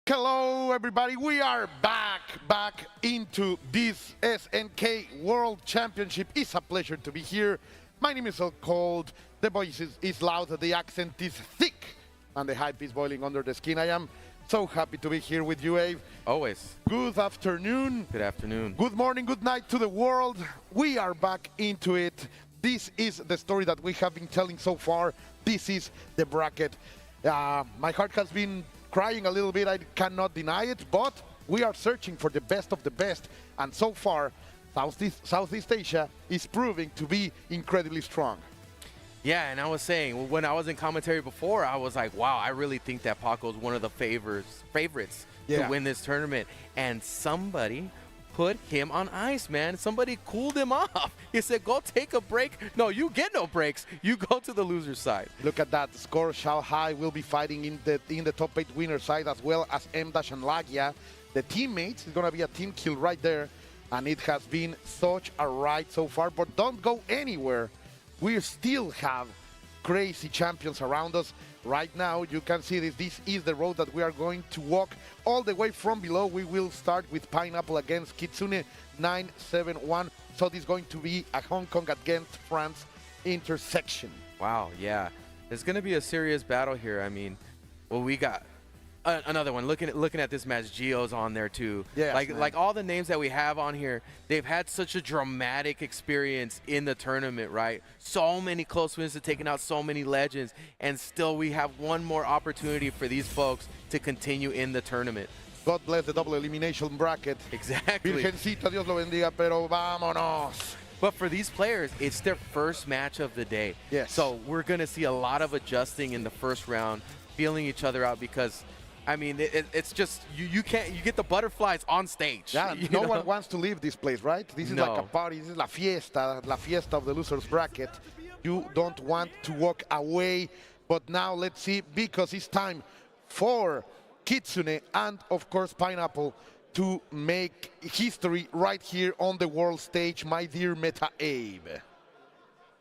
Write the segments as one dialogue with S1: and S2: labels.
S1: Hello, everybody. We are back into this SNK World Championship. It's a pleasure to be here. My name is so cold. The voice is loud. The accent is thick, and the hype is boiling under the skin. I am so happy to be here with you, Abe.
S2: Always.
S1: Good afternoon.
S2: Good afternoon.
S1: Good morning, good night to the world. We are back into it. This is the story that we have been telling so far. This is the bracket. My heart has been crying a little bit, I cannot deny it, but we are searching for the best of the best, and so far, Southeast Asia is proving to be incredibly strong.
S2: Yeah, and I was saying, when I was in commentary before, I was like, wow, I really think that Paco is one of the favorites to win this tournament, and somebody put him on ice, man. Somebody cooled him off. He said, go take a break. No, you get no breaks. You go to the loser's side.
S1: Look at that score. Shanghai will be fighting in the top 8 winner side, as well as M-Dash and Lagia. The teammates is going to be a team kill right there, and it has been such a ride so far, but don't go anywhere. We still have crazy champions around us. Right now, you can see this is the road that we are going to walk all the way from below. We will start with Pineapple against Kitsune 971. So this is going to be a Hong Kong against France intersection.
S2: Wow, yeah. There's going to be a serious battle here. I mean, well, we got another one. Looking at this match, Gio's on there too.
S1: Yeah,
S2: like all the names that we have on here, they've had such a dramatic experience in the tournament, right? So many close wins to taking out so many legends, and still we have one more opportunity for these folks to continue in the tournament.
S1: God bless the double elimination bracket.
S2: Exactly.
S1: Virgencita, Dios lo bendiga, pero vámonos.
S2: But for these players, it's their first match of the day.
S1: Yes.
S2: So we're going to see a lot of adjusting in the first round, feeling each other out, because I mean, it's just, you get the butterflies on stage.
S1: Yeah, no one wants to leave this place, right? This is like a party. This is la fiesta of the losers bracket. You don't want to walk away. But now let's see, because it's time for Kitsune and, of course, Pineapple to make history right here on the world stage, my dear Meta Abe.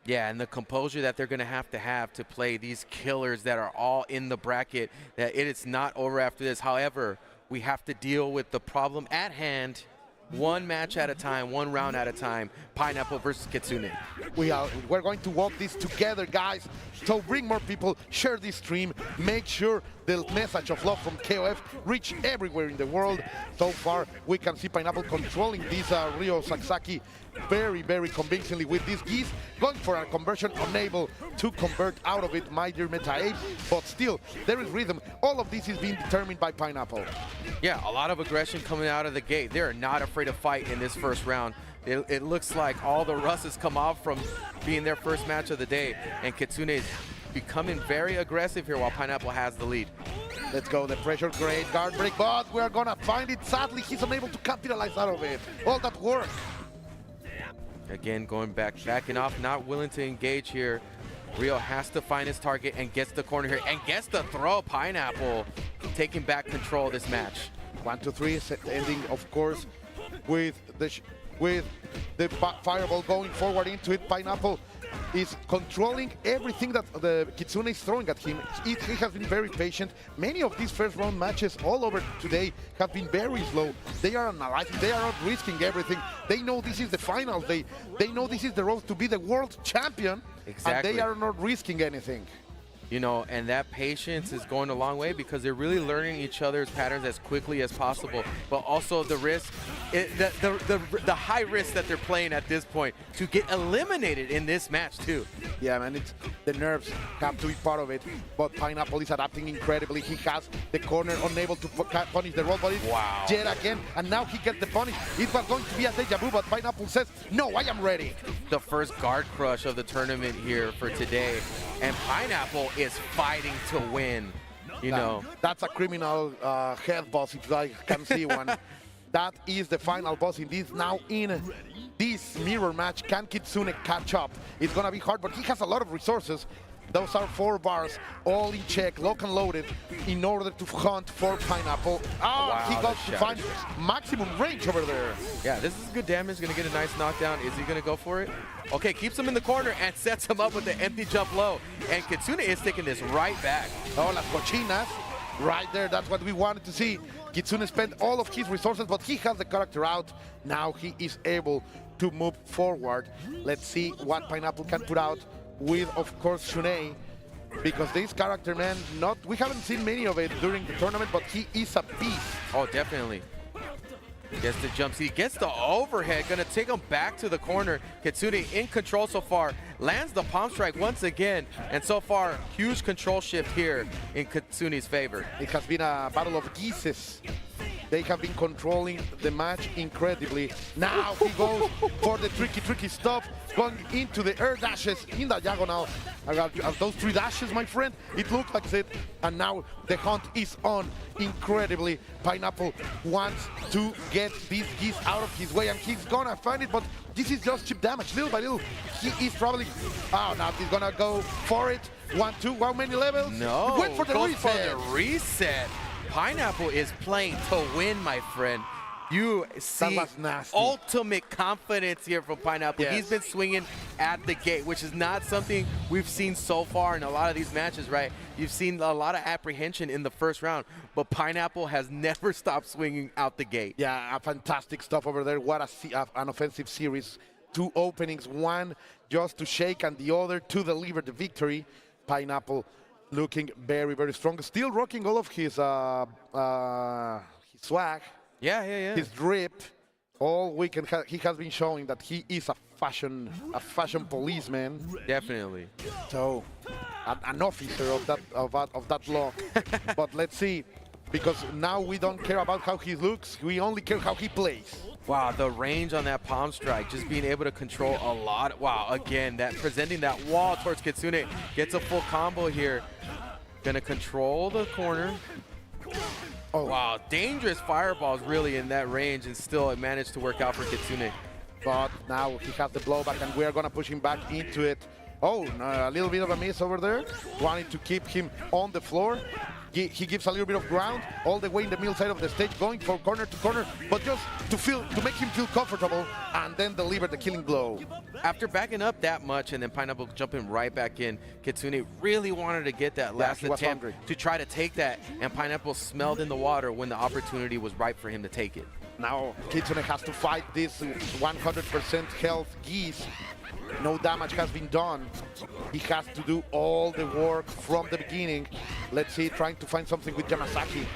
S2: Yeah, and the composure that they're going to have to play these killers that are all in the bracket, that it is not over after this. However, we have to deal with the problem at hand, one match at a time, one round at a time. Pineapple versus Kitsune.
S1: We're going to walk this together, guys. So bring more people, share this stream, make sure the message of love from KOF reach everywhere in the world. So far, we can see Pineapple controlling this Ryo Sasaki very, very convincingly with this geese, going for a conversion, unable to convert out of it, my dear Meta Abe, but still, there is rhythm. All of this is being determined by Pineapple.
S2: Yeah, a lot of aggression coming out of the gate. They're not afraid to fight in this first round. It looks like all the rust has come off from being their first match of the day, and Kitsune is becoming very aggressive here while Pineapple has the lead.
S1: Let's go, the pressure, great guard break, but we're gonna find it. Sadly, he's unable to capitalize out of it. All that work.
S2: Again, backing off, not willing to engage here. Ryo has to find his target and gets the corner here and gets the throw. Pineapple taking back control of this match.
S1: 1, 2, 3, ending, of course, with the fireball going forward into it. Pineapple is controlling everything that the Kitsune is throwing at him. He has been very patient. Many of these first round matches all over today have been very slow. They are analyzing, they are not risking everything. They know this is the finals. They know this is the road to be the world champion.
S2: Exactly.
S1: And they are not risking anything.
S2: You know, and that patience is going a long way because they're really learning each other's patterns as quickly as possible. But also the risk, the high risk that they're playing at this point to get eliminated in this match too.
S1: Yeah, man, the nerves have to be part of it. But Pineapple is adapting incredibly. He has the corner, unable to punish the roll body yet again, and now he gets the punish. It was going to be a deja vu, but Pineapple says, no, I am ready.
S2: The first guard crush of the tournament here for today, and Pineapple is fighting to win. You know,
S1: that's a criminal head boss, if I can see one. That is the final boss in this. Now in this mirror match, can Kitsune catch up? It's gonna be hard, but he has a lot of resources. Those are 4 bars, all in check, lock and loaded, in order to hunt for Pineapple.
S2: Wow,
S1: he got to find maximum range over there.
S2: Yeah, this is good damage, gonna get a nice knockdown. Is he gonna go for it? Okay, keeps him in the corner and sets him up with the empty jump low. And Kitsune is taking this right back.
S1: Oh, las cochinas. right there. That's what we wanted to see. Kitsune spent all of his resources, but he has the character out. Now he is able to move forward. Let's see what Pineapple can put out with, of course, Shunei. Because this character, man, we haven't seen many of it during the tournament, but he is a beast.
S2: Oh, definitely. Gets the jump seat, gets the overhead, gonna take him back to the corner. Kitsune in control so far, lands the palm strike once again, and so far, huge control shift here in Kitsune's favor.
S1: It has been a battle of geeses. They have been controlling the match incredibly. Now he goes for the tricky stuff, going into the air dashes in the diagonal. Those 3 dashes, my friend, it looked like it. And now the hunt is on incredibly. Pineapple wants to get these geese out of his way, and he's gonna find it, but this is just chip damage. Little by little, he is probably... Oh, now he's gonna go for it. 1, 2, how many levels?
S2: No,
S1: he went for the
S2: goes
S1: reset.
S2: For the reset. Pineapple is playing to win, my friend. You see ultimate confidence here from Pineapple.
S1: Yes.
S2: He's been swinging at the gate, which is not something we've seen so far in a lot of these matches, right? You've seen a lot of apprehension in the first round, but Pineapple has never stopped swinging out the gate.
S1: Yeah, fantastic stuff over there. What an offensive series. 2 openings, one just to shake and the other to deliver the victory. Pineapple looking very, very strong. Still rocking all of his swag.
S2: Yeah.
S1: His drip. All weekend he has been showing that he is a fashion policeman.
S2: Definitely.
S1: So an officer of that law. But let's see, because now we don't care about how he looks. We only care how he plays.
S2: Wow, the range on that palm strike, just being able to control a lot. Wow, again, that presenting that wall towards Kitsune, gets a full combo here. Gonna control the corner. Oh. Wow, dangerous fireballs really in that range, and still it managed to work out for Kitsune.
S1: But now he has the blowback, and we are gonna push him back into it. Oh, no, a little bit of a miss over there. Wanting to keep him on the floor. He gives a little bit of ground all the way in the middle side of the stage, going from corner to corner, but just to make him feel comfortable, and then deliver the killing blow.
S2: After backing up that much and then Pineapple jumping right back in, Kitsune really wanted to get that last attempt to try to take that, and Pineapple smelled in the water when the opportunity was right for him to take it.
S1: Now Kitsune has to fight this 100% health geese. No damage has been done. He has to do all the work from the beginning. Let's see, trying to find something with Yamasaki.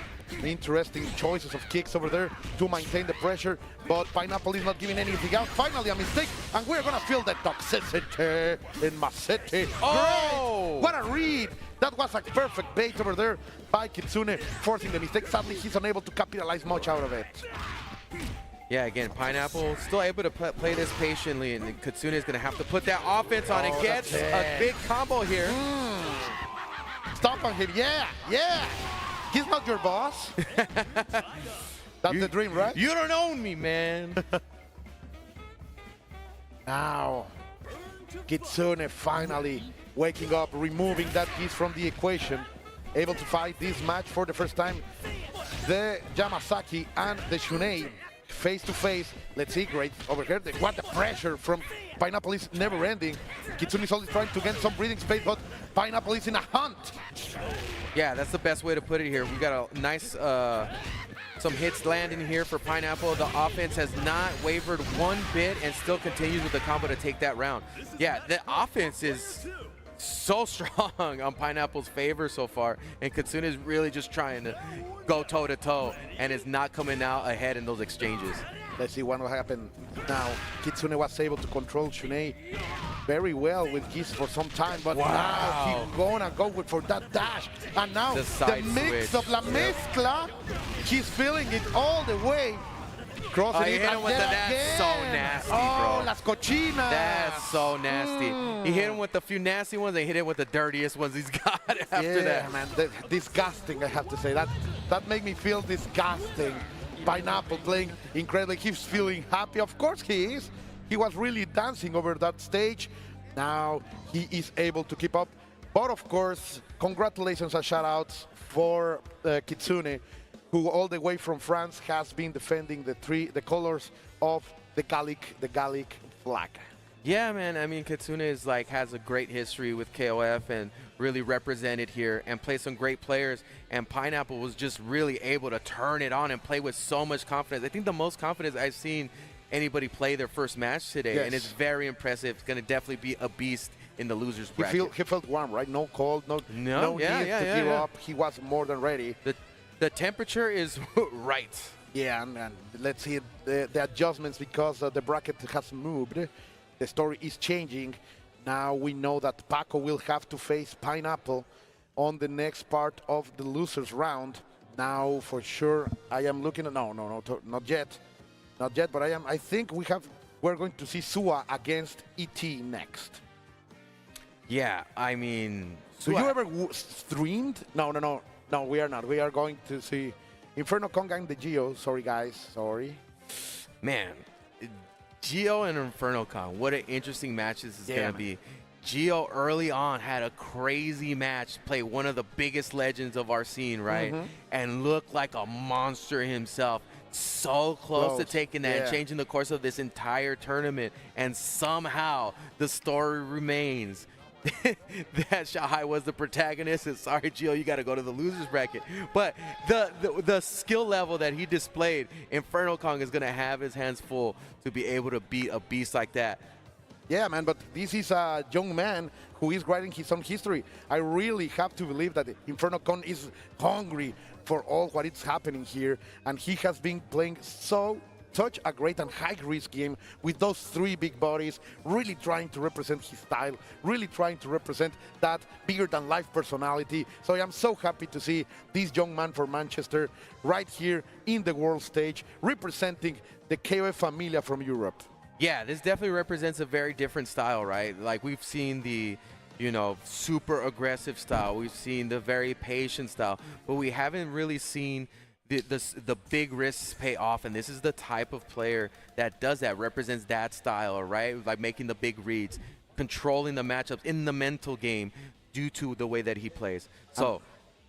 S1: Interesting choices of kicks over there to maintain the pressure, but Pineapple is not giving anything out. Finally a mistake, and we're gonna feel the toxicity in Massetti.
S2: Oh!
S1: Great! What a read! That was a perfect bait over there by Kitsune, forcing the mistake. Sadly, he's unable to capitalize much out of it.
S2: Yeah, again, Pineapple still able to play this patiently, and Kitsune is going to have to put that offense on and gets a big combo here.
S1: Stop on him, yeah. He's not your boss. That's the dream, right?
S2: You don't own me, man.
S1: Now, Kitsune finally waking up, removing that piece from the equation, able to fight this match for the first time. The Yamasaki and the Shunei face to face. Let's see, great over here. What the pressure from Pineapple is never ending. Kitsune is only trying to get some breathing space, but Pineapple is in a hunt.
S2: Yeah, that's the best way to put it here. We got a nice, some hits landing here for Pineapple. The offense has not wavered one bit and still continues with the combo to take that round. Yeah, the offense is so strong on Pineapple's favor so far, and Kitsune is really just trying to go toe-to-toe and is not coming out ahead in those exchanges.
S1: Let's see what will happen now. Kitsune was able to control Shunei very well with Geese for some time, but now he's gonna go for that dash. And now the mix of La Mezcla, he's feeling it all the way. Crossing it
S2: hit him with that's so nasty, bro.
S1: Las cochinas.
S2: That's so nasty. He hit him with a few nasty ones. They hit him with the dirtiest ones he's got after that.
S1: Man, disgusting, I have to say. That made me feel disgusting. Pineapple playing incredibly. He's feeling happy. Of course he is. He was really dancing over that stage. Now he is able to keep up. But of course, congratulations and shout-outs for Kitsune, who all the way from France has been defending the colors of the Gallic flag.
S2: Yeah, man. I mean, Katsuna is has a great history with KOF and really represented here and played some great players. And Pineapple was just really able to turn it on and play with so much confidence. I think the most confidence I've seen anybody play their first match today,
S1: Yes.
S2: and it's very impressive. It's going to definitely be a beast in the losers bracket.
S1: He felt warm, right? No cold, no need to give up. He was more than ready.
S2: The temperature is right.
S1: Yeah, and let's see the adjustments because the bracket has moved. The story is changing. Now we know that Paco will have to face Pineapple on the next part of the losers round. Now, for sure, I am looking at not yet, but I think we're going to see Sua against ET next.
S2: Yeah, I mean,
S1: So you ever streamed? No, we are not. We are going to see Inferno Kong and the Geo. Sorry, guys. Sorry.
S2: Man, Geo and Inferno Con, what an interesting match this is going to be. Geo early on had a crazy match, played one of the biggest legends of our scene, right? And looked like a monster himself. So close to taking that and changing the course of this entire tournament. And somehow the story remains that Shahai was the protagonist, and sorry, Gio, you got to go to the losers bracket. But the skill level that he displayed, Inferno Kong is going to have his hands full to be able to beat a beast like that.
S1: Yeah, man, but this is a young man who is writing his own history. I really have to believe that Inferno Kong is hungry for all what is happening here, and he has been playing such a great and high-risk game with those three big bodies, really trying to represent his style, really trying to represent that bigger-than-life personality. So I am so happy to see this young man from Manchester right here in the world stage, representing the KOF Familia from Europe.
S2: Yeah, this definitely represents a very different style, right? Like, we've seen the, super aggressive style. We've seen the very patient style, but we haven't really seen the big risks pay off, and this is the type of player that does that, represents that style, right? Like making the big reads, controlling the matchups in the mental game due to the way that he plays. So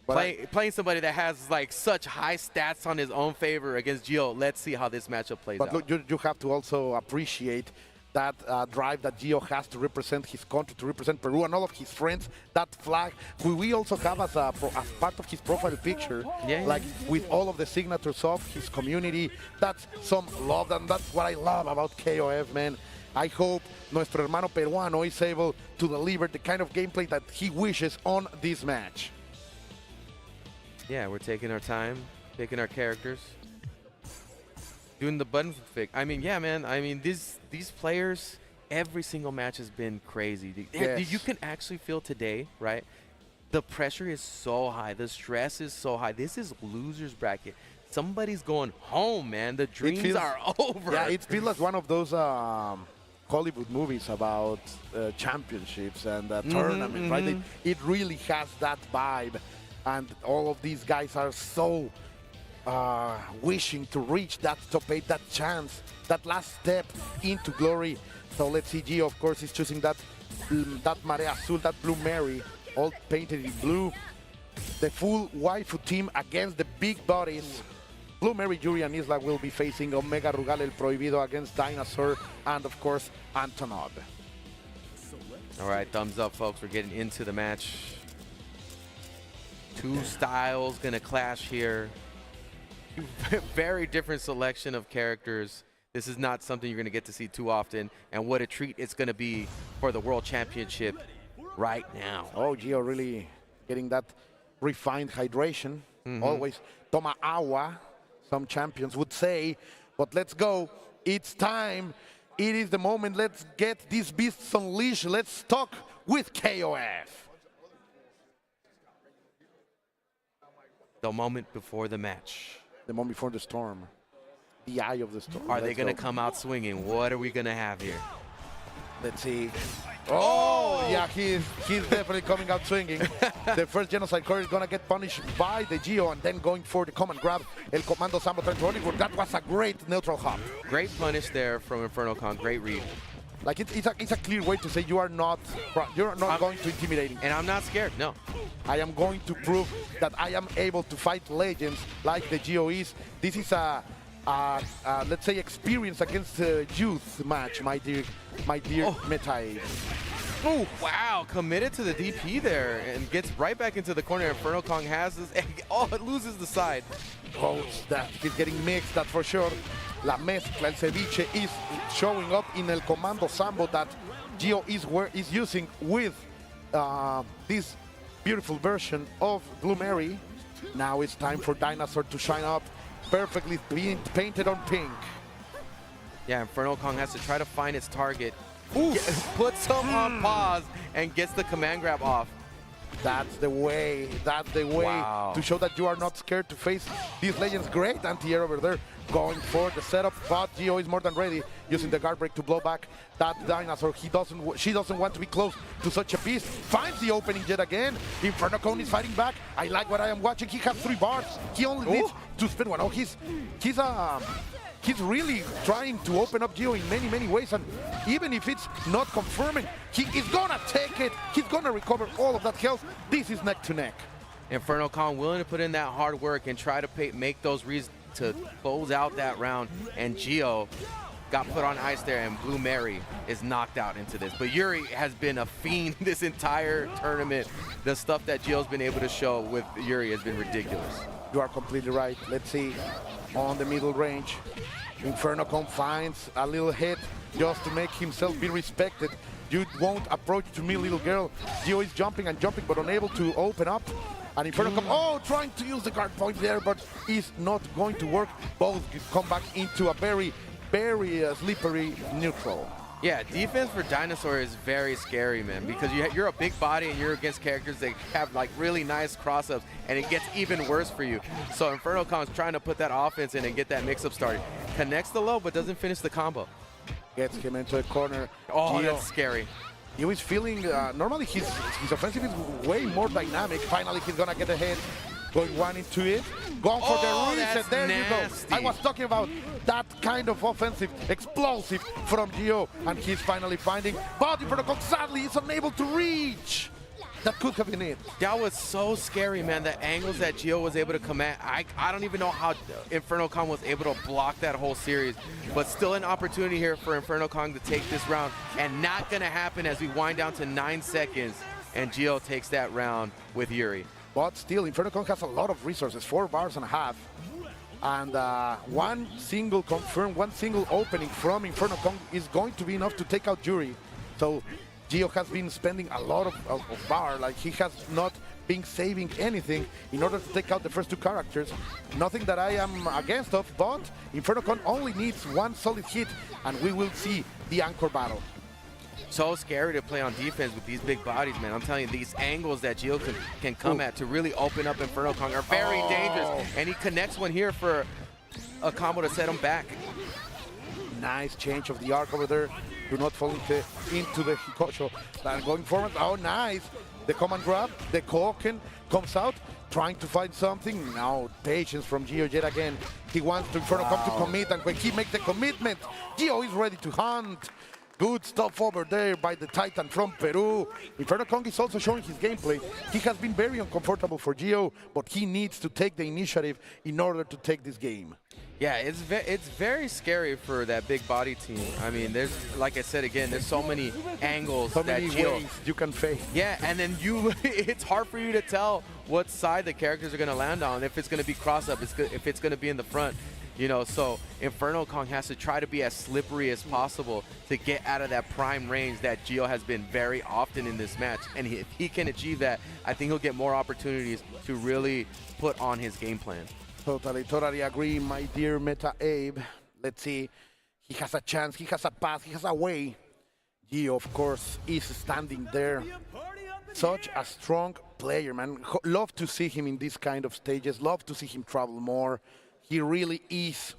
S2: playing somebody that has such high stats on his own favor against Gio, let's see how this matchup plays out.
S1: But look, you have to also appreciate that drive that Gio has to represent his country, to represent Peru and all of his friends, that flag, who we also have as part of his profile picture, with all of the signatures of his community. That's some love, and that's what I love about KOF, man. I hope nuestro hermano peruano is able to deliver the kind of gameplay that he wishes on this match.
S2: Yeah, we're taking our time, picking our characters, doing the button flick. I mean, yeah, man. I mean, these players, every single match has been crazy.
S1: Yes.
S2: You can actually feel today, right? The pressure is so high. The stress is so high. This is losers bracket. Somebody's going home, man. The dreams are over.
S1: Yeah, it feels like one of those Hollywood movies about championships and tournaments, right? It really has that vibe. And all of these guys are so wishing to reach that top 8, that chance, that last step into glory. So let's see, Gio, of course, is choosing that Marea Azul, that Blue Mary, all painted in blue. The full waifu team against the big bodies. Blue Mary, Yuri, and Isla will be facing Omega Rugal El Prohibido against Dinosaur and, of course, Antonov.
S2: All right, thumbs up, folks. We're getting into the match. Two styles gonna clash here. Very different selection of characters. This is not something you're gonna get to see too often, and what a treat it's gonna be for the World Championship right now.
S1: Oh, Gio really getting that refined hydration. Always toma agua, some champions would say. But let's go. It's time. It is the moment. Let's get these beasts unleashed. Let's talk with KOF.
S2: The moment before the match.
S1: The moment before the storm. The eye of the storm.
S2: Are they going to come out swinging? What are we going to have here?
S1: Let's see. Oh, yeah, he's definitely coming out swinging. The first Genocide Core is going to get punished by the Geo and then going for the command grab. El Comando Sambo trying to run it. That was a great neutral hop.
S2: Great punish there from Inferno Kong. Great read.
S1: Like it's a clear way to say you're not going to intimidate him.
S2: And I'm not scared, no.
S1: I am going to prove that I am able to fight legends like the Geo is. This is a let's say, experience against youth match, my dear Meta.
S2: Oh, wow, committed to the DP there and gets right back into the corner. Inferno Kong has this, and it loses the side.
S1: Oh, that he's getting mixed, that's for sure. La mezcla, el ceviche is showing up in el comando sambo that Gio is using with this beautiful version of Blue Mary. Now it's time for Dinosaur to shine up, perfectly painted on pink.
S2: Yeah, Inferno Kong has to try to find its target. Puts him on pause and gets the command grab off.
S1: That's the way
S2: Wow.
S1: to show that you are not scared to face these legends. Great anti-air over there, going for the setup, but Gio is more than ready, using the guard break to blow back that Dinosaur. She doesn't want to be close to such a beast. Finds the opening yet again. Inferno Kong is fighting back. I like what I am watching. He has 3 bars. He only needs to spin one. Oh, he's really trying to open up Gio in many ways, and even if it's not confirming, he is gonna take it. He's gonna recover all of that health. This is neck to neck.
S2: Inferno Kong willing to put in that hard work and try to make those reasons to close out that round, and Gio got put on ice there, and Blue Mary is knocked out into this. But Yuri has been a fiend this entire tournament. The stuff that Gio's been able to show with Yuri has been ridiculous.
S1: You are completely right. Let's see, on the middle range, Inferno Kong finds a little hit just to make himself be respected. You won't approach to me, little girl. Gio is jumping and jumping, but unable to open up. And Inferno Kong, trying to use the guard point there, but is not going to work. Both come back into a very slippery neutral.
S2: Yeah, defense for Dinosaur is very scary, man, because you're a big body and you're against characters that have like really nice cross-ups, and it gets even worse for you. So Inferno Kong's trying to put that offense in and get that mix-up started. Connects the low, but doesn't finish the combo.
S1: Gets him into a corner.
S2: Oh,
S1: Gio,
S2: that's scary.
S1: He was feeling, normally his offensive is way more dynamic. Finally, he's gonna get ahead. Going one into it, going for the reset. There
S2: nasty.
S1: You go. I was talking about that kind of offensive, explosive from Gio, and he's finally finding. But Inferno Kong sadly is unable to reach. That could have been it.
S2: That was so scary, man. The angles that Gio was able to command. I don't even know how Inferno Kong was able to block that whole series, but still an opportunity here for Inferno Kong to take this round, and not gonna happen as we wind down to 9 seconds, and Gio takes that round with Yuri.
S1: But still, Inferno Kong has a lot of resources, 4 bars and a half. And one single opening from Inferno Kong is going to be enough to take out Yuri. So Gio has been spending a lot of bar, like he has not been saving anything in order to take out the first 2 characters. Nothing that I am against of, but Inferno Kong only needs 1 solid hit, and we will see the anchor battle.
S2: So scary to play on defense with these big bodies, man. I'm telling you, these angles that Gio can come at to really open up Inferno Kong are very dangerous. And he connects one here for a combo to set him back.
S1: Nice change of the arc over there. Do not fall into the Hikosho. And going forward, nice. The command grab, the Koken comes out, trying to find something. Now, patience from Gio yet again. He wants Inferno Kong to commit, and when he makes the commitment, Gio is ready to hunt. Good stuff over there by the Titan from Peru. Inferno Kong is also showing his gameplay. He has been very uncomfortable for Gio, but he needs to take the initiative in order to take this game.
S2: Yeah, it's very scary for that big body team. I mean, there's, like I said again, there's so many angles
S1: so
S2: that
S1: many
S2: Gio,
S1: ways you can face.
S2: Yeah, and then it's hard for you to tell what side the characters are going to land on, if it's going to be cross-up, if it's going to be in the front. You know, so Inferno Kong has to try to be as slippery as possible to get out of that prime range that Gio has been very often in this match. And if he can achieve that, I think he'll get more opportunities to really put on his game plan.
S1: Totally agree, my dear Meta Abe. Let's see. He has a chance, he has a path, he has a way. Gio, of course, is standing there. Such a strong player, man. Love to see him in these kind of stages. Love to see him travel more. He really is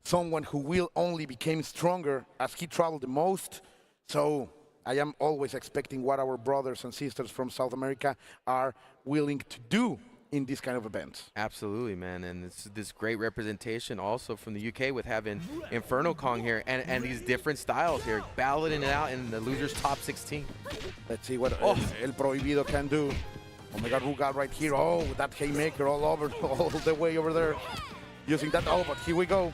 S1: someone who will only become stronger as he traveled the most. So I am always expecting what our brothers and sisters from South America are willing to do in these kind of events.
S2: Absolutely, man. And it's this great representation also from the UK with having Inferno Kong here and these different styles here, battling it out in the losers top 16.
S1: Let's see what El Prohibido can do. Omega Rugal right here. Oh, that haymaker all the way over there. Using that, but here we go.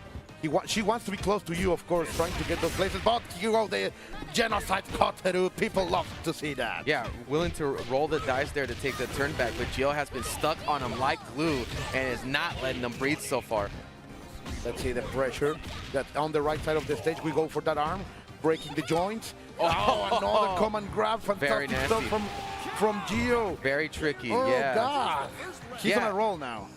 S1: She wants to be close to you, of course, trying to get those places. But you go, the genocide Koteru. People love to see that.
S2: Yeah, willing to roll the dice there to take the turn back, but Gio has been stuck on him like glue and is not letting him breathe so far.
S1: Let's see the pressure. That on the right side of the stage, we go for that arm, breaking the joints. Oh, another command grab. Fantastic stuff from Gio.
S2: Very tricky,
S1: oh,
S2: yeah.
S1: God. He's on a roll now.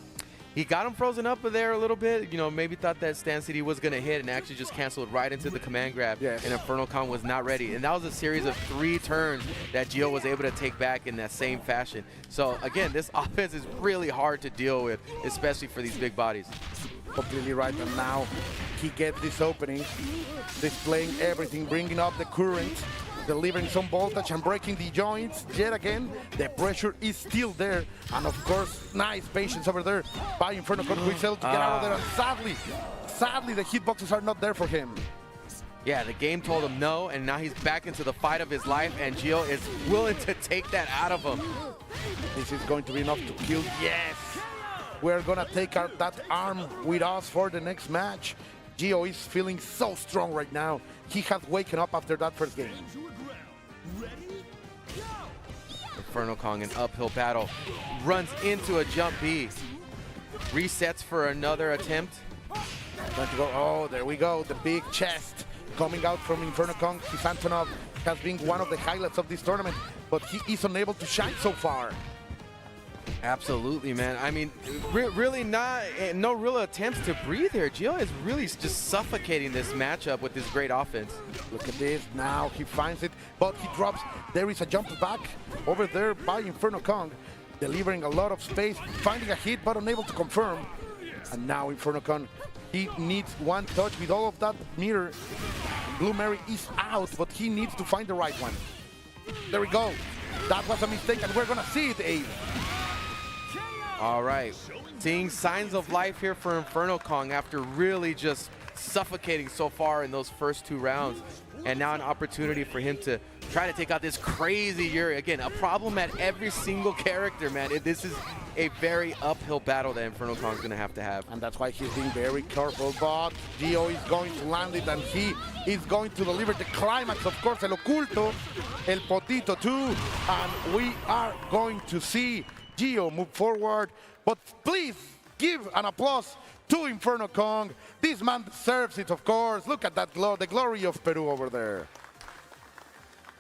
S2: He got him frozen up there a little bit. You know, maybe thought that Stand City was going to hit and actually just canceled right into the command grab.
S1: Yes.
S2: And Inferno Kong was not ready. And that was a series of 3 turns that Gio was able to take back in that same fashion. So, again, this offense is really hard to deal with, especially for these big bodies.
S1: Completely right. And now he gets this opening, displaying everything, bringing up the current, delivering some voltage and breaking the joints. Yet again, the pressure is still there. And of course, nice patience over there by Inferno Kong Whistle to get out of there. And sadly, the hitboxes are not there for him.
S2: Yeah, the game told him no, and now he's back into the fight of his life, and Gio is willing to take that out of him.
S1: This is going to be enough to kill. Yes! We're going to take out that arm with us for the next match. Gio is feeling so strong right now. He has waken up after that first game.
S2: Inferno Kong, an uphill battle, runs into a jump B, resets for another attempt.
S1: Going to go, oh, there we go, the big chest coming out from Inferno Kong. His Antonov has been one of the highlights of this tournament, but he is unable to shine so far.
S2: Absolutely, man. I mean, really no real attempts to breathe here. Gio is really just suffocating this matchup with this great offense.
S1: Look at this. Now he finds it, but he drops. There is a jump back over there by Inferno Kong, delivering a lot of space, finding a hit, but unable to confirm. And now Inferno Kong, he needs one touch with all of that meter. Blue Mary is out, but he needs to find the right one. There we go. That was a mistake, and we're going to see it, Abe.
S2: All right, seeing signs of life here for Inferno Kong after really just suffocating so far in those first 2 rounds. And now an opportunity for him to try to take out this crazy Yuri. Again, a problem at every single character, man. This is a very uphill battle that Inferno Kong's going to have.
S1: And that's why he's being very careful. But Gio is going to land it, and he is going to deliver the climax. Of course, El Oculto, El Potito too. And we are going to see Gio move forward, but please give an applause to Inferno Kong. This man deserves it, of course. Look at that the glory of Peru over there.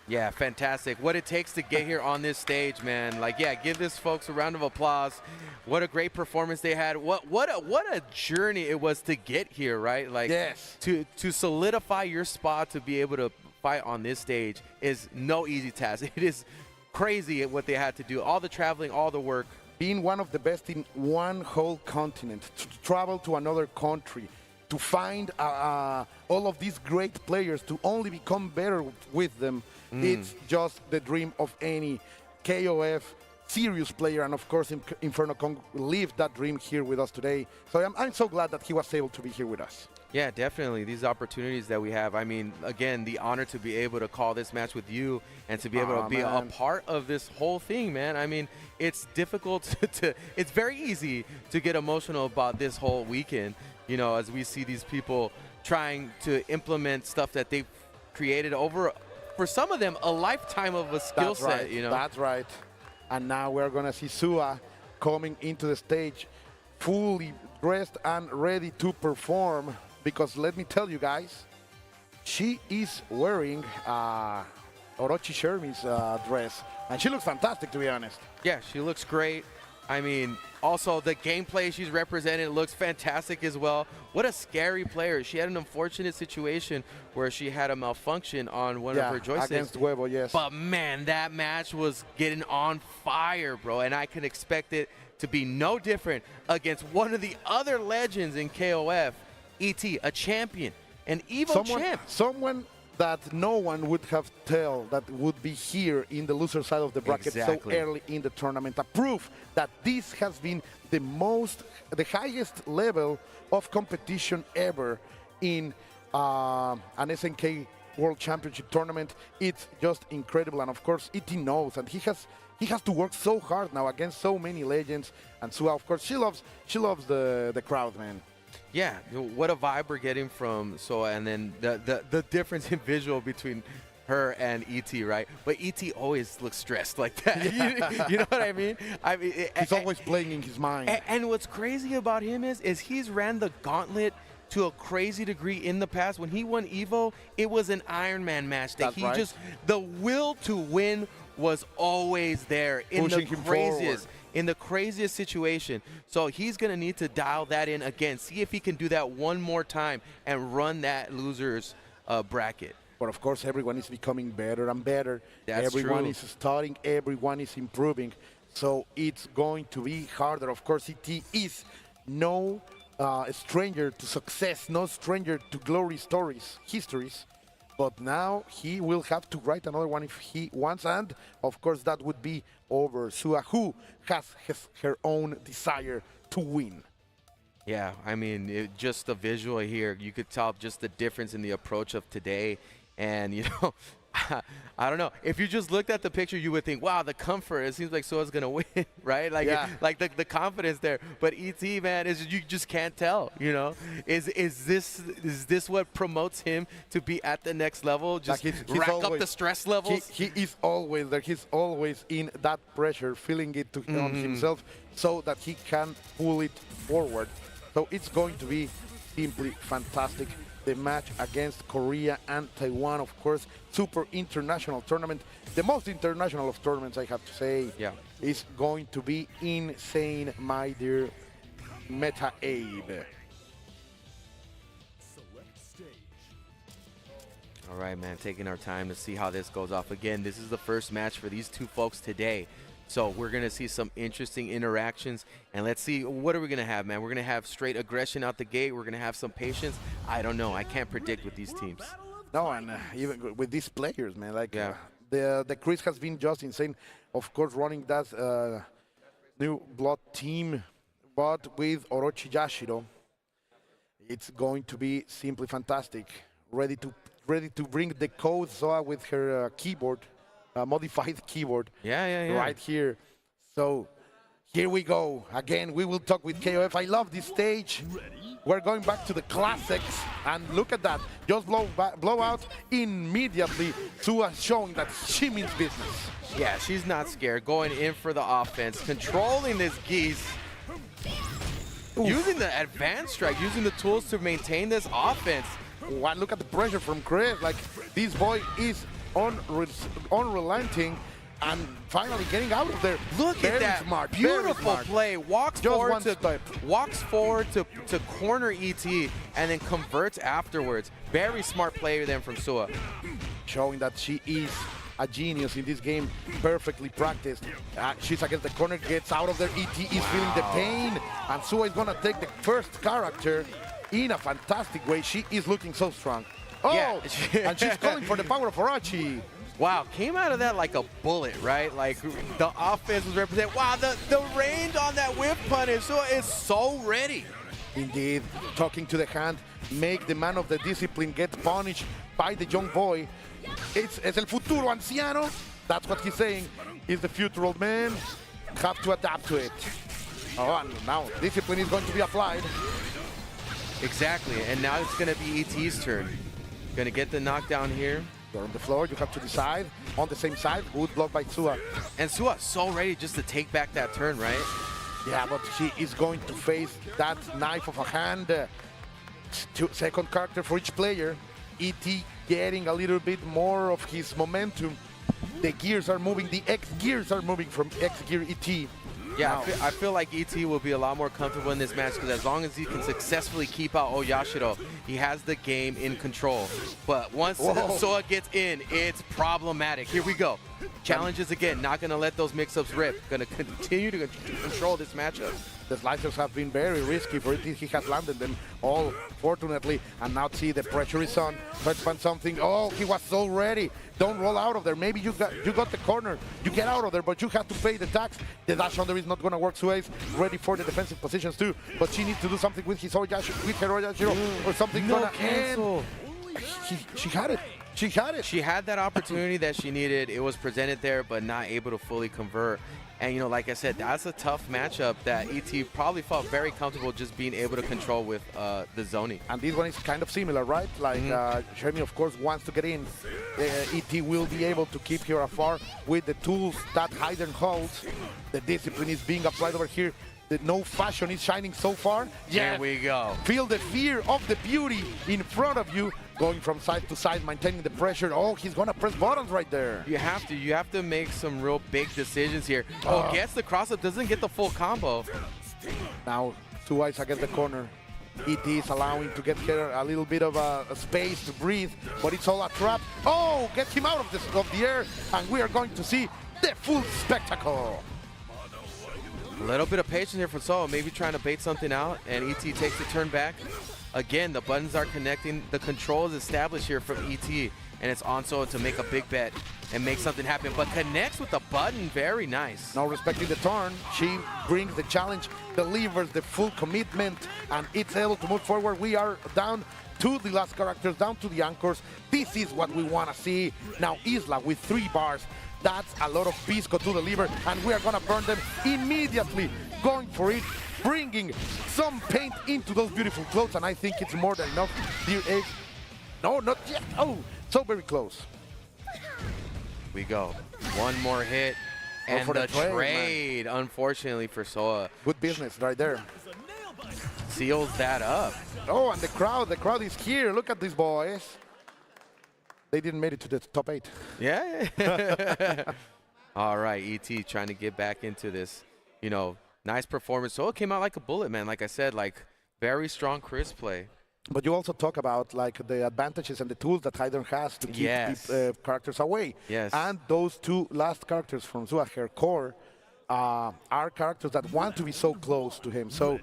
S2: Yeah, fantastic. What it takes to get here on this stage, man. Like, yeah, give this folks a round of applause. What a great performance they had. What a journey it was to get here, right? Like,
S1: yes.
S2: To solidify your spot to be able to fight on this stage is no easy task. It is crazy what they had to do, all the traveling, all the work.
S1: Being one of the best in one whole continent, to travel to another country, to find all of these great players, to only become better with them, it's just the dream of any KOF serious player. And of course, Inferno Kong lived that dream here with us today. So I'm so glad that he was able to be here with us.
S2: Yeah, definitely. These opportunities that we have. I mean, again, the honor to be able to call this match with you and to be able to be a part of this whole thing, man. I mean, it's difficult it's very easy to get emotional about this whole weekend, you know, as we see these people trying to implement stuff that they've created over, for some of them, a lifetime of a skill set,
S1: right.
S2: You know.
S1: That's right. And now we're going to see Sua coming into the stage fully dressed and ready to perform. Because let me tell you guys, she is wearing Orochi Shermi's dress, and she looks fantastic, to be honest.
S2: Yeah, she looks great. I mean, also the gameplay she's represented looks fantastic as well. What a scary player. She had an unfortunate situation where she had a malfunction on one of her joysticks.
S1: Against Huevo, yes.
S2: But man, that match was getting on fire, bro, and I can expect it to be no different against one of the other legends in KOF. E.T., a champion, an Evo champ.
S1: Someone that no one would have told that would be here in the loser side of the bracket so early in the tournament. A proof that this has been the highest level of competition ever in an SNK World Championship tournament. It's just incredible, and of course, E.T. knows, and he has to work so hard now against so many legends. And Sua, of course, she loves the crowd, man.
S2: Yeah, what a vibe we're getting from Soa, and then the difference in visual between her and ET, right? But ET always looks stressed like that.
S1: Yeah.
S2: You know what I mean?
S1: He's always playing in his mind.
S2: And what's crazy about him is he's ran the gauntlet to a crazy degree in the past. When he won Evo, it was an Iron Man match that
S1: That's right.
S2: the will to win was always there in
S1: Pushing
S2: the
S1: him
S2: craziest.
S1: forward.
S2: In the craziest situation. So he's going to need to dial that in again. See if he can do that one more time and run that loser's bracket.
S1: But of course, everyone is becoming better and better.
S2: That's
S1: everyone
S2: true.
S1: is studying, everyone is improving. So it's going to be harder. Of course, ET is no stranger to success, no stranger to glory stories, histories. But now he will have to write another one if he wants, and of course that would be over Sua, who has her own desire to win.
S2: Yeah, I mean, just the visual here, you could tell just the difference in the approach of today. And, you know, I don't know. If you just looked at the picture, you would think, wow, the comfort, it seems like Soa's going to win, right? Like,
S1: yeah.
S2: like the confidence there. But ET, man, you just can't tell, you know? Is this what promotes him to be at the next level? Just
S1: he's
S2: rack
S1: always,
S2: up the stress levels?
S1: He is always there. He's always in that pressure, feeling it on himself so that he can pull it forward. So it's going to be simply fantastic. The match against Korea and Taiwan, of course, super international tournament. The most international of tournaments, I have to say.
S2: Yeah.
S1: Is going to be insane, my dear Meta Abe.
S2: All right, man, taking our time to see how this goes off. Again, this is the first match for these two folks today. So we're going to see some interesting interactions. And let's see, what are we going to have, man? We're going to have straight aggression out the gate. We're going to have some patience. I don't know. I can't predict with these teams.
S1: No, and even with these players, man, like the Chris has been just insane. Of course, running that new blood team, but with Orochi Yashiro, it's going to be simply fantastic. Ready to bring the code Zoa with her keyboard. Modified keyboard right here. So here we go. Again, we will talk with KOF. I love this stage. We're going back to the classics. And look at that. Just blow out immediately. Sua showing that she means business.
S2: Yeah, she's not scared. Going in for the offense. Controlling this geese. Oof. Using the advanced strike. Using the tools to maintain this offense.
S1: Wow, look at the pressure from Chris. Like, this boy is unrelenting and finally getting out of there.
S2: Look at that
S1: smart,
S2: beautiful play. Walks
S1: just
S2: forward to corner ET and then converts afterwards. Very smart player then from Sua.
S1: Showing that she is a genius in this game, perfectly practiced. She's against the corner, gets out of there. ET is feeling the pain, and Sua is gonna take the first character in a fantastic way. She is looking so strong. Oh, yeah. And she's calling for the power of Orochi.
S2: Wow, came out of that like a bullet, right? Like the offense was represented. Wow, the range on that whip punish is so ready.
S1: Indeed, talking to the hand, make the man of the discipline get punished by the young boy. Es el futuro anciano. That's what he's saying. Is the future old man. Have to adapt to it. Oh, and now discipline is going to be applied.
S2: Exactly, and now it's going to be ET's turn. Going to get the knockdown here.
S1: You're on the floor, you have to decide. On the same side, good block by Sua.
S2: And Sua so ready just to take back that turn, right?
S1: Yeah, but she is going to face that knife of a hand. Second character for each player. ET getting a little bit more of his momentum. The gears are moving, the X gears are moving from X gear ET.
S2: Yeah, I feel like ET will be a lot more comfortable in this match because as long as he can successfully keep out Oyashiro, he has the game in control. But once Soa gets in, it's problematic. Here we go. Challenges again, not going to let those mix-ups rip. Going to continue to control this matchup.
S1: The slicers have been very risky for it. He has landed them all, fortunately. And now see the pressure is on. Let's find something. Oh, he was so ready. Don't roll out of there. Maybe you got the corner. You get out of there, but you have to pay the tax. The dash under is not going to work. Suez ready for the defensive positions too. But she needs to do something with his Oyashiro, or something
S2: No
S1: going to end. She had it. She had it.
S2: She had that opportunity that she needed. It was presented there, but not able to fully convert. And, you know, like I said, that's a tough matchup that ET probably felt very comfortable just being able to control with the zoning.
S1: And this one is kind of similar, right? Like, Jeremy, of course, wants to get in. ET will be able to keep her afar with the tools that Hayden holds. The discipline is being applied over here. The no fashion is shining so far.
S2: Yeah, there we go.
S1: Feel the fear of the beauty in front of you, going from side to side, maintaining the pressure. Oh, he's gonna press buttons right there.
S2: You have to make some real big decisions here. Oh, gets the cross-up, doesn't get the full combo.
S1: Now, two eyes against the corner. ET is allowing to get her a little bit of a space to breathe, but it's all a trap. Oh, gets him out of the air, and we are going to see the full spectacle.
S2: A little bit of patience here for Soa, maybe trying to bait something out, and ET takes the turn back. Again, the buttons are connecting. The control is established here from ET, and it's on Soa to make a big bet and make something happen, but connects with the button. Very nice.
S1: Now respecting the turn, she brings the challenge, delivers the full commitment, and it's able to move forward. We are down to the last characters, down to the anchors. This is what we want to see. Now Isla with 3 bars. That's a lot of Pisco to deliver, and we are going to burn them immediately. Going for it, bringing some paint into those beautiful clothes, and I think it's more than enough. Dear Egg. No, not yet. Oh, so very close.
S2: We go. One more hit, and the trade, unfortunately for Soa.
S1: Good business right there.
S2: Seals that up.
S1: Oh, and the crowd is here. Look at these boys. They didn't make it to the top 8.
S2: Yeah. All right, ET trying to get back into this. You know, nice performance. So it came out like a bullet, man. Like I said, like very strong crisp play.
S1: But you also talk about like the advantages and the tools that Hayden has to keep characters away.
S2: Yes.
S1: And those 2 last characters from Zua, her core, are characters that want to be so close to him. So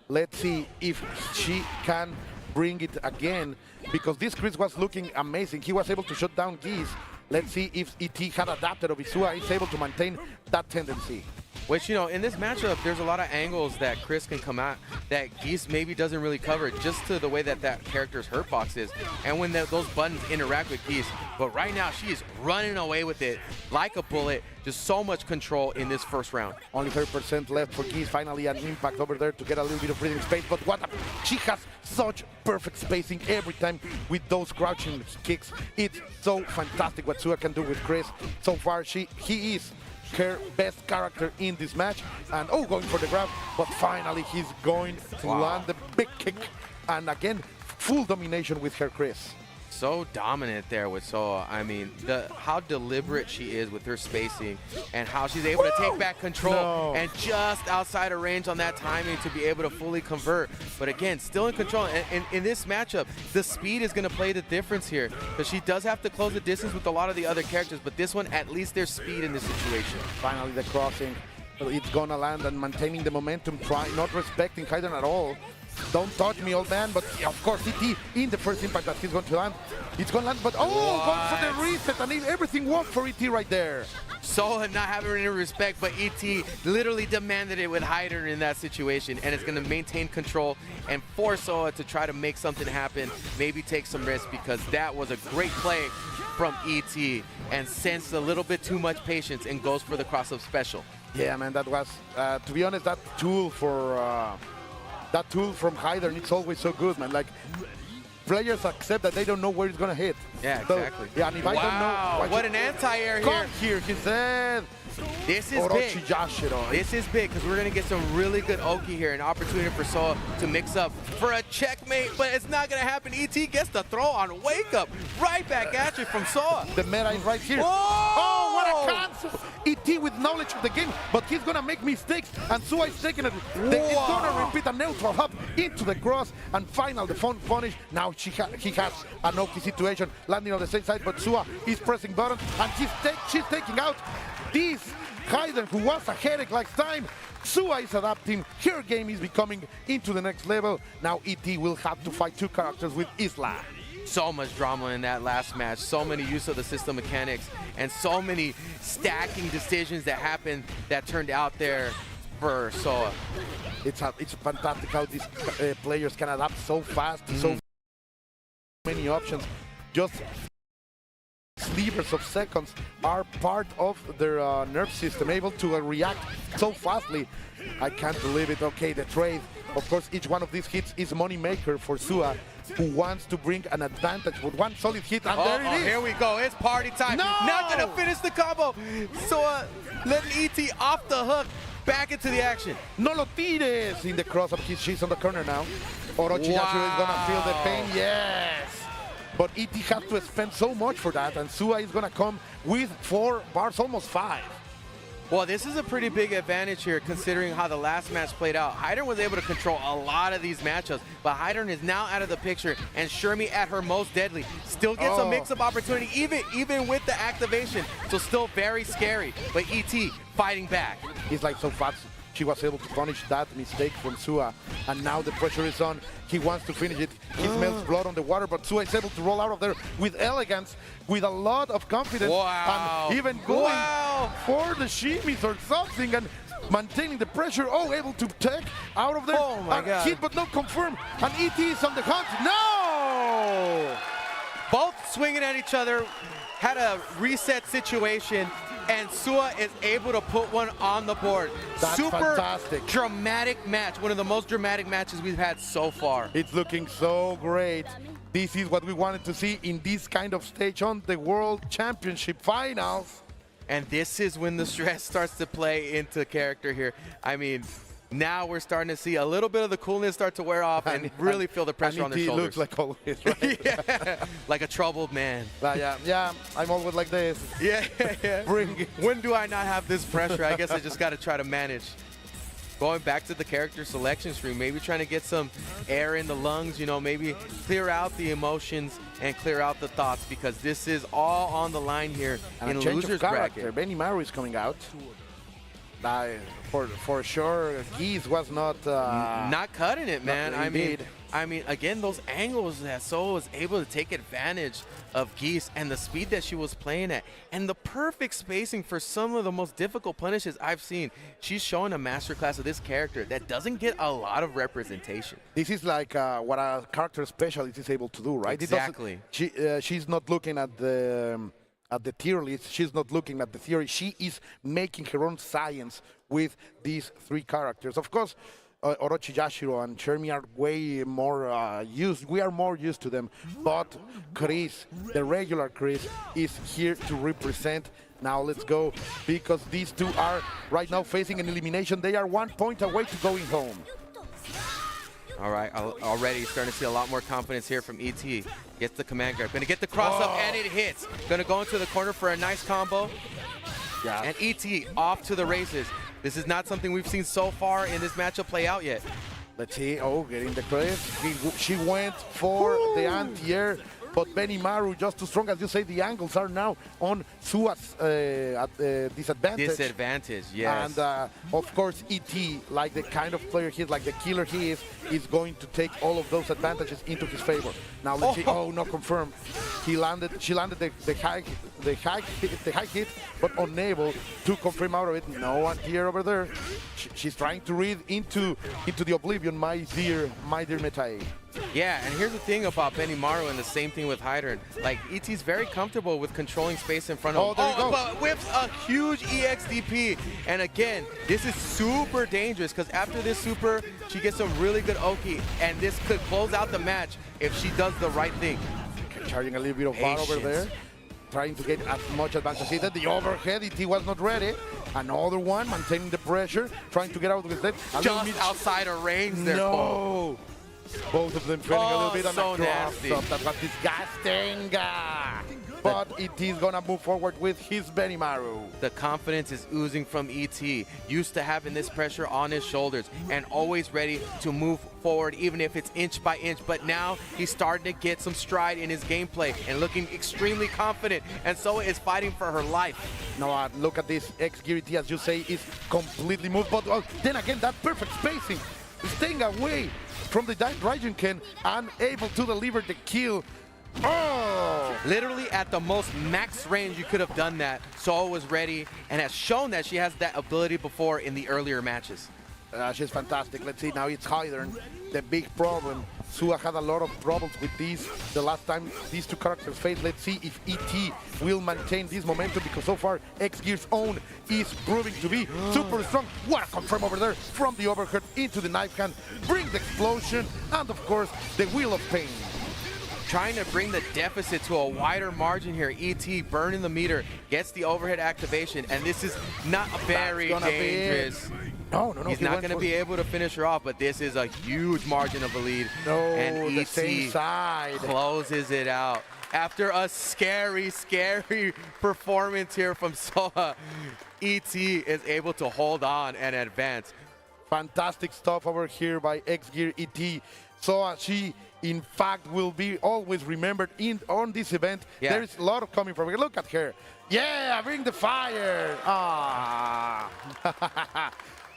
S1: let's see if she can bring it again, because this Chris was looking amazing. He was able to shut down Geese. Let's see if ET had adapted or Isua is able to maintain that tendency.
S2: Which, you know, in this matchup, there's a lot of angles that Chris can come at that Geese maybe doesn't really cover, just to the way that that character's hurt box is, and when those buttons interact with Geese. But right now, she is running away with it like a bullet. Just so much control in this first round.
S1: Only 30% left for Geese. Finally, an impact over there to get a little bit of breathing space. But she has such perfect spacing every time with those crouching kicks. It's so fantastic what Sua can do with Chris. So far, he is her best character in this match. And going for the grab, but finally he's going to land the big kick. And again, full domination with her Chris.
S2: So dominant there with Soa. I mean, how deliberate she is with her spacing, and how she's able to take back control and just outside of range on that timing to be able to fully convert. But again, still in control. And in this matchup, the speed is going to play the difference here, because she does have to close the distance with a lot of the other characters, but this one, at least there's speed in this situation.
S1: Finally, the crossing. It's going to land, and maintaining the momentum, not respecting Hayden at all. Don't touch me, old man. But of course, ET in the first impact that he's going to land, it's going to land. But going for the reset, and everything worked for ET right there.
S2: Soa not having any respect, but ET literally demanded it with Hyder in that situation, and it's going to maintain control and force Soa to try to make something happen, maybe take some risks, because that was a great play from ET, and sensed a little bit too much patience and goes for the cross-up special.
S1: Yeah, man, that was, to be honest, that tool from Hyder, it's always so good, man. Like, players accept that they don't know where it's gonna hit.
S2: Yeah, exactly.
S1: Yeah, and if I don't know,
S2: what an anti-air here.
S1: Come here, he said.
S2: This is big. This is big, because we're going to get some really good Oki here. An opportunity for Soa to mix up for a checkmate, but it's not going to happen. ET gets the throw on wake up. Right back at you from Soa.
S1: The meta is right here.
S2: Oh,
S1: what a cancel. ET with knowledge of the game, but he's going to make mistakes, and Soa is taking it. He's going to repeat a neutral hop into the cross, and final, the phone punish. Now he has an Oki situation, landing on the same side, but Soa is pressing buttons, and she's taking out this Hayden, who was a headache last time. Sua is adapting. Her game is becoming into the next level. Now ET will have to fight 2 characters with Isla.
S2: So much drama in that last match. So many use of the system mechanics, and so many stacking decisions that happened that turned out there for Soa.
S1: It's fantastic how these players can adapt so fast to so many options. Just slivers of seconds are part of their nerve system, able to react so fastly. I can't believe it. Okay, the trade. Of course, each one of these hits is money maker for Sua, who wants to bring an advantage with one solid hit, and there it is.
S2: Here we go. It's party time.
S1: No!
S2: Not going to finish the combo. Sua letting ET off the hook. Back into the action.
S1: No lo tires in the cross-up. She's on the corner now. Orochi Yashiro is going to feel the pain. Yes. But ET has to spend so much for that, and Sua is going to come with 4 bars, almost 5.
S2: Well, this is a pretty big advantage here considering how the last match played out. Hydern was able to control a lot of these matchups, but Hydern is now out of the picture, and Shermie at her most deadly. Still gets a mix-up opportunity, even with the activation, so still very scary. But ET fighting back.
S1: He's like so fast. She was able to punish that mistake from Sua, and now the pressure is on. He wants to finish it. He smells blood on the water, but Sua is able to roll out of there with elegance, with a lot of confidence, and even going for the shimmies or something, and maintaining the pressure. Oh, able to take out of there.
S2: Oh my God.
S1: Hit, but not confirm. And ET is on the hunt. No!
S2: Both swinging at each other, had a reset situation, and Sua is able to put one on the board.
S1: That's
S2: Super
S1: fantastic.
S2: Dramatic match, one of the most dramatic matches we've had so far.
S1: It's looking so great. This is what we wanted to see in this kind of stage on the World Championship Finals.
S2: And this is when the stress starts to play into character here. I mean, now we're starting to see a little bit of the coolness start to wear off and really feel the pressure on their shoulders.
S1: Looks like always, right?
S2: Yeah, like a troubled man.
S1: Yeah, I'm always like this.
S2: Yeah.
S1: Bring it.
S2: When do I not have this pressure? I guess I just got to try to manage. Going back to the character selection screen, maybe trying to get some air in the lungs, you know, maybe clear out the emotions and clear out the thoughts, because this is all on the line here in loser's bracket.
S1: Benimaru is coming out. For sure, Geese was not
S2: cutting it, man.
S1: Indeed.
S2: I mean, again, those angles that Soul was able to take advantage of Geese and the speed that she was playing at, and the perfect spacing for some of the most difficult punishes I've seen. She's showing a masterclass of this character that doesn't get a lot of representation.
S1: This is like what a character specialist is able to do, right?
S2: Exactly.
S1: She's not looking at the tier list. She's not looking at the theory. She is making her own science with these 3 characters. Of course, Orochi Yashiro and Shermie are way more used. We are more used to them. But Chris, the regular Chris, is here to represent. Now let's go, because these 2 are right now facing an elimination. They are 1 point away to going home.
S2: All right, already starting to see a lot more confidence here from ET. Gets the command grab, gonna get the cross up, and it hits. Gonna go into the corner for a nice combo.
S1: Yeah.
S2: And ET off to the races. This is not something we've seen so far in this matchup play out yet.
S1: Let's see. Oh, getting the credit. She went for the anti-air, but Benimaru just too strong. As you say, the angles are now on Sua's disadvantage.
S2: Disadvantage, yes.
S1: And of course, ET, like the kind of player he is, like the killer he is going to take all of those advantages into his favor. Now let's see. Oh, no confirm. She landed the high hit, but unable to confirm out of it. No one here over there. She's trying to read into the oblivion, my dear Metai.
S2: Yeah, and here's the thing about Benimaru, and the same thing with Hydern. Like, ET's very comfortable with controlling space in front of him.
S1: There you go.
S2: But whips a huge EXDP. And again, this is super dangerous, because after this super, she gets a really good Oki, and this could close out the match if she does the right thing.
S1: Charging a little bit of bar over there, trying to get as much advantage. He did the overhead, he was not ready. Another one, maintaining the pressure, trying to get out of his dead.
S2: Just outside of range there.
S1: No! Both of them feeling a little bit on
S2: so
S1: the
S2: nasty.
S1: cross. That was disgusting. But ET is going to move forward with his Benimaru.
S2: The confidence is oozing from ET, used to having this pressure on his shoulders and always ready to move forward, even if it's inch by inch. But now he's starting to get some stride in his gameplay and looking extremely confident, and so is fighting for her life.
S1: No, look at this. X-Gear ET, as you say, is completely moved. But then again, that perfect spacing, staying away from the Raijinken and able to deliver the kill. Oh!
S2: Literally at the most max range you could have done that. Soul was ready and has shown that she has that ability before in the earlier matches.
S1: She's fantastic. Let's see, now it's Hydern. The big problem Sua had a lot of problems with this the last time these two characters faced. Let's see if ET will maintain this momentum, because so far X-Gear's own is proving to be super strong. What a confirm over there from the overhead into the knife hand. Brings the explosion and, of course, the Wheel of Pain.
S2: Trying to bring the deficit to a wider margin here. ET burning the meter, gets the overhead activation, and this is not very dangerous.
S1: No.
S2: He's not going to be able to finish her off, but this is a huge margin of a lead.
S1: No,
S2: and
S1: the
S2: ET
S1: same side
S2: closes it out. After a scary performance here from Soa, ET is able to hold on and advance.
S1: Fantastic stuff over here by X-Gear ET. So she, in fact, will be always remembered on this event.
S2: Yeah.
S1: There is a lot of coming from her. Look at her. Yeah, bring the fire. Ah.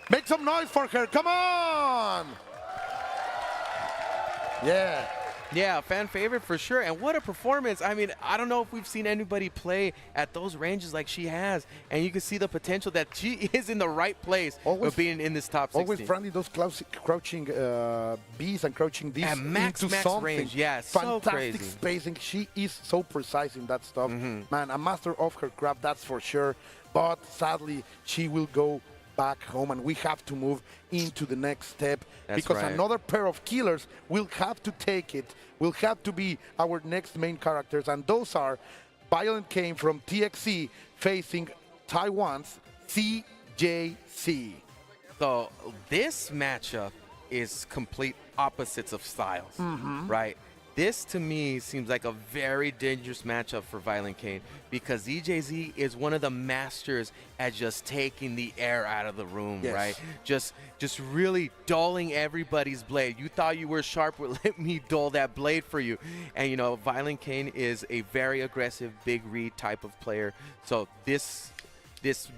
S1: Make some noise for her. Come on. Yeah.
S2: Yeah, fan favorite for sure. And what a performance. I mean, I don't know if we've seen anybody play at those ranges like she has. And you can see the potential that she is in the right place of being in this top 16.
S1: Always finding those crouching Bs and crouching Ds
S2: and max range. Yeah,
S1: fantastic
S2: so
S1: spacing. She is so precise in that stuff. Man, a master of her craft, that's for sure. But sadly, she will go back home, and we have to move into the next step.
S2: That's
S1: because
S2: right.
S1: Another pair of killers will have to take it, will have to be our next main characters, and those are Violent Kane from TXC facing Taiwan's CJC.
S2: So this matchup is complete opposites of styles, right? This, to me, seems like a very dangerous matchup for Violent Kane, because ZJZ is one of the masters at just taking the air out of the room, right? Just really dulling everybody's blade. You thought you were sharp, well, let me dull that blade for you. And, you know, Violent Kane is a very aggressive, big read type of player. So this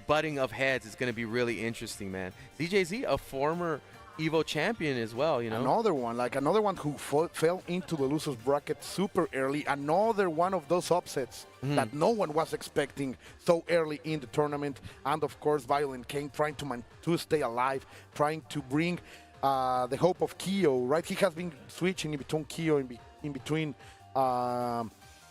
S2: butting of heads is going to be really interesting, man. ZJZ, a former Evo champion as well, you know. Another
S1: one who fell into the losers bracket super early. Another one of those upsets that no one was expecting so early in the tournament. And of course, Violent Kane trying to stay alive, trying to bring the hope of Kyo, right? He has been switching in between Kyo, in between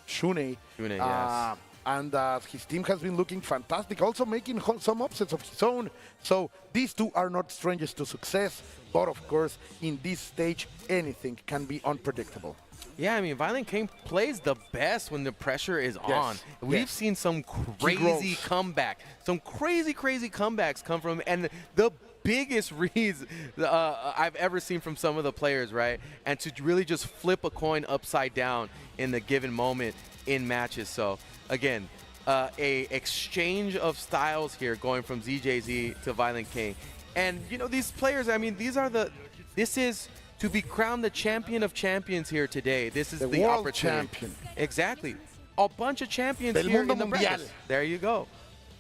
S1: Shune.
S2: Yes.
S1: And his team has been looking fantastic, also making some upsets of his own. So these two are not strangers to success, but of course, in this stage, anything can be unpredictable.
S2: Yeah, I mean, Violent Kane plays the best when the pressure is on. We've seen some crazy comeback, some crazy comebacks come from him, and the biggest reads I've ever seen from some of the players, right? And to really just flip a coin upside down in the given moment in matches. So again, a exchange of styles here going from ZJZ to Violent Kane. And you know, these players, I mean, this is to be crowned the champion of champions here today. This is the
S1: world
S2: opportunity.
S1: Champion.
S2: Exactly. A bunch of champions
S1: Del
S2: here
S1: mundo
S2: in the
S1: mundial.
S2: bracket. There you go.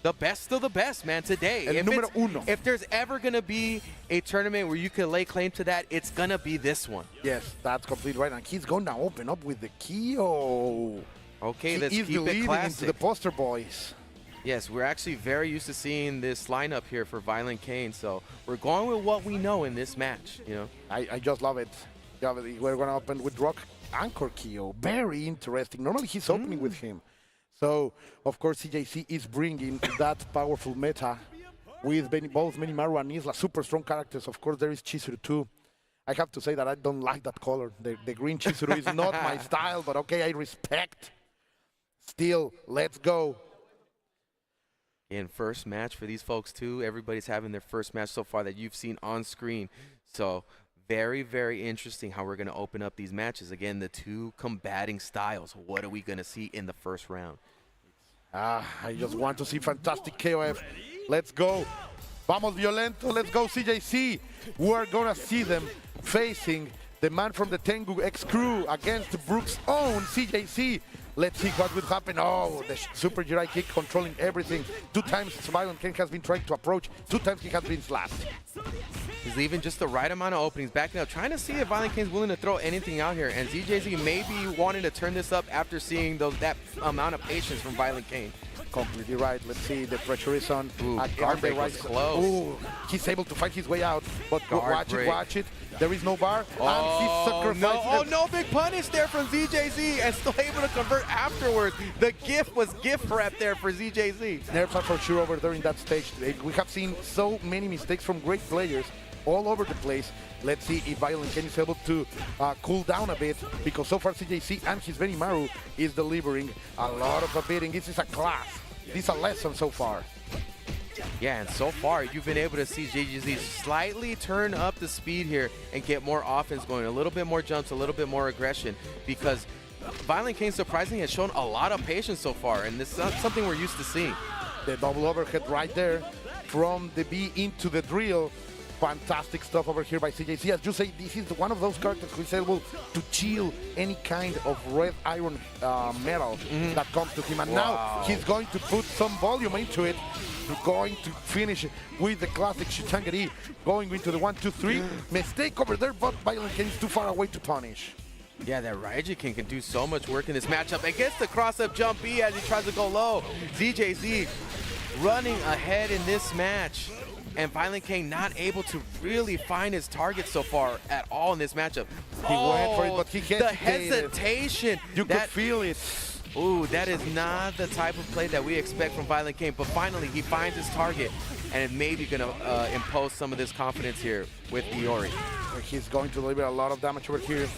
S2: The best of the best, man, today.
S1: El número uno.
S2: If there's ever going to be a tournament where you can lay claim to that, it's going to be this one.
S1: Yes, that's completely right. And he's going to open up with the Kyo.
S2: Okay, let's keep it
S1: leading
S2: classic.
S1: into the poster boys.
S2: Yes, we're actually very used to seeing this lineup here for Violent Kane, so we're going with what we know in this match, you know.
S1: I just love it. Yeah, we're going to open with Rock Anchor Kyo. Very interesting. Normally he's opening with him. So, of course, CJC is bringing that powerful meta with both Benimaru and Isla. Super strong characters. Of course, there is Chizuru too. I have to say that I don't like that color. The green Chizuru is not my style, but okay, I respect. Still, let's go.
S2: And first match for these folks too. Everybody's having their first match so far that you've seen on screen. So very, very interesting how we're going to open up these matches. Again, the two combating styles. What are we going to see in the first round?
S1: I just want to see fantastic KOF. Let's go. Vamos Violento. Let's go CJC. We're going to see them facing the man from the Tengu X crew against Brooks' own CJC. Let's see what will happen. Oh, the super Jirai kick controlling everything. 2 times Violent Kane has been trying to approach. 2 times he has been slapped.
S2: He's leaving just the right amount of openings, backing up, trying to see if Violent Kane's willing to throw anything out here. And ZJZ may be wanting to turn this up after seeing that amount of patience from Violent Kane.
S1: Completely right. Let's see, the pressure is on.
S2: Ooh,
S1: on
S2: guard
S1: the
S2: break was close.
S1: Ooh, he's able to fight his way out, but
S2: Guard break.
S1: watch it. There is no bar, and he's sacrificing.
S2: No. Oh, no big punish there from ZJZ, and still able to convert afterwards. The gift was gift wrap there for ZJZ.
S1: Nerves are for sure over there in that stage. We have seen so many mistakes from great players all over the place. Let's see if Violent Ken is able to cool down a bit, because so far CJC and his Benimaru is delivering a lot of beating. This is a class. This is a lesson so far.
S2: Yeah, and so far you've been able to see ZJZ slightly turn up the speed here and get more offense going, a little bit more jumps, a little bit more aggression, because Violent Ken surprisingly has shown a lot of patience so far, and this is something we're used to seeing.
S1: The double overhead right there from the B into the drill. Fantastic stuff over here by CJC. As you say, this is one of those characters who is able to chill any kind of red iron metal that comes to him. And now he's going to put some volume into it. Going to finish with the classic Shichangari. Going into the 1-2-3. Mistake over there, but Violent Ken is too far away to punish.
S2: Yeah, that Raijin can do so much work in this matchup. And gets the cross-up jump B as he tries to go low. ZJZ running ahead in this match. And Violent Ken not able to really find his target so far at all in this matchup.
S1: He went for it, but he hesitated.
S2: The hesitation.
S1: You could feel it.
S2: Ooh, that is not the type of play that we expect from Violent Ken. But finally, he finds his target, and it may be going to impose some of this confidence here with Iori.
S1: He's going to deliver a lot of damage over here.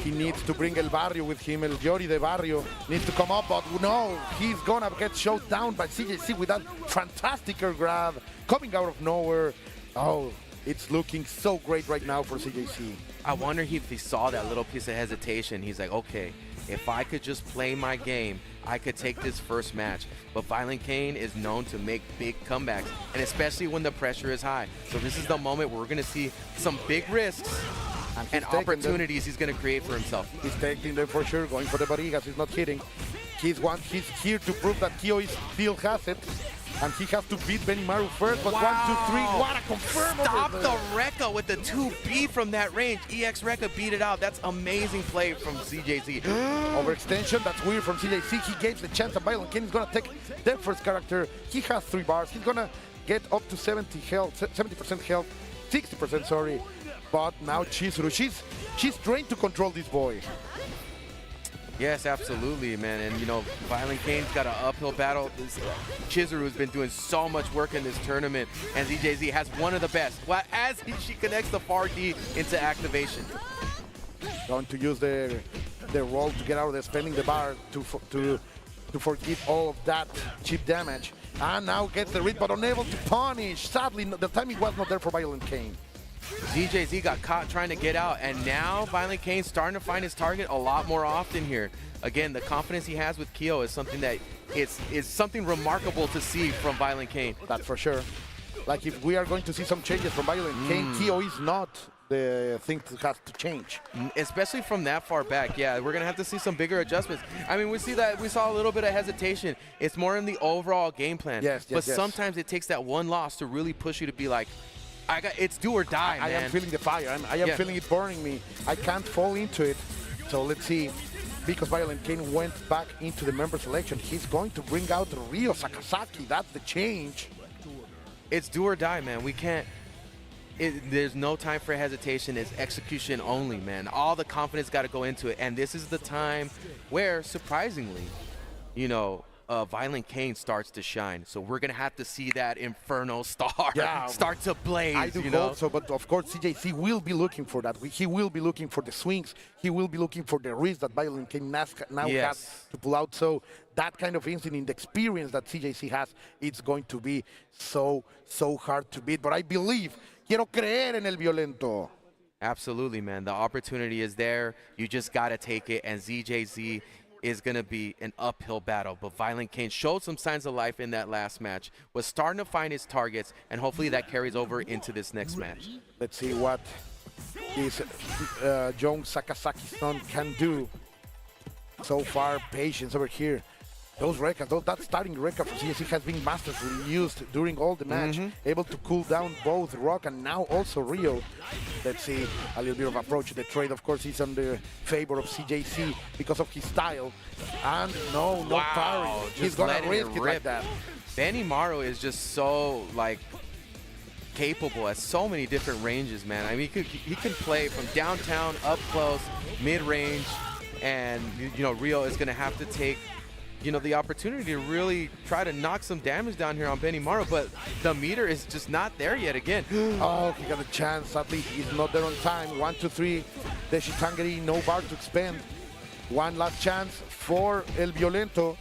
S1: He needs to bring El Barrio with him. El Yori de Barrio needs to come up, but no, he's going to get shot down by CJC with that fantastic grab coming out of nowhere. Oh, it's looking so great right now for CJC.
S2: I wonder if he saw that little piece of hesitation. He's like, okay, if I could just play my game, I could take this first match. But Violent Ken is known to make big comebacks, and especially when the pressure is high. So this is the moment where we're going to see some big risks and opportunities he's going to create for himself.
S1: He's taking them for sure, going for the Barrigas. He's not hitting. He's here to prove that Kyo still has it. And he has to beat Benimaru first, but 1, 2, 3, what a confirm!
S2: Stop the Rekka with the 2B from that range. EX Rekka beat it out. That's amazing play from CJZ.
S1: Overextension, that's weird from CJC. He gave the chance that Violent Ken is gonna take their first character. He has 3 bars. He's gonna get up to 70% health, 60%, sorry. But now Chizuru, she's trained to control this boy.
S2: Yes, absolutely, man. And, you know, Violent Ken's got an uphill battle. Chizuru's been doing so much work in this tournament, and ZJZ has one of the best. Well, as she connects the far D into activation.
S1: Going to use the roll to get out of there, spending the bar to forgive all of that chip damage. And now gets the read, but unable to punish. Sadly, the timing was not there for Violent Ken.
S2: ZJZ got caught trying to get out, and now Violent Ken's starting to find his target a lot more often here. Again, the confidence he has with Kyo is something that is something remarkable to see from Violent Ken.
S1: That's for sure. Like, if we are going to see some changes from Violent Ken, Kyo is not the thing that has to change.
S2: Especially from that far back, yeah, we're gonna have to see some bigger adjustments. I mean, we saw a little bit of hesitation. It's more in the overall game plan.
S1: Yes,
S2: but sometimes it takes that one loss to really push you to be like, it's do or die, man.
S1: I am feeling the fire. I am feeling it burning me. I can't fall into it. So let's see. Because Violent Ken went back into the member selection, he's going to bring out Ryo Sakazaki. That's the change.
S2: It's do or die, man. We can't. There's no time for hesitation. It's execution only, man. All the confidence got to go into it. And this is the time where, surprisingly, you know, Violent Ken starts to shine. So we're going to have to see that Inferno star start to blaze.
S1: I do hope so, but of course CJC will be looking for that. He will be looking for the swings. He will be looking for the risk that Violent Ken now has to pull out. So that kind of incident, the experience that CJC has, it's going to be so hard to beat. But I believe, quiero creer en el violento.
S2: Absolutely, man. The opportunity is there. You just got to take it. And ZJZ is going to be an uphill battle. But Violent Ken showed some signs of life in that last match, was starting to find his targets, and hopefully that carries over into this next match.
S1: Let's see what this John Sakazaki's son can do. So far, patience over here. Those records, that starting record for CSC has been masterfully used during all the match, able to cool down both Rock and now also Rio. Let's see a little bit of approach. The trade, of course, is on the favor of CJC because of his style. And no parry. He's going to risk it like that.
S2: Benny Morrow is just so, like, capable at so many different ranges, man. I mean, he can play from downtown, up close, mid-range, and, you know, Rio is going to have to take, you know, the opportunity to really try to knock some damage down here on Benny Morrow, but the meter is just not there yet again.
S1: Oh, he got a chance. At least he's not there on time. 1, 2, 3. The Shitangari, no bar to expend. One last chance for El Violento.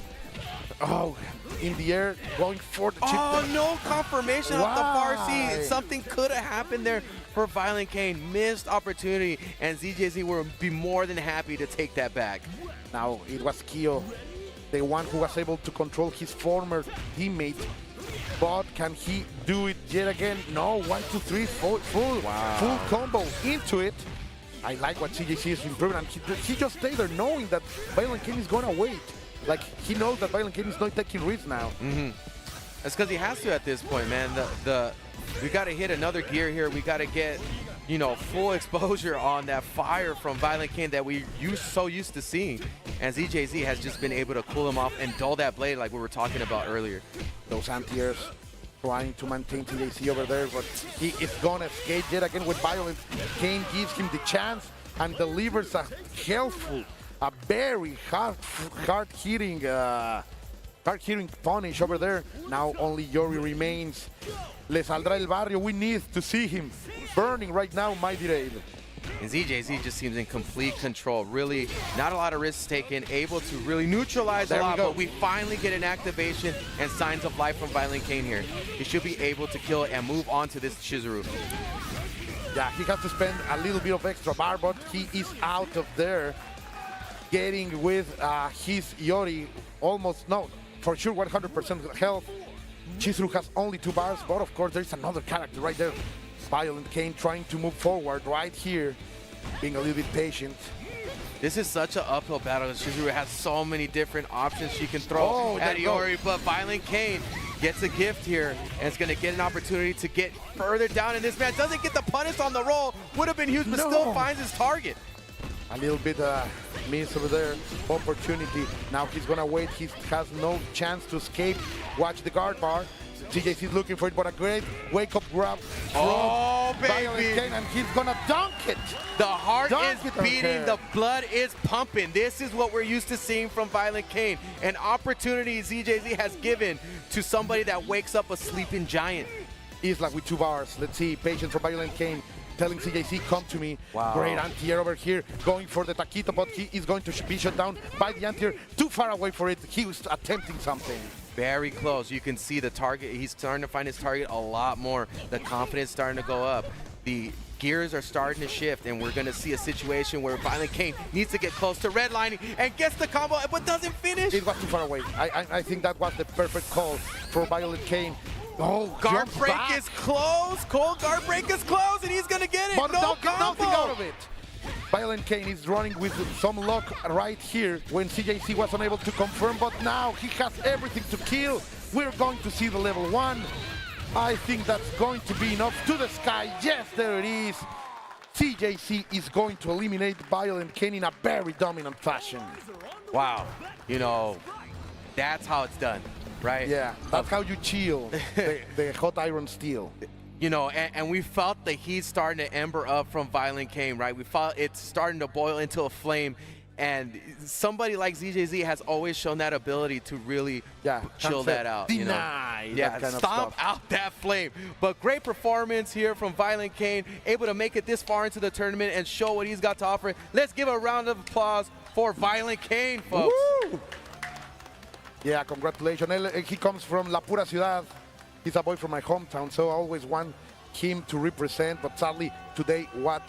S1: Oh, in the air, going for the chip.
S2: Oh, no confirmation off the far seat. Something could have happened there for Violent Kane. Missed opportunity, and ZJZ will be more than happy to take that back.
S1: Now, it was Kyo, the one who was able to control his former teammate. But can he do it yet again? No, 1, 2, 3, full combo into it. I like what CJC is improving, and he just stayed there knowing that Violent Kane is going to wait. Like, he knows that Violent Kane is not taking risks now.
S2: That's because he has to at this point, man. We got to hit another gear here. We got to get, you know, full exposure on that fire from Violent Kane that we so used to seeing. And ZJZ has just been able to cool him off and dull that blade like we were talking about earlier.
S1: Those anti-airs trying to maintain TJC over there, but he is going to escape yet again with Violent. Kane gives him the chance and delivers a helpful, a very hard-hitting punish over there. Now only Yori remains. Le saldrá el barrio. We need to see him burning right now, Mighty Dave.
S2: And ZJZ just seems in complete control. Really, not a lot of risks taken, able to really neutralize a lot, but we finally get an activation and signs of life from Violent Kane here. He should be able to kill it and move on to this Chizuru.
S1: Yeah, he has to spend a little bit of extra bar, but he is out of there. Getting with his Yori, almost, no, for sure 100% health. Chizuru has only 2 bars, but of course there's another character right there. Violent Kane trying to move forward right here, being a little bit patient.
S2: This is such an uphill battle. Chizuru has so many different options she can throw at Yori, but Violent Kane gets a gift here and is going to get an opportunity to get further down in this match. Doesn't get the punish on the roll. Would have been huge, but still finds his target.
S1: A little bit miss over there, opportunity. Now he's gonna wait, he has no chance to escape. Watch the guard bar. CJC is looking for it, but a great wake-up grab from Violent Kane, and he's gonna dunk it.
S2: The heart is beating, the blood is pumping. This is what we're used to seeing from Violent Kane. An opportunity ZJZ has given to somebody that wakes up a sleeping giant.
S1: Isla with 2 bars. Let's see, patience from Violent Kane. Telling CJC, come to me. Great anti-air over here, going for the taquito, but he is going to be shut down by the anti-air. Too far away for it. He was attempting something.
S2: Very close. You can see the target. He's starting to find his target a lot more. The confidence starting to go up. The gears are starting to shift, and we're going to see a situation where Violent Kane needs to get close to redlining and gets the combo, but doesn't finish.
S1: It was too far away. I think that was the perfect call for Violent Kane. Oh,
S2: guard break is close. Cold guard break is close, and he's going to get it.
S1: But
S2: no
S1: get nothing out of it. Violent Kane is running with some luck right here when CJC was unable to confirm, but now he has everything to kill. We're going to see the level 1. I think that's going to be enough to the sky. Yes, there it is. CJC is going to eliminate Violent Kane in a very dominant fashion.
S2: Wow. You know, that's how it's done. Right?
S1: Yeah, that's how you chill the hot iron steel.
S2: You know, and we felt the heat starting to ember up from Violent Kane, right? We felt it's starting to boil into a flame, and somebody like ZJZ has always shown that ability to really chill that out.
S1: Deny
S2: that kind of stomp out that flame. But great performance here from Violent Kane, able to make it this far into the tournament and show what he's got to offer. Let's give a round of applause for Violent Kane, folks.
S1: Woo! Yeah, congratulations. He comes from La Pura Ciudad. He's a boy from my hometown, so I always want him to represent, but sadly, today was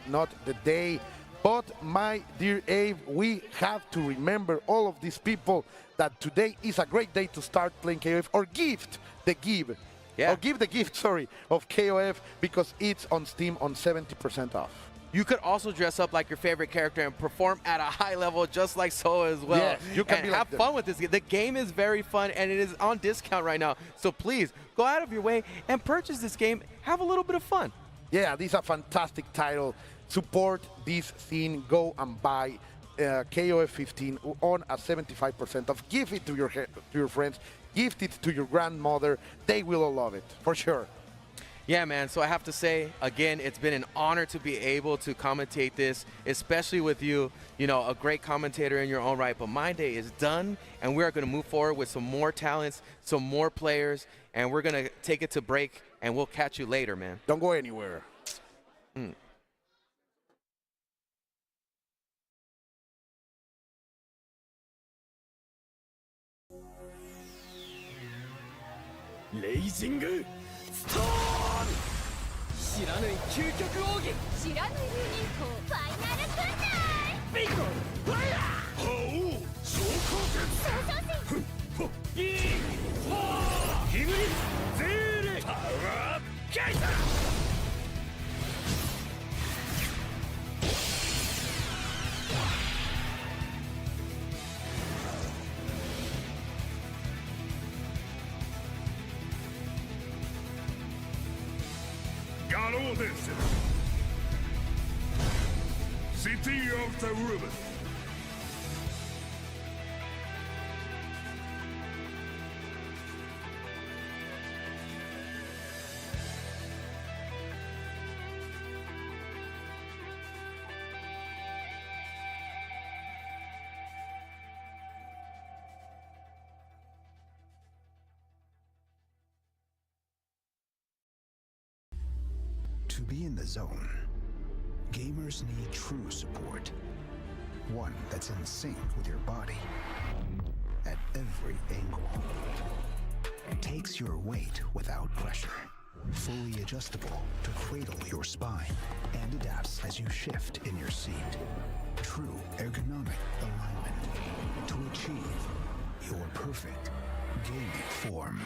S1: not the day. But my dear Abe, we have to remember all of these people that today is a great day to start playing KOF or give the gift of KOF because it's on Steam on 70% off.
S2: You could also dress up like your favorite character and perform at a high level just like so as well.
S1: Yes, you can
S2: and
S1: be
S2: have
S1: like
S2: fun with this. The game is very fun and it is on discount right now. So please go out of your way and purchase this game. Have a little bit of fun.
S1: Yeah, this is a fantastic title. Support this scene. Go and buy KOF 15 on a 75% off. Give it to your friends. Gift it to your grandmother. They will all love it, for sure.
S2: Yeah, man. So I have to say, again, it's been an honor to be able to commentate this, especially with you, a great commentator in your own right. But my day is done, and we are going to move forward with some more talents, some more players, and we're going to take it to break, and we'll catch you later, man.
S1: Don't go anywhere.
S2: Mm.
S3: Blazing Storm! 知らぬい究極奥義
S4: 知らぬユニコファイナル訓練
S3: ビンゴファイヤーほう昇降
S4: 創造戦
S3: イーフォーヒブリゼーレパワーカイザー野郎伝説 City of the Ribbon
S5: To be in the zone, gamers need true support. One that's in sync with your body at every angle. Takes your weight without pressure. Fully adjustable to cradle your spine and adapts as you shift in your seat. True ergonomic alignment to achieve your perfect gaming form.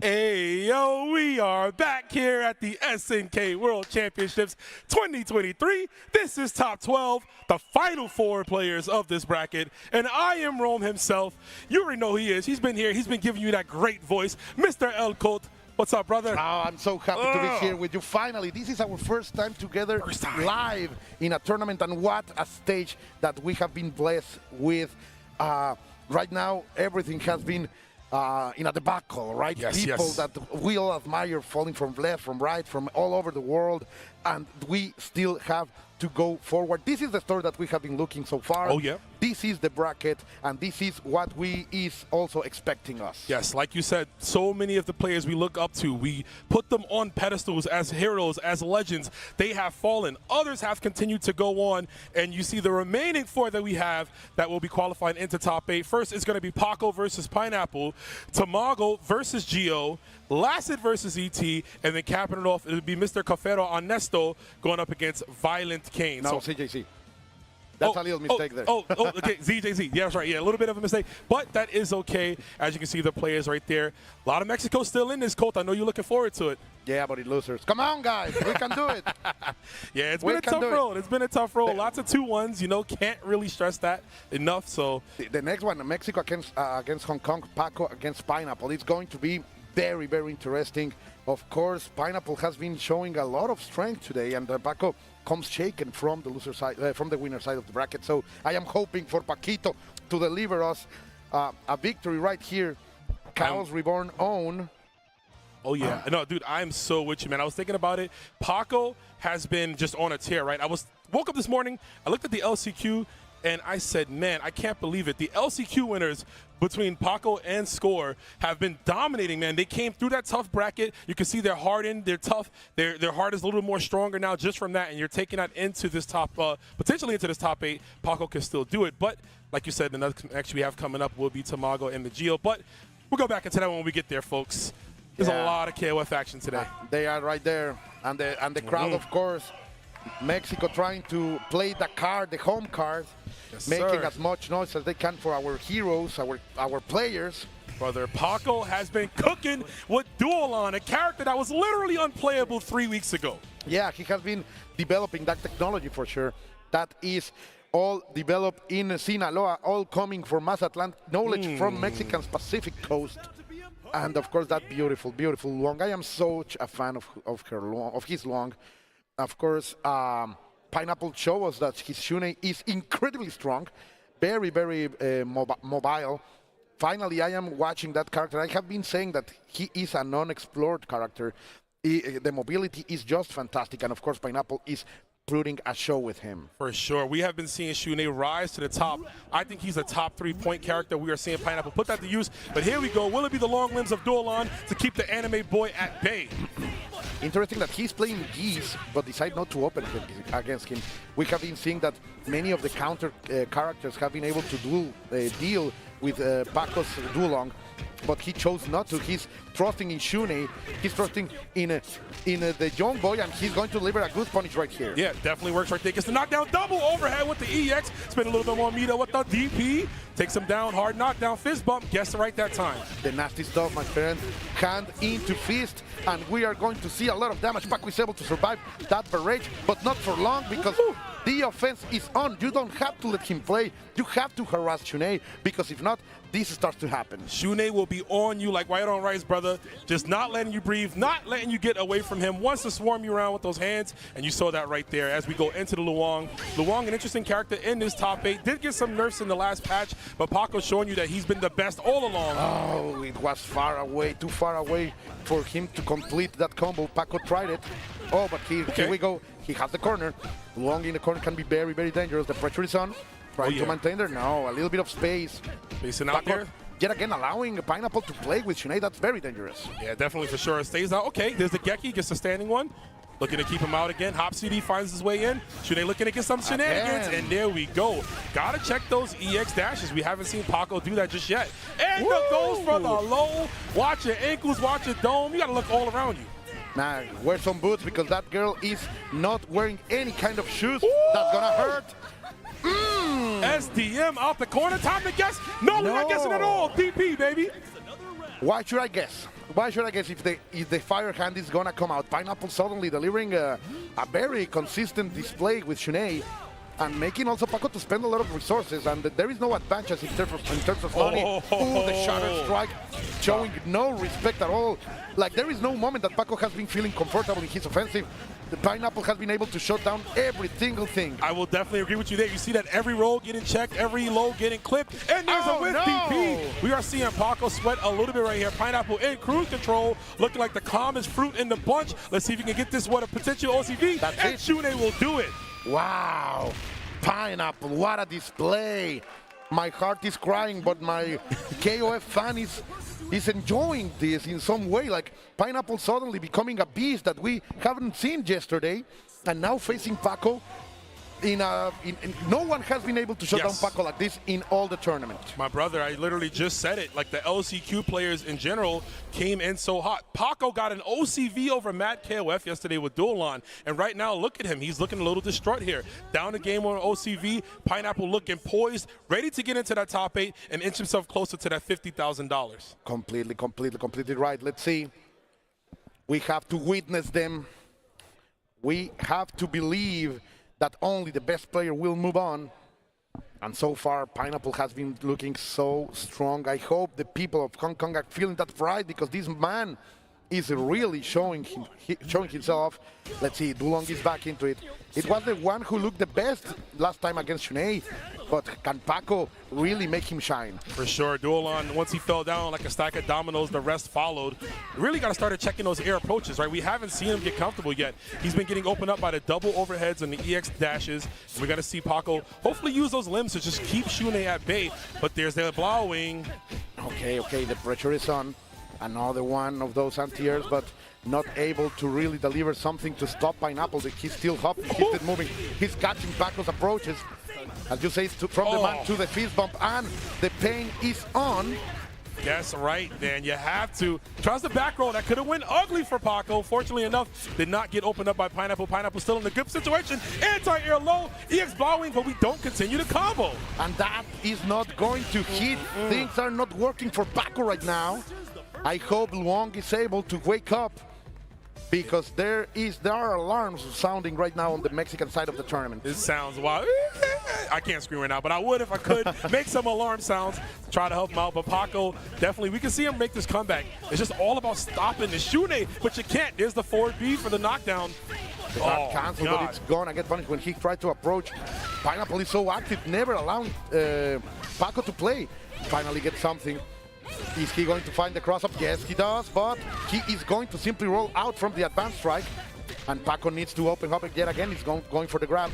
S6: Hey, yo, we are back here at the SNK World Championships 2023. This is top 12, the final 4 players of this bracket, and I am Rome himself. You already know who he is. He's been here. He's been giving you that great voice. Mr. El Colt, what's up, brother?
S1: Oh, I'm so happy to be here with you. Finally, this is our first time together live in a tournament, and what a stage that we have been blessed with. Right now, everything has been in a debacle, right?
S6: Yes,
S1: People
S6: yes.
S1: that we all admire falling from left, from right, from all over the world, and we still have to go forward. This is the story that we have been looking so far.
S6: Oh, yeah.
S1: This is the bracket, and this is what we is also expecting us.
S6: Yes, like you said, so many of the players we look up to, we put them on pedestals as heroes, as legends. They have fallen. Others have continued to go on, and you see the remaining 4 that we have that will be qualifying into top 8. First is going to be Paco versus Pineapple, Tamago versus Gio, Lacid versus ET, and then capping it off, it would be Mr. Cafero Ernesto going up against Violent Kane.
S1: No,
S6: So-
S1: CJC. That's a little mistake there.
S6: Okay, ZJZ. Yeah, that's right. Yeah, a little bit of a mistake, but that is okay. As you can see, the players right there. A lot of Mexico still in this, Colt. I know you're looking forward to it.
S1: Yeah, but it losers. Come on, guys. We can do it.
S6: Yeah, it's
S1: We
S6: been a
S1: can
S6: tough
S1: do it.
S6: road. It's been a tough road. Lots of 2-1s. You know, can't really stress that enough. So
S1: The next one, Mexico against Hong Kong, Paco against Pineapple. It's going to be very, very interesting. Of course, Pineapple has been showing a lot of strength today, and Paco comes shaken from the loser side, from the winner side of the bracket. So I am hoping for Paquito to deliver us a victory right here. Chaos Reborn own.
S6: oh, yeah. No, dude, I'm so with you, man. I was thinking about it. Paco has been just on a tear, right? Woke up this morning, I looked at the LCQ, and I said, man, I can't believe it. The LCQ winners between Paco and Score have been dominating, man. They came through that tough bracket. You can see they're hardened, they're tough. Their heart is a little bit more stronger now just from that, and you're taking that into this top, potentially into this top 8. Paco can still do it, but like you said, the next match we have coming up will be Tamago and the Geo, but we'll go back into that when we get there, folks. There's a lot of KOF action today.
S1: They are right there, and the crowd, of course. Mexico trying to play the card, the home card,
S6: Yes,
S1: making
S6: sir.
S1: as much noise as they can for our heroes, our players.
S6: Brother, Paco has been cooking with Duolon, a character that was literally unplayable 3 weeks ago.
S1: Yeah, he has been developing that technology for sure. That is all developed in Sinaloa, all coming from Mazatlan, knowledge from Mexican's Pacific coast. And of course, that beautiful, beautiful Luong. I am such a fan of her Luong, of his Luong. Of course, Pineapple shows us that his Shunei is incredibly strong, very, very mobile. Finally, I am watching that character. I have been saying that he is a non-explored character. The mobility is just fantastic, and of course, Pineapple is putting a show with him.
S6: For sure. We have been seeing Shunei rise to the top. I think he's a top 3-point character. We are seeing Pineapple put that to use. But here we go. Will it be the long limbs of Duolon to keep the anime boy at bay?
S1: Interesting that he's playing Geese, but decide not to open against him. We have been seeing that many of the counter characters have been able to deal with Paco's Duolong, but he chose not to. He's trusting in Shunei. He's trusting in the young boy, and he's going to deliver a good punish right here.
S6: Yeah, definitely works right there. Gets the knockdown double overhead with the EX. Spend a little bit more meter with the DP. Takes him down hard, knockdown, fist bump. Gets it right that time.
S1: The nasty stuff, my friend. Hand into fist, and we are going to see a lot of damage. Paco is able to survive that barrage, but not for long because the offense is on. You don't have to let him play. You have to harass Shunei, because if not, this starts to happen.
S6: Shunei will be on you like white on rice, brother. Just not letting you breathe, not letting you get away from him. Wants to swarm you around with those hands, and you saw that right there as we go into the Luong. Luong, an interesting character in this top 8. Did get some nerfs in the last patch, but Paco's showing you that he's been the best all along.
S1: Oh, it was far away, too far away for him to complete that combo. Paco tried it. Oh, but here we go. He has the corner. Luong in the corner can be very, very dangerous. The pressure is on. Trying to maintain there. No, a little bit of space.
S6: Facing out there.
S1: Yet again, allowing Pineapple to play with Shunei. That's very dangerous.
S6: Yeah, definitely for sure. Stays out. Okay, there's the Geki. Gets the standing one. Looking to keep him out again. Hop CD finds his way in. Shunei looking to get some shenanigans. And there we go. Gotta check those EX dashes. We haven't seen Paco do that just yet. And the goes for the low. Watch your ankles. Watch your dome. You gotta look all around you.
S1: Now, wear some boots because that girl is not wearing any kind of shoes. That's gonna hurt.
S6: SDM out the corner. Time to guess. No, we're not guessing at all. DP, baby.
S1: Why should I guess? Why should I guess if the fire hand is gonna come out? Pineapple suddenly delivering a very consistent display with Shunei, and making also Paco to spend a lot of resources, and there is no advantage in terms of money. Ooh, the shatter strike, showing no respect at all. Like, there is no moment that Paco has been feeling comfortable in his offensive. the Pineapple has been able to shut down every single thing.
S6: I will definitely agree with you there. You see that every roll getting checked, every low getting clipped, and there's a whiff DP. We are seeing Paco sweat a little bit right here. Pineapple in cruise control, looking like the calmest fruit in the bunch. Let's see if he can get this, what a potential OCV, and Shune will do it.
S1: Wow, Pineapple, what a display. My heart is crying, but my KOF fan is enjoying this in some way. Like Pineapple suddenly becoming a beast that we haven't seen yesterday, and now facing Paco. No one has been able to shut down Paco like this in all the tournament.
S6: My brother, I literally just said it. Like the LCQ players in general came in so hot. Paco got an OCV over Matt KOF yesterday with Duelon. And right now, look at him. He's looking a little distraught here. Down the game on OCV. Pineapple looking poised, ready to get into that top 8 and inch himself closer to that $50,000.
S1: Completely right. Let's see. We have to witness them. We have to believe that only the best player will move on. And so far, Pineapple has been looking so strong. I hope the people of Hong Kong are feeling that pride, because this man is really showing himself. Let's see, Dulong is back into it. It was the one who looked the best last time against Shune, but can Paco really make him shine?
S6: For sure. Duelon, once he fell down like a stack of dominoes, the rest followed. Really got to start checking those air approaches, right? We haven't seen him get comfortable yet. He's been getting opened up by the double overheads and the EX dashes. We got to see Paco hopefully use those limbs to just keep Shune at bay. But there's the blowing.
S1: Okay, the pressure is on. Another one of those anti-airs, but not able to really deliver something to stop Pineapple. He's still hopping, he's still moving. He's catching Paco's approaches. As you say, from the man to the fist bump, and the pain is on.
S6: Yes, right, man. You have to. Tries the back roll. That could have went ugly for Paco. Fortunately enough, did not get opened up by Pineapple. Pineapple still in a good situation. Anti-air low, EX blowing, but we don't continue the combo.
S1: And that is not going to hit. Things are not working for Paco right now. I hope Luong is able to wake up, because there are alarms sounding right now on the Mexican side of the tournament.
S6: This sounds wild. I can't scream right now, but I would if I could make some alarm sounds to try to help him out. But Paco, definitely, we can see him make this comeback. It's just all about stopping the Shune, but you can't. There's the forward B for the knockdown.
S1: That cancel, but it's gonna get punished when he tried to approach. Pineapple is so active, never allowing Paco to play. Finally gets something. Is he going to find the cross-up? Yes, he does, but he is going to simply roll out from the advanced strike. And Paco needs to open up yet again. He's going for the grab.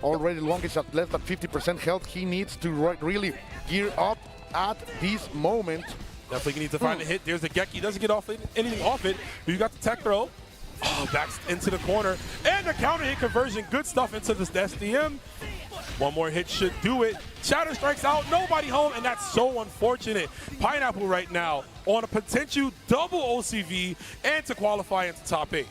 S1: Already Luong is at less than 50% health. He needs to really gear up at this moment.
S6: Definitely needs to find a hit. There's the Geki. Doesn't get anything off it, but you got the tech throw. Oh, back into the corner. And the counter hit conversion. Good stuff into this SDM. One more hit should do it. Shatter strikes out, nobody home, and that's so unfortunate. Pineapple right now on a potential double OCV and to qualify into top 8.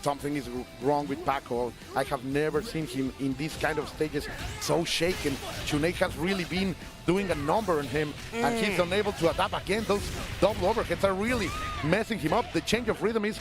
S1: Something is wrong with Paco. I have never seen him in these kind of stages so shaken. Shune has really been doing a number on him, and he's unable to adapt again. Those double overheads are really messing him up. The change of rhythm is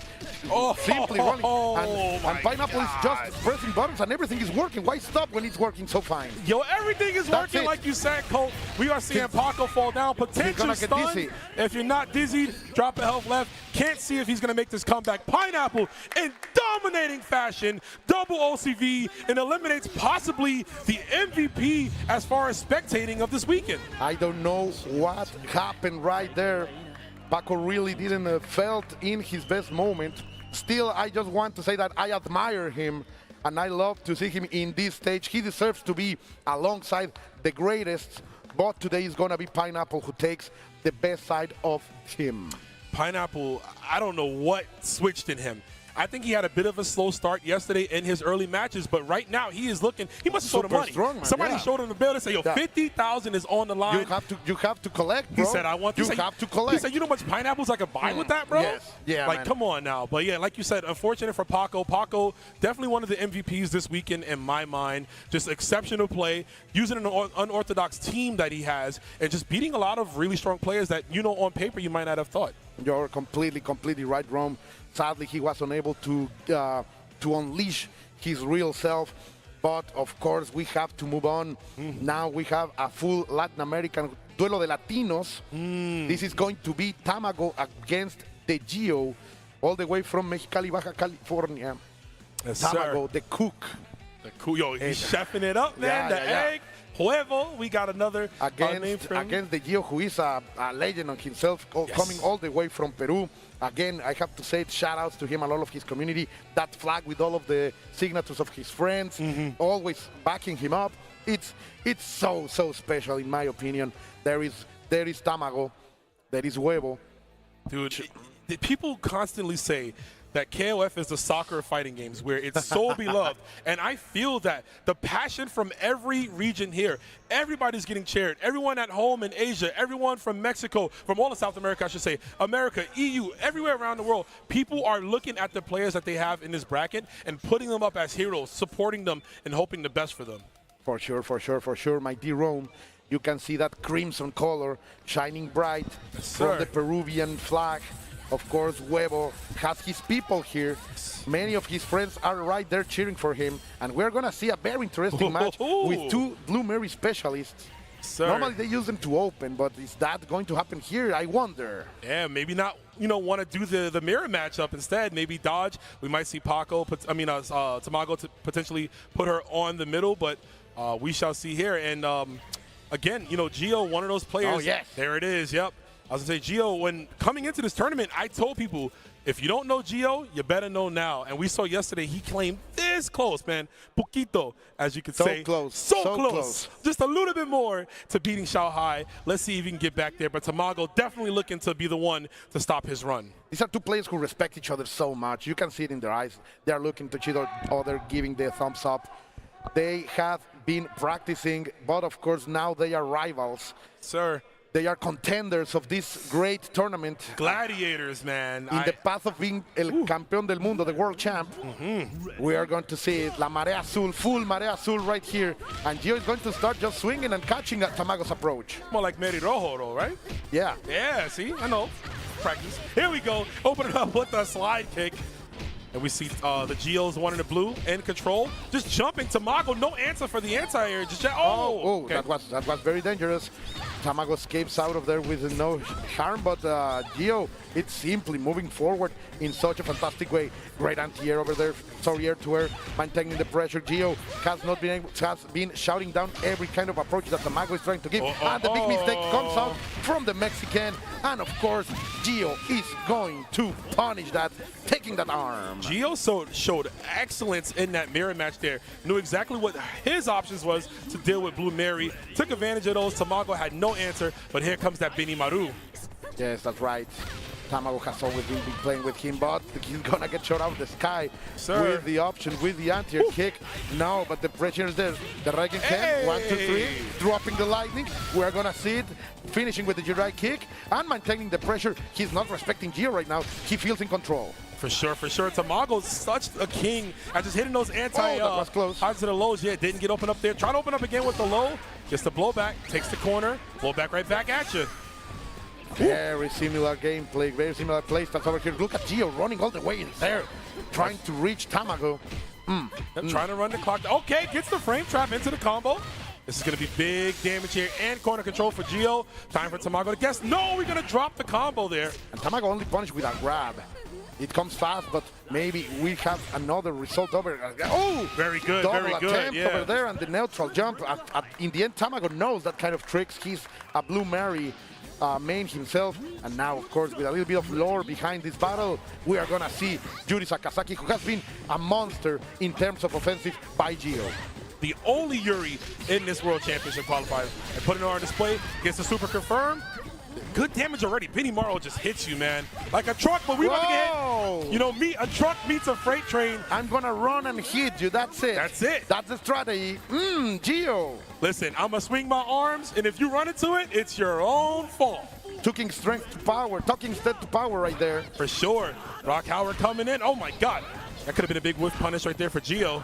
S1: simply running. And Pineapple is just pressing buttons, and everything is working. Why stop when it's working so fine?
S6: Yo, everything is working like you said, Colt. We are seeing Paco fall down. Potential stun. If you're not dizzied, drop a health left. Can't see if he's going to make this comeback. Pineapple in dominating fashion, double OCV, and eliminates possibly the MVP as far as spectating of this weekend.
S1: I don't know what happened right there. Paco really didn't felt in his best moment. Still, I just want to say that I admire him, and I love to see him in this stage. He deserves to be alongside the greatest, but today is going to be Pineapple who takes the best side of him.
S6: Pineapple, I don't know what switched in him. I think he had a bit of a slow start yesterday in his early matches, but right now he is looking. He must have showed the money.
S1: Strong, man.
S6: Somebody showed him the bill and said, "Yo, 50,000 is on the line."
S1: You have to collect, bro.
S6: He said, "I want." You
S1: have to collect.
S6: He said, "You know how much pineapples I could buy with that, bro?"
S1: Yes. Yeah.
S6: Like,
S1: man.
S6: come on now. But yeah, like you said, unfortunate for Paco. Paco definitely one of the MVPs this weekend in my mind. Just exceptional play, using an unorthodox team that he has, and just beating a lot of really strong players that on paper you might not have thought.
S1: You're completely right, Rome. Sadly, he was unable to unleash his real self. But, of course, we have to move on. Now we have a full Latin American Duelo de Latinos. This is going to be Tamago against the Geo, all the way from Mexicali, Baja California.
S6: Yes,
S1: Tamago,
S6: sir.
S1: the cook.
S6: Yo, he's chefing it up, man.
S1: Yeah,
S6: the
S1: yeah.
S6: egg. Huevo. We got another name for him.
S1: Against the Gio, who is a legend on himself,
S6: Yes.
S1: coming all the way from Peru. Again, I have to say shout outs to him and all of his community. That flag with all of the signatures of his friends, always backing him up. It's so special in my opinion. There is Tamago, there is Huevo.
S6: Dude, people constantly say that KOF is the soccer of fighting games where it's so beloved. And I feel that the passion from every region here, everybody's getting cheered. Everyone at home in Asia, everyone from Mexico, from all of South America, I should say, America, EU, everywhere around the world, people are looking at the players that they have in this bracket and putting them up as heroes, supporting them and hoping the best for them.
S1: For sure, my dear Rome. You can see that crimson color shining bright from the Peruvian flag. Of course, Huevo has his people here. Many of his friends are right there cheering for him. And we're going to see a very interesting match with two Blue Mary specialists.
S6: Sir.
S1: Normally they use them to open, but is that going to happen here? I wonder.
S6: Yeah, maybe not, want to do the mirror matchup instead. Maybe dodge. We might see Tamago to potentially put her on the middle, but we shall see here. And again, Gio, one of those players.
S1: Oh, yes.
S6: There it is, yep. I was going to say, Gio, when coming into this tournament, I told people, if you don't know Gio, you better know now. And we saw yesterday he claimed this close, man. Poquito, as you could say.
S1: Close.
S6: So close. Just a little bit more to beating Shanghai. Let's see if he can get back there. But Tamago definitely looking to be the one to stop his run.
S1: These are two players who respect each other so much. You can see it in their eyes. They are looking to each other, giving the thumbs up. They have been practicing, but of course now they are rivals.
S6: Sir.
S1: They are contenders of this great tournament.
S6: Gladiators, man.
S1: In the path of being el campeón del mundo, the world champ, we are going to see La Marea Azul, full Marea Azul right here. And Gio is going to start just swinging and catching at Tamago's approach.
S6: More like Meri Rojo, though, right?
S1: Yeah.
S6: Yeah, see? I know. Practice. Here we go. Open it up with a slide kick. And we see the Gios, one in the blue, in control. Just jumping. Tamago, no answer for the anti-air. Just okay.
S1: that was very dangerous. Tamago escapes out of there with no harm, but Gio, it's simply moving forward in such a fantastic way. Great anti-air over there, sorry, air to air, maintaining the pressure. Gio has been shouting down every kind of approach that Tamago is trying to give, and the big mistake comes out from the Mexican, and of course, Gio is going to punish that, taking that arm.
S6: Gio showed excellence in that mirror match there. Knew exactly what his options was to deal with Blue Mary. Took advantage of those. Tamago had no answer, but here comes that Beni Maru.
S1: Yes, that's right. Tamago has always been playing with him, but he's gonna get shot out of the sky with the option, with the anti-air kick. No, but the pressure is there. The right hand, 1, 2, 3, dropping the lightning. We're gonna see it, finishing with the Jirai kick and maintaining the pressure. He's not respecting Gio right now. He feels in control.
S6: For sure. Tamago's such a king at just hitting those that was close. Highs to the lows. Yeah, didn't get open up there. Try to open up again with the low. Gets the blowback, takes the corner, blowback right back at you.
S1: Very similar gameplay, very similar play stats over here. Look at Gio running all the way in there, trying to reach Tamago.
S6: Trying to run the clock. Okay, gets the frame trap into the combo. This is going to be big damage here and corner control for Gio. Time for Tamago to guess. No, we're going to drop the combo there.
S1: And Tamago only punished with a grab. It comes fast, but maybe we have another result over. Oh,
S6: very good,
S1: double attempt over there, and the neutral jump. In the end, Tamago knows that kind of tricks. He's a Blue Mary main himself, and now, of course, with a little bit of lore behind this battle, we are gonna see Yuri Sakazaki, who has been a monster in terms of offensive by Gio.
S6: The only Yuri in this World Championship qualifier. And putting it on display, gets the super confirm. Good damage already. Beni Maru just hits you, man. Like a truck, but we about to get hit. A truck meets a freight train.
S1: I'm gonna run and hit you, that's it.
S6: That's it.
S1: That's the strategy. Gio.
S6: Listen, I'm gonna swing my arms, and if you run into it, it's your own fault.
S1: Talking strength to power, talking strength to power right there.
S6: For sure. Rock Howard coming in. Oh my God. That could have been a big whiff punish right there for Gio.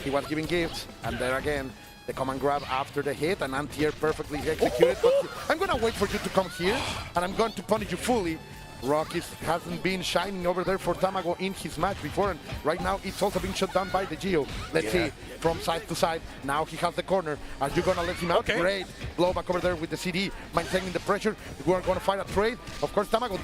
S1: He was giving gifts, and there again, the command grab after the hit, and anti-air perfectly executed. But I'm going to wait for you to come here, and I'm going to punish you fully. Rock hasn't been shining over there for Tamago in his match before, and right now it's also being shut down by the Geo. Let's see, from side to side. Now he has the corner. Are you gonna let him out?
S6: Okay.
S1: Great. Blowback over there with the CD, maintaining the pressure. We're gonna find a trade. Of course, Tamago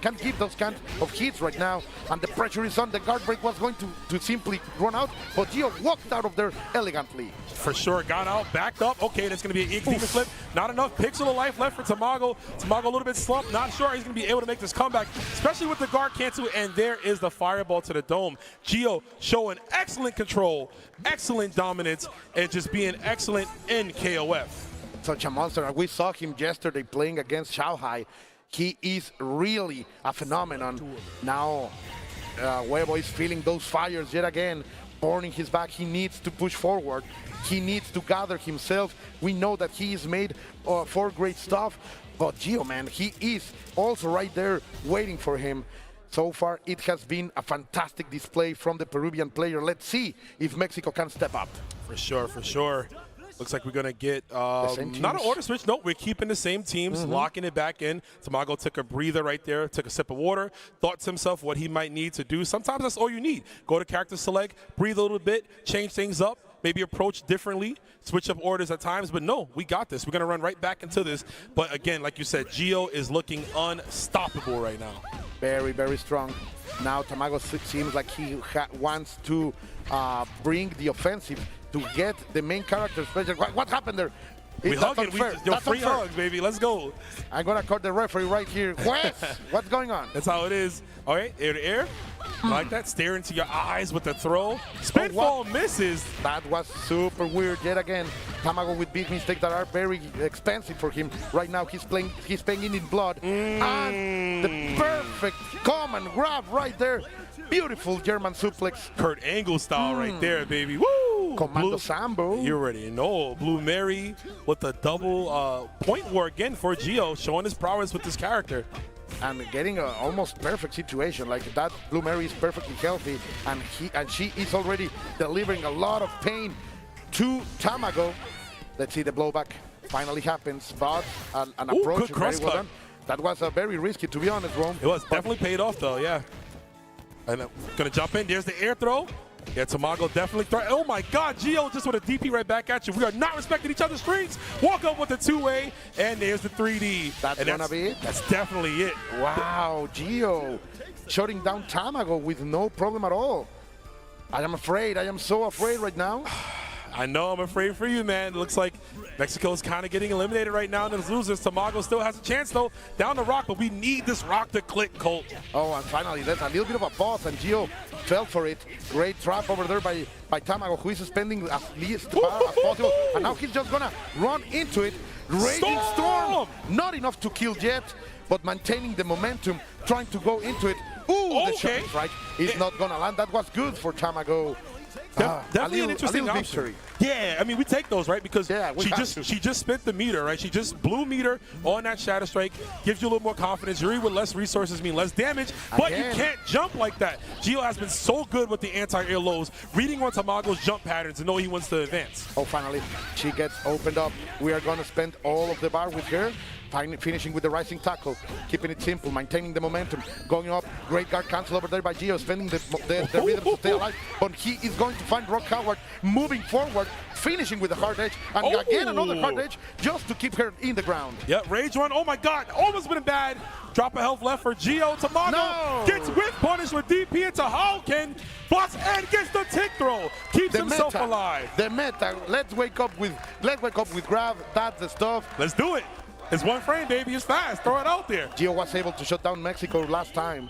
S1: can't give those kind of hits right now, and the pressure is on. The guard break was going to simply run out, but Geo walked out of there elegantly.
S6: For sure, got out, backed up. Okay, that's going to be an demon flip. Not enough pixel of life left for Tamago. Tamago a little bit slumped. Not sure he's going to be able to make this comeback, especially with the guard cancel. And there is the fireball to the dome. Geo showing excellent control, excellent dominance, and just being excellent in KOF.
S1: Such a monster. And we saw him yesterday playing against Shanghai. He is really a phenomenon. Now, Huevo is feeling those fires yet again, burning his back. He needs to push forward. He needs to gather himself. We know that he is made for great stuff, but Geo, man, he is also right there waiting for him. So far, it has been a fantastic display from the Peruvian player. Let's see if Mexico can step up.
S6: For sure, for sure. Looks like we're going to get not an order switch. No, we're keeping the same teams, locking it back in. Tamago took a breather right there, took a sip of water, thought to himself what he might need to do. Sometimes that's all you need. Go to character select, breathe a little bit, change things up, maybe approach differently, switch up orders at times. But no, we got this. We're going to run right back into this. But again, like you said, Geo is looking unstoppable right now.
S1: Very, very strong. Now Tamago seems like he wants to bring the offensive to get the main character special. What happened there?
S6: We hugging. That's free hugs, baby. Let's go.
S1: I'm going to call the referee right here. What's going on?
S6: That's how it is. All right, air to air. Like that, stare into your eyes with the throw. Spitfall misses.
S1: That was super weird yet again. Tamago with big mistakes that are very expensive for him. Right now he's paying it in blood. And the perfect come and grab right there. Beautiful German suplex.
S6: Kurt Angle style right there, baby. Woo!
S1: Commando Sambo.
S6: You already know. Blue Mary with the double point war again for Geo, showing his prowess with this character.
S1: And getting an almost perfect situation. Like that, Blue Mary is perfectly healthy, and she is already delivering a lot of pain to Tamago. Let's see, the blowback finally happens, but an approach
S6: good
S1: very well
S6: cut.
S1: done. That was very risky, to be honest, Rome.
S6: It was definitely paid off, though, yeah. And gonna jump in. There's the air throw. Yeah, Tamago definitely throw. Oh my God, Geo just with a DP right back at you. We are not respecting each other's strengths. Walk up with the two-way, and there's the 3D.
S1: That's gonna be it?
S6: That's definitely it.
S1: Wow, Geo shutting down Tamago with no problem at all. I am afraid. I am so afraid right now.
S6: I know, I'm afraid for you, man. It looks like Mexico's kind of getting eliminated right now in the losers. Tamago still has a chance, though, down the rock, but we need this rock to click, Colt.
S1: Oh, and finally, there's a little bit of a pause, and Geo fell for it. Great trap over there by Tamago, who is spending as least as possible. And now he's just going to run into it. Raging Storm! Not enough to kill yet, but maintaining the momentum, trying to go into it. Ooh, the shot strike is not going to land. That was good for Tamago.
S6: Definitely an interesting victory. Yeah, I mean, we take those, right? Because she just spent the meter, right? She just blew meter on that Shadow Strike, gives you a little more confidence. Yuri with less resources mean less damage, but you can't jump like that. Geo has been so good with the anti-air lows, reading on Tamago's jump patterns to know he wants to advance.
S1: Oh, finally, she gets opened up. We are going to spend all of the bar with her. Finishing with the rising tackle, keeping it simple, maintaining the momentum, going up. Great guard cancel over there by Geo, spending the rhythm to stay alive. But he is going to find Rock Howard, moving forward, finishing with the hard edge, and again another hard edge just to keep her in the ground.
S6: Yep, rage run. Oh my God, almost been bad. Drop a health left for Geo. Tamago gets whip punish with DP into Hawken. Blocks and gets the tick throw. Keeps himself alive.
S1: The meta. Let's wake up with grab. That's the stuff.
S6: Let's do it. It's one frame, baby. It's fast. Throw it out there.
S1: Geo was able to shut down Mexico last time.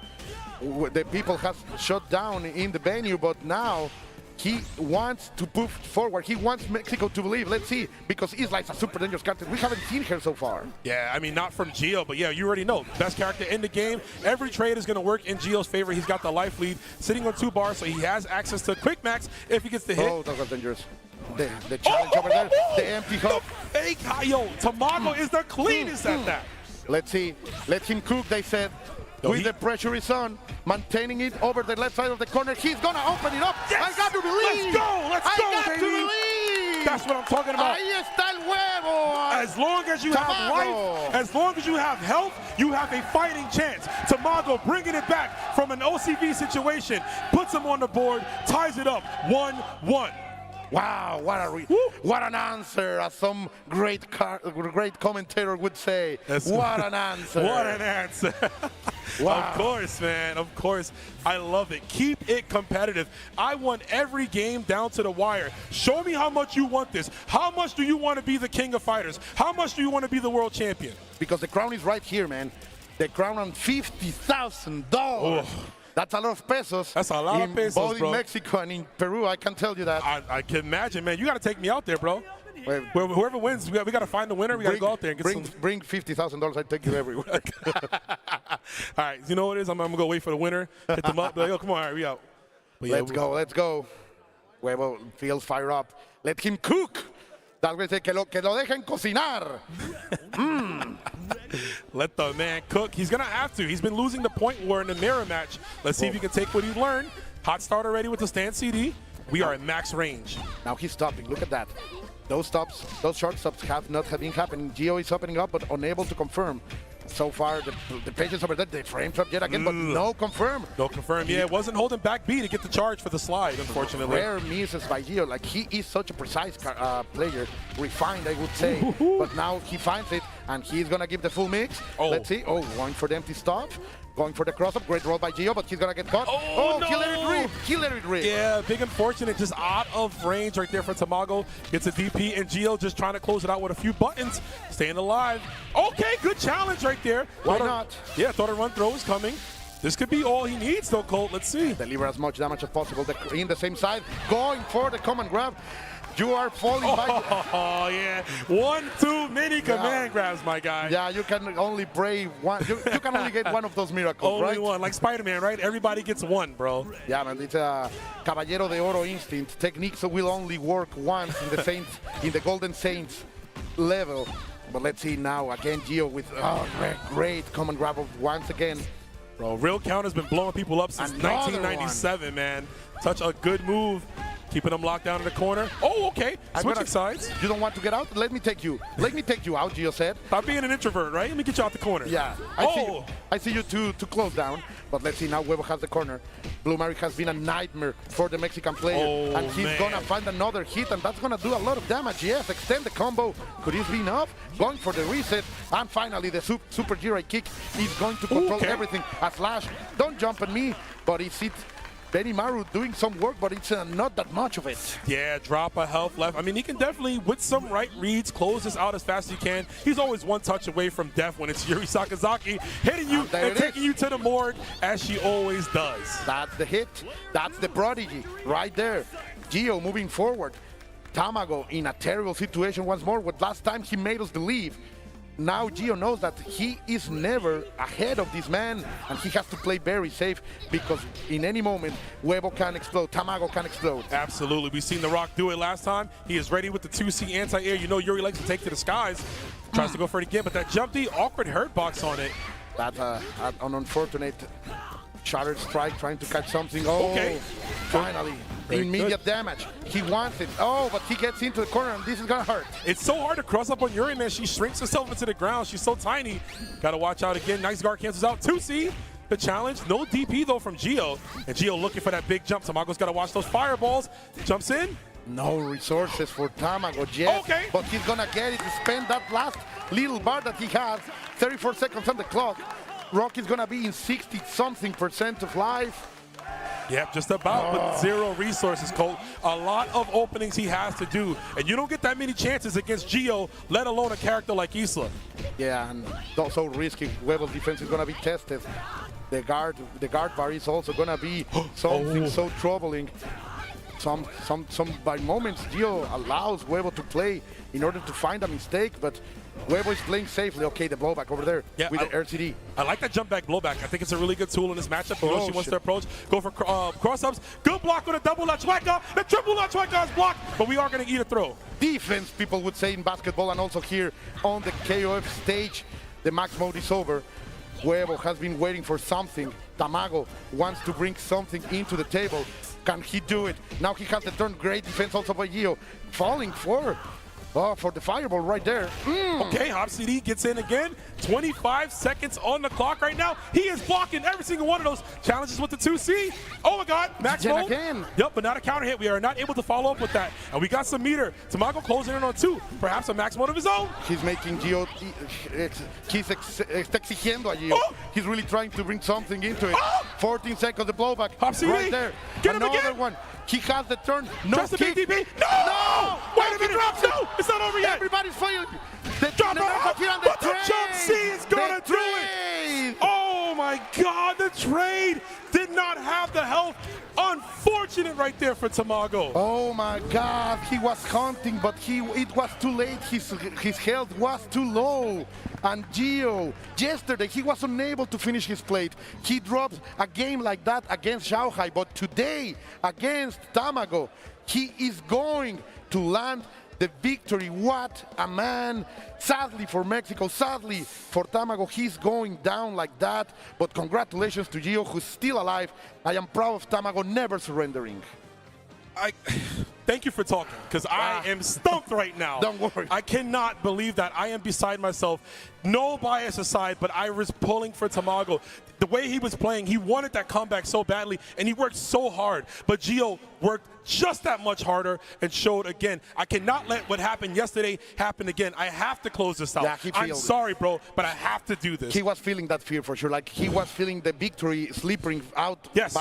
S1: The people have shut down in the venue, but now he wants to push forward. He wants Mexico to believe. Let's see, because Isla is a super dangerous character. We haven't seen her so far.
S6: Yeah, I mean, not from Geo, but yeah, you already know. Best character in the game. Every trade is going to work in Geo's favor. He's got the life lead, sitting on 2 bars, so he has access to quick max if he gets the hit.
S1: Oh, that was dangerous. The challenge over there, the empty hop.
S6: Yo, Tamago is the cleanest at that.
S1: Let's see. Let him cook, they said. With the pressure is on, maintaining it over the left side of the corner. He's going to open it up.
S6: Yes!
S1: I got to believe.
S6: Let's go, baby.
S1: To believe.
S6: That's what I'm talking about.
S1: Ahí está el Huevo!
S6: As long as you have
S1: Tamago.
S6: life, as long as you have health, you have a fighting chance. Tamago bringing it back from an OCV situation, puts him on the board, ties it up 1-1.
S1: Wow, what an answer, as some great commentator would say. What an answer.
S6: What an answer.
S1: Wow.
S6: Of course, man. Of course. I love it. Keep it competitive. I want every game down to the wire. Show me how much you want this. How much do you want to be the king of fighters? How much do you want to be the world champion?
S1: Because the crown is right here, man. The crown on $50,000. That's a lot of pesos.
S6: That's a lot of pesos,
S1: both
S6: bro.
S1: in Mexico and in Peru, I can tell you that.
S6: I can imagine, man. You got to take me out there, bro. Whoever wins, we got to find the winner. We got to go out there and get
S1: bring $50,000. I take you everywhere.
S6: All right, you know what it is? I'm going to go wait for the winner, hit them up. Be like, oh, come on, all right, we out.
S1: Let's go. Huevo feels fire up. Let him cook. That way say que lo dejen cocinar.
S6: Let the man cook. He's going to have to. He's been losing the point war in the mirror match. Let's see if he can take what he learned. Hot start already with the stand CD. We are at max range.
S1: Now he's stopping. Look at that. Those short stops have not been happening. Gio is opening up, but unable to confirm. So far, the patience over there, the frame trap yet again, but no confirm.
S6: No confirm. Yeah, it wasn't holding back B to get the charge for the slide, unfortunately.
S1: Rare misses by Gio. Like, he is such a precise player. Refined, I would say. But now he finds it, and he's going to give the full mix. Let's see. Going for the empty stop. Going for the cross-up. Great roll by Gio, but he's going to get caught.
S6: No.
S1: He let it rip. He let it rip.
S6: Yeah, big unfortunate. Just out of range right there for Tamago. Gets a DP, and Gio just trying to close it out with a few buttons. Staying alive. Okay, good challenge right there.
S1: Why not?
S6: Yeah, thought a run throw was coming. This could be all he needs, though, Colt. Let's see.
S1: Deliver as much damage as possible. In the same side. Going for the command grab. You are falling by.
S6: Oh, yeah. 1 too many command grabs, my guy.
S1: Yeah, you can only brave one. You can only get one of those miracles, right?
S6: Only one. Like Spider-Man, right? Everybody gets one, bro.
S1: Yeah, man. It's a Caballero de Oro instinct. Techniques will only work once in the Saints, in the Golden Saints level. But let's see now. Again, Gio with great command grab once again.
S6: Bro, Real Count has been blowing people up since 1997, man. Such a good move. Keeping them locked down in the corner. Oh, okay. Switching sides.
S1: You don't want to get out? Let me take you. Let me take you out, Gio said.
S6: Stop being an introvert, right? Let me get you out the corner.
S1: Yeah. I see you too close down. But let's see now. Huevo has the corner. Blue Mary has been a nightmare for the Mexican player. And he's going to find another hit, and that's going to do a lot of damage. Yes, extend the combo. Could it be enough? Going for the reset. And finally, the super Jirai kick is going to control everything. A slash. Don't jump at me. But it's it. Benny Maru doing some work, but it's not that much of it.
S6: Yeah, drop a health left. I mean, he can definitely, with some right reads, close this out as fast as he can. He's always one touch away from death when it's Yuri Sakazaki hitting you and taking you to the morgue, as she always does.
S1: That's the hit. That's the prodigy right there. Gio moving forward. Tamago in a terrible situation once more. What last time he made us believe. Now Gio knows that he is never ahead of this man, and he has to play very safe because in any moment, Huevo can explode, Tamago can explode.
S6: Absolutely. We've seen The Rock do it last time. He is ready with the 2C anti-air. You know Yuri likes to take to the skies. Tries to go for it again, but that jumpy, awkward hurt box on it.
S1: That's an unfortunate shattered strike trying to catch something. Finally. Immediate damage. He wants it. But he gets into the corner, and this is going to hurt.
S6: It's so hard to cross up on Yuri, man. She shrinks herself into the ground. She's so tiny. Got to watch out again. Nice guard cancels out. 2C, the challenge. No DP, though, from Gio. And Gio looking for that big jump. Tamago's got to watch those fireballs. Jumps in.
S1: No resources for Tamago yet. But he's going to get it to spend that last little bar that he has. 34 seconds on the clock. Rocky's going to be in 60-something% of life.
S6: Yep, just about with zero resources, Colt. A lot of openings he has to do, and you don't get that many chances against Gio, let alone a character like Isla.
S1: Yeah, and so risky. Huevo's defense is going to be tested. The guard bar is also going to be something so troubling. Some by moments, Gio allows Huevo to play in order to find a mistake, but Huevo is playing safely. Okay, the blowback over there with the RCD.
S6: I like that jump back blowback. I think it's a really good tool in this matchup. You know she wants to approach. Go for cross-ups. Good block with a double La Chueca. The triple La Chueca is blocked, but we are going to eat a throw.
S1: Defense, people would say in basketball, and also here on the KOF stage, the max mode is over. Huevo has been waiting for something. Tamago wants to bring something into the table. Can he do it? Now he has the turn. Great defense also by Gio. Falling for Oh, for the fireball right there.
S6: Okay, Hop CD gets in again. 25 seconds on the clock right now. He is blocking every single one of those challenges with the 2C. Oh my God, max mode.
S1: Again.
S6: Yep, but not a counter hit. We are not able to follow up with that. And we got some meter. Tamago closing in on 2. Perhaps a max mode of his own.
S1: He's making Gio, he's exigiendo a Gio.
S6: Oh!
S1: He's really trying to bring something into it.
S6: Oh!
S1: 14 seconds, the blowback.
S6: Hop CD.
S1: Right there.
S6: Get him
S1: Another
S6: again.
S1: one. He has the turn. No
S6: Just the
S1: kick.
S6: BTB. No!
S1: No!
S6: Wait a minute. No, it's not over yet.
S1: Everybody's failing. The
S6: Drop
S1: the
S6: off,
S1: here on
S6: but the jump C is gonna
S1: The
S6: do it.
S1: trade.
S6: Oh my God, the trade did not have the health. Unfortunate right there for Tamago.
S1: Oh my God, he was hunting, but it was too late. His health was too low. And Gio, yesterday, he was unable to finish his plate. He dropped a game like that against Shanghai, but today, against Tamago, he is going to land the victory. What a man. Sadly for Mexico, sadly for Tamago, he's going down like that. But congratulations to Gio, who's still alive. I am proud of Tamago never surrendering.
S6: Thank you for talking, because I am stumped right now.
S1: Don't worry.
S6: I cannot believe that. I am beside myself. No bias aside, but I was pulling for Tamago. The way he was playing, he wanted that comeback so badly, and he worked so hard. But Gio worked just that much harder and showed again. I cannot let what happened yesterday happen again. I have to close this out.
S1: Yeah, he
S6: I'm
S1: feels it.
S6: sorry, bro, but I have to do this.
S1: He was feeling that fear for sure. Like he was feeling the victory slipping out
S6: Yes.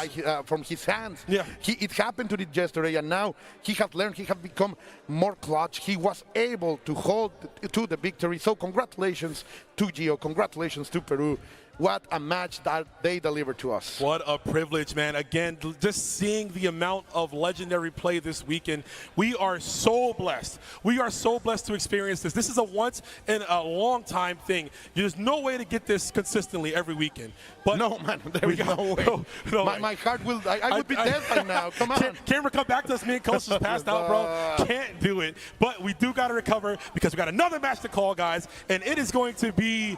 S1: from his hands.
S6: Yeah.
S1: It happened to him yesterday, and now he has learned. He has become more clutch. He was able to hold to the victory. So congratulations to Gio. Congratulations to Peru. What a match that they delivered to us.
S6: What a privilege, man. Again, just seeing the amount of legendary play this weekend, we are so blessed. We are so blessed to experience this. This is a once in a long time thing. There's no way to get this consistently every weekend. But
S1: No, man, there is no way.
S6: No
S1: my,
S6: way.
S1: my heart will, I would be dead by now. Come on.
S6: Camera, come back to us. Me and Coach just passed out, bro. Can't do it. But we do got to recover because we got another match to call, guys. And it is going to be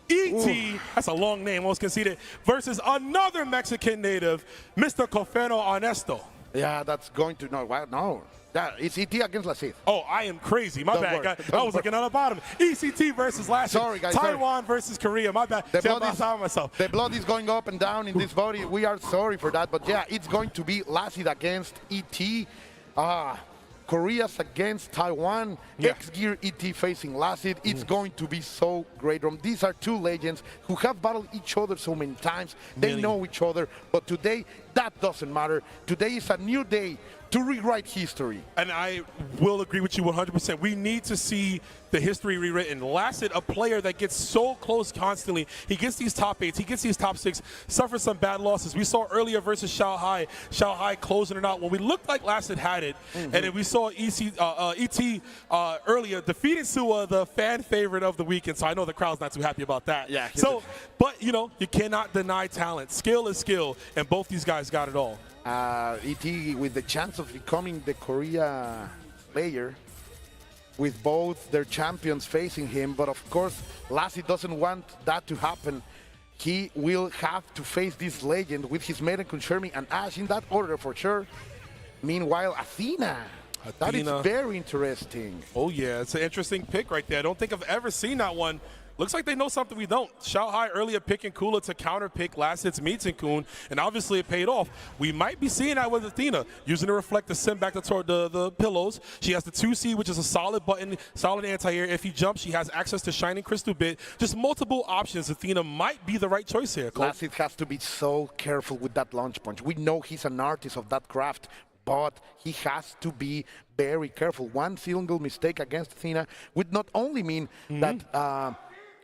S6: E.T., that's a long name, almost conceded, versus another Mexican native, Mr. Cofeno Ernesto.
S1: Yeah, that's going to, no. It's ET against Lacid.
S6: Oh, I am crazy. My
S1: Don't
S6: bad.
S1: worry.
S6: I was looking on the bottom. ECT versus last year.
S1: Sorry, guys,
S6: Taiwan versus Korea. My bad.
S1: The
S6: See, I'm
S1: blood,
S6: outside of myself.
S1: the blood is going up and down in this body. We are sorry for that, but yeah, it's going to be Lacid against ET. Korea's against Taiwan.
S6: Yeah.
S1: X-Gear ET facing Lacid. It's going to be so great. These are two legends who have battled each other so many times. They know each other, but today that doesn't matter. Today is a new day to rewrite history.
S6: And I will agree with you 100%. We need to see the history rewritten. Lacid, a player that gets so close constantly. He gets these top 8s, he gets these top 6, suffers some bad losses. We saw earlier versus Shanghai closing it out when we looked like Lacid had it. And then we saw ET earlier defeating Sua, the fan favorite of the weekend. So I know the crowd's not too happy about that.
S1: Yeah.
S6: So, but you know, you cannot deny talent. Skill is skill, and both these guys got it all.
S1: ET with the chance of becoming the Korea player with both their champions facing him, but of course Lassie doesn't want that to happen. He will have to face this legend with his maiden Shermie and Ash in that order for sure. Meanwhile, Athena. That is very interesting.
S6: Oh yeah, it's an interesting pick right there. I don't think I've ever seen that one. Looks like they know something we don't. Shanghai earlier picking Kula to counter pick Lacid's Meetin-kun, and obviously it paid off. We might be seeing that with Athena, using to reflect the sim back toward the pillows. She has the 2C, which is a solid button, solid anti-air. If he jumps, she has access to Shining Crystal Bit. Just multiple options. Athena might be the right choice here.
S1: Lacid has to be so careful with that launch punch. We know he's an artist of that craft, but he has to be very careful. One single mistake against Athena would not only mean that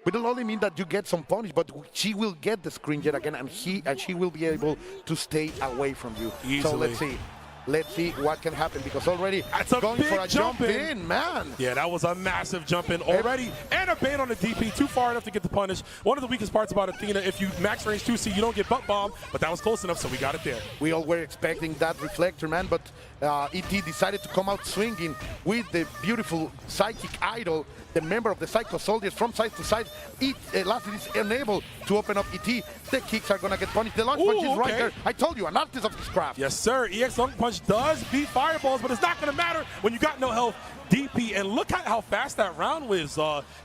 S1: it will only mean that you get some punish, but she will get the screen jet again, and she will be able to stay away from you.
S6: Easily.
S1: So let's see what can happen, because already
S6: That's a
S1: going
S6: big
S1: for a jump
S6: jump
S1: in, man.
S6: Yeah, that was a massive jump in already, and a bait on the DP, too far enough to get the punish. One of the weakest parts about Athena, if you max range 2C, you don't get butt bomb, but that was close enough, so we got it there.
S1: We all were expecting that reflector, man, but ET decided to come out swinging with the beautiful psychic idol, the member of the Psycho Soldiers, from side to side. Lassie is unable to open up ET. The kicks are going to get punished. The launch punch is right there. I told you, an artist of his craft.
S6: Yes, sir. EX Long Punch Punch does beat Fireballs, but it's not going to matter when you got no health. DP, and look at how fast that round was.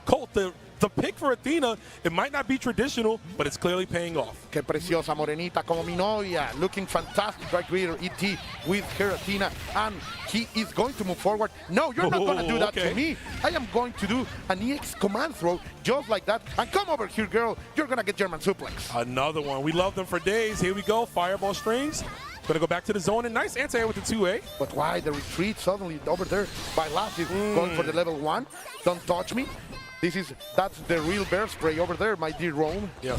S6: Colt, the pick for Athena, it might not be traditional, but it's clearly paying off.
S1: Qué preciosa morenita, como mi novia. Looking fantastic right here, ET, with her Athena. And he is going to move forward. No, you're not going to do that to me. I am going to do an EX command throw just like that. And come over here, girl. You're going to get German suplex.
S6: Another one. We love them for days. Here we go. Fireball strings. Gonna go back to the zone, and nice anti-air with the 2A.
S1: But why the retreat suddenly over there by Lassie going for the level 1? Don't touch me. That's the real bear spray over there, my dear Rome.
S6: Yeah,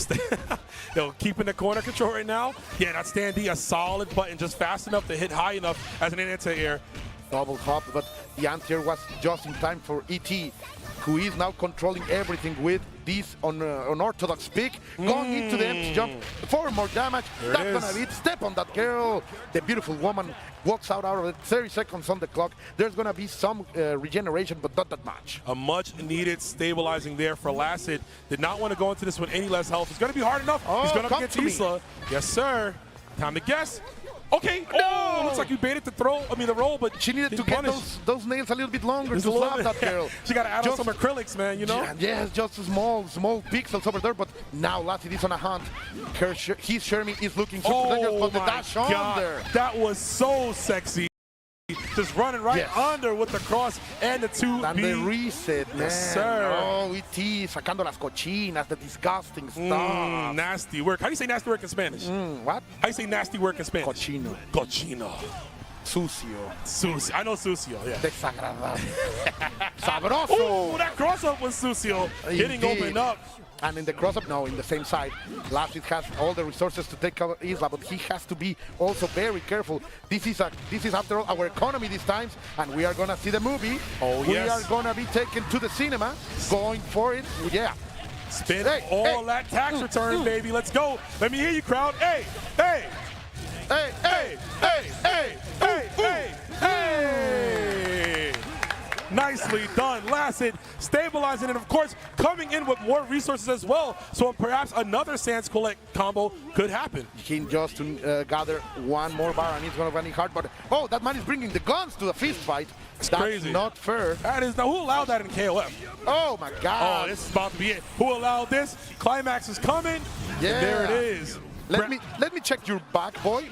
S6: keeping the corner control right now. Yeah, that stand D, a solid button, just fast enough to hit high enough as an anti-air.
S1: Double hop, but the anti-air was just in time for ET, who is now controlling everything with this unorthodox pick, going into the empty jump for more damage. That's gonna be it. Step on that girl. The beautiful woman walks out of it. 30 seconds on the clock. There's gonna be some regeneration, but not that much.
S6: A much needed stabilizing there for Lassett. Did not want to go into this with any less health. It's gonna be hard enough. He's going up against Isla. Yes, sir. Time to guess. Okay. Oh, looks like you baited the roll, but
S1: she needed to get those nails a little bit longer to slap that girl.
S6: She got to add on some acrylics, man, you know?
S1: Yes, just small pixels over there, but now Lassie is on a hunt. His Shermie is looking super dangerous, but the dash under.
S6: That was so sexy. Just running right under with the cross and the 2B.
S1: And the reset, man.
S6: Yes, sir.
S1: Oh, ET sacando las cochinas, the disgusting stuff.
S6: Nasty work. How do you say nasty work in Spanish?
S1: What?
S6: How do you say nasty work in Spanish?
S1: Cochino.
S6: Cochino.
S1: Sucio.
S6: Sucio. I know sucio, yeah.
S1: Desagradable. Sabroso.
S6: Oh, that cross-up was sucio. Getting opened up.
S1: And in the cross-up, no, in the same side. Lassit has all the resources to take cover Isla, but he has to be also very careful. This is after all our economy these times, and we are gonna see the movie.
S6: Oh,
S1: we are gonna be taken to the cinema, going for it. Yeah.
S6: Spin all that tax return, baby. Let's go. Let me hear you, crowd. Hey, hey. Hey, hey, hey, hey, hey, hey, hey. Nicely done. Lassett stabilizing, and of course coming in with more resources as well, so perhaps another Sans Collect combo could happen.
S1: He just to gather one more bar, and it's going to be hard, but oh, that man is bringing the guns to the fist fight. That's
S6: crazy.
S1: Not fair.
S6: That is. Now, who allowed that in KOF?
S1: Oh my God.
S6: Oh, this is about to be it. Who allowed this? Climax is coming.
S1: Yeah.
S6: And there it is.
S1: Let me check your back, boy.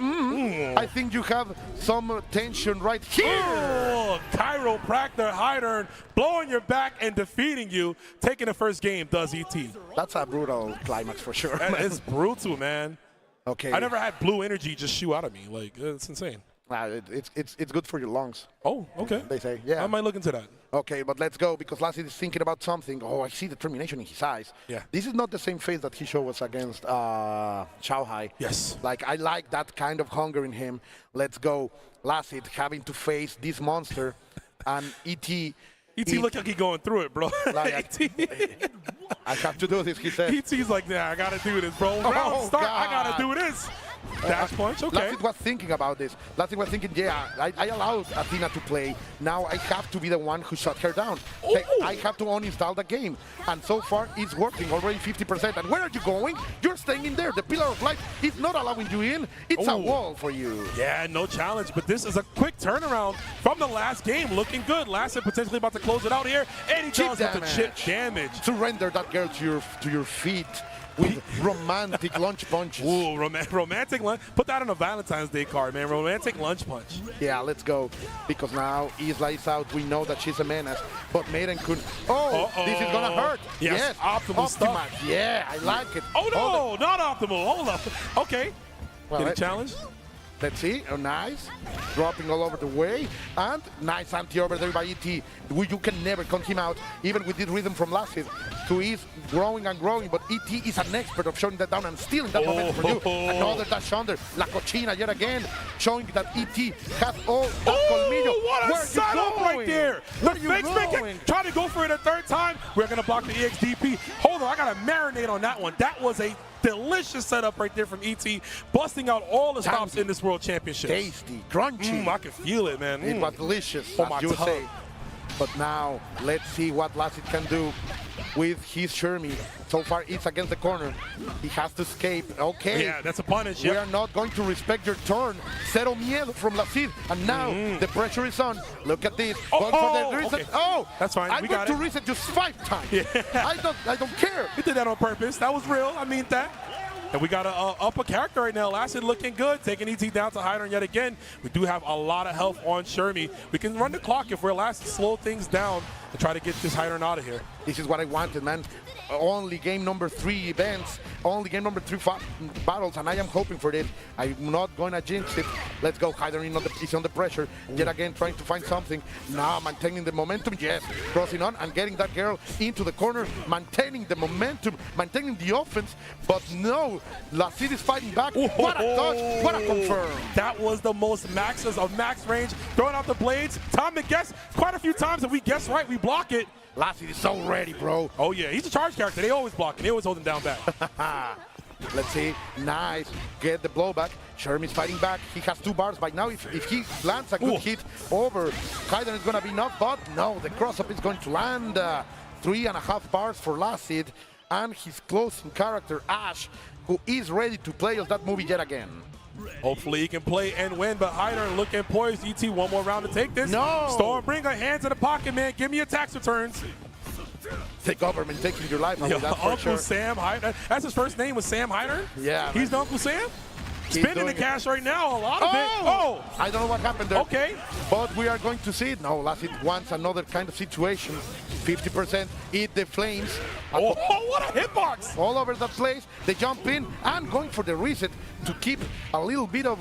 S1: I think you have some tension right here.
S6: Oh, chiropractor high turn, blowing your back and defeating you. Taking the first game does ET.
S1: That's a brutal climax for sure.
S6: It's brutal, man.
S1: Okay.
S6: I never had blue energy just shoot out of me. Like, it's insane.
S1: It's good for your lungs.
S6: Oh, okay.
S1: They say, yeah.
S6: I might look into that.
S1: Okay, but let's go, because Lassie is thinking about something. Oh, I see determination in his eyes.
S6: Yeah.
S1: This is not the same face that he showed us against Shanghai.
S6: Yes.
S1: Like, I like that kind of hunger in him. Let's go. Lassie having to face this monster, and ET
S6: look like he's going through it, bro.
S1: Like, I have to do this, he said.
S6: ET's like, nah, I got to do this, bro. Round start, I got to do this. Dash punch, okay.
S1: Lassit was thinking about this. Lassit was thinking, yeah, I allowed Athena to play. Now I have to be the one who shut her down. I have to uninstall the game. And so far, it's working, already 50%. And where are you going? You're staying in there. The Pillar of Light is not allowing you in. It's a wall for you.
S6: Yeah, no challenge. But this is a quick turnaround from the last game. Looking good. Lassit potentially about to close it out here. And he does with the chip damage.
S1: Surrender that girl to your feet. With romantic lunch punches.
S6: Ooh, romantic lunch. Put that on a Valentine's Day card, man. Romantic lunch punch.
S1: Yeah, let's go. Because now Isla is out. We know that she's a menace. But Maiden could. This is going to hurt.
S6: Yes, optimal stuff.
S1: Yeah, I like it.
S6: Oh, no, not optimal. Hold up. Okay.
S1: Well,
S6: get a challenge.
S1: Let's see. Oh, nice. Dropping all over the way. And nice anti over there by ET. You can never count him out, even with this rhythm from Lassit, who is growing and growing. But ET is an expert of showing that down and stealing that momentum for you. Another dash under. La Cochina yet again, showing that ET has all that colmillo.
S6: What a setup right there. The fake spin, trying to go for it a third time. We're going to block the EXDP. Hold on, I got to marinate on that one. That was a delicious setup right there from ET, busting out all the stops in this World Championship.
S1: Tasty, crunchy.
S6: I can feel it, man.
S1: It was delicious,
S6: as you say.
S1: But now, let's see what Lassit can do. with his Shermie. So far, it's against the corner. He has to escape. Okay.
S6: Yeah, that's a punish.
S1: We
S6: Yep.
S1: are not going to respect your turn. Cero miedo from Lacid. And now the pressure is on. Look at this. Going for the reset.
S6: Okay.
S1: Oh,
S6: That's fine.
S1: I'm
S6: We
S1: going
S6: got
S1: to
S6: it.
S1: reset just 5 times.
S6: Yeah.
S1: I don't care.
S6: He did that on purpose. That was real. I mean that. And we got to up a character right now. Lacid looking good, taking ET down to Hydron yet again. We do have a lot of health on Shermie. We can run the clock if we're Lacid, slow things down and try to get this Hydron out of here.
S1: This is what I wanted, man. Only game number 3 events, only game number 3 battles, and I am hoping for this. I'm not going to jinx it. Let's go. Hydron is on the pressure. Yet again, trying to find something. Now maintaining the momentum. Yes, crossing on and getting that girl into the corner, maintaining the momentum, maintaining the offense. But no, Lacid is fighting back. What a dodge! What a confirm!
S6: That was the most of max range. Throwing out the blades. Time to guess quite a few times. If we guess right, we block it.
S1: Lacid is so ready, bro.
S6: Oh, yeah. He's a charge character. They always block. They always hold him down back.
S1: Let's see. Nice. Get the blowback. Shermie's fighting back. He has 2 bars by now. If he lands a good hit over, Hydron is going to be enough. But no, the cross-up is going to land. 3.5 bars for Lacid. And his closing character, Ash, who is ready to play us that movie yet again.
S6: Hopefully he can play and win, but Hydron looking poised. ET, one more round to take this.
S1: No!
S6: Stormbringer, hands in the pocket, man. Give me your tax returns.
S1: The government taking your life away,
S6: Yo,
S1: that's for
S6: Uncle
S1: sure.
S6: Sam Hydron. That's his first name was Sam Hydron?
S1: Yeah,
S6: He's
S1: man.
S6: the Uncle Sam?
S1: He's
S6: Spending the
S1: doing
S6: cash right now, a lot of it.
S1: Oh! I don't know what happened there.
S6: Okay.
S1: But we are going to see it. No, Lacid wants another kind of situation. 50%, eat the flames.
S6: Oh, what a hitbox.
S1: All over the place. They jump in and going for the reset to keep a little bit of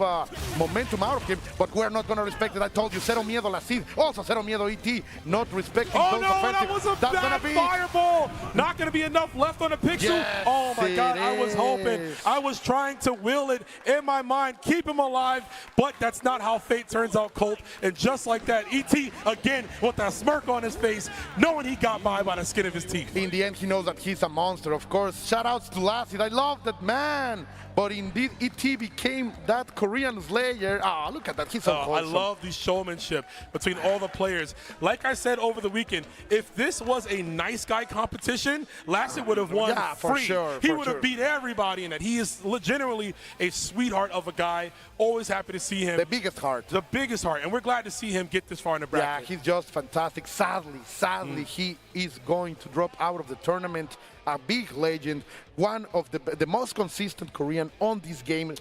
S1: momentum out of him. But we're not going to respect it. I told you, Cero Miedo Lacid. Also Cero Miedo ET. Not respecting
S6: Oh
S1: those
S6: no,
S1: offensive.
S6: that was a
S1: That's
S6: bad
S1: gonna be
S6: fireball. Not going to be enough left on the pixel.
S1: Yes,
S6: Oh my God,
S1: it
S6: I was hoping.
S1: is.
S6: I was trying to will it in my mind, keep him alive, but that's not how fate turns out, Colt. And just like that, ET again with a smirk on his face, knowing he got by the skin of his teeth.
S1: In the end, he knows that he's a monster, of course. Shout outs to Lacid. I love that man. But indeed, ET became that Korean Slayer. Ah, look at that. He's so
S6: I
S1: wholesome.
S6: love the showmanship between all the players. Like I said over the weekend, if this was a nice guy competition, Lacid would have won
S1: Yeah, for
S6: free.
S1: sure,
S6: He
S1: for
S6: would have
S1: sure.
S6: beat everybody in it. He is legitimately a sweetheart of a guy. Always happy to see him.
S1: The biggest heart.
S6: The biggest heart. And we're glad to see him get this far in the
S1: Yeah,
S6: bracket.
S1: he's just fantastic. Sadly, he is going to drop out of the tournament. A big legend, one of the most consistent Korean on this game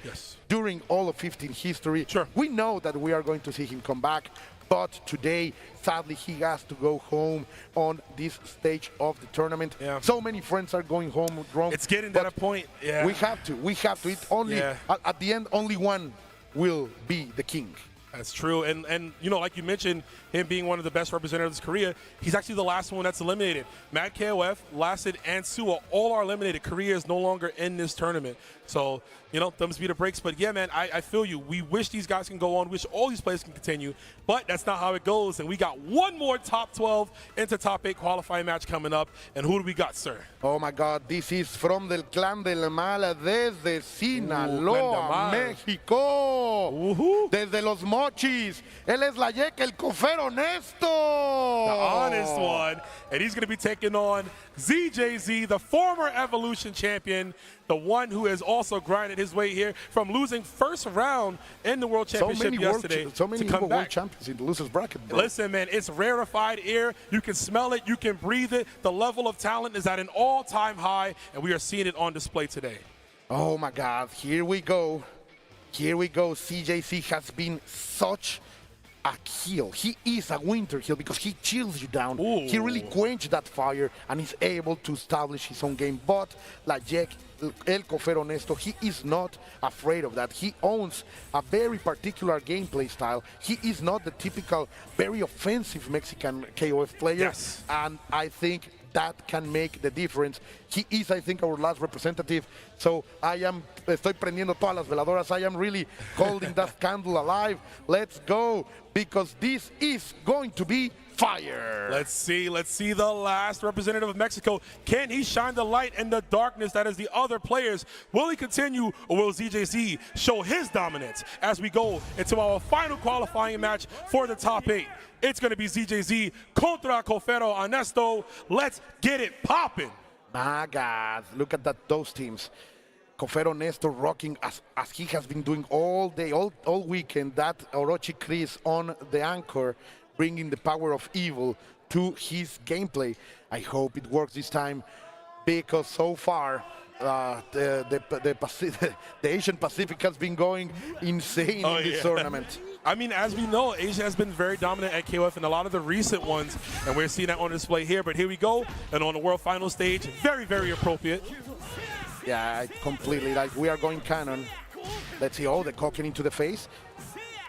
S1: during all of 15 history.
S6: Sure.
S1: We know that we are going to see him come back, but today, sadly, he has to go home on this stage of the tournament.
S6: Yeah.
S1: So many friends are going home drunk.
S6: It's getting to
S1: but
S6: that point. Yeah.
S1: We have to. It only
S6: Yeah.
S1: at the end, only one will be the king.
S6: That's true. And you know, like you mentioned, him being one of the best representatives of Korea, he's actually the last one that's eliminated. Mad KOF, Lacid, and Suwa all are eliminated. Korea is no longer in this tournament. So, you know, thumbs be the breaks. But yeah, man, I feel you. We wish these guys can go on, wish all these players can continue, but that's not how it goes. And we got one more top 12 into top 8 qualifying match coming up. And who do we got, sir?
S1: Oh my God, this is from del Clan del Mal desde Sinaloa,
S6: Clan del Mal.
S1: México. Desde Los Mochis. Él es la Yeca, el cofer honesto.
S6: The honest one. And he's going to be taking on ZJZ, the former Evolution champion, the one who has also grinded his way here from losing first round in the World Championship yesterday
S1: so many
S6: to come
S1: world
S6: back.
S1: champions in the losers bracket, bro.
S6: Listen, man, it's rarefied air. You can smell it. You can breathe it. The level of talent is at an all-time high, and we are seeing it on display today.
S1: Oh my God, here we go. Here we go. CJC has been such a heel. He is a winter heel because he chills you down.
S6: Ooh.
S1: He really quenched that fire and is able to establish his own game. But like Jack, El Cofer Honesto, he is not afraid of that. He owns a very particular gameplay style. He is not the typical, very offensive Mexican KOF player.
S6: Yes.
S1: And I think that can make the difference. He is, I think, our last representative. So estoy prendiendo todas las veladoras. I am really holding that candle alive. Let's go, because this is going to be fire.
S6: Let's see the last representative of Mexico. Can he shine the light in the darkness that is the other players? Will he continue, or will ZJZ show his dominance as we go into our final qualifying match for the top 8? It's going to be ZJZ contra Cofero Ernesto. Let's get it popping.
S1: My God, look at those teams. Cofero Ernesto rocking as he has been doing all day, all weekend. That Orochi Chris on the anchor, bringing the power of evil to his gameplay. I hope it works this time, because so far the Asian Pacific has been going insane in this tournament.
S6: I mean, as we know, Asia has been very dominant at KOF in a lot of the recent ones, and we're seeing that on display here. But here we go, and on the world final stage, very, very appropriate.
S1: Yeah, completely. Like, we are going canon. Let's see. Oh, the cocken into the face.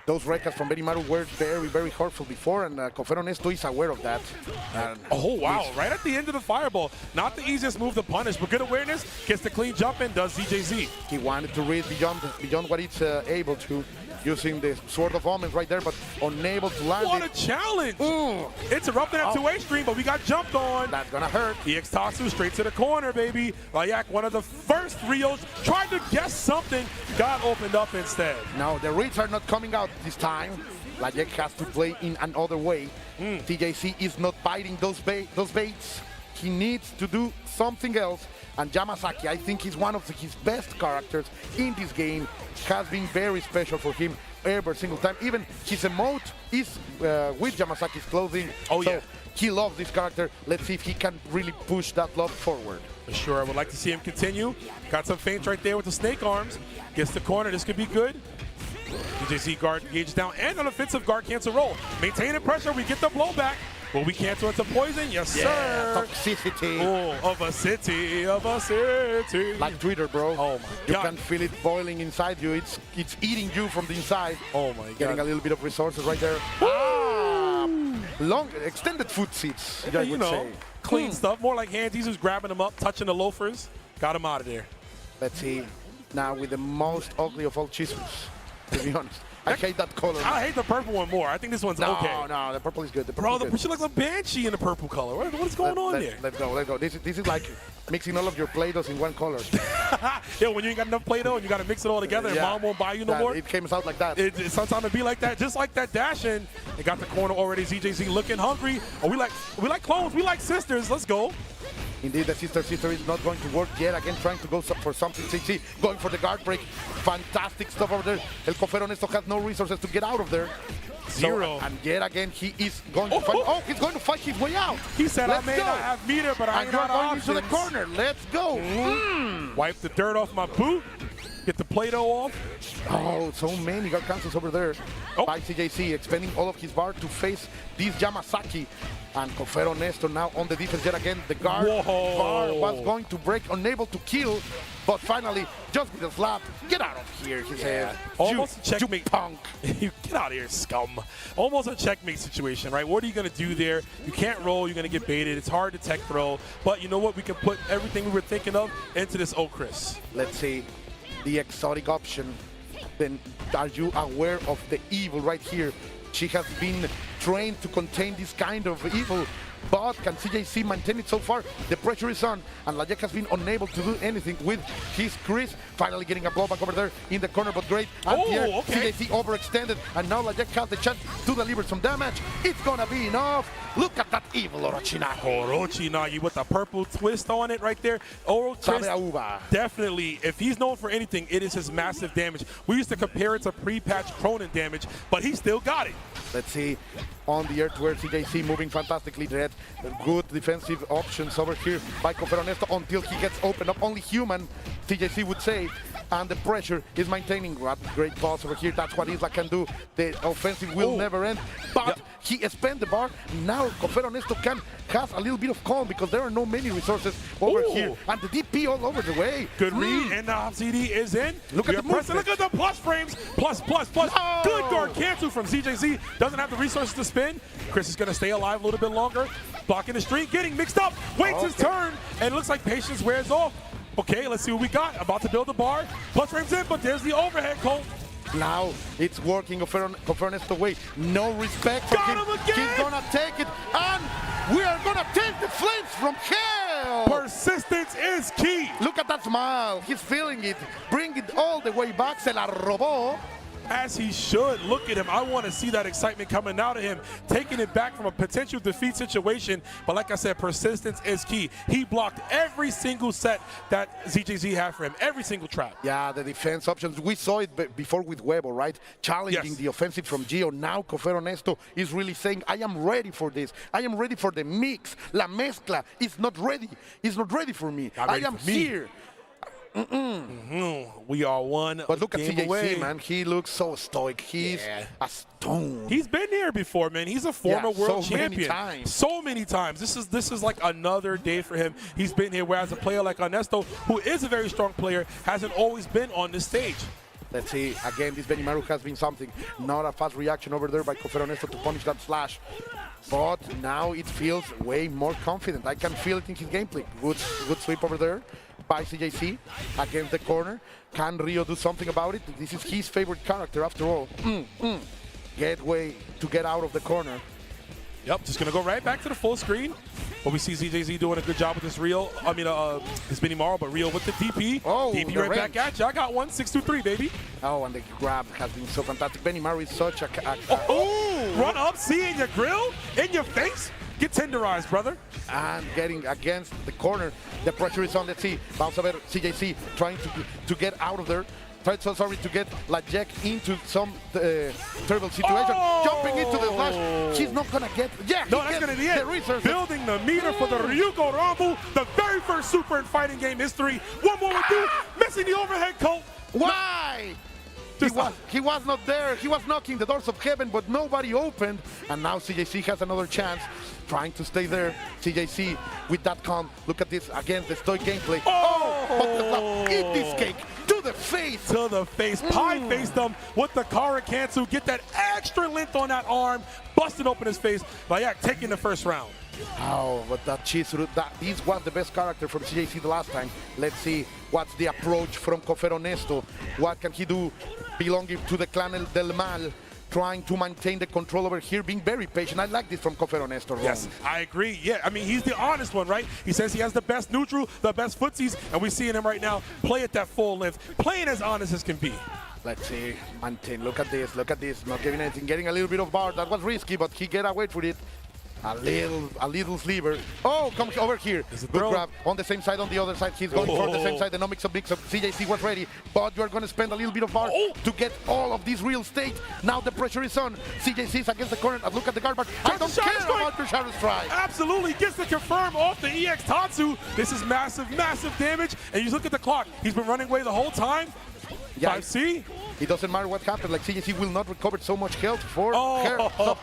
S1: Those records from Benimaru were very, very hurtful before, and Cofero Ernesto is aware of that.
S6: Oh, wow. Right at the end of the fireball. Not the easiest move to punish, but good awareness. Gets the clean jump in, does ZJZ.
S1: He wanted to read beyond what it's able to, using the Sword of Omens right there, but unable to land
S6: What
S1: it.
S6: a challenge! Interrupting that two-way stream, but we got jumped on.
S1: That's gonna hurt.
S6: EX Tatsu straight to the corner, baby. Layak, one of the first Rios, tried to guess something, got opened up instead.
S1: Now, the reads are not coming out this time. Layak has to play in another way. TJC is not biting those baits. He needs to do something else. And Yamasaki, I think, is one of his best characters in this game. Has been very special for him every single time. Even his emote is with Yamasaki's clothing.
S6: Oh,
S1: so
S6: yeah.
S1: He loves this character. Let's see if he can really push that love forward.
S6: For sure, I would like to see him continue. Got some feints right there with the snake arms. Gets the corner, this could be good. DJZ guard gauge down and an offensive guard cancel roll. Maintaining pressure, we get the blowback. Will we cancel into poison? Yes, sir.
S1: Toxicity.
S6: Oh, of a city.
S1: Like Twitter, bro.
S6: Oh, my
S1: You
S6: God.
S1: can feel it boiling inside you. It's eating you from the inside.
S6: Oh, my God.
S1: Getting a little bit of resources right there. Long, extended foot seats,
S6: Yeah,
S1: I
S6: you
S1: would
S6: know,
S1: say.
S6: clean stuff. More like hands. He's just grabbing them up, touching the loafers. Got him out of there.
S1: Let's see. Now with the most ugly of all chisels, to be honest. I hate that color.
S6: I hate the purple one more. I think this one's okay.
S1: No, the purple is good. The
S6: Bro,
S1: purple is good.
S6: she looks like a banshee in the purple color. What's going on there?
S1: Let's go. This is like mixing all of your Play-Dohs in one color.
S6: Yeah, when you ain't got enough Play-Doh and you got to mix it all together and mom won't buy you no more.
S1: It came out like that.
S6: Sometimes it be like that, just like that dash in. They got the corner already. ZJZ looking hungry. Oh, we like clones. We like sisters. Let's go.
S1: Indeed, the sister is not going to work yet. Again, trying to go for something sexy, going for the guard break. Fantastic stuff over there. El Cofero Ernesto has no resources to get out of there.
S6: Zero.
S1: And yet again, he is going to fight. Oh, he's going to fight his way out.
S6: He said,
S1: Let's
S6: I may
S1: go.
S6: not have meter, but I
S1: And
S6: ain't
S1: you're
S6: out of
S1: going into the
S6: options.
S1: corner. Let's go.
S6: Wipe the dirt off my boot. Get the Play-Doh off.
S1: Oh, so many guard cancels over there by CJC, expending all of his bar to face this Yamasaki. And Cofero Ernesto now on the defense yet again. The guard bar was going to break, unable to kill, but finally, just with a slap, get out of here, he said.
S6: Almost a checkmate.
S1: You punk.
S6: You get out of here, scum. Almost a checkmate situation, right? What are you going to do there? You can't roll. You're going to get baited. It's hard to tech throw. But you know what? We can put everything we were thinking of into this Chris.
S1: Let's see the exotic option. Then are you aware of the evil right here? She has been trained to contain this kind of evil, but can CJC maintain it so far? The pressure is on, and Layak has been unable to do anything with his Chris. Finally getting a blowback over there in the corner, but great. And here, CJC overextended, and now Layak has the chance to deliver some damage. It's gonna be enough. Look at that evil Orochinagi.
S6: Orochinagi with the purple twist on it right there. Oro twist, definitely, if he's known for anything, it is his massive damage. We used to compare it to pre-patch Cronin damage, but he still got it.
S1: Let's see, on the air to where CJC moving fantastically. Red, good defensive options over here by Cofero Ernesto until he gets opened up. Only human, CJC would say. And the pressure is maintaining. Great balls over here. That's what Isla can do. The offensive will never end. But he spent the bar. Now Cofero Ernesto has a little bit of calm because there are no many resources over here. And the DP all over the way.
S6: Good read, and the hop CD is in.
S1: Look at the movement.
S6: Look at the plus frames. Plus.
S1: Oh.
S6: Good guard cancel from ZJZ. Doesn't have the resources to spin. Chris is going to stay alive a little bit longer. Blocking the streak, getting mixed up. Waits his turn, and it looks like patience wears off. Okay, let's see what we got. About to build the bar. Plus frames in, but there's the overhead, Colt.
S1: Now it's working Ernesto way. No respect for
S6: Got him again!
S1: He's gonna take it, and we are gonna take the flames from hell!
S6: Persistence is key.
S1: Look at that smile. He's feeling it. Bring it all the way back. Se la robó.
S6: As he should. Look at him. I want to see that excitement coming out of him, taking it back from a potential defeat situation. But like I said, persistence is key. He blocked every single set that ZJZ had for him, every single trap.
S1: Yeah, the defense options. We saw it before with Huevo, right? Challenging the offensive from Gio. Now Cofer Ernesto is really saying, I am ready for this. I am ready for the mix. La mezcla is not ready. It's not ready for me. I am here.
S6: We are one
S1: But look at
S6: game
S1: CJC,
S6: away.
S1: man. He looks so stoic. He's a stone.
S6: He's been here before, man. He's a former world
S1: so many
S6: champion.
S1: times.
S6: So many times. This is like another day for him. He's been here, whereas a player like Ernesto, who is a very strong player, hasn't always been on this stage.
S1: Let's see. Again, this Benimaru has been something. Not a fast reaction over there by Cofer Ernesto to punish that slash. But now it feels way more confident. I can feel it in his gameplay. Good sweep over there by CJC against the corner. Can Rio do something about it? This is his favorite character after all. Get out of the corner.
S6: Yep, just gonna go right back to the full screen. But we see ZJZ doing a good job with this Rio. His Benimaru, but Rio with the DP.
S1: Oh,
S6: DP
S1: the
S6: right
S1: range.
S6: back at you. I got one, 6-2-3, baby.
S1: Oh, and the grab has been so fantastic. Benimaru is such a
S6: Run up, see in your grill, in your face. Get tenderized, brother.
S1: and getting against the corner. The pressure is on. Let's see. Vamos a ver CJC trying to get out of there. To get Lajek into some terrible situation. Jumping into the slash. He's not going to get. Yeah,
S6: No, that's going to be it. Building the meter for the Ryuko Rambu, the very first super in fighting game history. One more with you. Missing the overhead coat.
S1: Why? He was not there. He was knocking the doors of heaven, but nobody opened. And now CJC has another chance, trying to stay there. CJC with that calm. Look at this again, the stoic gameplay. Oh! Eat this cake to the face.
S6: To the face. Pie faced them with the Karakatsu. Get that extra length on that arm. Busted open his face. Layak taking the first round.
S1: Oh, but that Chizuru, this was the best character from CJC the last time. Let's see what's the approach from Cofer Ernesto. What can he do belonging to the Clan del Mal, trying to maintain the control over here, being very patient. I like this from Cofer Ernesto.
S6: Yes, I agree. Yeah, I mean, he's the honest one, right? He says he has the best neutral, the best footsies, and we're seeing him right now play at that full length, playing as honest as can be.
S1: Let's see, maintain. Look at this, not giving anything, getting a little bit of bar. That was risky, but he get away with it. A little sliver. Oh, come over here. Good grab on the same side, on the other side. He's going for the same side. The no mix-up. CJC was ready, but you're going to spend a little bit of bar to get all of this real estate. Now the pressure is on. CJC is against the corner. Look at the guard, but I don't care about the shadow strike.
S6: Absolutely. Gets the confirm off the EX Tatsu. This is massive, massive damage. And you look at the clock. He's been running away the whole time.
S1: Yeah,
S6: 5C.
S1: It doesn't matter what happens. Like CJC will not recover so much health for her. So,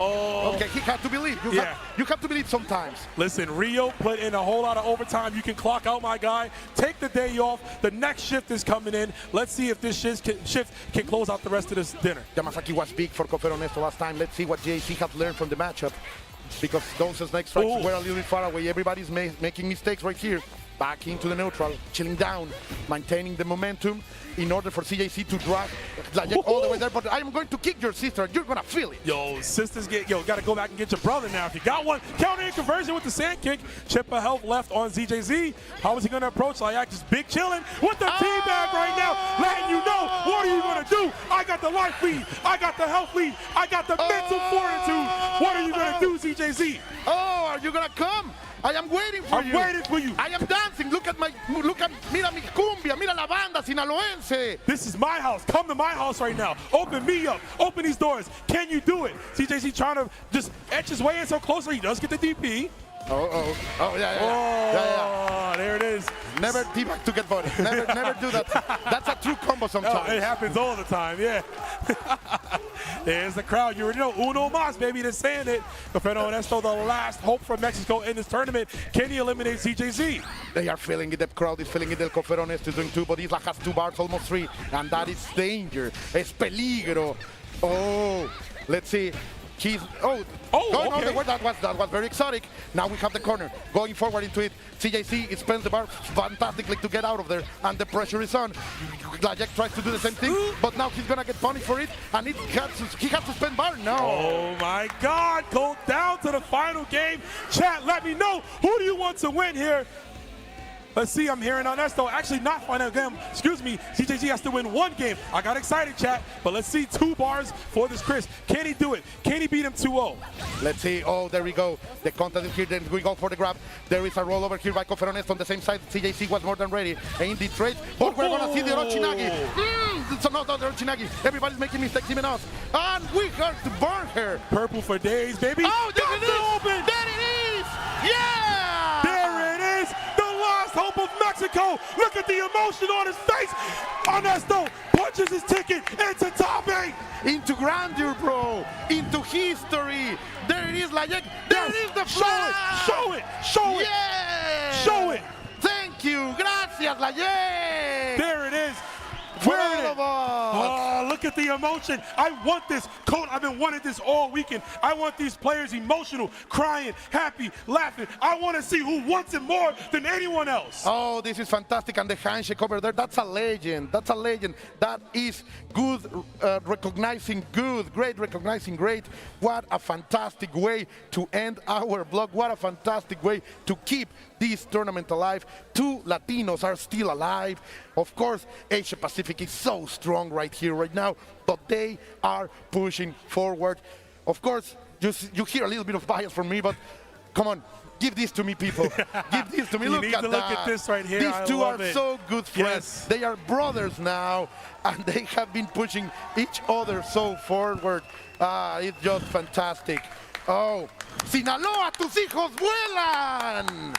S1: okay, he had to believe. You have to believe sometimes.
S6: Listen, Rio put in a whole lot of overtime. You can clock out, my guy. Take the day off. The next shift is coming in. Let's see if this shift can close out the rest of this dinner.
S1: Yamasaki was big for Cofer Ernesto last time. Let's see what JC has learned from the matchup, because those snake strikes were a little bit far away. Everybody's making mistakes right here. Back into the neutral, chilling down, maintaining the momentum in order for CJC to drag Lajek all the way there. But I'm going to kick your sister. You're going to feel it.
S6: Yo, sisters got to go back and get your brother now. If you got one, counter in conversion with the sand kick. Chip of health left on ZJZ. How is he going to approach Layak? Just big chilling with the teabag right now, letting you know what are you going to do. I got the life lead. I got the health lead. I got the mental fortitude. What are you going to do, ZJZ?
S1: Oh, are you going to come? I am waiting for you.
S6: I'm waiting for you.
S1: I am dancing. Mira mi cumbia, mira la banda sinaloense.
S6: This is my house. Come to my house right now. Open me up. Open these doors. Can you do it? CJC trying to just etch his way in so closely. He does get the DP.
S1: Yeah.
S6: There it is.
S1: Never debug to get body. Never do that. That's a true combo sometimes.
S6: It happens all the time, yeah. There's the crowd. You already know, uno más, baby, they're saying it. Cofer Ernesto, the last hope for Mexico in this tournament. Can he eliminate CJZ?
S1: They are feeling it. The crowd is feeling it. El Cofer Ernesto is doing two, but Isla has 2 bars, almost 3. And that is danger. Es peligro. Oh, let's see. He's going all
S6: okay.
S1: the way. That was very exotic. Now we have the corner going forward into it. CJC spends the bar fantastically to get out of there, and the pressure is on. Glajek tries to do the same thing, but now he's gonna get punished for it, and he has to spend bar. No.
S6: Oh my God! Go down to the final game. Chat, let me know, who do you want to win here? Let's see, I'm hearing Ernesto. Actually, not final game. Excuse me. CJG has to win one game. I got excited, chat. But let's see 2 bars for this Chris. Can he do it? Can he beat him 2-0?
S1: Let's see. Oh, there we go. The contest is here. Then we go for the grab. There is a roll over here by Kofer Ernesto on the same side. CJC was more than ready. And in the trade, but we're going to see the Orochinagi. So no, the Orochinagi. Everybody's making mistakes, even us. And we got to burn her.
S6: Purple for days, baby.
S1: Oh, there it is.
S6: Open.
S1: There it is. Yeah.
S6: There it is. Last hope of Mexico. Look at the emotion on his face. Ernesto punches his ticket into top 8.
S1: Into grandeur, bro. Into history. There it is, Lajek. There it is, the flag.
S6: Show it. Show it.
S1: Yeah.
S6: Show it.
S1: Thank you. Gracias, Lajek.
S6: There it is.
S1: For all of us.
S6: Oh, look at the emotion. I want this. Coach, I've been wanting this all weekend. I want these players emotional, crying, happy, laughing. I want to see who wants it more than anyone else.
S1: Oh, this is fantastic. And the handshake over there, that's a legend. That's a legend. That is good recognizing good, great recognizing great. What a fantastic way to end our vlog. What a fantastic way to keep this tournament alive. 2 Latinos are still alive. Of course, Asia Pacific is so strong right here, right now, but they are pushing forward. Of course, you hear a little bit of bias from me, but come on, give this to me, people. Give this to me.
S6: You
S1: Look
S6: need
S1: at
S6: to
S1: that.
S6: Look at this right here.
S1: These
S6: I
S1: two
S6: love
S1: are
S6: it.
S1: so good friends.
S6: Yes.
S1: They are brothers now, and they have been pushing each other so forward. It's just fantastic. Oh, Sinaloa, tus hijos vuelan!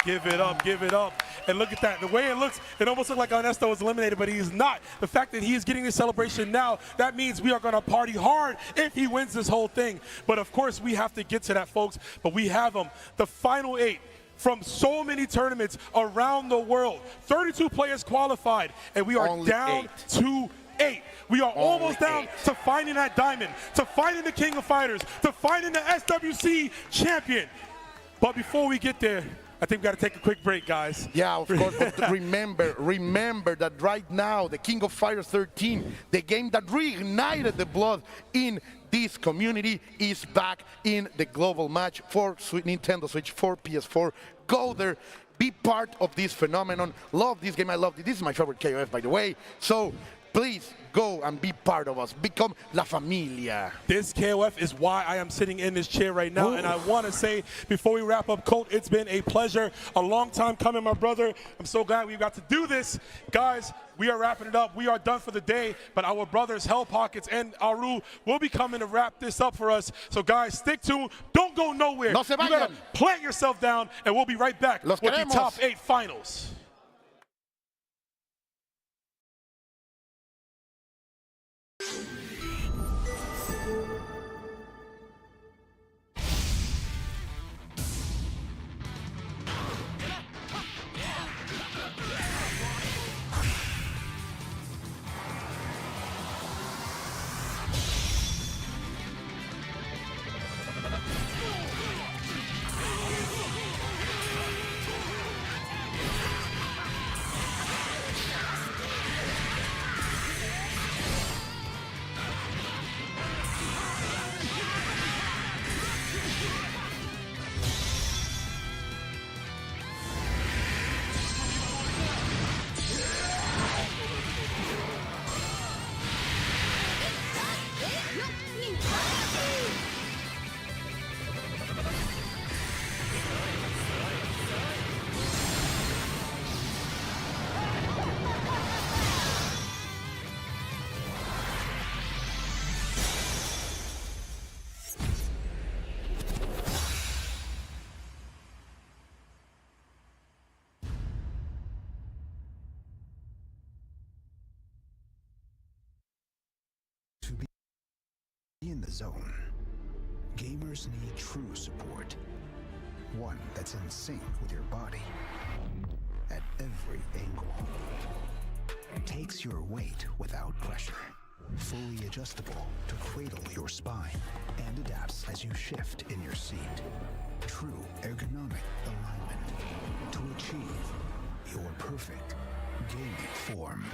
S6: Give it up, give it up. And look at that. The way it looks, it almost looks like Ernesto was eliminated, but he is not. The fact that he is getting this celebration now, that means we are going to party hard if he wins this whole thing. But of course, we have to get to that, folks. But we have them. The final 8 from so many tournaments around the world. 32 players qualified, and we are
S1: Only
S6: down
S1: 8.
S6: to 8. We are almost down to finding that diamond, to finding the King of Fighters, to finding the SWC champion. But before we get there, I think we got to take a quick break, guys.
S1: Yeah, of course, but remember that right now, the King of Fighters 13, the game that reignited the blood in this community, is back in the global match for Nintendo Switch, for PS4. Go there, be part of this phenomenon. Love this game, I love it. This is my favorite KOF, by the way. So please go and be part of us. Become La Familia.
S6: This KOF is why I am sitting in this chair right now. Ooh. And I want to say, before we wrap up, Colt, it's been a pleasure. A long time coming, my brother. I'm so glad we got to do this. Guys, we are wrapping it up. We are done for the day. But our brothers, Hell Pockets and Aru, will be coming to wrap this up for us. So, guys, stick tuned. Don't go nowhere.
S1: No se vayan.
S6: You got to plant yourself down, and we'll be right back
S1: Los
S6: with
S1: queremos.
S6: the top 8 finals.
S5: To be in the zone, gamers need true support. One that's in sync with your body at every angle. Takes your weight without pressure. fully adjustable to cradle your spine and adapts as you shift in your seat. True ergonomic alignment to achieve your perfect gaming form.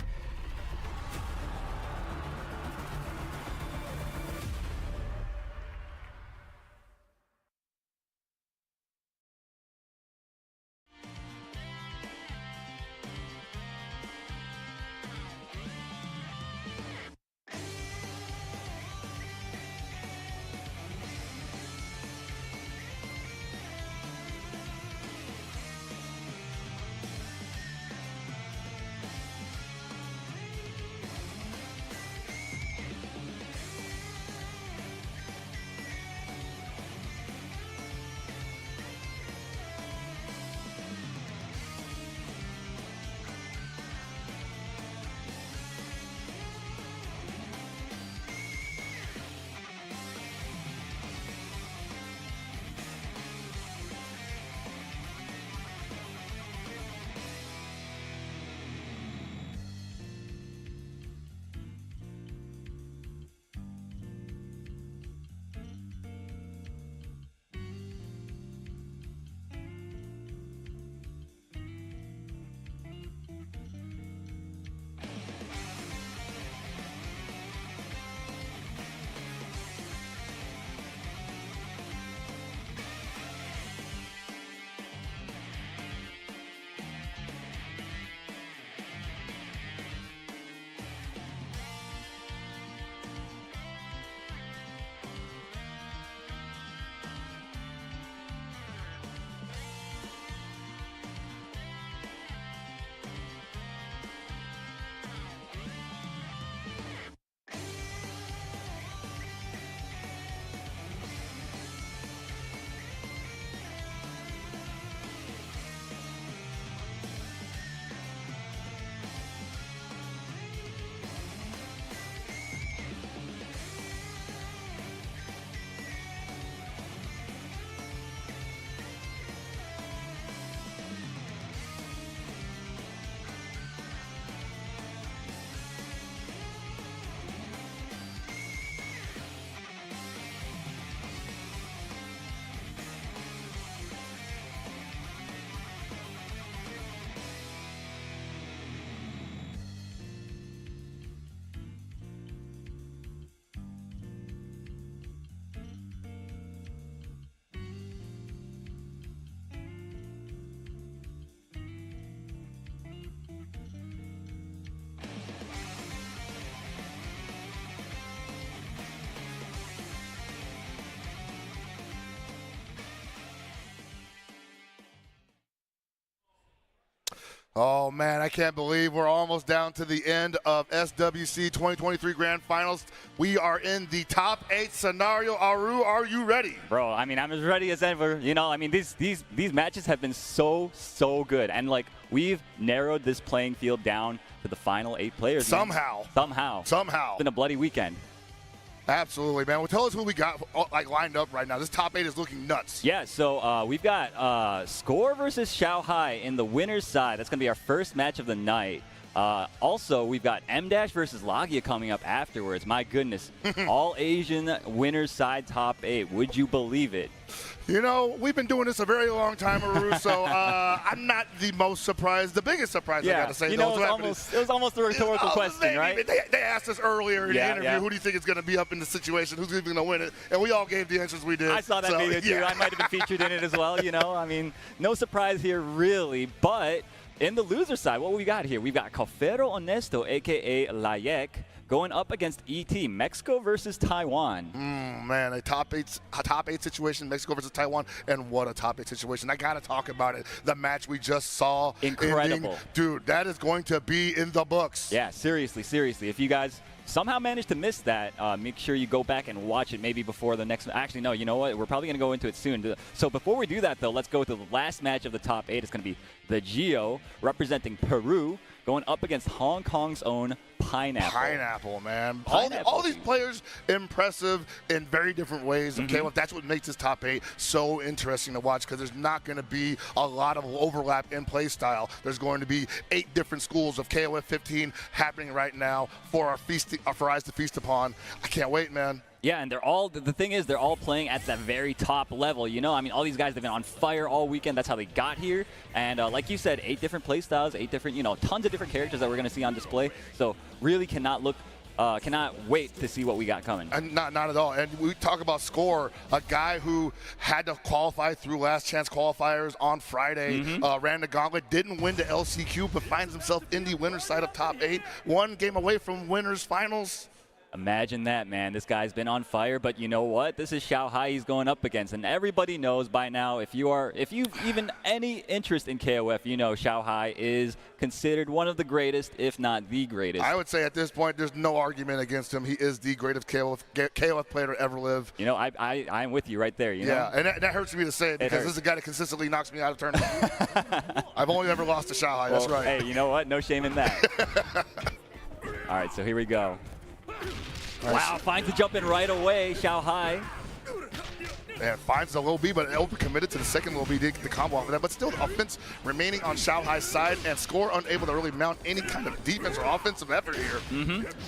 S1: Oh, man, I can't believe we're almost down to the end of SWC 2023 Grand Finals. We are in the top 8 scenario. Aru, are you ready?
S7: Bro, I mean, I'm as ready as ever. You know, I mean, these matches have been so good. And, like, we've narrowed this playing field down to the final 8 players.
S1: Somehow.
S7: It's been a bloody weekend.
S1: Absolutely, man. Well, tell us who we got lined up right now. This top 8 is looking nuts.
S7: Yeah, so we've got Score versus Shanghai in the winner's side. That's going to be our first match of the night. Also, we've got M- versus Lagia coming up afterwards. My goodness. All Asian winner's side top 8. Would you believe it?
S1: You know, we've been doing this a very long time, Aru, so I'm not the most surprised. The biggest surprise, I got to say.
S7: You know, it was almost a rhetorical question, right?
S1: They asked us earlier in the interview, who do you think is going to be up in the situation? Who's going to win it? And we all gave the answers we did.
S7: I saw that video, too. I might have been featured in it as well, you know. I mean, no surprise here, really. But in the loser side, what we got here? We've got Cafero Honesto, a.k.a. Layek, going up against ET, Mexico versus Taiwan.
S1: Man, a top eight situation, Mexico versus Taiwan, and what a top 8 situation. I got to talk about it. The match we just saw.
S7: Incredible.
S1: Dude, that is going to be in the books.
S7: Yeah, seriously. If you guys somehow managed to miss that, make sure you go back and watch it maybe before the next. Actually, no, you know what? We're probably going to go into it soon. So before we do that, though, let's go to the last match of the top 8. It's going to be the Geo representing Peru going up against Hong Kong's own Pineapple.
S1: Pineapple, man.
S7: Pineapple
S1: All these
S7: team.
S1: players impressive in very different ways. Okay, well, that's what makes this top 8 so interesting to watch, because there's not going to be a lot of overlap in play style. There's going to be 8 different schools of KOF 15 happening right now for our eyes to feast upon. I can't wait, man.
S7: Yeah, and they're all, the thing is, they're all playing at that very top level, you know? I mean, all these guys, they've been on fire all weekend. That's how they got here. And like you said, 8 different play styles, 8 different, you know, tons of different characters that we're going to see on display. So really cannot wait to see what we got coming.
S1: And not at all. And we talk about Score, a guy who had to qualify through last chance qualifiers on Friday, ran the gauntlet, didn't win the LCQ, but finds himself in the winner's side of top 8, 1 game away from winners finals.
S7: Imagine that, man. This guy's been on fire, but you know what? This is Xiaohai he's going up against, and everybody knows by now, if you've even any interest in KOF, you know Xiaohai is considered one of the greatest, if not the greatest.
S1: I would say at this point, there's no argument against him. He is the greatest KOF player to ever live.
S7: You know, I'm with you right there. You know?
S1: And that hurts me to say it, because this is a guy that consistently knocks me out of tournaments. I've only ever lost to Xiaohai. That's right.
S7: Hey, you know what? No shame in that. All right, so here we go. Wow, finds the jump in right away, Xiaohai.
S1: And finds the low B, but over-committed to the second low B, did get the combo off of that. But still, the offense remaining on Xiaohai's side, and Score unable to really mount any kind of defense or offensive effort here.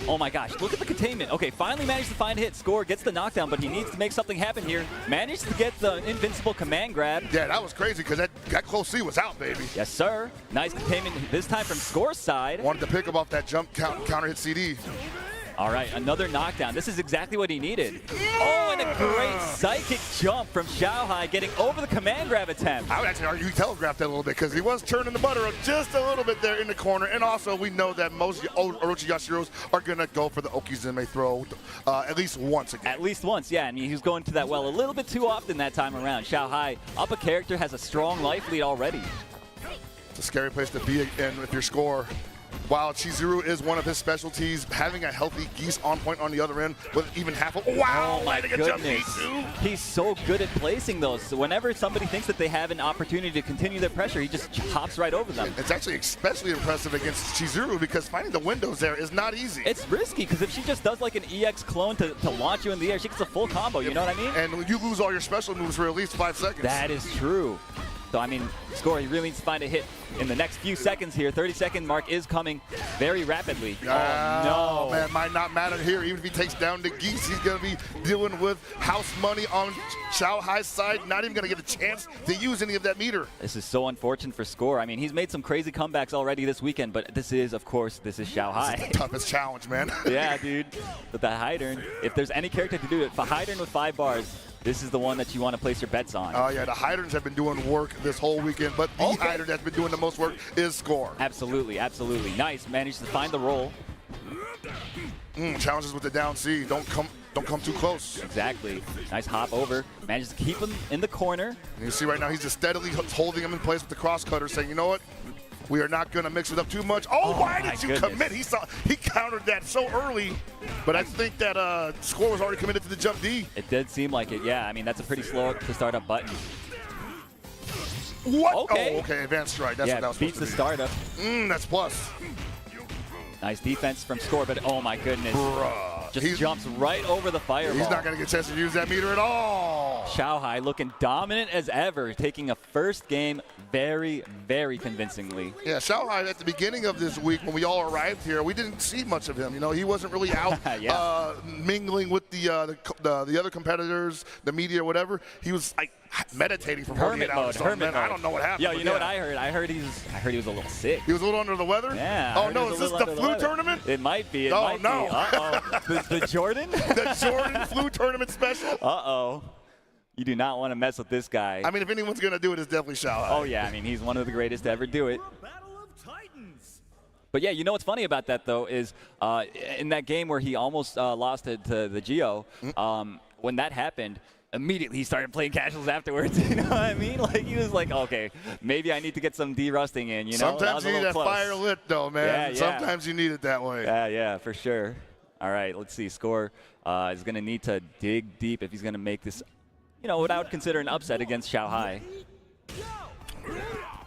S7: Oh my gosh, look at the containment. Okay, finally managed to find a hit. Score gets the knockdown, but he needs to make something happen here. Managed to get the invincible command grab.
S1: Yeah, that was crazy, because that close C was out, baby.
S7: Yes, sir. Nice containment this time from Score's side.
S1: Wanted to pick him off that jump counter hit CD.
S7: All right, another knockdown. This is exactly what he needed. Oh, and a great psychic jump from Xiaohai, getting over the command grab attempt.
S1: I would actually argue he telegraphed that a little bit, because he was turning the butter up just a little bit there in the corner. And also, we know that most Orochi Yashiros are going to go for the Okizeme throw at least once again.
S7: At least once, yeah. I mean, he was going to that well a little bit too often that time around. Xiaohai, up a character, has a strong life lead already.
S1: It's a scary place to be in if your Score. While Chizuru is one of his specialties, having a healthy Geese on point on the other end with even half a... Wow!
S7: Oh my goodness. He's so good at placing those. So whenever somebody thinks that they have an opportunity to continue their pressure, he just hops right over them.
S1: It's actually especially impressive against Chizuru, because finding the windows there is not easy.
S7: It's risky, because if she just does like an EX clone to launch you in the air, she gets a full combo, you know what I mean?
S1: And you lose all your special moves for at least 5 seconds.
S7: That is true. So, I mean, Score, he really needs to find a hit in the next few seconds here. 30-second mark is coming very rapidly. Oh, no.
S1: Man, might not matter here. Even if he takes down the Geese, he's going to be dealing with house money on Xiaohai's side. Not even going to get a chance to use any of that meter.
S7: This is so unfortunate for Score. I mean, he's made some crazy comebacks already this weekend, but this is, of course, Xiaohai.
S1: This is the toughest challenge, man.
S7: Yeah, dude. With the high turn. If there's any character to do it, for high turn with 5 bars, this is the one that you want to place your bets on.
S1: Oh, yeah, the Hydrons have been doing work this whole weekend, but the Hydron that's been doing the most work is Score.
S7: Absolutely, absolutely. Nice. Managed to find the roll.
S1: Challenges with the down C. Don't come too close.
S7: Exactly. Nice hop over. Manages to keep him in the corner.
S1: And you see right now he's just steadily holding him in place with the cross cutter, saying, you know what? We are not going to mix it up too much. Oh, why did you commit? He countered that so early, but I think that Score was already committed to the jump D.
S7: It did seem like it, yeah. I mean, that's a pretty slow to start up button.
S1: What?
S7: Okay.
S1: Oh, okay, advanced strike. That's what that was
S7: beats the
S1: supposed to
S7: startup.
S1: That's plus.
S7: Nice defense from Score, but oh my goodness.
S1: Bruh.
S7: Just jumps right over the fireball.
S1: He's not going to get a chance to use that meter at all.
S7: Xiaohai looking dominant as ever, taking a first game very, very convincing.
S1: Yeah, Xiaohai at the beginning of this week when we all arrived here, we didn't see much of him. You know, he wasn't really out mingling with the other competitors, the media, or whatever. He was like meditating for 48 hours.
S7: Hermit mode.
S1: I don't know what happened.
S7: Yo, you know what I heard? I heard he was a little sick.
S1: He was a little under the weather?
S7: Yeah.
S1: Oh, no, is this the flu tournament?
S7: It might be.
S1: No.
S7: Uh-oh. the Jordan?
S1: The Jordan flu tournament special?
S7: Uh-oh. You do not want to mess with this guy.
S1: I mean, if anyone's going to do it, it's definitely Xiaohai.
S7: Oh, yeah. I mean, he's one of the greatest to ever do it. But, yeah, you know what's funny about that, though, is in that game where he almost lost it to the Geo, when that happened, immediately he started playing casuals afterwards. You know what I mean? Like, he was like, okay, maybe I need to get some de-rusting in, you know?
S1: Sometimes you need that fire lit, though, man.
S7: Yeah.
S1: Sometimes you need it that way.
S7: Yeah, for sure. All right, let's see. Score is going to need to dig deep if he's going to make this, you know, what I would consider an upset against Xiaohai.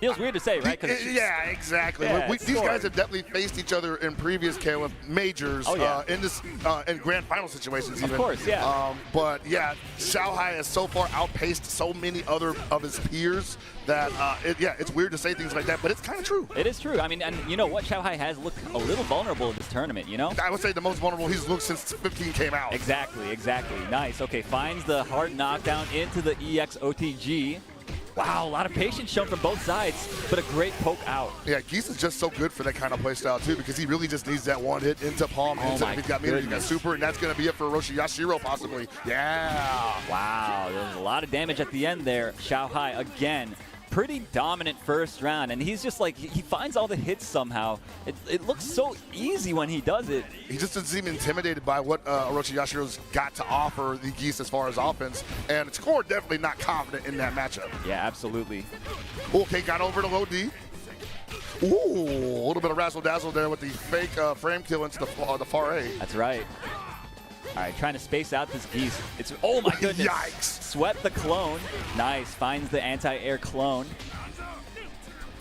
S7: Feels weird to say, right?
S1: Yeah, exactly.
S7: Yeah,
S1: These guys have definitely faced each other in previous KOF majors, in grand final situations. Even.
S7: Of course, yeah.
S1: But yeah, Xiaohai has so far outpaced so many other of his peers that it's weird to say things like that, but it's kind of true.
S7: It is true. I mean, and you know what? Xiaohai has looked a little vulnerable in this tournament, you know?
S1: I would say the most vulnerable he's looked since 15 came out.
S7: Exactly. Nice. Okay, finds the hard knockdown into the EX OTG. Wow, a lot of patience shown from both sides, but a great poke out.
S1: Yeah, Geese is just so good for that kind of play style, too, because he really just needs that one hit into palm. If he's got meter, he's got super, and that's going to be it for Orochi Yashiro, possibly. Yeah.
S7: Wow, there's a lot of damage at the end there. Xiaohai, again, pretty dominant first round, and he's just like, he finds all the hits somehow. It looks so easy when he does it.
S1: He just doesn't seem intimidated by what Orochi Yashiro's got to offer the Geese as far as offense, and Score definitely not confident in that matchup.
S7: Yeah, absolutely.
S1: Okay, got over to low D. Ooh, a little bit of razzle-dazzle there with the fake frame kill into the far A.
S7: That's right. All right, trying to space out this Geese. It's, oh my goodness.
S1: Yikes.
S7: Swept the clone. Nice, finds the anti-air clone.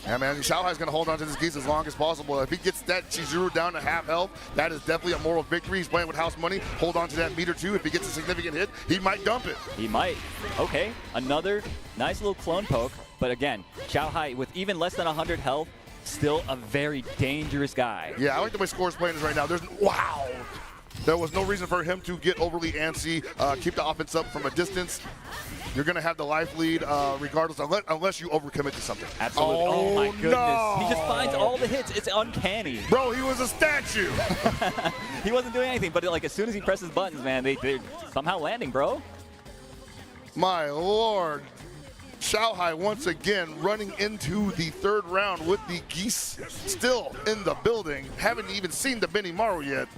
S1: Yeah, man, Xiaohai's going to hold on to this Geese as long as possible. If he gets that Chizuru down to half health, that is definitely a moral victory. He's playing with house money. Hold on to that meter, too. If he gets a significant hit, he might dump it.
S7: He might. Okay, another nice little clone poke. But again, Xiaohai, with even less than 100 health, still a very dangerous guy.
S1: Yeah, I like the way Score's playing this right now. Wow. There was no reason for him to get overly antsy, keep the offense up from a distance. You're going to have the life lead regardless, unless you overcommit to something.
S7: Absolutely. Oh my goodness. No. He just finds all the hits. It's uncanny.
S1: Bro, he was a statue.
S7: He wasn't doing anything, but like as soon as he presses buttons, man, they're somehow landing, bro.
S1: My Lord. Xiaohai once again running into the third round with the Geese still in the building. Haven't even seen the Benimaru yet.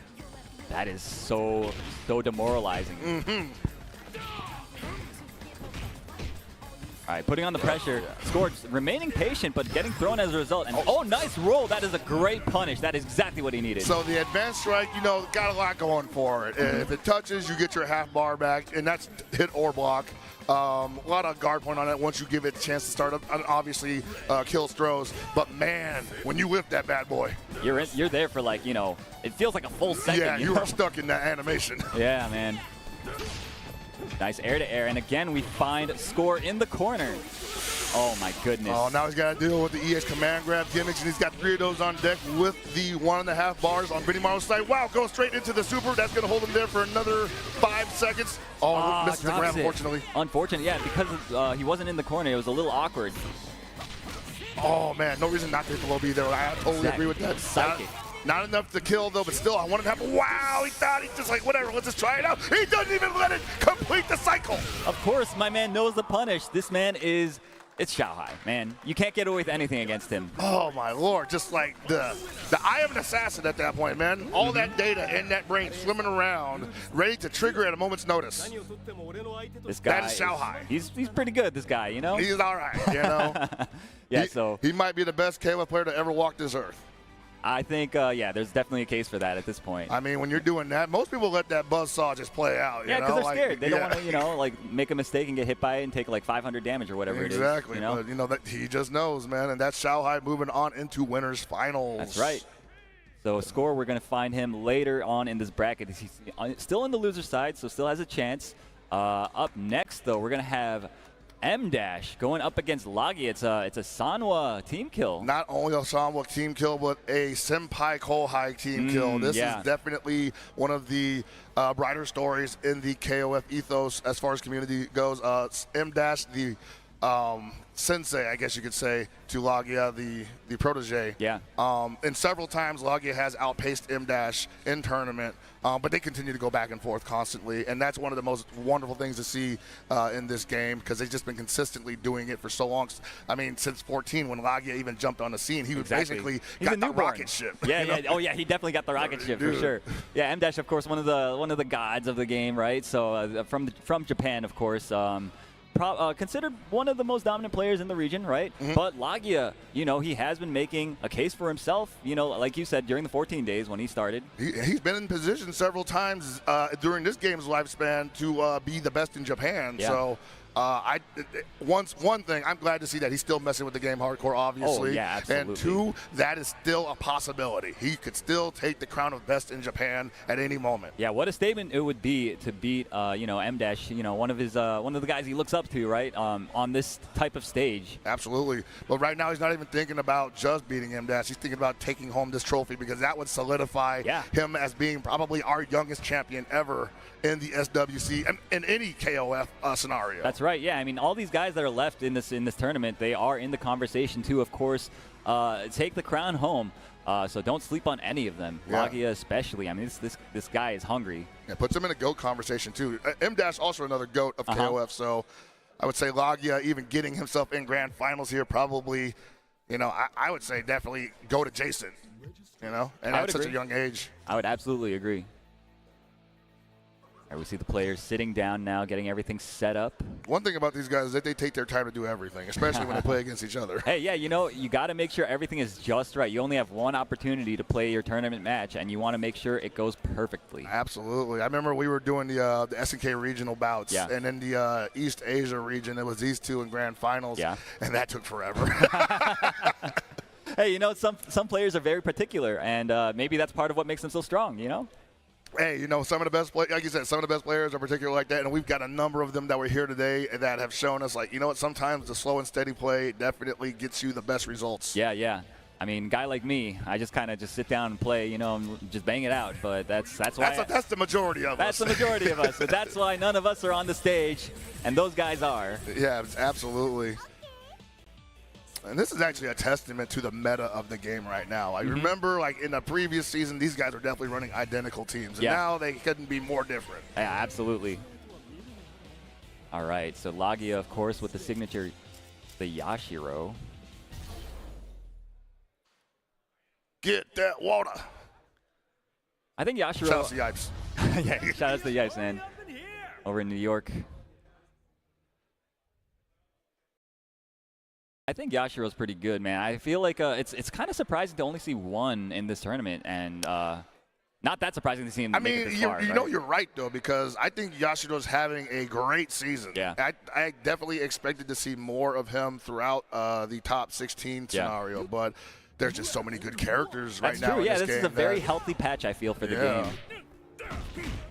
S7: That is so demoralizing. All right, putting on the pressure. Scored, remaining patient, but getting thrown as a result. And oh, nice roll. That is a great punish. That is exactly what he needed.
S1: So the advanced strike, got a lot going for it. If it touches, you get your half bar back, and that's hit or block. A lot of guard point on it once you give it a chance to start up. Obviously, kills throws. But man, when you whip that bad boy,
S7: you're there for like, it feels like a full second.
S1: Yeah, you are stuck in that animation.
S7: Yeah, man. Nice air to air, and again we find Score in the corner. Oh my goodness.
S1: Oh, now he's got to deal with the EX command grab gimmicks, and he's got 3 of those on deck with the 1.5 bars on Benimaru's side. Wow, goes straight into the super. That's going to hold him there for another 5 seconds. Oh, misses the grab, unfortunately.
S7: Unfortunate, yeah, because he wasn't in the corner. It was a little awkward.
S1: Oh, man, no reason not to hit the low B there. I totally agree with that.
S7: Psychic.
S1: Not enough to kill, though, but still, I want him to happen. Wow, he thought he's just like, whatever, let's just try it out. He doesn't even let it complete the cycle.
S7: Of course, my man knows the punish. This man is, it's Xiaohai, man. You can't get away with anything against him.
S1: Oh, my Lord, just like the eye of an assassin at that point, man. All that data in that brain swimming around, ready to trigger at a moment's notice.
S7: This guy,
S1: that is Xiaohai.
S7: He's pretty good, this guy,
S1: He's all right,
S7: Yeah,
S1: he might be the best KOF player to ever walk this earth.
S7: I think, yeah, there's definitely a case for that at this point.
S1: I mean, when you're doing that, most people let that buzzsaw just play out.
S7: Yeah, because they're scared. They don't want to, like make a mistake and get hit by it and take like 500 damage or whatever it is.
S1: Exactly. But that he just knows, man, and that's Xiaohai moving on into winners finals.
S7: That's right. So Score, we're going to find him later on in this bracket. He's still on the loser side, so still has a chance. Up next, though, we're going to have M-Dash going up against Lagi. It's a Sanwa team kill.
S1: Not only a Sanwa team kill, but a Senpai Kohai team kill. This is definitely one of the brighter stories in the KOF ethos as far as community goes. M-Dash, the sensei, I guess you could say, to Lagia, the protege.
S7: Yeah.
S1: And several times Lagia has outpaced M-Dash in tournament, but they continue to go back and forth constantly, and that's one of the most wonderful things to see in this game, because they've just been consistently doing it for so long. I mean, since 14, when Lagia even jumped on the scene, he basically got the rocket ship.
S7: Yeah, yeah. Oh, yeah, he definitely got the rocket ship for sure. Yeah, M-Dash, of course, one of the gods of the game, right? So from Japan, of course. Considered one of the most dominant players in the region, right? But Lagia, he has been making a case for himself, like you said, during the 14 days when he started.
S1: He's been in position several times during this game's lifespan to be the best in Japan.
S7: Yeah.
S1: So
S8: One thing, I'm glad to see that he's still messing with the game hardcore, obviously.
S7: Oh, yeah, absolutely.
S8: And two, that is still a possibility. He could still take the crown of best in Japan at any moment.
S7: Yeah, what a statement it would be to beat, M-Dash, one of the guys he looks up to, right, on this type of stage.
S8: Absolutely. But right now, he's not even thinking about just beating M-Dash. He's thinking about taking home this trophy because that would solidify him as being probably our youngest champion ever in the SWC and in any KOF scenario.
S7: That's right. Yeah, I mean, all these guys that are left in this tournament, they are in the conversation to, of course, take the crown home. So don't sleep on any of them. Lagia especially. I mean, this guy is hungry.
S8: Yeah, puts him in a GOAT conversation too. M-Dash also another GOAT of KOF. So I would say Lagia even getting himself in grand finals here probably, I would say definitely GOAT adjacent. And at such a young age.
S7: I would absolutely agree. All right, we see the players sitting down now, getting everything set up.
S8: One thing about these guys is that they take their time to do everything, especially when they play against each other.
S7: Hey, yeah, you got to make sure everything is just right. You only have one opportunity to play your tournament match, and you want to make sure it goes perfectly.
S8: Absolutely. I remember we were doing the SNK regional bouts, and in the East Asia region, it was these two in grand finals, and that took forever.
S7: Hey, some players are very particular, and maybe that's part of what makes them so strong,
S8: Hey, some of the best players, like you said, some of the best players are particular like that, and we've got a number of them that were here today that have shown us, sometimes the slow and steady play definitely gets you the best results.
S7: Yeah. I mean, guy like me, I just kind of just sit down and play, and just bang it out. But that's why
S8: that's the majority of us.
S7: That's the majority of us. So that's why none of us are on the stage, and those guys are.
S8: Yeah, absolutely. And this is actually a testament to the meta of the game right now. I remember, in the previous season, these guys were definitely running identical teams. And now they couldn't be more different.
S7: Yeah, absolutely. All right, so Lagia, of course, with the signature, the Yashiro.
S8: Get that water.
S7: I think Yashiro.
S8: Shout out to Yipes.
S7: Yeah, shout out to the Yipes, man. Over in New York. I think Yashiro's pretty good, man. I feel like it's kind of surprising to only see one in this tournament, and not that surprising to see him make it this far.
S8: You're right, though, because I think Yashiro's having a great season.
S7: Yeah.
S8: I definitely expected to see more of him throughout the top 16 scenario, but there's just so many good characters right now.
S7: That's true.
S8: In
S7: this is a very healthy patch, I feel, for the game.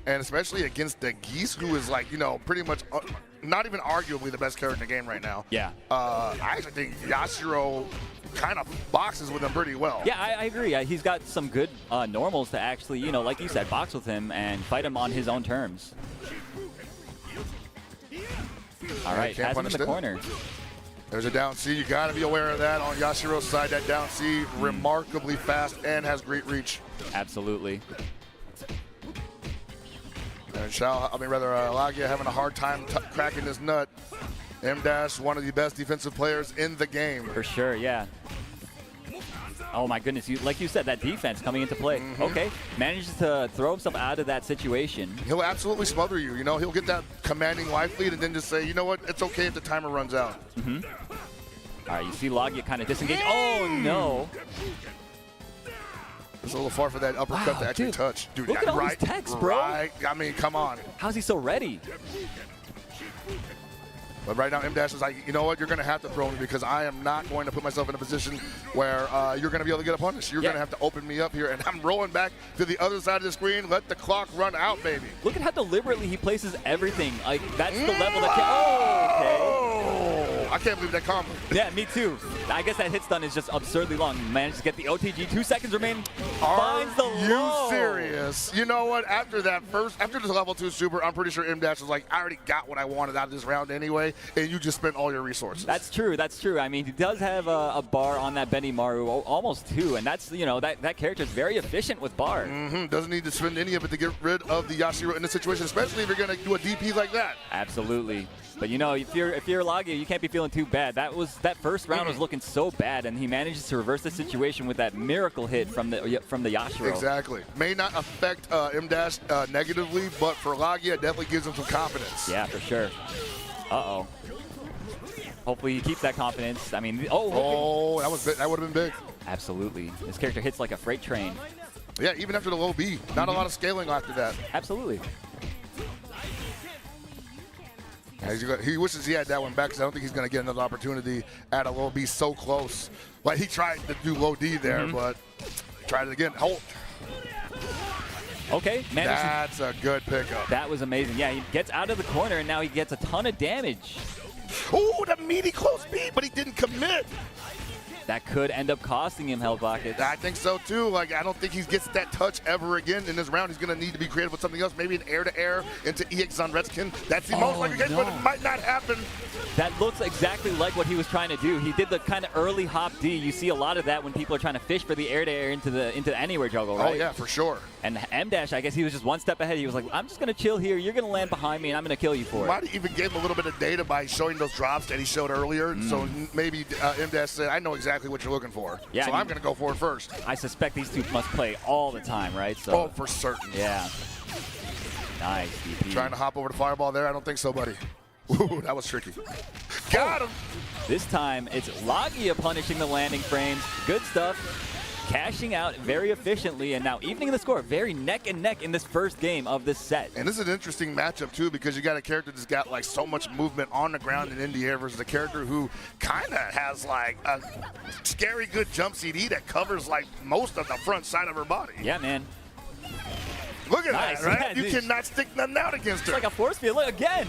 S8: And especially against the Geese, who is pretty much not even arguably the best character in the game right now.
S7: Yeah.
S8: I actually think Yashiro kind of boxes with him pretty well.
S7: Yeah, I agree. He's got some good normals to actually, like you said, box with him and fight him on his own terms. All right, has him in the corner.
S8: There's a down C. You got to be aware of that on Yashiro's side. That down C, remarkably fast and has great reach.
S7: Absolutely.
S8: And Lagia having a hard time cracking this nut. M-Dash, one of the best defensive players in the game.
S7: For sure, yeah. Oh my goodness, like you said, that defense coming into play. Okay, manages to throw himself out of that situation.
S8: He'll absolutely smother you. He'll get that commanding life lead and then just say, you know what, it's okay if the timer runs out.
S7: All right, you see Lagia kind of disengage. Oh no.
S8: It's a little far for that uppercut to actually touch. Dude,
S7: look at all these techs, bro.
S8: Right. I mean, come on.
S7: How's he so ready?
S8: But right now, M-Dash is like, you know what? You're going to have to throw me because I am not going to put myself in a position where you're going to be able to get a punish. You're going to have to open me up here. And I'm rolling back to the other side of the screen. Let the clock run out, baby.
S7: Look at how deliberately he places everything. Like, that's the level that can. Oh, okay.
S8: I can't believe that combo.
S7: Yeah, me too. I guess that hit stun is just absurdly long. Managed to get the OTG. 2 seconds remaining. Finds the
S8: Are you serious? You know what? After this level 2 super, I'm pretty sure M-Dash was like, I already got what I wanted out of this round anyway, and you just spent all your resources.
S7: That's true. That's true. I mean, he does have a bar on that Benimaru, almost 2, and that's, that character is very efficient with bar.
S8: Doesn't need to spend any of it to get rid of the Yashiro in this situation, especially if you're going to do a DP like that.
S7: Absolutely. But if you're Lagia, you can't be feeling too bad. That first round was looking so bad, and he manages to reverse the situation with that miracle hit from the Yashiro.
S8: Exactly. May not affect M-Dash negatively, but for Lagia, it definitely gives him some confidence.
S7: Yeah, for sure. Uh-oh. Hopefully he keeps that confidence. I mean,
S8: that would have been big.
S7: Absolutely. This character hits like a freight train.
S8: Yeah, even after the low B, not a lot of scaling after that.
S7: Absolutely.
S8: He wishes he had that one back because I don't think he's going to get another opportunity at a low B so close. Like he tried to do low D there, but tried it again. Hold.
S7: Okay,
S8: that's a good pickup.
S7: That was amazing. Yeah, he gets out of the corner, and now he gets a ton of damage.
S8: Oh, the meaty close B, but he didn't commit.
S7: That could end up costing him Hell Buckets.
S8: I think so too. Like I don't think he gets that touch ever again in this round. He's going to need to be creative with something else. Maybe an air-to-air into EX on Redskin. That's the most likely case, but it might not happen.
S7: That looks exactly like what he was trying to do. He did the kind of early hop D. You see a lot of that when people are trying to fish for the air-to-air into the anywhere juggle, right?
S8: Oh yeah, for sure.
S7: And M-Dash, I guess he was just one step ahead. He was like, I'm just going to chill here. You're going to land behind me, and I'm going to kill you for it.
S8: Might even gave him a little bit of data by showing those drops that he showed earlier. So maybe M-Dash said, I know exactly what you're looking for.
S7: Yeah,
S8: so I'm going to go for it first.
S7: I suspect these two must play all the time, right? So,
S8: for certain.
S7: Yeah. Nice, DP.
S8: Trying to hop over the fireball there? I don't think so, buddy. Ooh, that was tricky. Got him.
S7: This time, it's Lagia punishing the landing frames. Good stuff. Cashing out very efficiently, and now evening the score. Very neck and neck in this first game of this set.
S8: And this is an interesting matchup, too, because you got a character that's got, like, so much movement on the ground and in the air versus a character who kind of has, like, a scary good jump CD that covers, like, most of the front side of her body.
S7: Yeah, man.
S8: Look at
S7: Nice.
S8: that, right?
S7: Yeah,
S8: you cannot stick nothing out against her.
S7: It's like a force field. Look, again.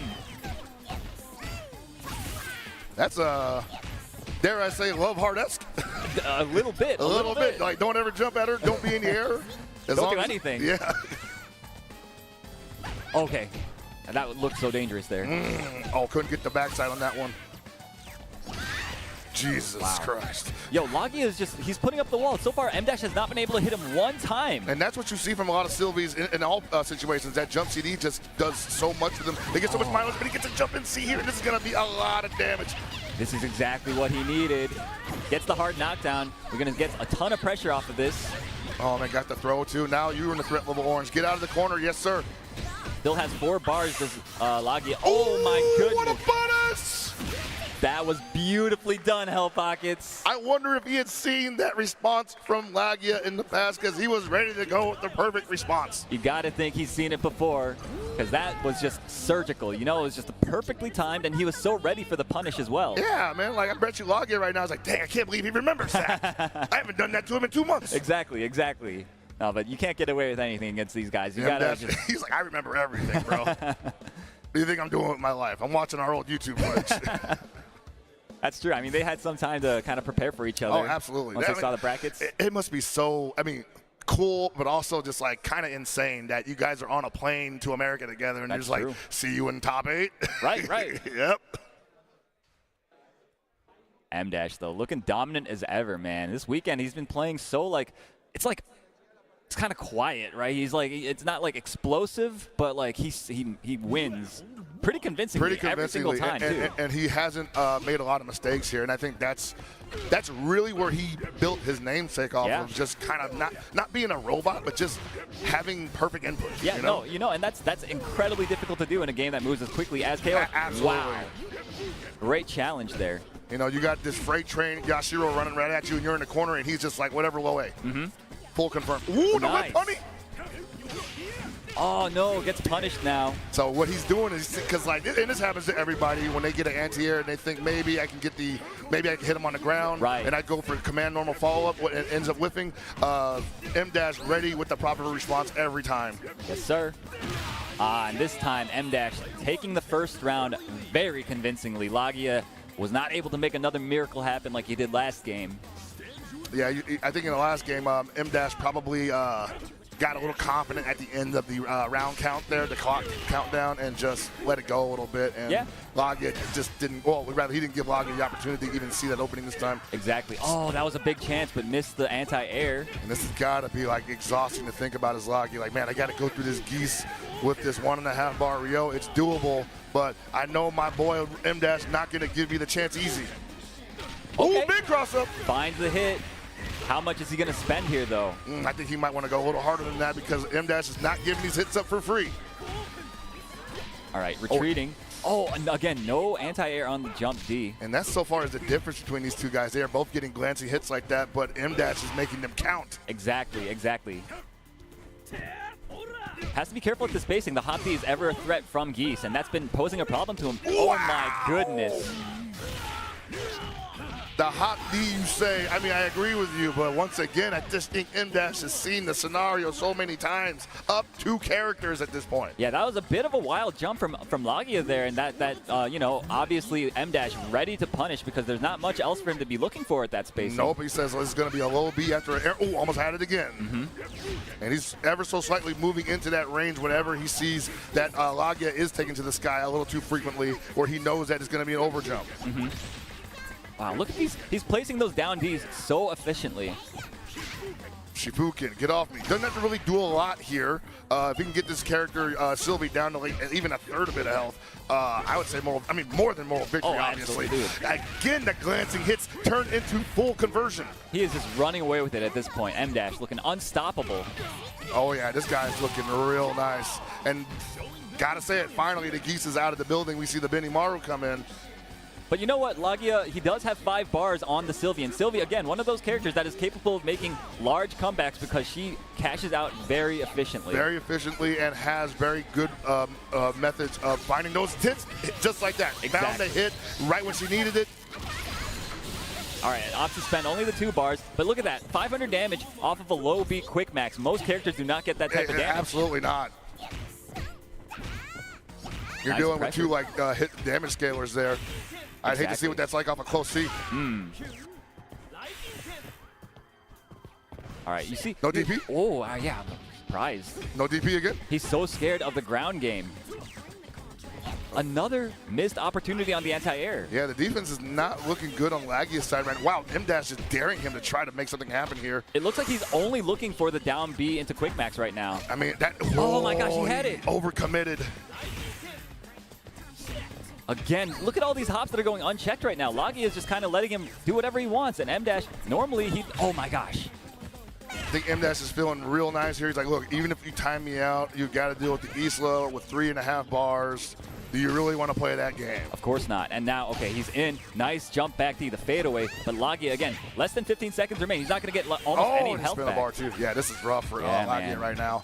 S8: That's dare I say, love heart-esque.
S7: A little bit.
S8: A little bit. Like, don't ever jump at her. Don't be in the air.
S7: Don't do anything.
S8: Yeah.
S7: Okay. That looked so dangerous there.
S8: Oh, couldn't get the backside on that one. Jesus Christ.
S7: Yo, Lagia is just, he's putting up the wall. So far, M-Dash has not been able to hit him one time.
S8: And that's what you see from a lot of Sylvies in all situations. That jump CD just does so much to them. They get so much mileage, but he gets a jump in C here, and this is going to be a lot of damage.
S7: This is exactly what he needed. Gets the hard knockdown. We're going to get a ton of pressure off of this.
S8: Oh, man, got the throw, too. Now you're in the threat level orange. Get out of the corner. Yes, sir.
S7: Still has 4 bars, does Lagia. Oh, my goodness.
S8: What a bonus!
S7: That was beautifully done, Hell Pockets.
S8: I wonder if he had seen that response from Lagia in the past, because he was ready to go with the perfect response.
S7: You got to think he's seen it before, because that was just surgical. You know, it was just perfectly timed, and he was so ready for the punish as well.
S8: Yeah, man. Like, I bet you Lagia right now is like, dang, I can't believe he remembers that. I haven't done that to him in 2 months.
S7: Exactly, exactly. No, but you can't get away with anything against these guys. You gotta just...
S8: He's like, I remember everything, bro. What do you think I'm doing with my life? I'm watching our old YouTube footage.
S7: That's true. I mean, they had some time to kind of prepare for each other.
S8: Oh, absolutely.
S7: Once they saw the brackets.
S8: It must be so, I mean, cool, but also just like kind of insane that you guys are on a plane to America together and you're just like, see you in top 8.
S7: Right, right.
S8: Yep.
S7: M-Dash, though, looking dominant as ever, man. This weekend, he's been playing so, like, it's kind of quiet, right? He's like, it's not like explosive, but like he wins pretty convincingly, every single time, too.
S8: And he hasn't made a lot of mistakes here, and I think that's really where he built his namesake off of, just kind of not being a robot, but just having perfect input.
S7: Yeah, and that's incredibly difficult to do in a game that moves as quickly as KO.
S8: Absolutely.
S7: Wow. Great challenge there.
S8: You know, you got this freight train Yashiro running right at you, and you're in the corner, and he's just like, whatever, low A. Full confirm. Ooh, the whip honey.
S7: Oh, no, gets punished now.
S8: So what he's doing is, because like, and this happens to everybody when they get an anti-air and they think maybe I can hit him on the ground,
S7: right?
S8: And I go for command normal follow-up, what it ends up whiffing. M-Dash ready with the proper response every time.
S7: Yes, sir. And this time, M-Dash taking the first round very convincingly. Lagia was not able to make another miracle happen like he did last game.
S8: Yeah, I think in the last game, M-Dash probably got a little confident at the end of the round count there, the clock countdown, and just let it go a little bit. And Lagia just didn't, well, rather he didn't give Lagia the opportunity to even see that opening this time.
S7: Exactly. Oh, that was a big chance, but missed the anti-air.
S8: And this has got to be like exhausting to think about as Lagia. Like, man, I got to go through this geese with this 1.5 bar Rio. It's doable, but I know my boy M-Dash not going to give me the chance easy.
S7: Okay.
S8: Ooh, big cross up.
S7: Finds the hit. How much is he going to spend here, though?
S8: I think he might want to go a little harder than that because M-Dash is not giving these hits up for free.
S7: All right, retreating. Oh, and again, no anti-air on the jump D.
S8: And that's so far as the difference between these two guys. They are both getting glancey hits like that, but M-Dash is making them count.
S7: Exactly, exactly. Has to be careful with the spacing. The hop D is ever a threat from Geese, and that's been posing a problem to him. Oh my goodness.
S8: The hop D, you say, I mean, I agree with you, but once again, I just think M-Dash has seen the scenario so many times, up 2 characters at this point.
S7: Yeah, that was a bit of a wild jump from Lagia there, and that you know, obviously M-Dash ready to punish because there's not much else for him to be looking for at that space.
S8: Nope, he says, well, it's going to be a low B after an air. Oh, almost had it again. And he's ever so slightly moving into that range whenever he sees that Lagia is taken to the sky a little too frequently, where he knows that it's going to be an overjump.
S7: Wow, look at these. He's placing those down Ds so efficiently.
S8: Shifukin, get off me. Doesn't have to really do a lot here. If he can get this character, Sylvie, down to like even a third of it of health, I would say more than moral victory, obviously. Again, the glancing hits turn into full conversion.
S7: He is just running away with it at this point. M-Dash looking unstoppable.
S8: Oh, yeah, this guy's looking real nice. And gotta say it, finally, the Geese is out of the building. We see the Benimaru come in.
S7: But you know what, Lagia, he does have 5 bars on the Sylvie. And Sylvie, again, one of those characters that is capable of making large comebacks because she cashes out very efficiently.
S8: Very efficiently and has very good methods of finding those hits just like that.
S7: Exactly.
S8: Found the hit right when she needed it.
S7: All right, opts to spend only the 2 bars, but look at that, 500 damage off of a low B quick max. Most characters do not get that type of damage.
S8: Absolutely not. You're
S7: Nice
S8: dealing
S7: pressure.
S8: with 2 like hit damage scalers there. I'd hate to see what that's like off a close C.
S7: All right, you see.
S8: No DP?
S7: Oh, yeah, I'm surprised.
S8: No DP again?
S7: He's so scared of the ground game. Another missed opportunity on the anti-air.
S8: Yeah, the defense is not looking good on Lagia's side right now. Wow, M-Dash is daring him to try to make something happen here.
S7: It looks like he's only looking for the down B into quick max right now.
S8: I mean, that.
S7: Oh my gosh, he had it.
S8: Overcommitted.
S7: Again, look at all these hops that are going unchecked right now. Lagia is just kind of letting him do whatever he wants, and M-Dash, normally he, oh my gosh.
S8: I think M-Dash is feeling real nice here. He's like, look, even if you time me out, you got to deal with the Isla with 3.5 bars. Do you really want to play that game?
S7: Of course not. And now, okay, he's in. Nice jump back to the fadeaway. But Lagia, again, less than 15 seconds remain. He's not going to get almost any health
S8: spin
S7: back.
S8: a bar too. Yeah, this is rough for Lagia right now.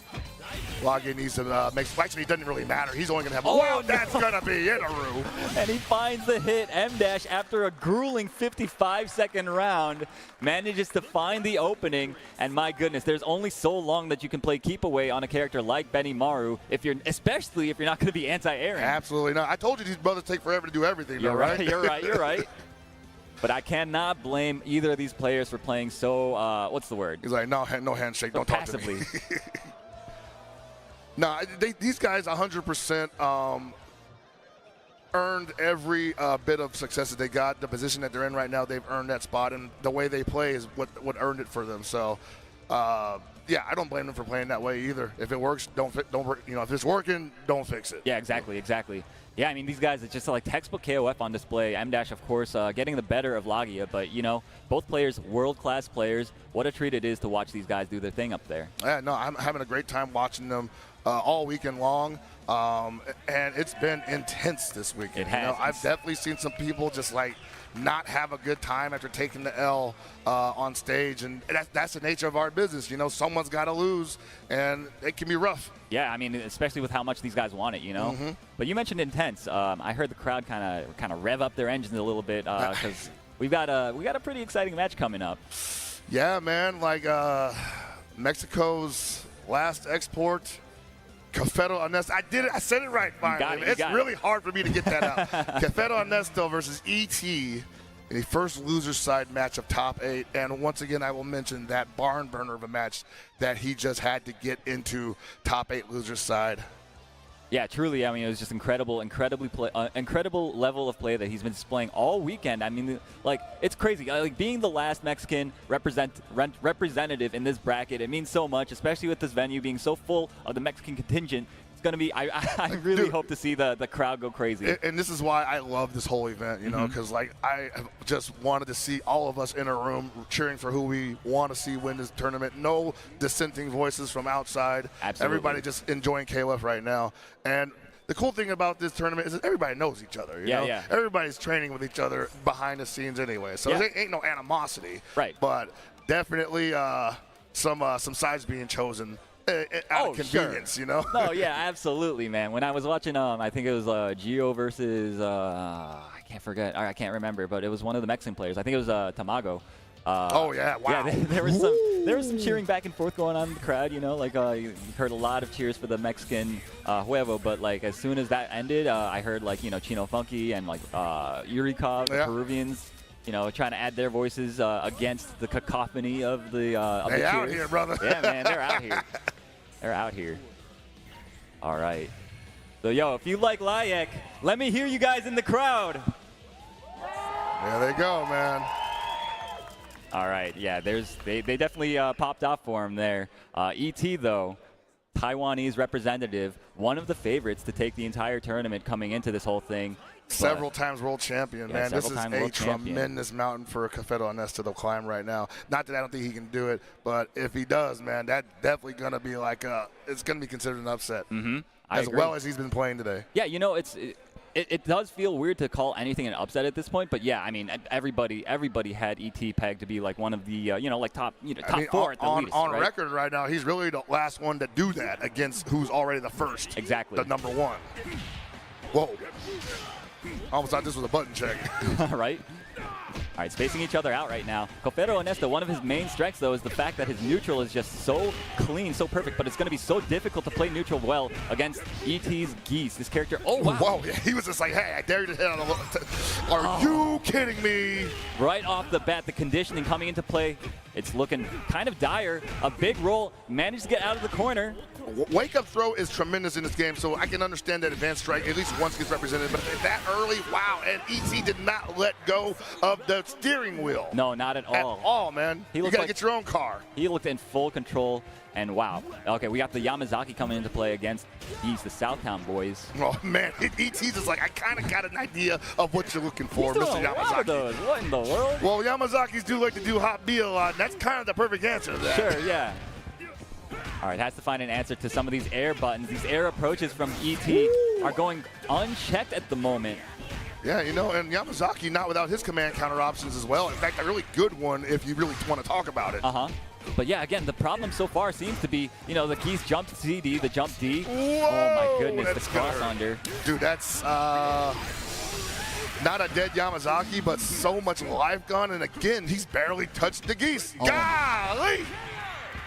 S8: Lagia needs to make spikes, but it doesn't really matter. He's only going to have wow, that's going to be it, Aru.
S7: And he finds the hit. M-Dash, after a grueling 55-second round, manages to find the opening. And my goodness, there's only so long that you can play keep away on a character like Benimaru, especially if you're not going to be anti-airing.
S8: Absolutely not. I told you these brothers take forever to do everything.
S7: You're
S8: right.
S7: You're right. You're right. But I cannot blame either of these players for playing so, what's the word?
S8: He's like, no handshake, don't
S7: passively.
S8: talk to me. No, these guys 100% earned every bit of success that they got. The position that they're in right now, they've earned that spot, and the way they play is what earned it for them. So, yeah, I don't blame them for playing that way either. If it works, don't if it's working, don't fix it.
S7: Yeah, exactly. Yeah, I mean, these guys, it's just like textbook KOF on display. M-Dash, of course, getting the better of Lagia, but, both players, world-class players. What a treat it is to watch these guys do their thing up there.
S8: Yeah, no, I'm having a great time watching them all weekend long, and it's been intense this weekend.
S7: It has.
S8: I've definitely seen some people just like not have a good time after taking the L on stage, and that's the nature of our business. Someone's got to lose, and it can be rough.
S7: Yeah, I mean, especially with how much these guys want it, But you mentioned intense. I heard the crowd kind of rev up their engines a little bit because we got a pretty exciting match coming up.
S8: Yeah, man. Like Mexico's last export. Cafeto Ernesto. I did it. I said it right finally. It's really hard for me to get that out. Cafeto Ernesto versus ET in the first loser side match of top 8. And once again, I will mention that barn burner of a match that he just had to get into top 8 loser side.
S7: Yeah, truly. I mean, it was just incredible level of play that he's been displaying all weekend. I mean, like, it's crazy. Like, being the last Mexican representative in this bracket, it means so much, especially with this venue being so full of the Mexican contingent. It's going to be, I really hope to see the crowd go crazy.
S8: And this is why I love this whole event, because I just wanted to see all of us in a room cheering for who we want to see win this tournament. No dissenting voices from outside.
S7: Absolutely.
S8: Everybody just enjoying KOF right now. And the cool thing about this tournament is that everybody knows each other. You know?
S7: Yeah.
S8: Everybody's training with each other behind the scenes anyway. So there ain't no animosity.
S7: Right.
S8: But definitely some sides being chosen. out of convenience,
S7: sure.
S8: you know?
S7: No, yeah, absolutely, man. When I was watching, I think it was Gio versus, I can't forget, or I can't remember, but it was one of the Mexican players. I think it was Tamago.
S8: Oh, yeah, wow.
S7: Yeah, there was some cheering back and forth going on in the crowd, you know, like you heard a lot of cheers for the Mexican Huevo, but like as soon as that ended, I heard like, you know, Chino Funky and like Yurikov, the Peruvians, you know, trying to add their voices against the cacophony of the
S8: They
S7: cheers.
S8: out here, brother.
S7: Yeah, man, they're out here. They're out here. All right. So, yo, if you like Layek, let me hear you guys in the crowd.
S8: There they go, man.
S7: All right, yeah, they definitely popped off for him there. ET, though, Taiwanese representative, one of the favorites to take the entire tournament coming into this whole thing.
S8: Several times world champion, man. This is a
S7: champion.
S8: tremendous mountain for Cafedo Ernesto to climb right now. Not that I don't think he can do it, but if he does, man, that's definitely going to be like it's going to be considered an upset.
S7: Mm-hmm.
S8: As well as he's been playing today.
S7: Yeah, you know, it does feel weird to call anything an upset at this point, but yeah, I mean, everybody had ET pegged to be like one of the you know, like top four at the least.
S8: On
S7: right?
S8: record right now, he's really the last one to do that against who's already the first.
S7: Exactly.
S8: The number one. Whoa. Almost thought this was a button check.
S7: Right? All right, spacing each other out right now. Cafedo Ernesto, one of his main strengths, though, is the fact that his neutral is just so clean, so perfect, but it's going to be so difficult to play neutral well against ET's Geese, this character. Oh, wow.
S8: Whoa, yeah, he was just like, hey, I dare you to hit on the Are you kidding me?
S7: Right off the bat, the conditioning coming into play, it's looking kind of dire. A big roll, managed to get out of the corner.
S8: Wake-up throw is tremendous in this game, so I can understand that advanced strike at least once gets represented, but that early, wow, and ET did not let go of the steering wheel.
S7: No, not at all.
S8: At all, man. You got to get your own car.
S7: He looked in full control, and wow. Okay, we got the Yamazaki coming into play against these, the Southtown boys.
S8: Oh, man, ET's just like, I kind of got an idea of what you're looking for, Mr. Yamazaki.
S7: What in the world?
S8: Well, Yamazakis do like to do hot B a lot, and that's kind of the perfect answer to that.
S7: Sure, yeah. All right, has to find an answer to some of these air buttons. These air approaches from ET are going unchecked at the moment.
S8: Yeah, you know, and Yamazaki not without his command counter options as well. In fact, a really good one if you really want to talk about it.
S7: Uh-huh. But yeah, again, the problem so far seems to be, you know, the Geese jump CD, the jump D.
S8: Whoa,
S7: oh my goodness, the cross under.
S8: Dude, that's not a dead Yamazaki, but so much life gone. And again, he's barely touched the Geese. Oh. Golly!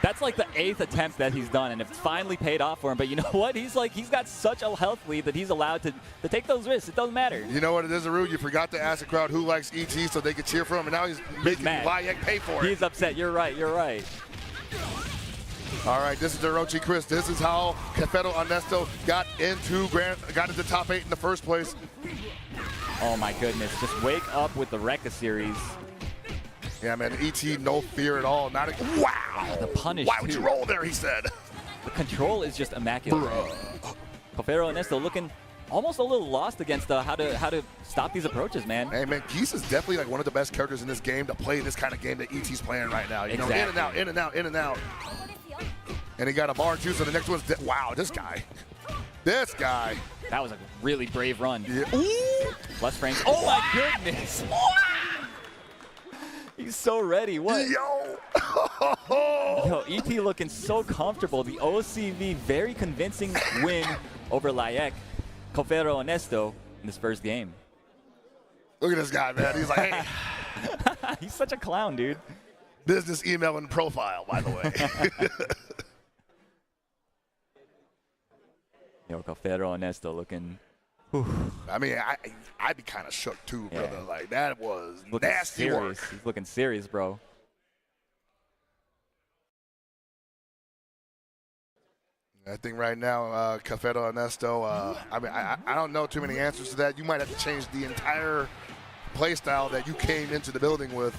S7: That's like the 8th attempt that he's done, and it's finally paid off for him. But you know what? He's got such a health lead that he's allowed to take those risks. It doesn't matter.
S8: You know what it is, Aru? You forgot to ask the crowd who likes ET so they could cheer for him, and now he's making Layek pay for it.
S7: He's upset. You're right. You're right.
S8: All right, this is Orochi Chris. This is how Cafedo Ernesto got into top 8 in the first place.
S7: Oh my goodness! Just wake up with the Rekka series.
S8: Yeah, man, ET, no fear at all. Wow!
S7: The punish,
S8: why would you roll there, he said.
S7: The control is just immaculate. Cafedo Ernesto looking almost a little lost against how to stop these approaches, man.
S8: Hey, man, Geese is definitely like one of the best characters in this game to play this kind of game that ET's playing right now. You know, in and out, in and out, in and out. And he got a bar, too, so the next one's wow, this guy. This guy.
S7: That was a really brave run.
S8: Yeah.
S7: Less frames. Oh, my goodness. He's so ready. What?
S8: Yo.
S7: Yo, ET looking so comfortable. The OCV very convincing win over Layek. Cafedo Ernesto in this first game.
S8: Look at this guy, man. He's like, hey.
S7: He's such a clown, dude.
S8: Business email and profile, by the way.
S7: Yo, Cafedo Ernesto looking.
S8: I mean, I'd be kind of shook too, brother. Yeah. Like, that was
S7: looking
S8: nasty
S7: serious.
S8: work.
S7: He's looking serious, bro.
S8: I think right now, Cafedo Ernesto, I mean, I don't know too many answers to that. You might have to change the entire play style that you came into the building with.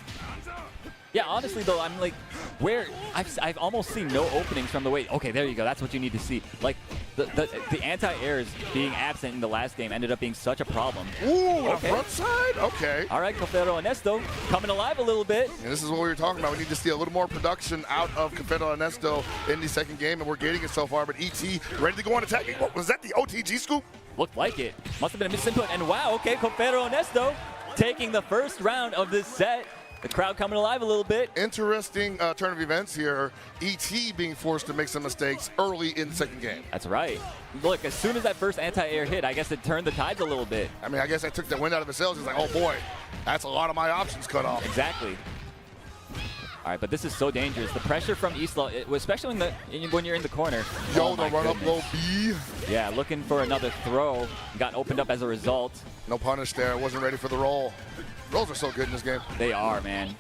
S7: Yeah, honestly, though, I'm like, where I've almost seen no openings from the way. Okay, there you go. That's what you need to see. Like, the anti-airs being absent in the last game ended up being such a problem.
S8: Ooh, okay. Front side? Okay.
S7: All right, Cafedo Ernesto coming alive a little bit.
S8: And this is what we were talking about. We need to see a little more production out of Cafedo Ernesto in the second game, and we're getting it so far. But ET ready to go on attack. What, was that the OTG scoop?
S7: Looked like it. Must have been a misinput. And wow, okay, Cafedo Ernesto taking the first round of this set. The crowd coming alive a little bit.
S8: Interesting turn of events here. ET being forced to make some mistakes early in the second game.
S7: That's right. Look, as soon as that first anti-air hit, I guess it turned the tides a little bit.
S8: I mean, I guess I took the wind out of his sails. He's like, oh boy, that's a lot of my options cut off.
S7: Exactly. All right, but this is so dangerous. The pressure from Isla, especially when you're in the corner.
S8: Yo, the run up low B.
S7: Yeah, looking for another throw. Got opened up as a result.
S8: No punish there. Wasn't ready for the roll. Rolls are so good in this game.
S7: They are, man.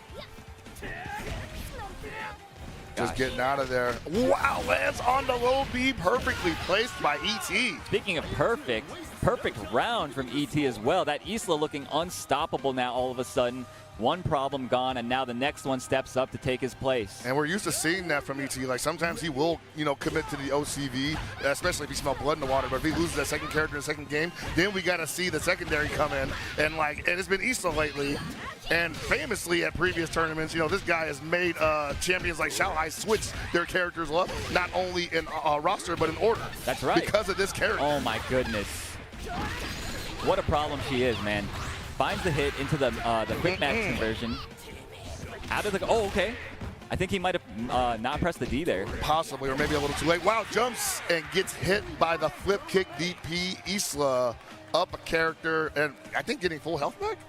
S8: Just getting out of there. Wow, lands on the low B, perfectly placed by ET.
S7: Speaking of perfect round from ET as well. That Isla looking unstoppable now all of a sudden. One problem gone, and now the next one steps up to take his place.
S8: And we're used to seeing that from ET. Like, sometimes he will, commit to the OCV, especially if he smells blood in the water. But if he loses that second character in the second game, then we got to see the secondary come in. And it's been Isla lately. And famously at previous tournaments, this guy has made champions like Shanghai switch their characters up, not only in roster, but in order.
S7: That's right.
S8: Because of this character.
S7: Oh, my goodness. What a problem she is, man. Finds the hit into the quick max conversion. Out of the, oh, okay. I think he might have not pressed the D there.
S8: Possibly, or maybe a little too late. Wow, jumps and gets hit by the flip kick DP. Isla up a character, and I think getting full health back?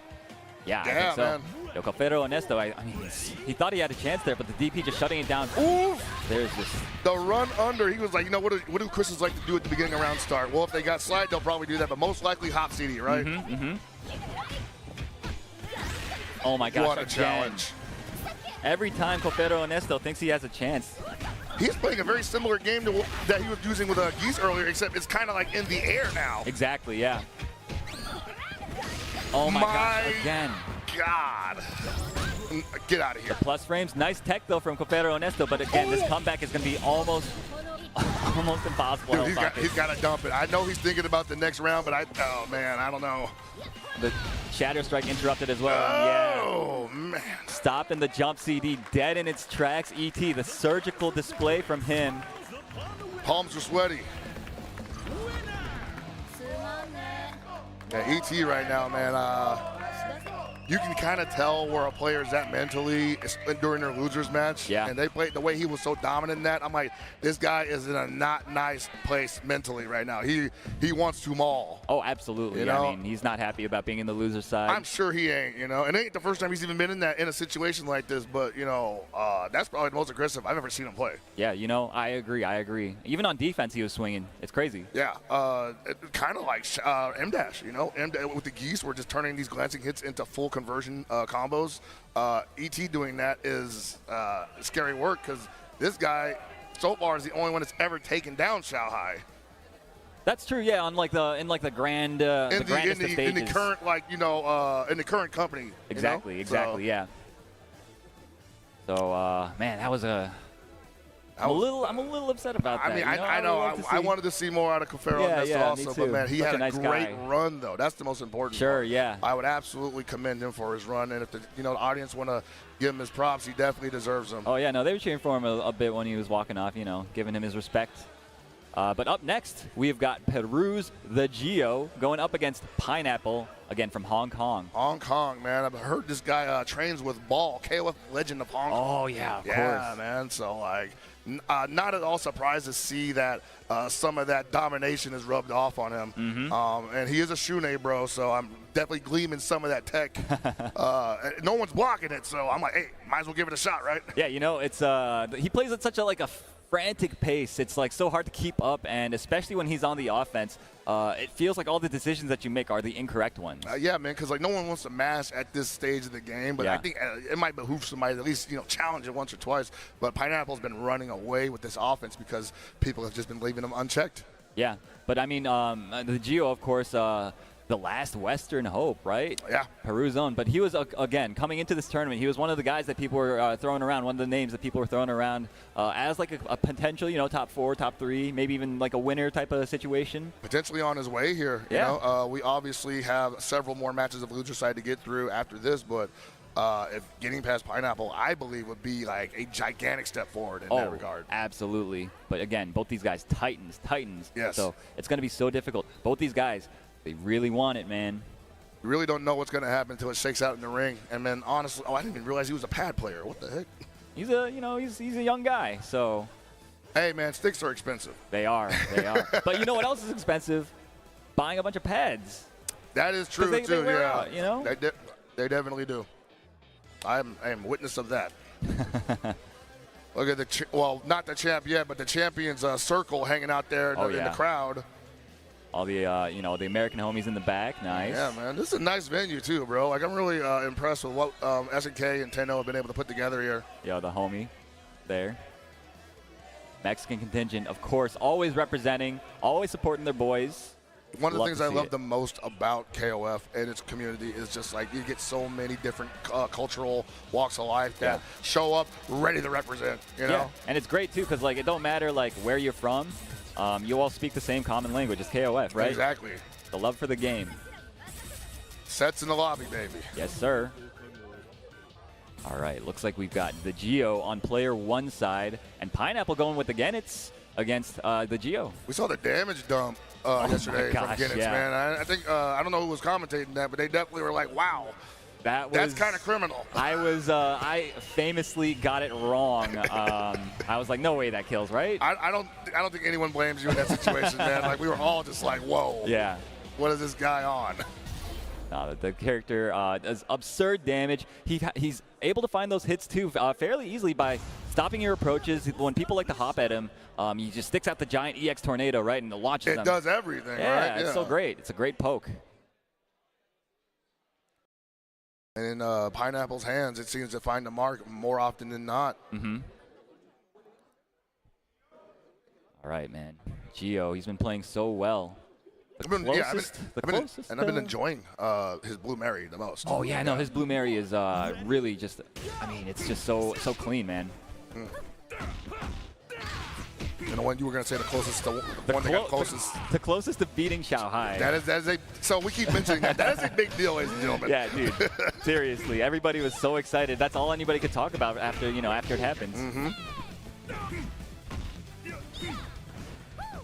S7: Yeah, I
S8: yeah,
S7: think so.
S8: Man.
S7: Yo, Confero Honesto, I mean, he thought he had a chance there, but the DP just shutting it down.
S8: Ooh!
S7: There's this.
S8: The run under, he was like, what do Christians like to do at the beginning of round start? Well, if they got slide, they'll probably do that, but most likely hop CD, right?
S7: Oh my gosh,
S8: what a challenge.
S7: Every time Confero Honesto thinks he has a chance.
S8: He's playing a very similar game to that he was using with Geese earlier, except it's kind of like in the air now.
S7: Exactly, yeah. Oh my gosh, again.
S8: God. Get out of here.
S7: The plus frames, nice tech though from Confero Honesto, but again, this comeback is going to be almost impossible.
S8: Dude, he's got to dump it. I know he's thinking about the next round, but oh man, I don't know.
S7: The Shatter Strike interrupted as well.
S8: Oh,
S7: yeah.
S8: Man.
S7: Stopped in the jump CD, dead in its tracks. ET, the surgical display from him.
S8: Palms are sweaty. Yeah, ET right now, man. You can kind of tell where a player's at mentally during their losers match.
S7: Yeah.
S8: And they played the way he was so dominant in that. I'm like, this guy is in a not nice place mentally right now. He wants to maul.
S7: Oh, absolutely. I mean, he's not happy about being in the loser side.
S8: I'm sure he ain't, And it ain't the first time he's even been in a situation like this, but, that's probably the most aggressive I've ever seen him play.
S7: Yeah, I agree. Even on defense, he was swinging. It's crazy.
S8: Yeah, kind of like M-Dash, M with the Geese, we're just turning these glancing hits into full conversion combos. ET doing that is scary work because this guy so far is the only one that's ever taken down Shanghai.
S7: That's true, yeah. On in the grandest of stages.
S8: In the current in the current company.
S7: Exactly, yeah. So man, that was a. I'm a little upset about that.
S8: I mean, I know. I wanted to see more out of Confero also, but man, he had a great run though. That's the most important.
S7: Sure,
S8: part.
S7: Yeah.
S8: I would absolutely commend him for his run, and if the audience want to give him his props, he definitely deserves them.
S7: Oh yeah, no, they were cheering for him a bit when he was walking off, giving him his respect. But up next, we've got Peru's The Geo going up against Pineapple, again from Hong Kong.
S8: Hong Kong, man. I've heard this guy trains with Ball, KOF legend of Hong Kong.
S7: Oh yeah, of course.
S8: Yeah, man. So not at all surprised to see that some of that domination is rubbed off on him. And he is a Shune, bro, so I'm definitely gleaming some of that tech. No one's blocking it, so I'm like, hey, might as well give it a shot, right?
S7: Yeah, it's he plays at such a frantic pace. It's so hard to keep up, and especially when he's on the offense, it feels like all the decisions that you make are the incorrect ones.
S8: Yeah, man, because no one wants to mash at this stage of the game, but I think it might behoove somebody to at least challenge it once or twice. But Pineapple's been running away with this offense because people have just been leaving him unchecked.
S7: Yeah, but I mean, the Geo, of course, the last Western hope, right?
S8: Yeah.
S7: Peru's own. But he was, again, coming into this tournament, he was one of the guys that people were throwing around, one of the names that people were throwing around as a potential, top 4, top 3, maybe even a winner type of situation.
S8: Potentially on his way here.
S7: Yeah.
S8: We obviously have several more matches of loser side to get through after this, but if getting past Pineapple, I believe, would be a gigantic step forward in that regard.
S7: Absolutely. But again, both these guys, Titans.
S8: Yes.
S7: So it's going to be so difficult. Both these guys, they really want it, man.
S8: You really don't know what's going to happen until it shakes out in the ring. And then honestly, I didn't even realize he was a pad player. What the heck?
S7: He's a young guy, so.
S8: Hey man, sticks are expensive.
S7: They are. But you know what else is expensive? Buying a bunch of pads.
S8: That is true
S7: they
S8: too.
S7: wear
S8: Yeah,
S7: out, you know?
S8: They definitely do. I am witness of that. Look at the not the champ yet, but the champions circle hanging out there in the crowd.
S7: All the the American homies in the back. Nice.
S8: Yeah, man, this is a nice venue too, bro. Like I'm really impressed with what SNK and Tenno have been able to put together here.
S7: Yo, the homie there. Mexican contingent, of course, always representing, always supporting their boys.
S8: One of the things I love the most about KOF and its community is just like you get so many different cultural walks of life that show up ready to represent, you know?
S7: Yeah, and it's great too because like it don't matter like where you're from, you all speak the same common language. It's KOF, right?
S8: Exactly.
S7: The love for the game.
S8: Sets in the lobby, baby.
S7: Yes, sir. All right, looks like we've got the Geo on player one side and Pineapple going with the Genets against the Geo.
S8: We saw the damage dump yesterday from Genets, man. I think, I don't know who was commentating that, but they definitely were like, wow. That's kind of criminal.
S7: I famously got it wrong. I was like, no way that kills, right?
S8: I don't think anyone blames you in that situation, man. Like we were all just like, whoa.
S7: Yeah.
S8: What is this guy on?
S7: The character does absurd damage. He's able to find those hits too fairly easily by stopping your approaches. When people like to hop at him, he just sticks out the giant EX tornado, right, and launches them.
S8: It does everything, right?
S7: Yeah, it's so great. It's a great poke.
S8: And in Pineapple's hands, it seems to find the mark more often than not.
S7: Mm-hmm. All right, man. Geo, he's been playing so well. I've
S8: been enjoying his Blue Mary the most.
S7: Oh, yeah, no, his Blue Mary is really just, I mean, it's just so clean, man.
S8: Mm. And the one you were going to say the closest, the one that got closest.
S7: The closest to beating Shanghai.
S8: That is so we keep mentioning that. That is a big deal, ladies and gentlemen.
S7: Yeah, dude. Seriously, everybody was so excited. That's all anybody could talk about after it happens.
S8: Mm-hmm.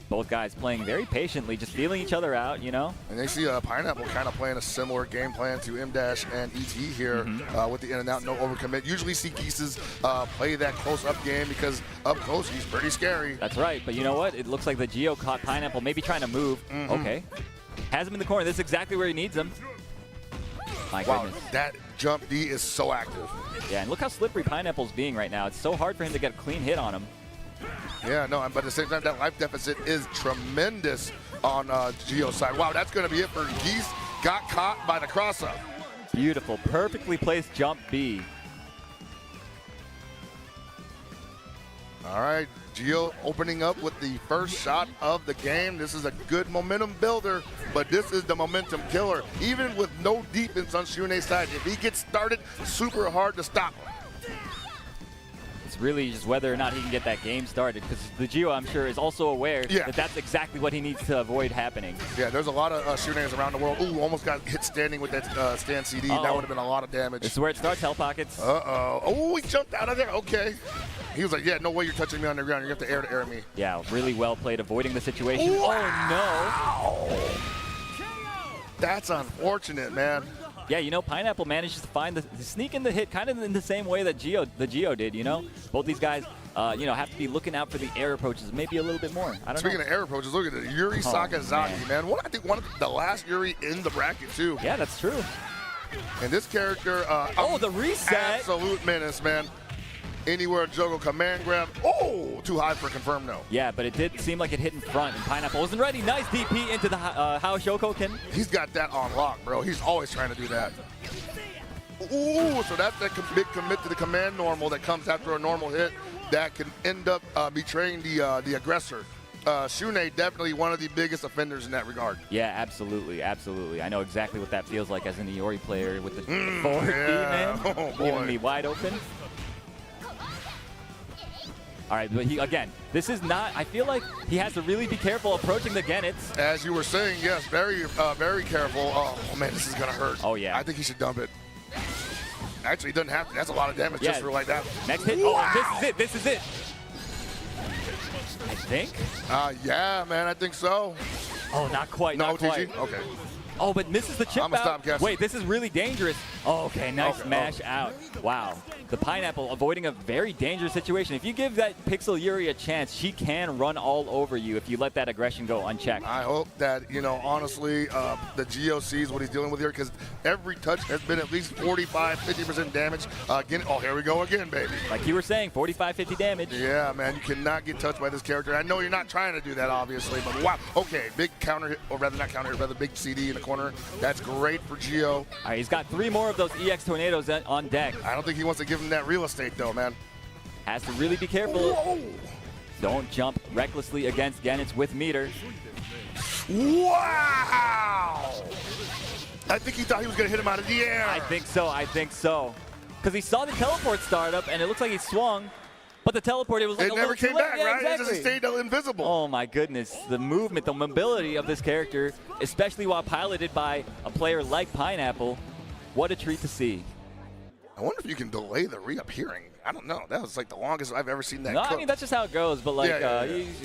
S7: Both guys playing very patiently, just feeling each other out, you know?
S8: And they see Pineapple kind of playing a similar game plan to M-Dash and ET here with the in and out, no overcommit. Usually see Geese's play that close-up game because up close he's pretty scary.
S7: That's right, but you know what? It looks like the Geo caught Pineapple, maybe trying to move. Okay. Has him in the corner. This is exactly where he needs him. My goodness.
S8: That jump D is so active.
S7: Yeah, and look how slippery Pineapple's being right now. It's so hard for him to get a clean hit on him.
S8: Yeah, no, but at the same time, that life deficit is tremendous on Geo's side. Wow, that's going to be it for Geese. Got caught by the cross-up.
S7: Beautiful, perfectly placed jump B.
S8: All right, Geo opening up with the first shot of the game. This is a good momentum builder, but this is the momentum killer. Even with no defense on Shune's side, if he gets started, super hard to stop him.
S7: It's really just whether or not he can get that game started, because the Geo, I'm sure, is also aware that that's exactly what he needs to avoid happening.
S8: Yeah, there's a lot of Shunes around the world. Ooh, almost got hit standing with that stand CD. That would have been a lot of damage.
S7: This is where it starts, Hell Pockets.
S8: Uh-oh. Oh, he jumped out of there. Okay. He was like, yeah, no way you're touching me on the ground. You have to air me.
S7: Yeah, really well played, avoiding the situation.
S8: Wow. Oh, no. That's unfortunate, man.
S7: Yeah, you know, Pineapple manages to find the sneak in the hit kind of in the same way that the Geo did, you know? Both these guys, have to be looking out for the air approaches maybe a little bit more. I don't know.
S8: Speaking of air approaches, look at it. Yuri Sakazaki, man. I think one of the last Yuri in the bracket, too.
S7: Yeah, that's true.
S8: And this character,
S7: the reset.
S8: Absolute menace, man. Anywhere juggle, command grab. Oh, too high for confirm, no.
S7: Yeah, but it did seem like it hit in front, and Pineapple wasn't ready. Nice DP into the Hao Shokoken.
S8: He's got that on lock, bro. He's always trying to do that. Ooh, so that's that big commit to the command normal that comes after a normal hit that can end up betraying the aggressor. Shune definitely one of the biggest offenders in that regard.
S7: Yeah, absolutely, absolutely. I know exactly what that feels like as an Iori player with the forward beat, man.
S8: Oh, boy.
S7: Leaving me wide open. All right, but this is not, I feel like he has to really be careful approaching the Genets.
S8: As you were saying, yes, very, very careful. Oh, man, this is going to hurt.
S7: Oh, yeah.
S8: I think he should dump it. Actually, he doesn't have to. That's a lot of damage just for like that.
S7: Next hit.
S8: Wow.
S7: Oh, this is it. I think.
S8: Yeah, man, I think so.
S7: Oh, not quite.
S8: No,
S7: not quite.
S8: TG? Okay.
S7: Oh, but misses the chip
S8: I'm gonna
S7: out.
S8: stop guessing.
S7: Wait, this is really dangerous. Oh, okay, nice smash out. Wow. The Pineapple avoiding a very dangerous situation. If you give that Pixel Yuri a chance, she can run all over you if you let that aggression go unchecked.
S8: I hope that, honestly, the Geo sees what he's dealing with here, because every touch has been at least 45, 50% damage. Again, oh, here we go again, baby.
S7: Like you were saying, 45, 50 damage.
S8: Yeah, man, you cannot get touched by this character. I know you're not trying to do that, obviously, but wow. Okay, big counter hit, or rather not counter hit, rather big CD in the corner. That's great for Geo.
S7: All right, he's got 3 more of those EX Tornadoes on deck.
S8: I don't think he wants to give him that real estate, though, man.
S7: Has to really be careful. Whoa. Don't jump recklessly against Genitz with meter.
S8: Wow! I think he thought he was going to hit him out of the air.
S7: I think so. Because he saw the teleport start up, and it looks like he swung. But the teleport, it was like
S8: it
S7: a
S8: never
S7: little
S8: came
S7: too late.
S8: back,
S7: Yeah,
S8: right?
S7: exactly.
S8: It just stayed invisible.
S7: Oh my goodness, the movement, the mobility of this character, especially while piloted by a player like Pineapple, what a treat to see.
S8: I wonder if you can delay the reappearing. I don't know. That was like the longest I've ever seen that.
S7: No, I mean that's just how it goes. But like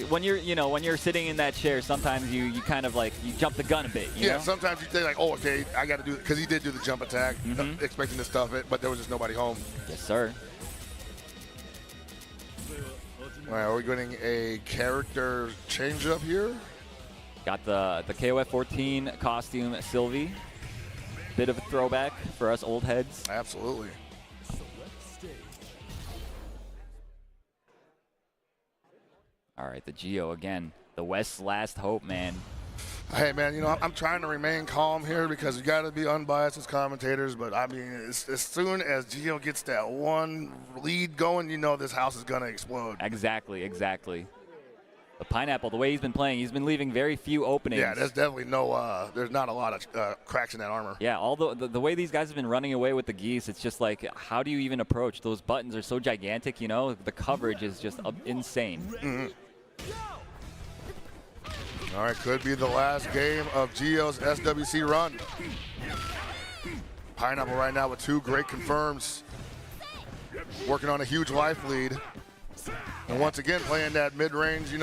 S7: when you're sitting in that chair, sometimes you kind of like you jump the gun a bit. You know?
S8: Sometimes you think like, oh, okay, I got to do it, because he did do the jump attack, expecting to stuff it, but there was just nobody home.
S7: Yes, sir.
S8: All right, are we getting a character change up here?
S7: Got the KOF 14 costume, Sylvie. Bit of a throwback for us old heads.
S8: Absolutely.
S7: All right, the Geo again. The West's last hope, man.
S8: Hey, man, I'm trying to remain calm here because you got to be unbiased as commentators, but I mean, as soon as Geo gets that one lead going, this house is going to explode.
S7: Exactly. The Pineapple, the way he's been playing, he's been leaving very few openings.
S8: Yeah, there's definitely there's not a lot of cracks in that armor.
S7: Yeah, although the way these guys have been running away with the geese, it's just like, how do you even approach? Those buttons are so gigantic, The coverage is just insane.
S8: Mm-hmm. All right, could be the last game of Geo's SWC run. Pineapple right now with 2 great confirms. Working on a huge life lead. And once again, playing that mid-range,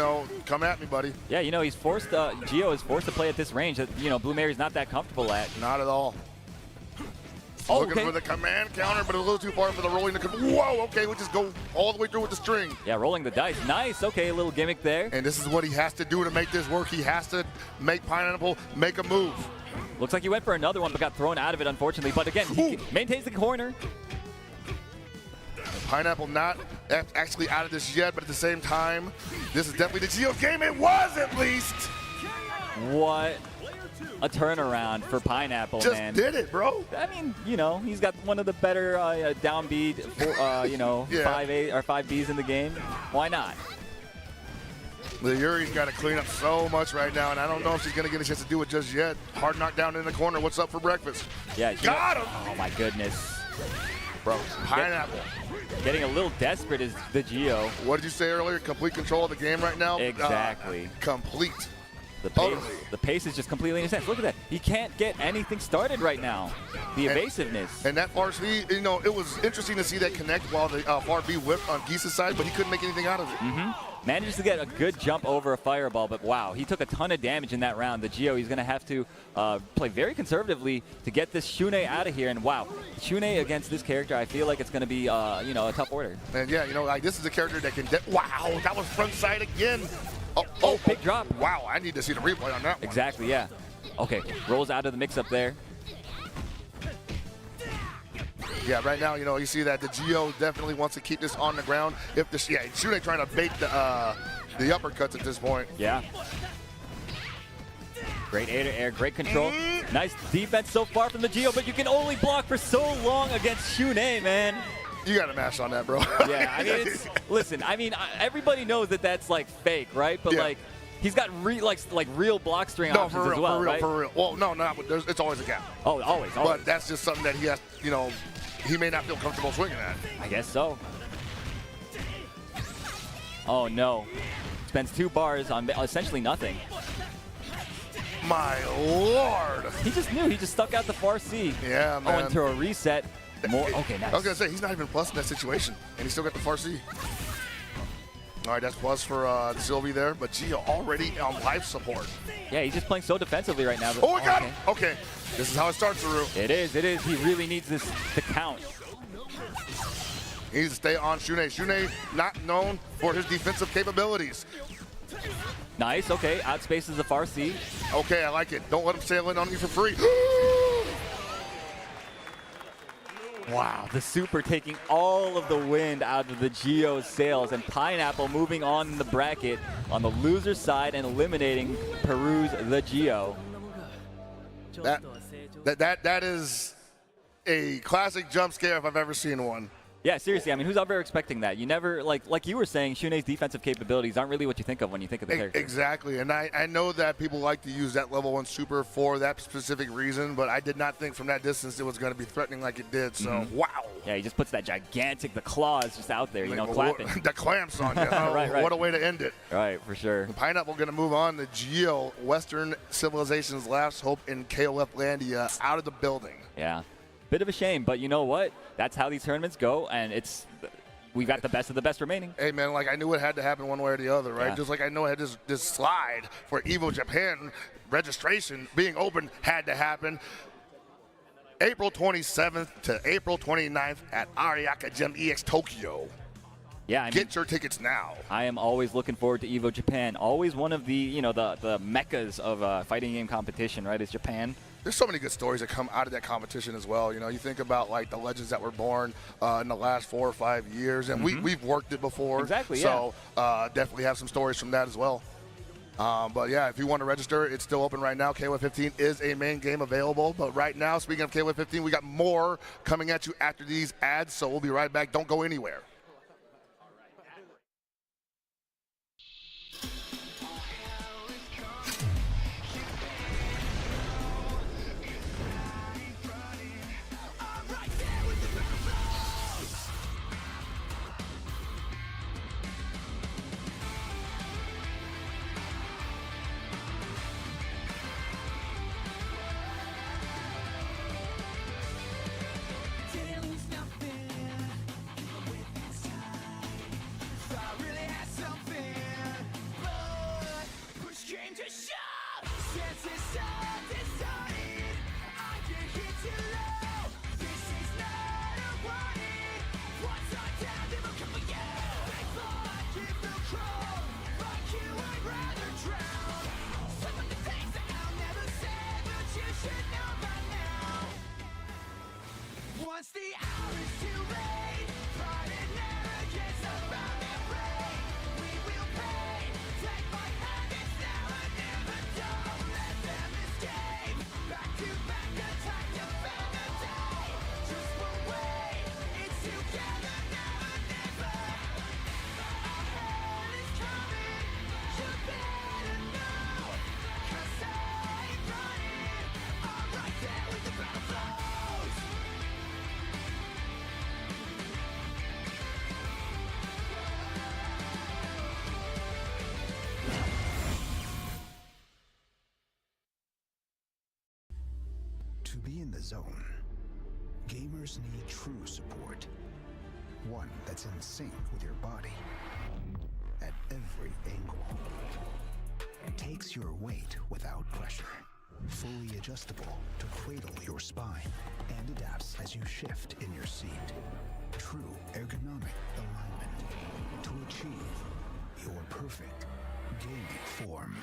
S8: come at me, buddy.
S7: Yeah, he's forced, Geo is forced to play at this range that, Blue Mary's not that comfortable at.
S8: Not at all. Looking for the command counter, but a little too far for the rolling. Whoa, okay, we'll just go all the way through with the string.
S7: Yeah, rolling the dice. Nice, okay, a little gimmick there.
S8: And this is what he has to do to make this work. He has to make Pineapple make a move.
S7: Looks like he went for another one, but got thrown out of it, unfortunately. But again, he maintains the corner.
S8: Pineapple not actually out of this yet, but at the same time, this is definitely the Geo game. It was, at least.
S7: What a turnaround for Pineapple, man.
S8: Just did it, bro.
S7: I mean, he's got one of the better downbeat, 5A or 5Bs in the game. Why not?
S8: The Yuri's got to clean up so much right now, and I don't know if she's going to get a chance to do it just yet. Hard knockdown in the corner. What's up for breakfast?
S7: Yeah,
S8: got him.
S7: Oh my goodness,
S8: bro. Pineapple.
S7: Getting a little desperate is the Geo.
S8: What did you say earlier? Complete control of the game right now?
S7: Exactly.
S8: Complete.
S7: The pace is just completely insane. Look at that. He can't get anything started right now. The evasiveness.
S8: And that far C, it was interesting to see that connect while the far B whipped on Geese's side, but he couldn't make anything out of it.
S7: Manages to get a good jump over a fireball, but wow, he took a ton of damage in that round. The Geo, he's going to have to play very conservatively to get this Shune out of here. And wow, Shune against this character, I feel like it's going to be, a tough order.
S8: And yeah, this is a character that can, wow, that was front side again. Oh,
S7: big drop.
S8: Wow, I need to see the replay on that one.
S7: Exactly, yeah. Okay, rolls out of the mix-up there.
S8: Yeah, right now, you see that the Geo definitely wants to keep this on the ground. Shune trying to bait the uppercuts at this point.
S7: Yeah. Great air, great control. Nice defense so far from the Geo, but you can only block for so long against Shune, man.
S8: You got to mash on that, bro.
S7: Yeah, I mean, listen, everybody knows that that's like fake, right? But like, he's got real block string options as well, right?
S8: For real. Well, no, it's always a gap.
S7: Oh, always.
S8: But that's just something that he has, he may not feel comfortable swinging at.
S7: I guess so. Oh no, spends 2 bars on essentially nothing.
S8: My lord.
S7: He just knew. He just stuck out the far C.
S8: Yeah, man.
S7: Oh, into a reset. Okay, nice.
S8: I was going to say, he's not even plus in that situation, and he still got the far C. All right, that's plus for Sylvie there, but Gio already on life support.
S7: Yeah, he's just playing so defensively right now.
S8: Oh, I got him! Okay, this is how it starts, Saru.
S7: It is. He really needs this to count.
S8: He needs to stay on Shunei. Shunei not known for his defensive capabilities.
S7: Nice, okay, outspaces the far C.
S8: Okay, I like it. Don't let him sail in on you for free.
S7: Wow, the super taking all of the wind out of the Geo's sails, and Pineapple moving on in the bracket on the loser side and eliminating Peru's the Geo.
S8: That is a classic jump scare if I've ever seen one.
S7: Yeah, seriously, I mean, who's ever expecting that? You never, like you were saying, Shunei's defensive capabilities aren't really what you think of when you think of the character.
S8: Exactly, and I know that people like to use that level 1 super for that specific reason, but I did not think from that distance it was going to be threatening like it did, so wow.
S7: Yeah, he just puts that gigantic, the claws just out there, you know, clapping.
S8: The clamps on you.
S7: Right.
S8: What a way to end it.
S7: Right, for sure.
S8: Pineapple going to move on. The Geo, Western Civilization's last hope in KOF Landia, out of the building.
S7: Yeah. Bit of a shame, but you know what? That's how these tournaments go, and we've got the best of the best remaining.
S8: Hey, man, like I knew it had to happen one way or the other, right?
S7: Yeah.
S8: Just like I know I had this slide for Evo Japan registration being open had to happen. April 27th to April 29th at Ariaka Gem EX Tokyo.
S7: Yeah, I mean,
S8: Get your tickets now.
S7: I am always looking forward to Evo Japan. Always one of the, you know, the meccas of fighting game competition, right? Is Japan.
S8: There's so many good stories that come out of that competition as well. You know, you think about like the legends that were born in the last 4 or 5 years, and we've worked it before.
S7: Exactly.
S8: So definitely have some stories from that as well. But yeah, if you want to register, it's still open right now. KOF 15 is a main game available. But right now, speaking of KOF 15, we got more coming at you after these ads. So we'll be right back. Don't go anywhere.
S5: To be in the zone, gamers need true support. One that's in sync with your body at every angle. It takes your weight without pressure. Fully adjustable to cradle your spine and adapts as you shift in your seat. True ergonomic alignment to achieve your perfect gaming form.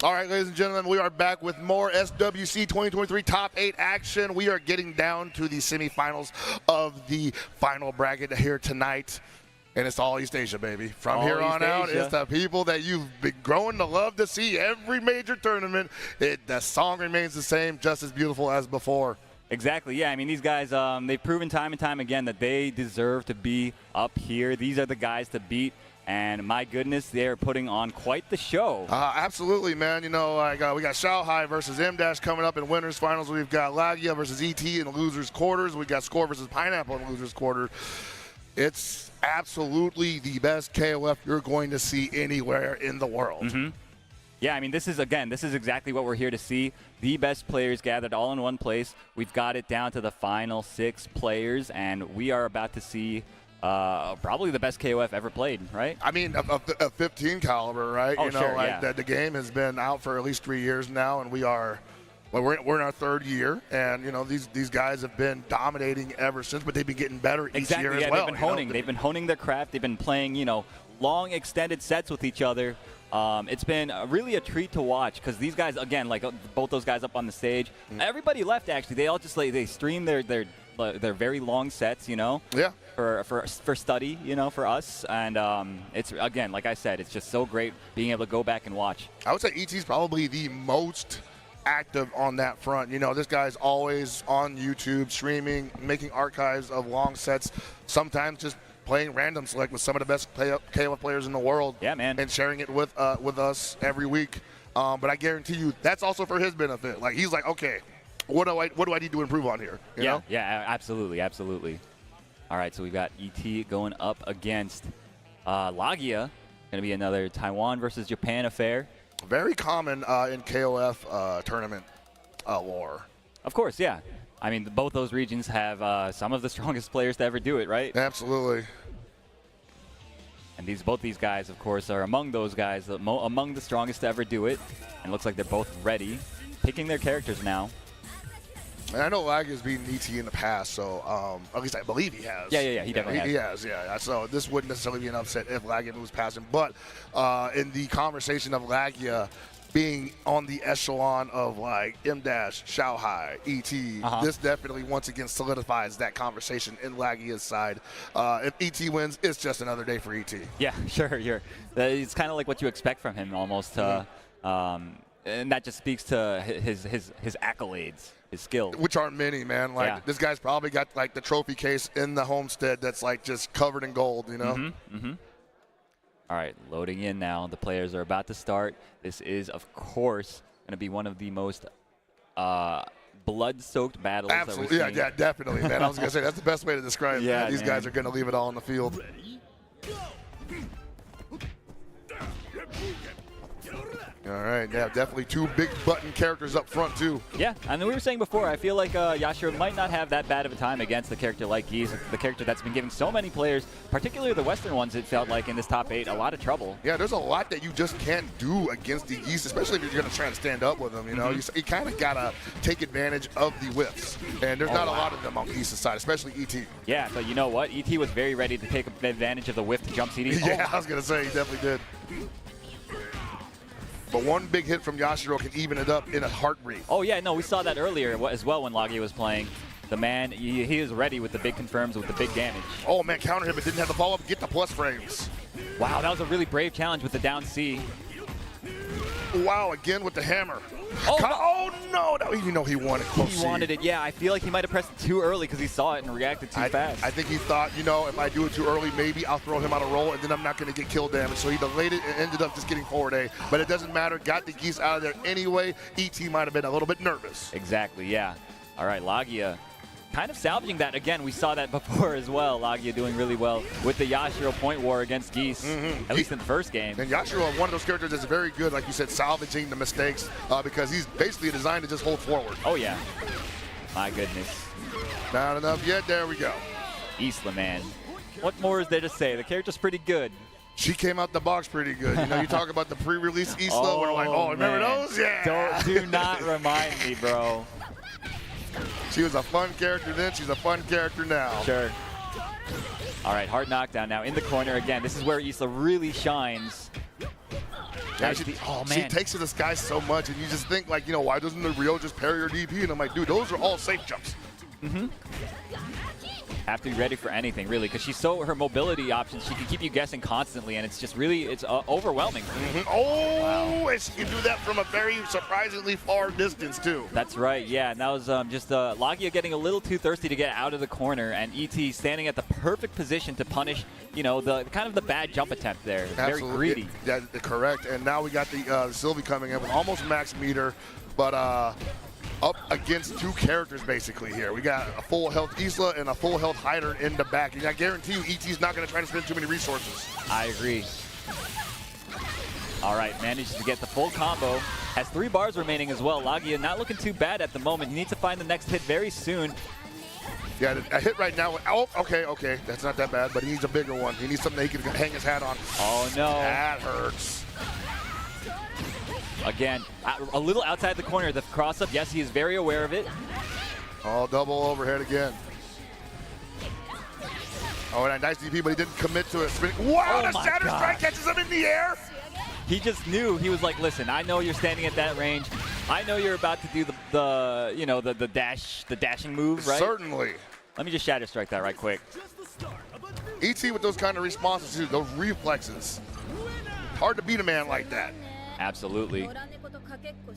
S8: All right, ladies and gentlemen, we are back with more SWC 2023 Top 8 action. We are getting down to the semifinals of the final bracket here tonight. And it's all East Asia, baby. From here on out, it's the people that you've been growing to love to see every major tournament. The song remains the same, just as beautiful as before.
S7: Exactly, yeah. I mean, these guys, they've proven time and time again that they deserve to be up here. These are the guys to beat. And my goodness, they're putting on quite the show.
S8: Absolutely, man. You know, we got Shanghai versus M- coming up in winners finals. We've got Lagia versus ET in the losers quarters. We got Score versus Pineapple in the losers quarter. It's absolutely the best KOF you're going to see anywhere in the world.
S7: Mm-hmm. Yeah, I mean, this is exactly what we're here to see. The best players gathered all in one place. We've got it down to the final 6 players, and we are about to see probably the best KOF ever played, right?
S8: I mean, a 15 caliber, right?
S7: Oh,
S8: you know,
S7: sure,
S8: like
S7: yeah.
S8: the game has been out for at least 3 years now, and we're in our 3rd year, and you know these guys have been dominating ever since, but they've been getting better each year as well.
S7: They've been honing. They've been honing their craft. They've been playing, you know, long extended sets with each other. It's been really a treat to watch because these guys, again, like both those guys up on the stage, everybody left actually. They all just they stream their very long sets, you know.
S8: Yeah.
S7: For study, you know, for us, and it's again, like I said, it's just so great being able to go back and watch.
S8: I would say ET's probably the most active on that front. You know, this guy's always on YouTube streaming, making archives of long sets, sometimes just playing random select with some of the best KOF players in the world.
S7: Yeah, man.
S8: And sharing it with us every week. But I guarantee you, that's also for his benefit. Like, he's like, okay, what do I need to improve on here? You know?
S7: Yeah, absolutely. All right, so we've got ET going up against Lagia. Going to be another Taiwan versus Japan affair.
S8: Very common in KOF tournament lore.
S7: Of course, yeah. I mean, both those regions have some of the strongest players to ever do it, right?
S8: Absolutely.
S7: And both these guys, of course, are among those guys, among the strongest to ever do it. And it looks like they're both ready, picking their characters now.
S8: And I know Lagia's beaten ET in the past, so at least I believe he has.
S7: Yeah, he definitely has.
S8: He has, yeah. So this wouldn't necessarily be an upset if Lagia moves past him. But in the conversation of Lagia being on the echelon of like M-, Shanghai, ET, this definitely once again solidifies that conversation in Lagia's side. If ET wins, it's just another day for ET.
S7: Yeah, sure. It's kind of like what you expect from him almost. And that just speaks to his accolades, his skills.
S8: Which aren't many, man. Like, this guy's probably got like the trophy case in the homestead that's like just covered in gold, you know?
S7: All right, loading in now. The players are about to start. This is, of course, going to be one of the most blood-soaked battles that we've seen.
S8: Yeah, definitely, man. I was going to say, that's the best way to describe it.
S7: Yeah,
S8: These guys are going to leave it all on the field. All right, yeah, definitely 2 big button characters up front, too.
S7: Yeah, and we were saying before, I feel like Yashiro might not have that bad of a time against the character like Geese, the character that's been giving so many players, particularly the Western ones, it felt like in this top 8, a lot of trouble.
S8: Yeah, there's a lot that you just can't do against the Geese, especially if you're going to try to stand up with them, you know? You kind of got to take advantage of the whiffs, and there's not a lot of them on Geese's side, especially ET.
S7: Yeah, but you know what? ET was very ready to take advantage of the whiff to jump CD.
S8: Yeah, I was going to say, he definitely did. But one big hit from Yashiro can even it up in a heartbeat.
S7: Oh, yeah, no, we saw that earlier as well when Lagia was playing. The man, he is ready with the big confirms, with the big damage.
S8: Oh, man, counter hit, but didn't have the follow-up. Get the plus frames.
S7: Wow, that was a really brave challenge with the down C.
S8: Wow, again with the hammer.
S7: Oh,
S8: no, you know he wanted close.
S7: He wanted it, yeah. I feel like he might have pressed it too early because he saw it and reacted too fast.
S8: I think he thought, you know, if I do it too early, maybe I'll throw him on a roll and then I'm not going to get kill damage. So he delayed it and ended up just getting forward A. But it doesn't matter. Got the Geese out of there anyway. ET might have been a little bit nervous.
S7: Exactly, yeah. All right, Lagia kind of salvaging that. Again, we saw that before as well. Lagia doing really well with the Yashiro point war against Geese, at least in the first game.
S8: And Yashiro, one of those characters that's very good, like you said, salvaging the mistakes because he's basically designed to just hold forward.
S7: Oh, yeah. My goodness.
S8: Not enough yet. There we go.
S7: Isla, man. What more is there to say? The character's pretty good.
S8: She came out the box pretty good. You know, you talk about the pre-release Isla, we're like, oh, remember those? Yeah.
S7: Do not remind me, bro.
S8: She was a fun character then. She's a fun character now.
S7: Sure. All right, hard knockdown now in the corner again. This is where Isla really shines.
S8: Yeah,
S7: Oh,
S8: she
S7: man.
S8: takes to the sky so much, and you just think, like, you know, why doesn't the Rio just parry her DP? And I'm like, dude, those are all safe jumps.
S7: Have to be ready for anything, really, because her mobility options, she can keep you guessing constantly, and it's just really, it's overwhelming.
S8: Oh, and she can do that from a very surprisingly far distance, too.
S7: That's right, yeah, and that was just Lagia getting a little too thirsty to get out of the corner, and ET standing at the perfect position to punish, you know, the kind of the bad jump attempt there. Very greedy.
S8: Yeah, correct. And now we got the Sylvie coming in with almost max meter, but up against two characters basically here. We got a full health Isla and a full health Hyder in the back. And I guarantee you ET's not going to try to spend too many resources.
S7: I agree. All right, manages to get the full combo. Has 3 bars remaining as well. Lagia not looking too bad at the moment. He needs to find the next hit very soon.
S8: Yeah, a hit right now. Oh, okay. That's not that bad, but he needs a bigger one. He needs something that he can hang his hat on.
S7: Oh, no.
S8: That hurts.
S7: Again, a little outside the corner. The cross-up, yes, he is very aware of it.
S8: Oh, double overhead again. Oh, and a nice DP, but he didn't commit to it. Wow, the Shatter Strike catches him in the air.
S7: He just knew. He was like, listen, I know you're standing at that range. I know you're about to do the dashing move, right?
S8: Certainly.
S7: Let me just Shatter Strike that right quick.
S8: ET with those kind of responses, too, those reflexes. Hard to beat a man like that.
S7: Absolutely.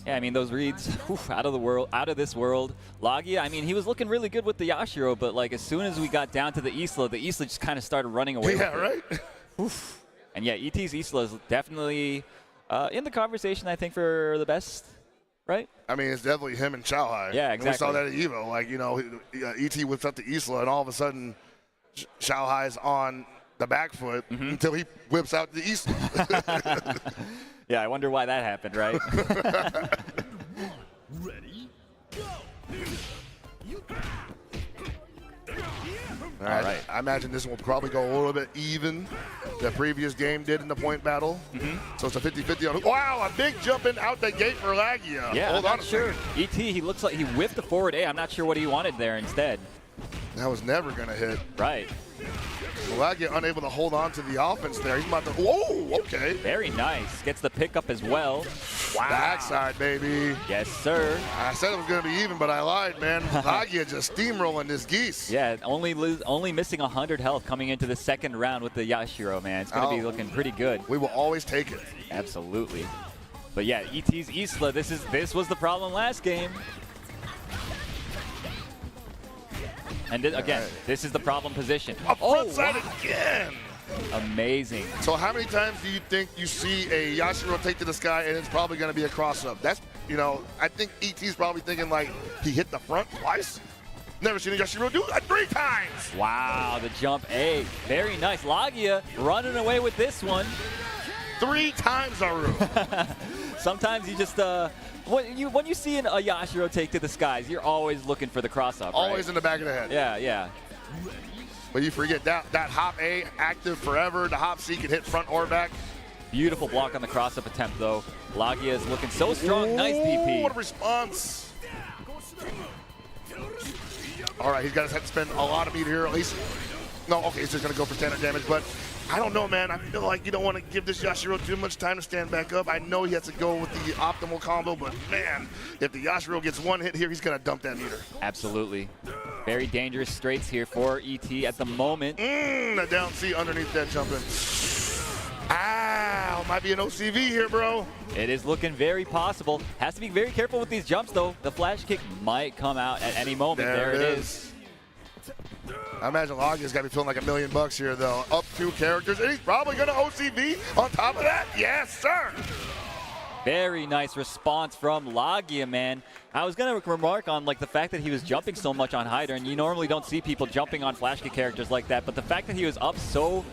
S7: Yeah, I mean, those reads, out of this world. Lagia, I mean, he was looking really good with the Yashiro, but like as soon as we got down to the Isla just kind of started running away with it.
S8: Right?
S7: And yeah, ET's Isla is definitely in the conversation, I think, for the best, right?
S8: I mean, it's definitely him and Xiaohai.
S7: Yeah, exactly.
S8: And we saw that at EVO. Like, you know, ET whips up the Isla, and all of a sudden, Xiaohai's on the back foot until he whips out the Isla.
S7: Yeah, I wonder why that happened, right?
S3: Ready, go!
S8: All right. I imagine this will probably go a little bit even. The previous game did in the point battle. So it's a 50-50. Wow, a big jumping out the gate for Lagia.
S7: Yeah,
S8: Hold
S7: I'm
S8: on
S7: not sure. ET, he looks like he whiffed the forward A. I'm not sure what he wanted there instead.
S8: That was never going to hit.
S7: Right.
S8: Lagia unable to hold on to the offense there. He's about to, whoa, okay.
S7: Very nice. Gets the pickup as well.
S8: Wow. Backside, baby.
S7: Yes, sir.
S8: I said it was going to be even, but I lied, man. Lagia just steamrolling this geese.
S7: Yeah, only missing 100 health coming into the second round with the Yashiro, man. It's going to be looking pretty good.
S8: We will always take it.
S7: Absolutely. But yeah, ET's Isla, this was the problem last game. And again, this is the problem position.
S8: A front side again.
S7: Amazing.
S8: So how many times do you think you see a Yashiro take to the sky and it's probably going to be a cross-up? That's, you know, I think ET's probably thinking like he hit the front twice. Never seen a Yashiro do that 3 times.
S7: Wow, the jump A. Very nice. Lagia running away with this one.
S8: 3 times, Aru.
S7: Sometimes you just, when you see a Yashiro take to the skies, you're always looking for the cross-up,
S8: Always
S7: right?
S8: in the back of the head.
S7: Yeah.
S8: But you forget that hop A active forever. The hop C can hit front or back.
S7: Beautiful block on the cross-up attempt, though. Lagia is looking so strong. Nice DP.
S8: What a response. All right, he's going to have to spend a lot of meter here, at least. No, okay, he's just going to go for standard damage, but I don't know, man. I feel like you don't want to give this Yashiro too much time to stand back up. I know he has to go with the optimal combo, but man, if the Yashiro gets 1 hit here, he's going to dump that meter.
S7: Absolutely. Very dangerous straights here for ET at the moment.
S8: The down C underneath that jumping. Ow, might be an OCV here, bro.
S7: It is looking very possible. Has to be very careful with these jumps, though. The flash kick might come out at any moment. There it is.
S8: I imagine Lagia's got to be feeling like $1 million here, though. Up 2 characters, and he's probably going to OCV on top of that. Yes, sir.
S7: Very nice response from Lagia, man. I was going to remark on like the fact that he was jumping so much on Hyder, and you normally don't see people jumping on flash kick characters like that, but the fact that he was up so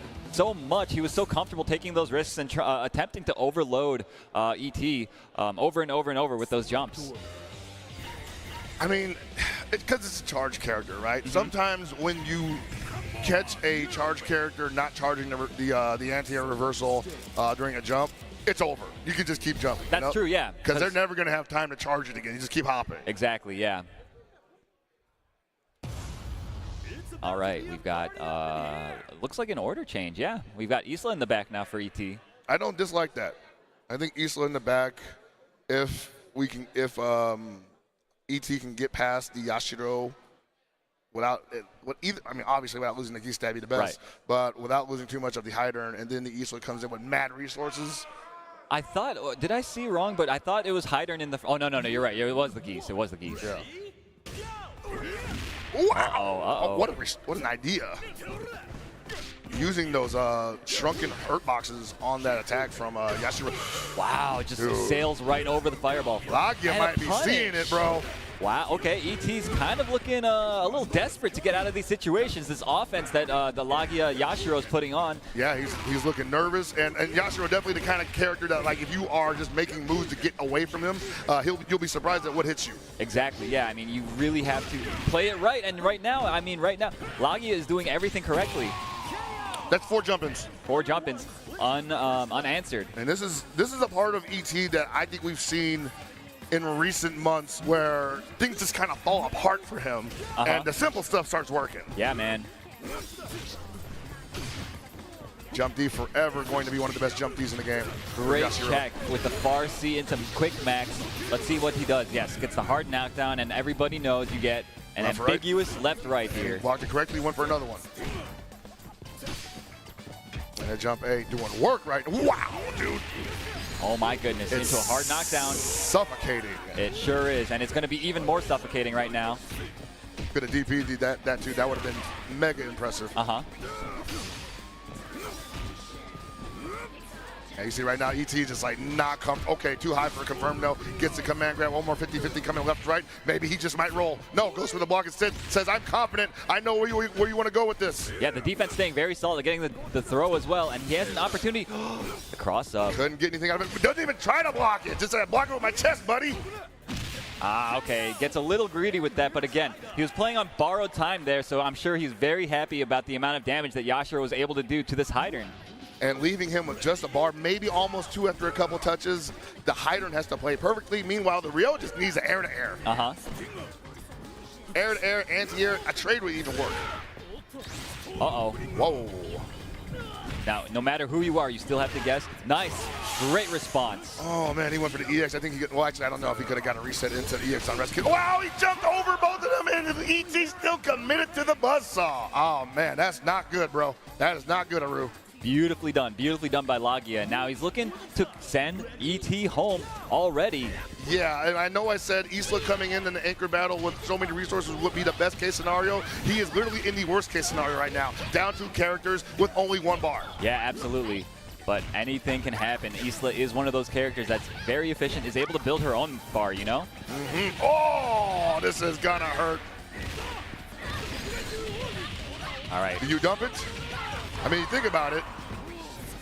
S7: much, he was so comfortable taking those risks and attempting to overload ET over and over and over with those jumps.
S8: I mean, because it's a charge character, right? Sometimes when you catch a charge character not charging the anti-air reversal during a jump, it's over. You can just keep jumping.
S7: That's true, yeah.
S8: Because they're never going to have time to charge it again. You just keep hopping.
S7: Exactly, yeah. All right, we've got, looks like an order change, yeah. We've got Isla in the back now for ET.
S8: I don't dislike that. I think Isla in the back, if ET can get past the Yashiro without obviously without losing the gi stab, be the best,
S7: Right.
S8: but without losing too much of the high turn, and then the Isla comes in with mad resources.
S7: I thought, did I see wrong? But I thought it was Hydern in the. Oh no, you're right. It was the geese. It was the geese.
S8: Yeah. Wow!
S7: Uh-oh.
S8: What an idea! Using those shrunken hurt boxes on that attack from Yashiro.
S7: Wow! Just sails right over the fireball.
S8: Lagia
S7: And
S8: might
S7: a
S8: be
S7: punish.
S8: seeing it, bro.
S7: Wow, okay, ET's kind of looking a little desperate to get out of these situations. This offense that the Lagia Yashiro is putting on.
S8: Yeah, he's looking nervous, and Yashiro definitely the kind of character that, like, if you are just making moves to get away from him, you'll be surprised at what hits you.
S7: Exactly, yeah, I mean, you really have to play it right, and right now, Lagia is doing everything correctly.
S8: That's 4 jump-ins.
S7: 4 jump-ins, unanswered.
S8: And this is a part of ET that I think we've seen in recent months where things just kind of fall apart for him, and the simple stuff starts working.
S7: Yeah, man.
S8: Jump D forever going to be one of the best jump Ds in the game.
S7: Great check with the far C into quick max. Let's see what he does. Yes, gets the hard knockdown, and everybody knows you get an
S8: Left,
S7: ambiguous left-right here.
S8: Blocked it correctly, went for another one. And a jump A doing work right. Wow, dude.
S7: Oh my goodness,
S8: It's
S7: into a hard knockdown.
S8: Suffocating.
S7: It sure is, and it's going to be even more suffocating right now.
S8: Could have DP'd that too. That would have been mega impressive. And you see right now, ET just like not come. Okay, too high for a confirm no. Gets the command grab. One more 50-50 coming left, right. Maybe he just might roll. No, goes for the block instead. Says, I'm confident. I know where you want to go with this.
S7: Yeah, the defense staying very solid, getting the throw as well, and he has an opportunity. The cross up.
S8: Couldn't get anything out of it. Doesn't even try to block it. Just said, block it with my chest, buddy.
S7: Okay, gets a little greedy with that, but again, he was playing on borrowed time there, so I'm sure he's very happy about the amount of damage that Yashiro was able to do to this Hydern.
S8: And leaving him with just a bar, maybe almost 2 after a couple touches. The Hydern has to play perfectly. Meanwhile, the Rio just needs an air-to-air. Air-to-air, anti-air, a trade would even work. Whoa.
S7: Now, no matter who you are, you still have to guess. Nice. Great response.
S8: Oh, man, he went for the EX. I think he could, well, actually, I don't know if he could have got a reset into the EX on rescue. Wow, he jumped over both of them, and ET's still committed to the buzzsaw. Oh, man, that's not good, bro. That is not good, Aru.
S7: Beautifully done by Lagia. Now he's looking to send ET home already.
S8: Yeah, and I know I said Isla coming in the anchor battle with so many resources would be the best case scenario. He is literally in the worst case scenario right now. Down 2 characters with only 1 bar.
S7: Yeah, absolutely. But anything can happen. Isla is one of those characters that's very efficient, is able to build her own bar, you know?
S8: Oh, this is gonna hurt.
S7: All right.
S8: Do you dump it? I mean, think about it.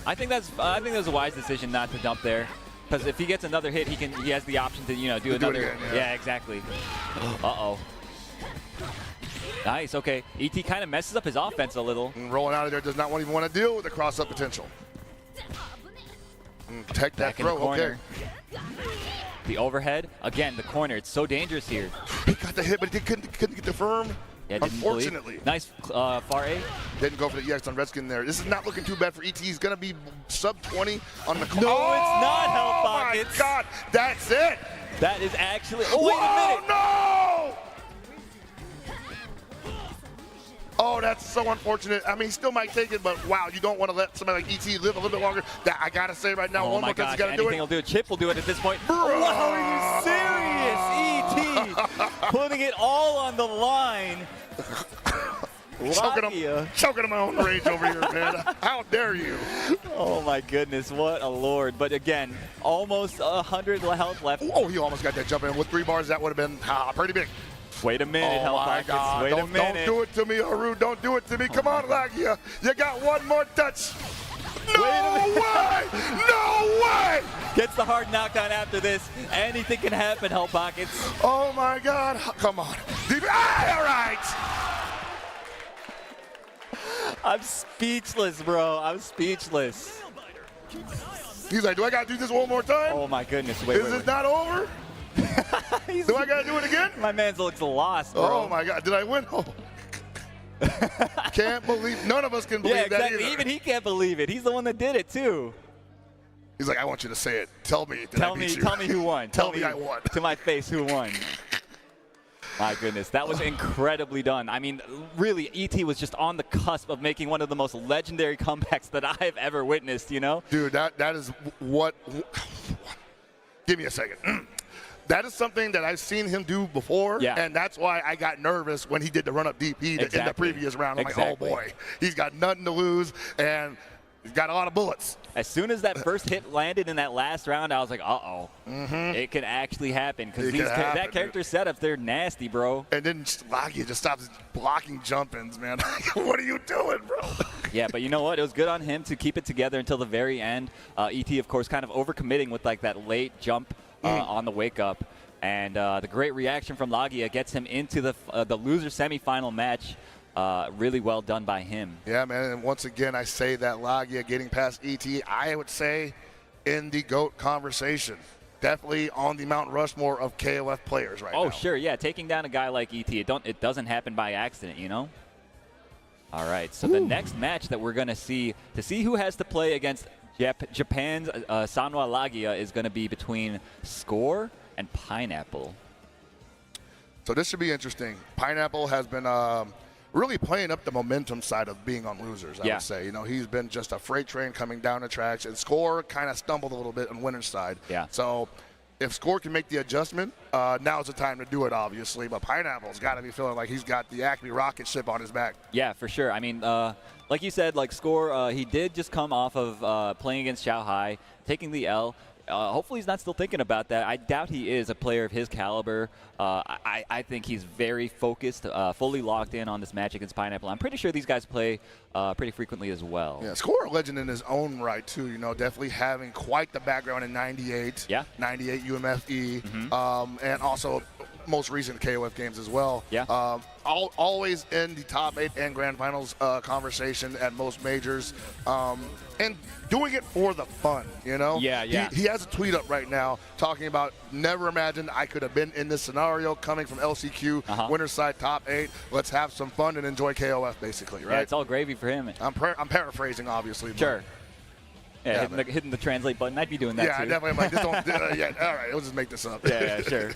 S7: I think that's a wise decision not to dump there, because if he gets another hit, he has the option to do another.
S8: It again,
S7: yeah, exactly. Nice. Okay. ET kind of messes up his offense a little.
S8: And rolling out of there does not even want to deal with the cross-up potential. Take that throw. Okay.
S7: The overhead again. The corner. It's so dangerous here.
S8: He got the hit, but he couldn't get the firm.
S7: Yeah,
S8: unfortunately.
S7: Nice far A.
S8: Didn't go for the EX on Redskin there. This is not looking too bad for ET. He's going to be sub 20 on the
S7: No, it's not Hell Pockets.
S8: Oh, my God. That's it.
S7: That is actually. Oh, wait a minute.
S8: No! Oh, that's so unfortunate. I mean, he still might take it, but wow, you don't want to let somebody like ET live a little bit longer. That I got to say right now, one more time, he's got to do it.
S7: Anything will do it. Chip will do it at this point.
S8: Bro.
S7: Wow, are you serious? ET putting it all on the line.
S8: Choking on my own rage over here, man. How dare you?
S7: Oh, my goodness. What a lord. But again, almost 100 health left.
S8: Oh, he almost got that jump in. With 3 bars, that would have been pretty big.
S7: Wait a minute,
S8: oh my God.
S7: Wait a minute.
S8: Don't do it to me, Haru. Don't do it to me. Come on, Lagia. You got 1 more touch. No way! No way!
S7: Gets the hard knockdown after this. Anything can happen, Hell Pockets.
S8: Oh my God. Come on. All right.
S7: I'm speechless, bro. I'm speechless.
S8: He's like, do I got to do this one more time?
S7: Oh my goodnness.
S8: Is this not over? Do I got to do it again?
S7: My man looks lost, bro.
S8: Oh my God. Did I win? Oh. Can't believe. None of us can believe
S7: that
S8: that
S7: either.
S8: either.
S7: Even he can't believe it. He's the one that did it, too.
S8: He's like, I want you to say it. Tell me.
S7: Tell me who won.
S8: Tell me I won.
S7: To my face who won. My goodness, that was incredibly done. I mean, really, E.T. was just on the cusp of making one of the most legendary comebacks that I've ever witnessed, you know?
S8: Dude, that is what – give me a second. That is something that I've seen him do before, and that's why I got nervous when he did the run-up DP in the previous round. I'm like, oh, boy, he's got nothing to lose, and he's got a lot of bullets.
S7: As soon as that first hit landed in that last round, I was like, uh-oh. It could actually happen because that character setup, they're nasty, bro.
S8: And then Lagia just stops blocking jump-ins, man. What are you doing, bro?
S7: Yeah, but you know what? It was good on him to keep it together until the very end. E.T., of course, kind of overcommitting with like that late jump on the wake-up. And the great reaction from Lagia gets him into the loser semifinal match. Really well done by him.
S8: Yeah, man, and once again, I say that Lagia getting past E.T., I would say in the GOAT conversation. Definitely on the Mount Rushmore of KOF players right now.
S7: Oh, sure, yeah. Taking down a guy like E.T., it doesn't happen by accident, you know? All right, so the next match that we're going to see who has to play against Japan's Sanwa Lagia is going to be between Score and Pineapple.
S8: So this should be interesting. Pineapple has been really playing up the momentum side of being on losers, I would say. You know, he's been just a freight train coming down the tracks, and Score kind of stumbled a little bit on winner's side.
S7: Yeah.
S8: So if Score can make the adjustment, now's the time to do it, obviously. But Pineapple's got to be feeling like he's got the Acme rocket ship on his back.
S7: Yeah, for sure. I mean, like you said, like Score, he did just come off of playing against Shanghai, taking the L. Hopefully he's not still thinking about that. I doubt he is a player of his caliber. I think he's very focused, fully locked in on this match against Pineapple. I'm pretty sure these guys play pretty frequently as well.
S8: Yeah, Score a legend in his own right, too. You know, definitely having quite the background in 98.
S7: Yeah.
S8: 98 UMFE. And also most recent KOF games as well.
S7: Yeah.
S8: Always in the top 8 and grand finals conversation at most majors. And doing it for the fun, you know?
S7: Yeah, yeah.
S8: He has a tweet up right now talking about never imagined I could have been in this scenario coming from LCQ, winner's side top 8. Let's have some fun and enjoy KOF, basically, right?
S7: Yeah, it's all gravy for him.
S8: I'm paraphrasing, obviously.
S7: Sure.
S8: But
S7: Yeah, hitting the translate button. I'd be doing that, too.
S8: Yeah, definitely. I'm like, just don't, yeah, all right, let's just make this up.
S7: Yeah, sure.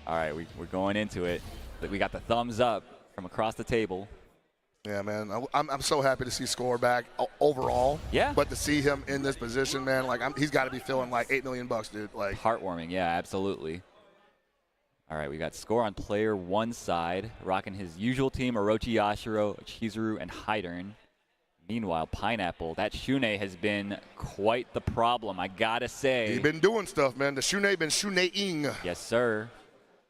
S7: All right, we're going into it. We got the thumbs up from across the table.
S8: Yeah, man. I'm so happy to see Score back overall.
S7: Yeah.
S8: But to see him in this position, man, like he's got to be feeling like $8 million, dude. Like
S7: heartwarming. Yeah, absolutely. All right, we got Score on player 1 side, rocking his usual team: Orochi, Yashiro, Chizuru, and Hydern. Meanwhile, Pineapple, that Shune has been quite the problem, I gotta say.
S8: He's been doing stuff, man. The Shune been Shune-ing.
S7: Yes, sir.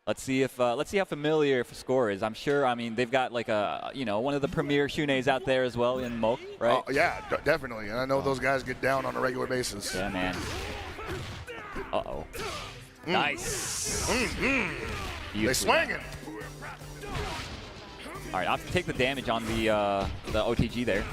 S7: Let's see how familiar Score is. I'm sure. I mean, they've got like one of the premier Shunes out there as well in Moke, right?
S8: Yeah, definitely. And I know those guys get down on a regular basis.
S7: Yeah, man. Uh-oh. Nice.
S8: They swinging.
S7: All right, I'll have to take the damage on the OTG there.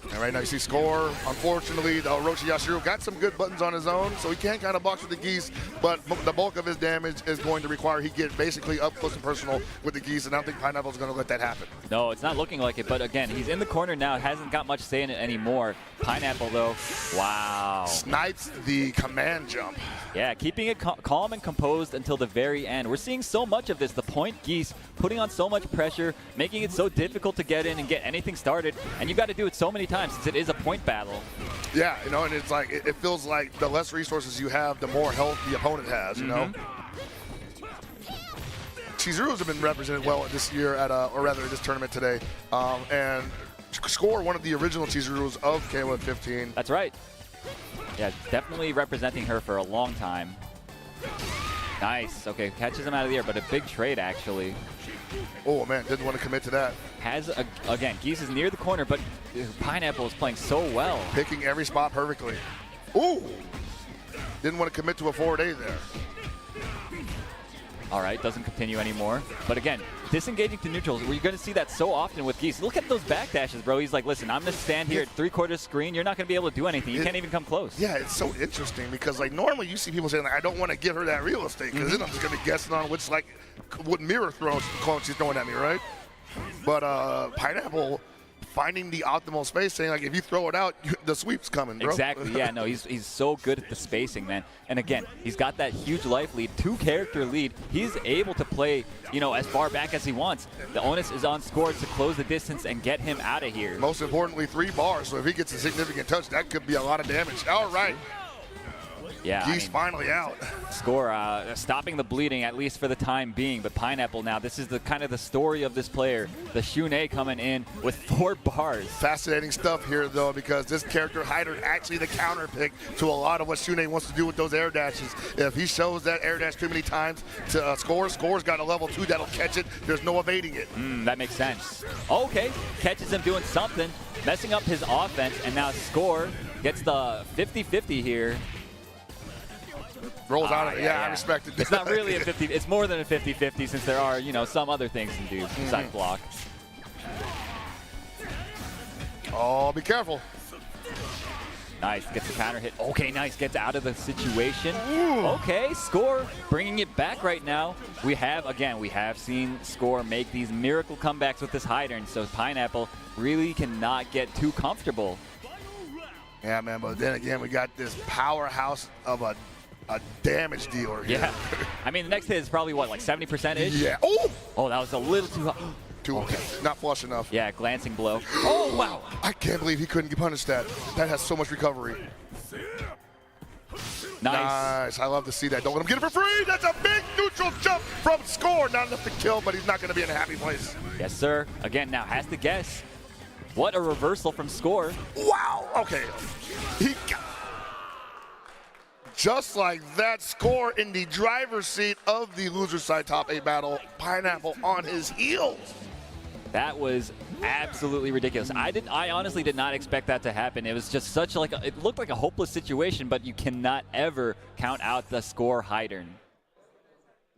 S8: And right now you see Score. Unfortunately, Orochi Yashiro got some good buttons on his own, so he can't kind of box with the geese, but the bulk of his damage is going to require he get basically up close and personal with the geese, and I don't think Pineapple's going to let that happen.
S7: No, it's not looking like it, but again, he's in the corner now. Hasn't got much say in it anymore. Pineapple, though, wow.
S8: Snipes the command jump.
S7: Yeah, keeping it calm and composed until the very end. We're seeing so much of this. The point geese putting on so much pressure, making it so difficult to get in and get anything started, and you've got to do it so many times since it is a point battle.
S8: Yeah, you know, and it's like it feels like the less resources you have, the more health the opponent has, you know? Chizuru's have been represented well this year or rather this tournament today, and Score one of the original Chizurus of KOF 15.
S7: That's right. Yeah, definitely representing her for a long time. Nice. Okay, catches him out of the air, but a big trade actually.
S8: Oh man, didn't want to commit to that.
S7: Again, Geese is near the corner, but Pineapple is playing so well.
S8: Picking every spot perfectly. Ooh! Didn't want to commit to a forward A there.
S7: All right, doesn't continue anymore. But again, disengaging to neutrals, we're going to see that so often with Geese. Look at those backdashes, bro. He's like, listen, I'm going to stand here at 3/4 screen. You're not going to be able to do anything. You can't even come close.
S8: Yeah, it's so interesting because, like, normally you see people saying, like, I don't want to give her that real estate because then I'm just going to be guessing on what mirror clone she's throwing at me, right? But Pineapple finding the optimal space, saying like if you throw it out, the sweep's coming, bro.
S7: Exactly. Yeah. No, he's so good at the spacing, man. And again, he's got that huge life lead, 2-character lead. He's able to play, as far back as he wants. The onus is on Score to close the distance and get him out of here.
S8: Most importantly, 3 bars. So if he gets a significant touch, that could be a lot of damage. All right.
S7: Yeah,
S8: He's finally out.
S7: Score stopping the bleeding, at least for the time being. But Pineapple now, this is the kind of the story of this player. The Shunei coming in with 4 bars.
S8: Fascinating stuff here, though, because this character Hider actually the counter pick to a lot of what Shunei wants to do with those air dashes. If he shows that air dash too many times to Score's got a level 2 that'll catch it. There's no evading it.
S7: That makes sense. Okay, catches him doing something, messing up his offense, and now Score gets the 50-50 here.
S8: Rolls out of it. Yeah, I respect it.
S7: It's not really a 50. It's more than a 50-50 since there are, some other things to do besides block.
S8: Oh, be careful.
S7: Nice, gets the counter hit. Okay, nice, gets out of the situation. Okay, Score bringing it back right now. We have seen Score make these miracle comebacks with this Hider, and so Pineapple really cannot get too comfortable.
S8: Yeah, man, but then again, we got this powerhouse of a damage dealer here.
S7: Yeah. I mean, the next hit is probably, what, like 70%-ish?
S8: Yeah.
S7: Oh, that was a little too high.
S8: Not flush enough.
S7: Yeah, glancing blow. Oh, wow.
S8: I can't believe he couldn't punish that. That has so much recovery. Nice. I love to see that. Don't let him get it for free. That's a big neutral jump from Score. Not enough to kill, but he's not going to be in a happy place.
S7: Yes, sir. Again, now has to guess. What a reversal from Score.
S8: Wow. Okay. Just like that, Score in the driver's seat of the loser side top 8 battle. Pineapple on his heels.
S7: That was absolutely ridiculous. I honestly did not expect that to happen. It was just it looked like a hopeless situation, but you cannot ever count out the Score Hider.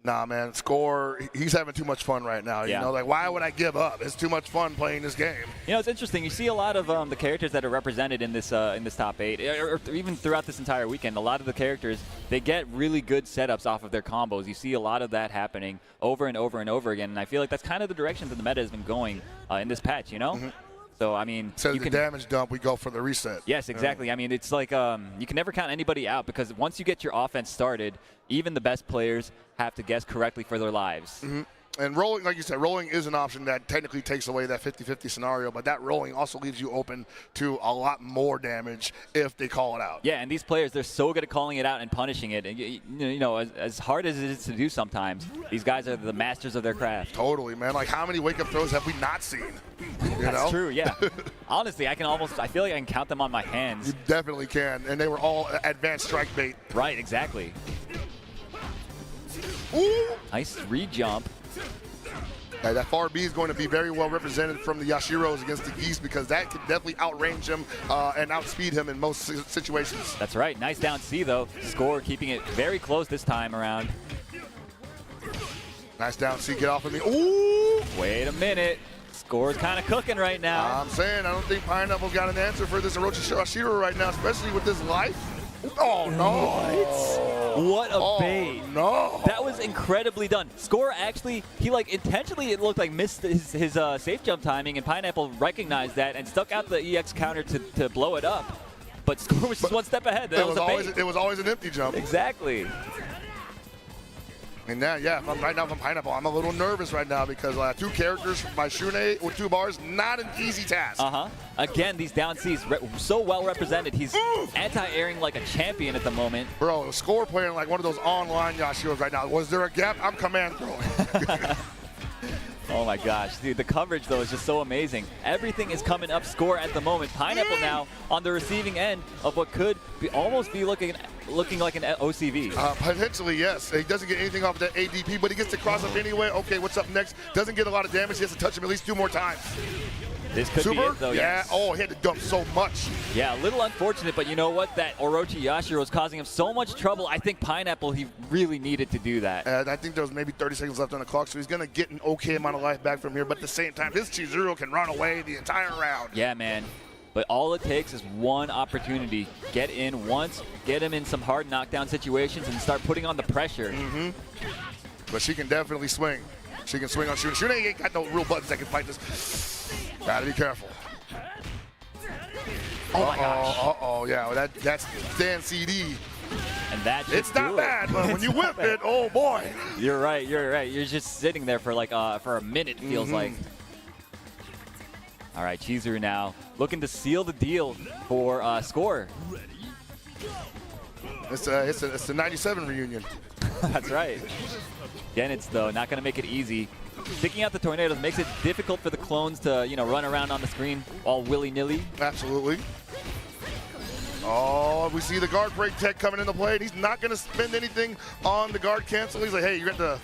S8: Nah, man, Score, he's having too much fun right now.
S7: Yeah.
S8: Why would I give up? It's too much fun playing this game.
S7: It's interesting. You see a lot of the characters that are represented in this top 8, or even throughout this entire weekend. A lot of the characters, they get really good setups off of their combos. You see a lot of that happening over and over and over again, and I feel like that's kind of the direction that the meta has been going in this patch, So, I mean,
S8: instead of the damage dump, we go for the reset.
S7: Yes, exactly. I mean, it's like you can never count anybody out because once you get your offense started, even the best players have to guess correctly for their lives.
S8: And rolling, like you said, rolling is an option that technically takes away that 50-50 scenario, but that rolling also leaves you open to a lot more damage if they call it out.
S7: Yeah, and these players, they're so good at calling it out and punishing it. And, as hard as it is to do sometimes, these guys are the masters of their craft.
S8: Totally, man. Like, how many wake-up throws have we not seen?
S7: That's true, yeah. Honestly, I feel like I can count them on my hands.
S8: You definitely can, and they were all advanced strike bait.
S7: Right, exactly.
S8: Ooh.
S7: Nice re-jump.
S8: That far B is going to be very well represented from the Yashiros against the Geese because that could definitely outrange him and outspeed him in most situations.
S7: That's right. Nice down C, though. Score keeping it very close this time around.
S8: Nice down C. Get off of me. Ooh!
S7: Wait a minute. Score's kind of cooking right now.
S8: I'm saying I don't think Pineapple's got an answer for this Orochi Yashiro right now, especially with this life. Oh, no.
S7: What a bait.
S8: No.
S7: That was incredibly done. Score actually, he intentionally, it looked like missed his safe jump timing, and Pineapple recognized that and stuck out the EX counter to blow it up. But Score was just one step ahead. That was a bait.
S8: It was always an empty jump.
S7: Exactly.
S8: And now, right now from Pineapple, I'm a little nervous right now because 2 characters by Shunei with 2 bars, not an easy task.
S7: Again, these down C's so well represented. He's anti-airing like a champion at the moment.
S8: Bro, Score playing like one of those online Yashiros right now. Was there a gap? I'm command throwing.
S7: Oh my gosh, dude, the coverage though is just so amazing. Everything is coming up Score at the moment. Pineapple now on the receiving end of what could almost be looking like an OCV.
S8: Potentially, yes. He doesn't get anything off of that ADP, but he gets to cross up anyway. Okay, what's up next? Doesn't get a lot of damage. He has to touch him at least 2 more times.
S7: This could be it, though.
S8: Yeah.
S7: Yes.
S8: Oh, he had to dump so much.
S7: Yeah, a little unfortunate, but you know what? That Orochi Yashiro was causing him so much trouble. I think Pineapple, he really needed to do that.
S8: And I think there was maybe 30 seconds left on the clock, so he's going to get an okay amount of life back from here. But at the same time, his Chizuru can run away the entire round.
S7: Yeah, man. But all it takes is one opportunity. Get in once, get him in some hard knockdown situations, and start putting on the pressure.
S8: But she can definitely swing. She can swing on Shunei. Shunei ain't got no real buttons that can fight this. Gotta be careful.
S7: Oh my gosh.
S8: Uh-oh, yeah, well, that's Dan CD.
S7: And that should
S8: It's not
S7: do
S8: bad,
S7: it.
S8: but when you whip it, oh boy.
S7: You're right. You're just sitting there for like for a minute, it feels like. All right, Chizuru now looking to seal the deal for Score.
S8: It's a 97 reunion.
S7: That's right. Genitz, though, not going to make it easy. Sticking out the tornadoes makes it difficult for the clones to, run around on the screen all willy-nilly.
S8: Absolutely. Oh, we see the guard break tech coming into play. He's not going to spend anything on the guard cancel. He's like, hey, you have to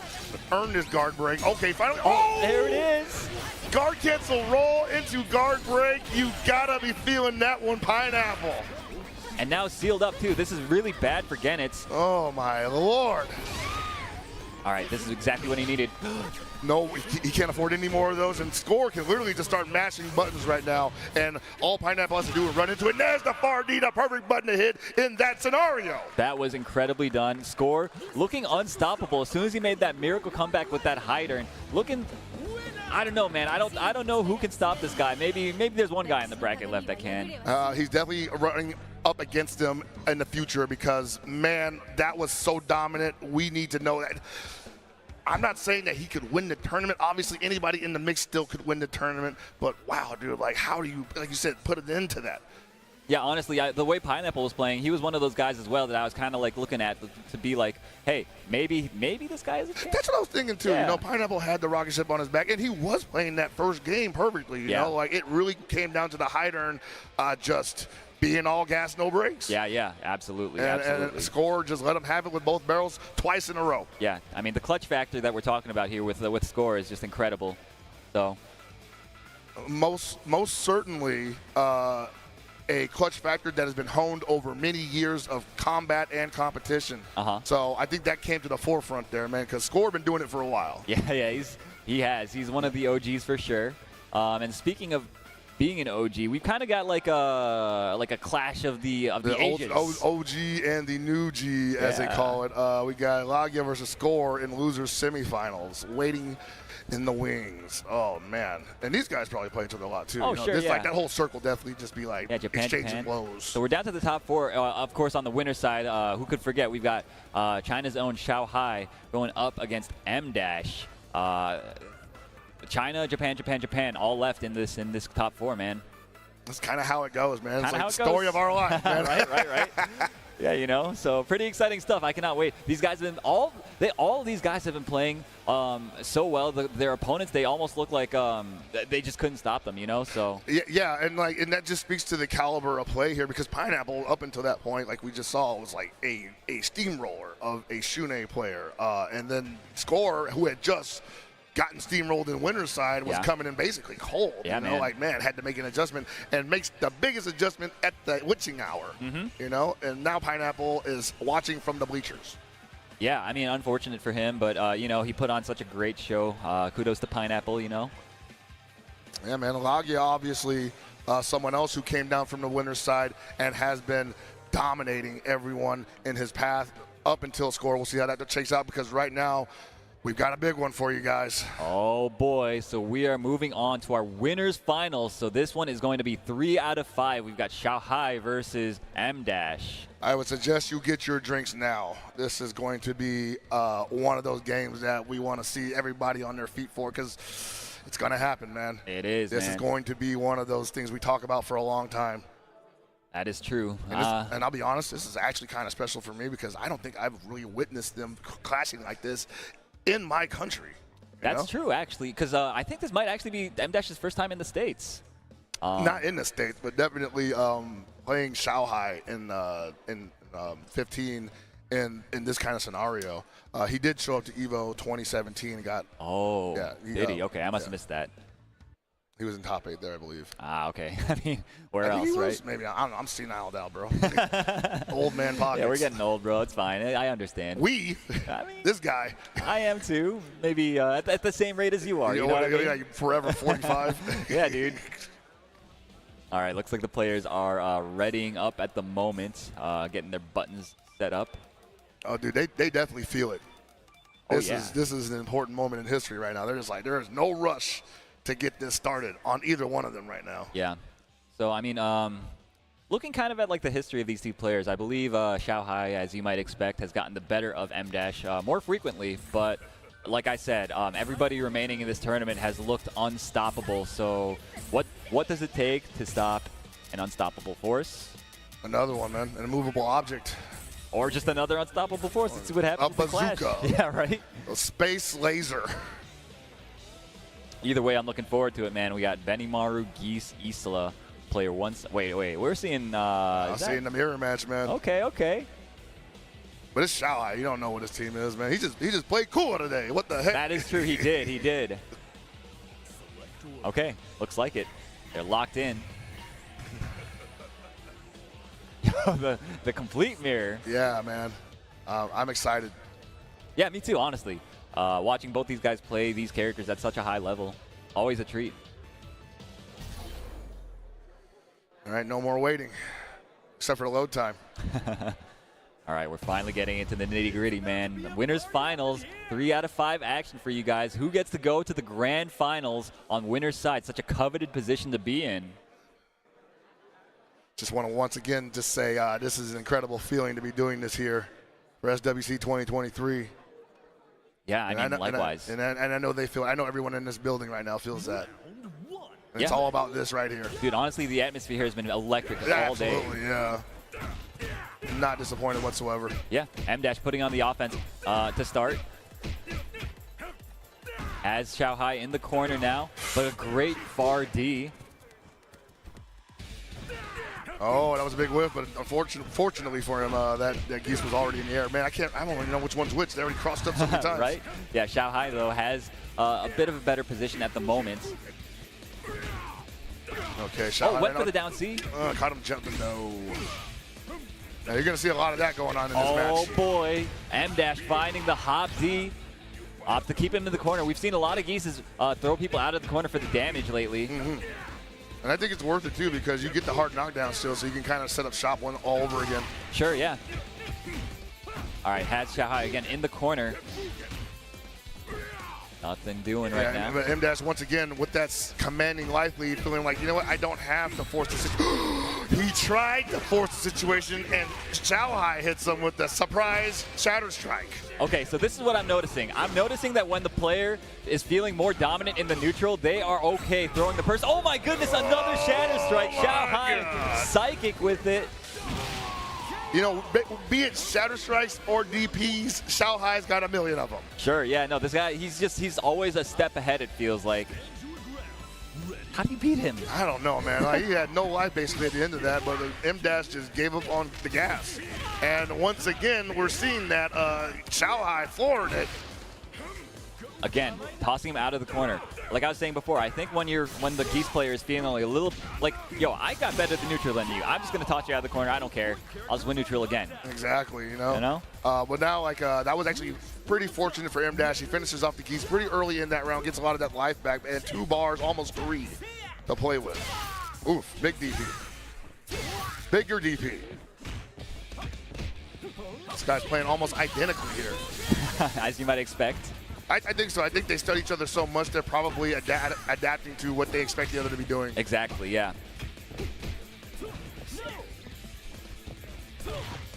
S8: earn this guard break. Okay, finally. Oh,
S7: there it is.
S8: Guard cancel roll into guard break. You got to be feeling that one, Pineapple.
S7: And now sealed up, too. This is really bad for Genitz.
S8: Oh, my Lord.
S7: All right, this is exactly what he needed.
S8: No, he can't afford any more of those, and Score can literally just start mashing buttons right now, and all Pineapple has to do is run into it. And there's the far D, the perfect button to hit in that scenario.
S7: That was incredibly done. Score looking unstoppable as soon as he made that miracle comeback with that high turn. Looking, I don't know, man. I don't know who can stop this guy. Maybe there's one guy in the bracket left that can.
S8: He's definitely running up against him in the future because, man, that was so dominant. We need to know that. I'm not saying that he could win the tournament. Obviously, anybody in the mix still could win the tournament. But, wow, dude, like, how do you, like you said, put it into that?
S7: Yeah, honestly, the way Pineapple was playing, he was one of those guys as well that I was kind of like looking at to be like, hey, maybe this guy is a chance.
S8: That's what I was thinking, too.
S7: Yeah.
S8: Pineapple had the rocket ship on his back, and he was playing that first game perfectly. You know, like, it really came down to the high turn, just being all gas, no brakes.
S7: Yeah, absolutely.
S8: And Score just let him have it with both barrels twice in a row.
S7: Yeah, I mean, the clutch factor that we're talking about here with Score is just incredible. So,
S8: most certainly a clutch factor that has been honed over many years of combat and competition. So I think that came to the forefront there, man, because Score been doing it for a while.
S7: Yeah, he has. He's one of the OGs for sure. And speaking of being an OG, we've kind of got like a clash of the ages.
S8: OG and the new G, as they call it. We got Lagia versus Score in losers semifinals, waiting in the wings. Oh man, and these guys probably play each other a lot too.
S7: Oh, sure,
S8: Like that whole circle definitely just be like exchanging blows.
S7: So we're down to the top four. Of course, on the winner's side, who could forget? We've got China's own Xiao Hai going up against M Dash. China, Japan, all left in this top four, man.
S8: That's kind of how it goes, man. It's
S7: like
S8: the story of our life, man.
S7: right. Yeah, so pretty exciting stuff. I cannot wait. These guys have been all these guys have been playing so well. Their opponents, they almost look like they just couldn't stop them, So
S8: yeah, and that just speaks to the caliber of play here because Pineapple, up until that point, like we just saw, was like a steamroller of a Shunei player, and then Score, who had just gotten steamrolled in winner's side, was coming in basically cold.
S7: Yeah,
S8: had to make an adjustment and makes the biggest adjustment at the witching hour. And now Pineapple is watching from the bleachers.
S7: Yeah, I mean, unfortunate for him, but he put on such a great show. Kudos to Pineapple, Yeah,
S8: man, Lagia obviously someone else who came down from the winner's side and has been dominating everyone in his path up until Score. We'll see how that shakes out because right now we've got a big one for you guys.
S7: Oh, boy. So we are moving on to our winners finals. So this one is going to be 3 out of 5. We've got Xiao Hai versus M Dash.
S8: I would suggest you get your drinks now. This is going to be one of those games that we want to see everybody on their feet for because it's going to happen, man.
S7: It is,
S8: This is going to be one of those things we talk about for a long time.
S7: That is true.
S8: And I'll be honest, this is actually kind of special for me because I don't think I've really witnessed them clashing like this in my country.
S7: That's true, actually, because I think this might actually be M-Dash's first time in the States.
S8: Not in the States, but definitely playing Xiao Hai in 15 in this kind of scenario. He did show up to EVO 2017 and got...
S7: Oh, did he? Okay, I must have missed that.
S8: He was in top 8 there, I believe.
S7: Okay. I mean, where else, right?
S8: Maybe. I don't know. I'm senile now, bro. Old man pockets.
S7: Yeah, we're getting old, bro. It's fine. I understand.
S8: This guy.
S7: I am too. Maybe at the same rate as you are. You know what I mean?
S8: Yeah, forever 45.
S7: Yeah, dude. All right, looks like the players are readying up at the moment, getting their buttons set up.
S8: Oh, dude, they definitely feel it. This is an important moment in history right now. They're just like, there is no rush to get this started on either one of them right now.
S7: Yeah. So, I mean, Looking kind of at like the history of these two players, I believe Xiao Hai, as you might expect, has gotten the better of M Dash more frequently. But like I said, everybody remaining in this tournament has looked unstoppable. So what does it take to stop an unstoppable force?
S8: Another one, man. An immovable object.
S7: Or just another unstoppable force. Let's see what happens.
S8: A bazooka.
S7: Yeah, right?
S8: A space laser.
S7: Either way, I'm looking forward to it, man. We got Benimaru, Geese, Isla, player one. Wait. We're seeing...
S8: I'm seeing the mirror match, man.
S7: Okay.
S8: But it's Xiao Hai. You don't know what his team is, man. He just played cool today. What the heck?
S7: That is true. He did. Okay, looks like it. They're locked in. the complete mirror.
S8: Yeah, man. I'm excited.
S7: Yeah, me too, honestly. Watching both these guys play these characters at such a high level, always a treat.
S8: All right, no more waiting, except for the load time.
S7: All right, we're finally getting into the nitty-gritty, man. The winners finals, 3 out of 5 action for you guys. Who gets to go to the grand finals on winner's side? Such a coveted position to be in.
S8: Just want to once again just say this is an incredible feeling to be doing this here for SWC 2023.
S7: Yeah, I mean, likewise.
S8: And I know they feel. I know everyone in this building right now feels that. And it's
S7: Yeah.
S8: all about this right here.
S7: Dude, honestly, the atmosphere here has been electric all day.
S8: Absolutely, yeah. Not disappointed whatsoever.
S7: Yeah, M-Dash putting on the offense to start. As Xiao Hai in the corner now, but a great far D.
S8: Oh, that was a big whiff, but fortunately for him, that Geese was already in the air. Man, I don't even know which one's which. They already crossed up so many times.
S7: Right? Yeah, Xiao Hai, though, has a bit of a better position at the moment.
S8: Okay, Xiao Hai.
S7: Went for the down C.
S8: Caught him jumping. No. Now, you're going to see a lot of that going on in this match.
S7: Oh, boy. M-Dash finding the hop D. Opt to keep him in the corner. We've seen a lot of Geeses throw people out of the corner for the damage lately.
S8: Mm-hmm. And I think it's worth it, too, because you get the hard knockdown still, so you can kind of set up shop one all over again.
S7: Sure, yeah. All right, has Xiao Hai again in the corner. Nothing doing right now.
S8: But M-Dash, once again, with that commanding life lead, feeling like, you know what, I don't have to force the situation. He tried to force the situation, and Xiao Hai hits him with the surprise Shatter Strike.
S7: Okay, so this is what I'm noticing. I'm noticing that when the player is feeling more dominant in the neutral, they are okay throwing the person. Oh my goodness, another Shatter Strike. Xiao Hai psychic with it.
S8: You know, be it Shatter Strikes or DPs, Xiao Hai's got a million of them.
S7: Sure, yeah, no, this guy, he's always a step ahead, it feels like. How do you beat him?
S8: I don't know, man. Like, he had no life basically at the end of that, but M-Dash just gave up on the gas. And once again, we're seeing that Xiao Hai floored it.
S7: Again, tossing him out of the corner. Like I was saying before, I think when the Geese player is feeling only a little like, yo, I got better at the neutral than you. I'm just gonna toss you out of the corner. I don't care. I'll just win neutral again.
S8: Exactly, you know.
S7: You know.
S8: But now, like, that was actually pretty fortunate for M-Dash. He finishes off the Geese pretty early in that round, gets a lot of that life back, and 2 bars, almost 3 to play with. Oof, big DP. Bigger DP. This guy's playing almost identically here.
S7: As you might expect.
S8: I think so. I think they study each other so much they're probably adapting to what they expect the other to be doing.
S7: Exactly, yeah.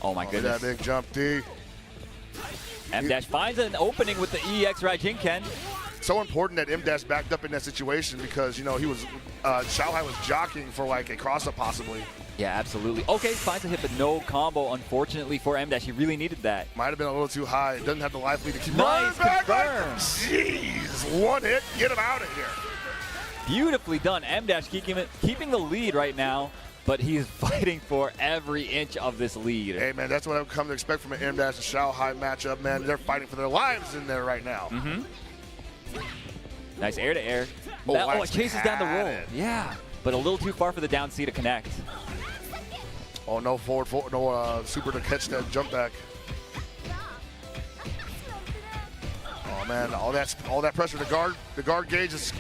S7: Oh my goodness.
S8: That big jump D.
S7: M-Dash finds an opening with the EX Raijinken.
S8: So important that M-Dash backed up in that situation because, you know, he was, Xiao Hai was jockeying for like a cross-up possibly.
S7: Yeah, absolutely. Okay, finds a hit, but no combo, unfortunately, for M-Dash. He really needed that.
S8: Might have been a little too high. Doesn't have the life lead to keep
S7: nice
S8: back.
S7: confirm.
S8: Jeez, 1 hit, get him out of here.
S7: Beautifully done. M-Dash keeping the lead right now, but he's fighting for every inch of this lead.
S8: Hey, man, that's what I've come to expect from an M-Dash and Xiao Hai matchup, man. They're fighting for their lives in there right now.
S7: Mm-hmm. Nice air-to-air.
S8: Oh,
S7: it chases down the roll. Yeah, but a little too far for the down C to connect.
S8: Oh, no no super to catch that jump back. Oh man, all that pressure. The guard gauge is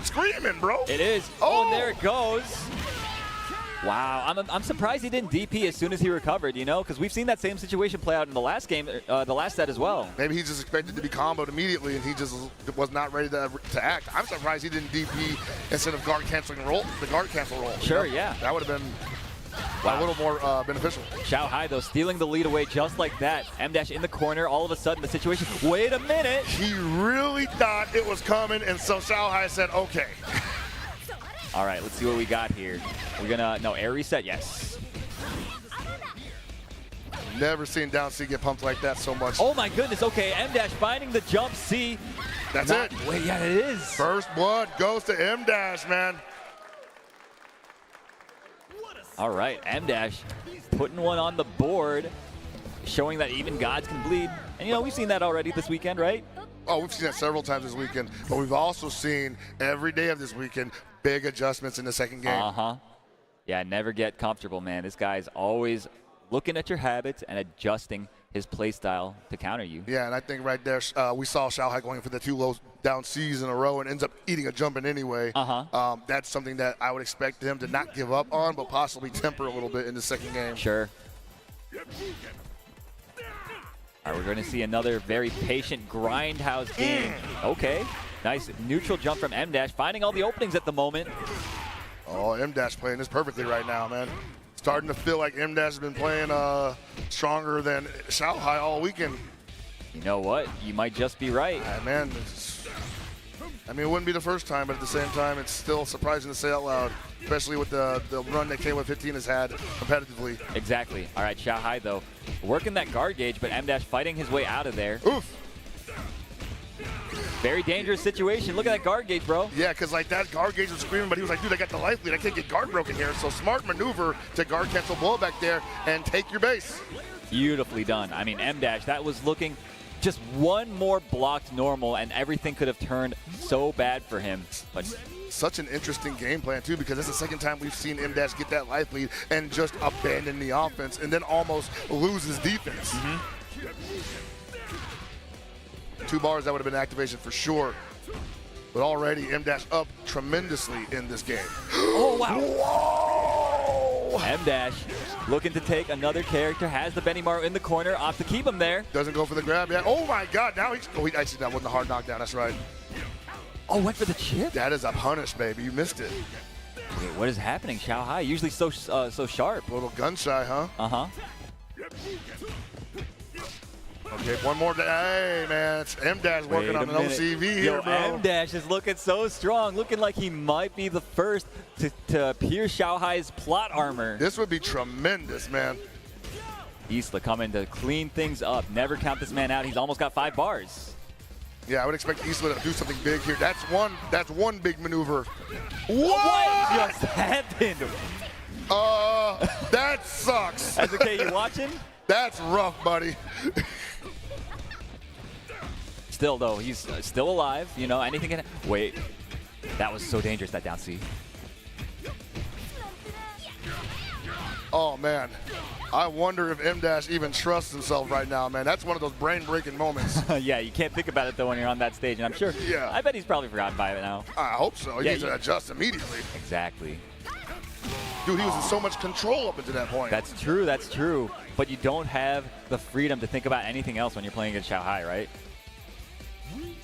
S8: screaming, bro.
S7: It is. Oh, and there it goes. Wow, I'm surprised he didn't DP as soon as he recovered, you know, because we've seen that same situation play out in the last game, the last set as well.
S8: Maybe he just expected to be comboed immediately and he just was not ready to act. I'm surprised he didn't DP instead of guard canceling roll, the guard cancel roll.
S7: Sure,
S8: you know?
S7: yeah.
S8: That would have been a little more beneficial.
S7: Xiao Hai, though, stealing the lead away just like that. M-Dash in the corner. All of a sudden, the situation. Wait a minute.
S8: He really thought it was coming, and so Xiao Hai said, okay.
S7: All right, let's see what we got here. We're gonna, no, air reset, yes.
S8: Never seen down C get pumped like that so much.
S7: Oh my goodness, okay, M-Dash finding the jump C.
S8: That's it.
S7: Wait, yeah, it is.
S8: First blood goes to M-Dash, man.
S7: All right, M-Dash putting one on the board, showing that even gods can bleed. And you know, we've seen that already this weekend, right?
S8: Oh, we've seen that several times this weekend, but we've also seen every day of this weekend big adjustments in the second game.
S7: Uh-huh. Yeah, never get comfortable, man. This guy's always looking at your habits and adjusting his play style to counter you.
S8: Yeah, and I think right there we saw Xiao Hai going for the 2 low down C's in a row and ends up eating a jump in anyway. That's something that I would expect him to not give up on, but possibly temper a little bit in the second game.
S7: Sure. All right, we're going to see another very patient grindhouse game. Okay, nice neutral jump from M-Dash, finding all the openings at the moment.
S8: Oh, M-Dash playing this perfectly right now, man. Starting to feel like M-Dash has been playing stronger than Xiao Hai all weekend.
S7: You know what? You might just be right.
S8: Man, I mean, it wouldn't be the first time, but at the same time, it's still surprising to say out loud, especially with the run that K115 has had competitively.
S7: Exactly. All right, Xiao Hai, though, working that guard gauge, but M-Dash fighting his way out of there.
S8: Oof.
S7: Very dangerous situation. Look at that guard gauge, bro.
S8: Yeah, because like that guard gauge was screaming, but he was like, dude, I got the life lead. I can't get guard broken here. So smart maneuver to guard cancel blow back there and take your base.
S7: Beautifully done. I mean, M-Dash, that was looking just one more blocked normal, and everything could have turned so bad for him. But
S8: such an interesting game plan, too, because that's the second time we've seen M-Dash get that life lead and just abandon the offense and then almost lose his defense. 2 bars, that would have been activation for sure. But already M-Dash up tremendously in this game.
S7: Oh, wow.
S8: Whoa!
S7: M-Dash looking to take another character, has the Benimaru in the corner, opts to keep him there.
S8: Doesn't go for the grab yet. Oh my God, now he's, oh, actually that wasn't a hard knockdown, that's right.
S7: Oh, went for the chip?
S8: That is a punish, baby, you missed it.
S7: Wait, what is happening, Xiao Hai? Usually so sharp.
S8: A little gun shy, huh?
S7: Uh-huh.
S8: Okay, one more. Hey, man, it's M-Dash working on an OCV here, bro.
S7: M-Dash is looking so strong, looking like he might be the first to pierce Xiao Hai's plot armor.
S8: This would be tremendous, man.
S7: Isla coming to clean things up. Never count this man out. He's almost got 5 bars.
S8: Yeah, I would expect Isla to do something big here. That's one big maneuver.
S7: What just happened?
S8: That sucks.
S7: That's okay, you watching?
S8: That's rough, buddy.
S7: Still, though, he's still alive. You know, anything can. Wait, that was so dangerous, that down C.
S8: Oh, man. I wonder if M-Dash even trusts himself right now, man. That's one of those brain-breaking moments.
S7: Yeah, you can't think about it, though, when you're on that stage. And I'm sure,
S8: yeah.
S7: I bet he's probably forgotten by it now.
S8: I hope so. He needs to adjust immediately.
S7: Exactly.
S8: Dude, he was in so much control up until that point.
S7: That's true, that's true. But you don't have the freedom to think about anything else when you're playing against Xiao Hai, right?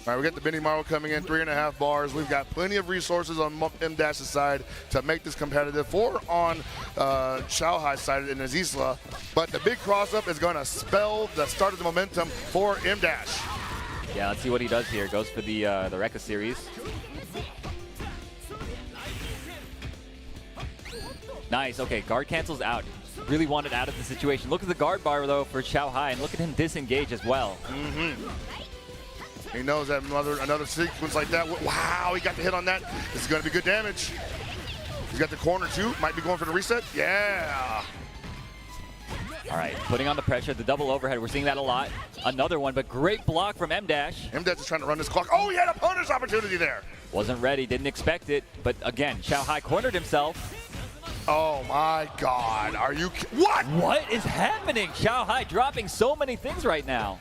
S8: All right, we got the Benimaru coming in, 3.5 bars. We've got plenty of resources on M-Dash's side to make this competitive. 4 on Xiao Hai's side in his Isla. But the big cross-up is going to spell the start of the momentum for M-Dash.
S7: Yeah, let's see what he does here. Goes for the Rekka series. Nice, okay, guard cancels out. Really wanted out of the situation. Look at the guard bar, though, for Xiao Hai, and look at him disengage as well.
S8: He knows that another sequence like that. Wow, he got the hit on that. This is going to be good damage. He's got the corner, too. Might be going for the reset. Yeah.
S7: All right, putting on the pressure, the double overhead. We're seeing that a lot. Another one, but great block from M-Dash.
S8: M-Dash is trying to run this clock. Oh, he had a punish opportunity there.
S7: Wasn't ready, didn't expect it. But again, Xiao Hai cornered himself.
S8: Oh my God, are you what?
S7: What is happening? Xiao Hai dropping so many things right now.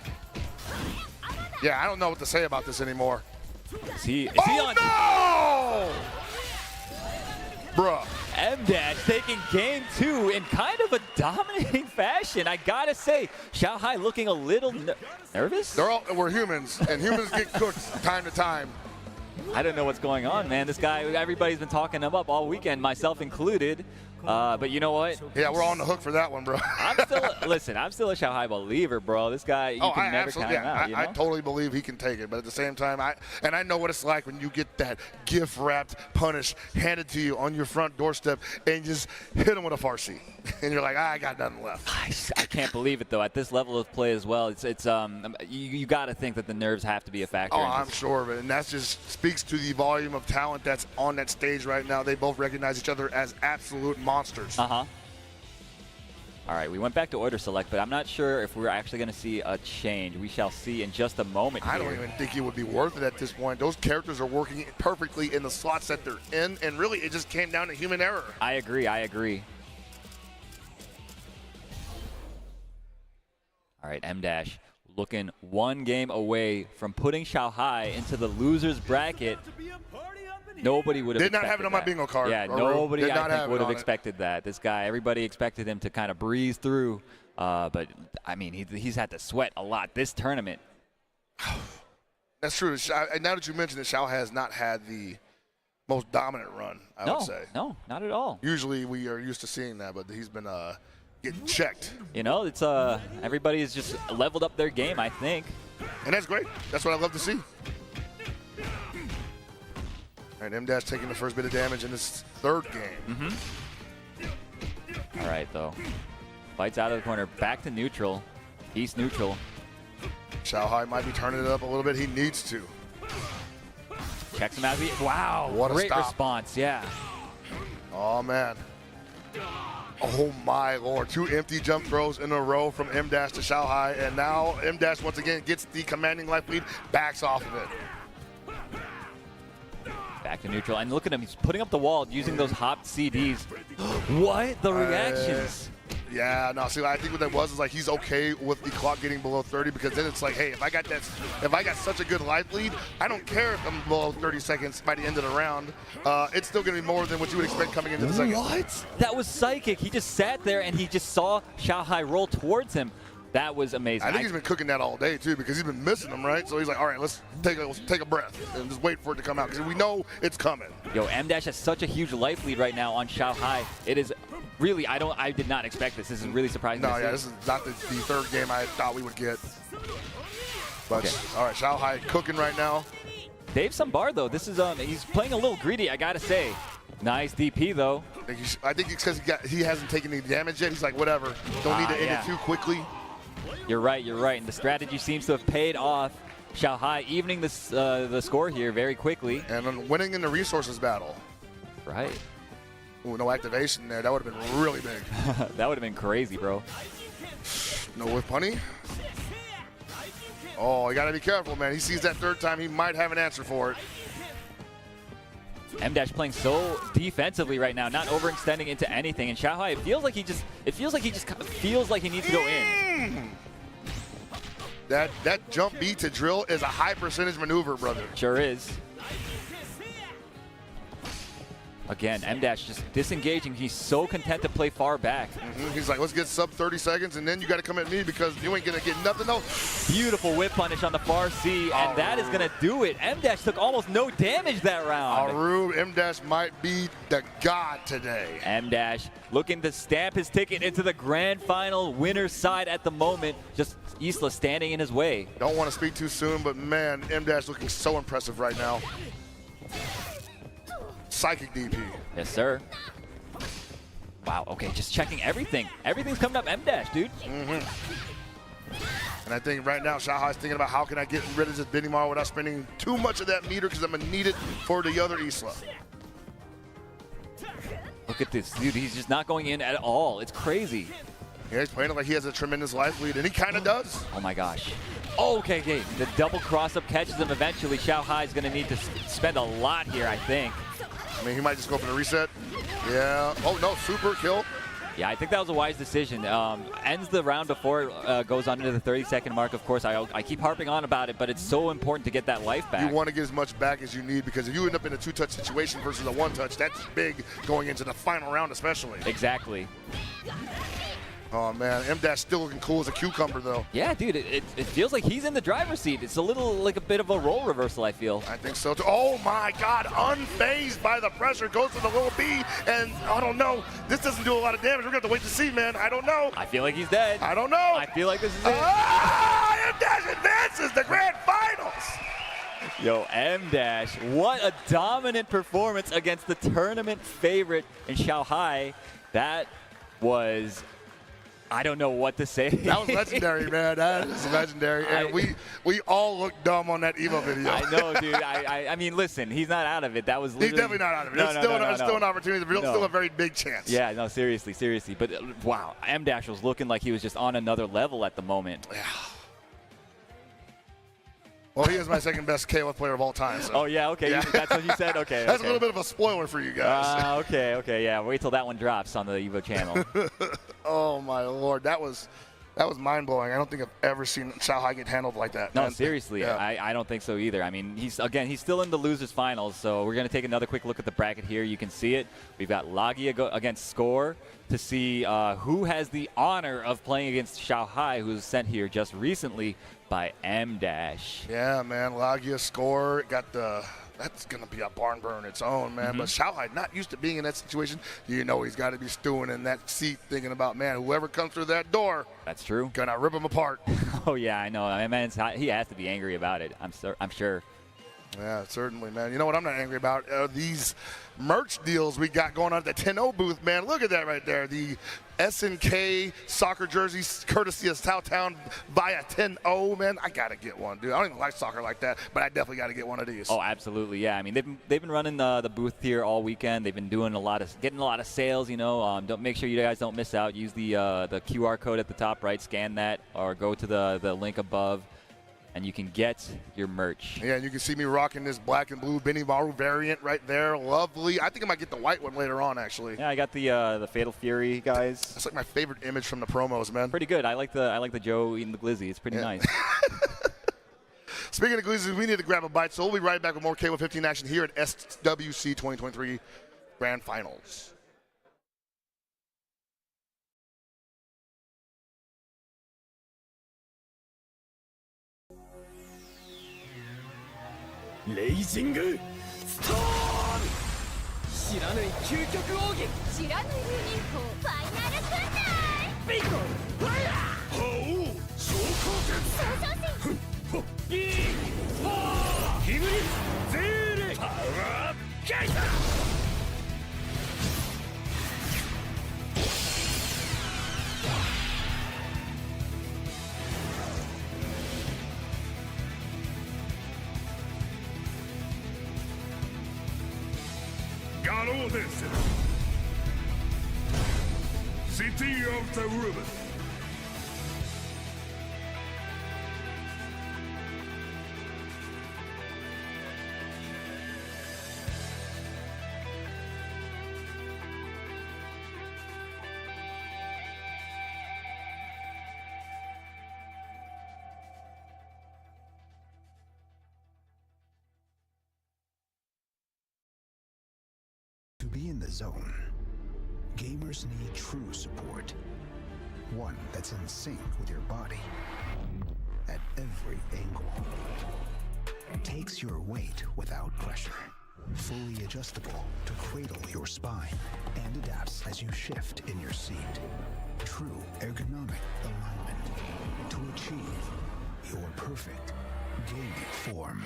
S8: Yeah, I don't know what to say about this anymore.
S7: Is he on?
S8: No! Bruh.
S7: M-Dash taking game 2 in kind of a dominating fashion. I gotta say, Xiao Hai looking a little nervous.
S8: We're humans, and humans get cooked time to time.
S7: I don't know what's going on, man. This guy, everybody's been talking him up all weekend, myself included. But you know what?
S8: Yeah, we're on the hook for that one, bro.
S7: I'm still a Shanghai believer, bro. This guy, you can never count him out. You know?
S8: I totally believe he can take it, but at the same time, I know what it's like when you get that gift-wrapped punish handed to you on your front doorstep and you just hit him with a Farsi, and you're like, I got nothing left.
S7: I can't believe it though. At this level of play as well, you got to think that the nerves have to be a factor.
S8: Oh, I'm sure, but and that just speaks to the volume of talent that's on that stage right now. They both recognize each other as absolute monsters.
S7: All right, we went back to order select, but I'm not sure if we're actually going to see a change. We shall see in just a moment.
S8: I don't even think it would be worth it at this point. Those characters are working perfectly in the slots that they're in, and really it just came down to human error.
S7: I agree. All right, M-Dash looking one game away from putting Shanghai into the loser's bracket. Nobody would have
S8: Did not have it on my bingo card.
S7: Yeah, nobody I think would have expected that. This guy, everybody expected him to kind of breeze through. But, I mean, he's had to sweat a lot this tournament.
S8: That's true. Now that you mention it, Xiao has not had the most dominant run, I would say.
S7: No, not at all.
S8: Usually we are used to seeing that, but he's been getting checked.
S7: You know, it's everybody has just leveled up their game, I think.
S8: And that's great. That's what I love to see. All right, M-Dash taking the first bit of damage in this third game.
S7: All right, though. Fights out of the corner. Back to neutral. East neutral.
S8: Shanghai might be turning it up a little bit. He needs to.
S7: Checks him out. Wow.
S8: What a
S7: great
S8: stop.
S7: response. Yeah.
S8: Oh, man. Oh, my Lord. 2 empty jump throws in a row from M-Dash to Shanghai. And now M-Dash once again gets the commanding life lead, backs off of it.
S7: Back to neutral. And look at him. He's putting up the wall using those hopped CDs. What? The reactions.
S8: Yeah, no, see, I think what that was is like he's okay with the clock getting below 30 because then it's like, hey, if I got such a good life lead, I don't care if I'm below 30 seconds by the end of the round. It's still going to be more than what you would expect coming into the second.
S7: What? That was psychic. He just sat there and he just saw Shanghai roll towards him. That was amazing.
S8: I think he's been cooking that all day, too, because he's been missing them, right? So he's like, all right, let's take a breath and just wait for it to come out because we know it's coming.
S7: Yo, M-Dash has such a huge life lead right now on Shanghai. It is really, I did not expect this. This is really surprising.
S8: No, yeah, this is not the third game I thought we would get. But, okay. All right, Shanghai cooking right now.
S7: Dave Sambar, though, this is he's playing a little greedy, I got to say. Nice DP, though.
S8: I think it's because he hasn't taken any damage yet. He's like, whatever, don't need to end it too quickly.
S7: You're right, and the strategy seems to have paid off. Shanghai evening the score here very quickly.
S8: And winning in the resources battle.
S7: Right.
S8: Ooh, no activation there. That would have been really big.
S7: That would have been crazy, bro.
S8: No whip punny. Oh, you got to be careful, man. He sees that third time. He might have an answer for it.
S7: M-Dash playing so defensively right now, not overextending into anything. And Shanghai, it feels like he just feels like he needs to go in.
S8: That jump B to drill is a high percentage maneuver, brother.
S7: Sure is. Again, M-Dash just disengaging. He's so content to play far back.
S8: He's like, let's get sub 30 seconds, and then you got to come at me because you ain't going to get nothing else.
S7: Beautiful whip punish on the far C, and that is going to do it. M-Dash took almost no damage that round.
S8: Aru, M-Dash might be the god today.
S7: M-Dash looking to stamp his ticket into the grand final winner's side at the moment. Just Isla standing in his way.
S8: Don't want to speak too soon, but man, M-Dash looking so impressive right now. Psychic DP.
S7: Yes, sir. Wow, okay, just checking everything. Everything's coming up M-Dash, dude.
S8: And I think right now, Shanghai's thinking about how can I get rid of this Benimar without spending too much of that meter because I'm going to need it for the other Isla.
S7: Look at this, dude. He's just not going in at all. It's crazy.
S8: Yeah, he's playing it like he has a tremendous life lead, and he kind of does.
S7: Oh, my gosh. Okay, the double cross-up catches him eventually. Shanghai's going to need to spend a lot here, I think.
S8: I mean, he might just go for the reset. Yeah. Oh, no, super kill.
S7: Yeah, I think that was a wise decision. Ends the round before it goes under the 30-second mark. Of course, I keep harping on about it, but it's so important to get that life back.
S8: You want to get as much back as you need because if you end up in a two-touch situation versus a one-touch, that's big going into the final round especially.
S7: Exactly.
S8: Oh, man. M-Dash still looking cool as a cucumber, though.
S7: Yeah, dude, it feels like he's in the driver's seat. It's a little like a bit of a role reversal, I feel.
S8: I think so, too. Oh, my God. Unfazed by the pressure. Goes to the little B. And I don't know. This doesn't do a lot of damage. We're going to have to wait to see, man. I don't know.
S7: I feel like he's dead.
S8: I don't know.
S7: I feel like this is it.
S8: M-Dash advances the grand finals.
S7: Yo, M-Dash, what a dominant performance against the tournament favorite in Shanghai. That was, I don't know what to say.
S8: That was legendary, man. That is legendary. And we all looked dumb on that Evo video.
S7: I know, dude. I mean, listen, he's not out of it. That was
S8: He's
S7: literally,
S8: definitely not out of it.
S7: No,
S8: There's still an opportunity. There's still a very big chance.
S7: Yeah, no, seriously. But wow, M-Dash was looking like he was just on another level at the moment.
S8: Yeah. Well, he is my second best KOF player of all time. So.
S7: Oh, yeah, okay.
S8: Yeah.
S7: That's what you said? Okay.
S8: That's a little bit of a spoiler for you guys.
S7: Okay, yeah. Wait till that one drops on the Evo channel.
S8: Oh, my Lord. That was mind-blowing. I don't think I've ever seen Shanghai get handled like that.
S7: No,
S8: man.
S7: seriously.
S8: Yeah.
S7: I don't think so either. I mean, he's still in the losers finals, so we're going to take another quick look at the bracket here. You can see it. We've got Lagia against Score to see who has the honor of playing against Shanghai, who was sent here just recently by M-Dash.
S8: Yeah, man. Lagia Score got the... That's going to be a barn burn its own, man. But Shanghai, not used to being in that situation. You know he's got to be stewing in that seat thinking about, man, whoever comes through that door.
S7: That's true.
S8: Going to rip him apart.
S7: Oh, yeah, I know. I mean, he has to be angry about it. I'm sure.
S8: Yeah, certainly, man. You know what I'm not angry about? These merch deals we got going on at the 10-0 booth, man. Look at that right there. The SNK soccer jerseys, courtesy of Southtown via 10-0, man. I got to get one, dude. I don't even like soccer like that, but I definitely got to get one of these.
S7: Oh, absolutely, yeah. I mean, they've been running the booth here all weekend. They've been doing getting a lot of sales, you know. Don't make sure you guys don't miss out. Use the QR code at the top right, scan that, or go to the link above, and you can get your merch.
S8: Yeah, and you can see me rocking this black and blue Benny Maru variant right there. Lovely. I think I might get the white one later on, actually.
S7: Yeah, I got the Fatal Fury guys.
S8: That's like my favorite image from the promos, man.
S7: Pretty good. I like the Joe eating the glizzy. It's pretty nice.
S8: Speaking of glizzies, we need to grab a bite, so we'll be right back with more KO 15 action here at SWC 2023 Grand Finals.
S3: 레이징ストーン知らぬい究極奥義
S4: 知らぬユニコファイナル訓
S3: ビンゴファイヤーほう昇降
S4: 練総称
S3: ビーフォーヒブリゼーレパワーゲイタガロー伝説 City of the Ribbon
S5: To be in the zone, gamers need true support. One that's in sync with your body at every angle. Takes your weight without pressure. Fully adjustable to cradle your spine and adapts as you shift in your seat. True ergonomic alignment to achieve your perfect gaming form.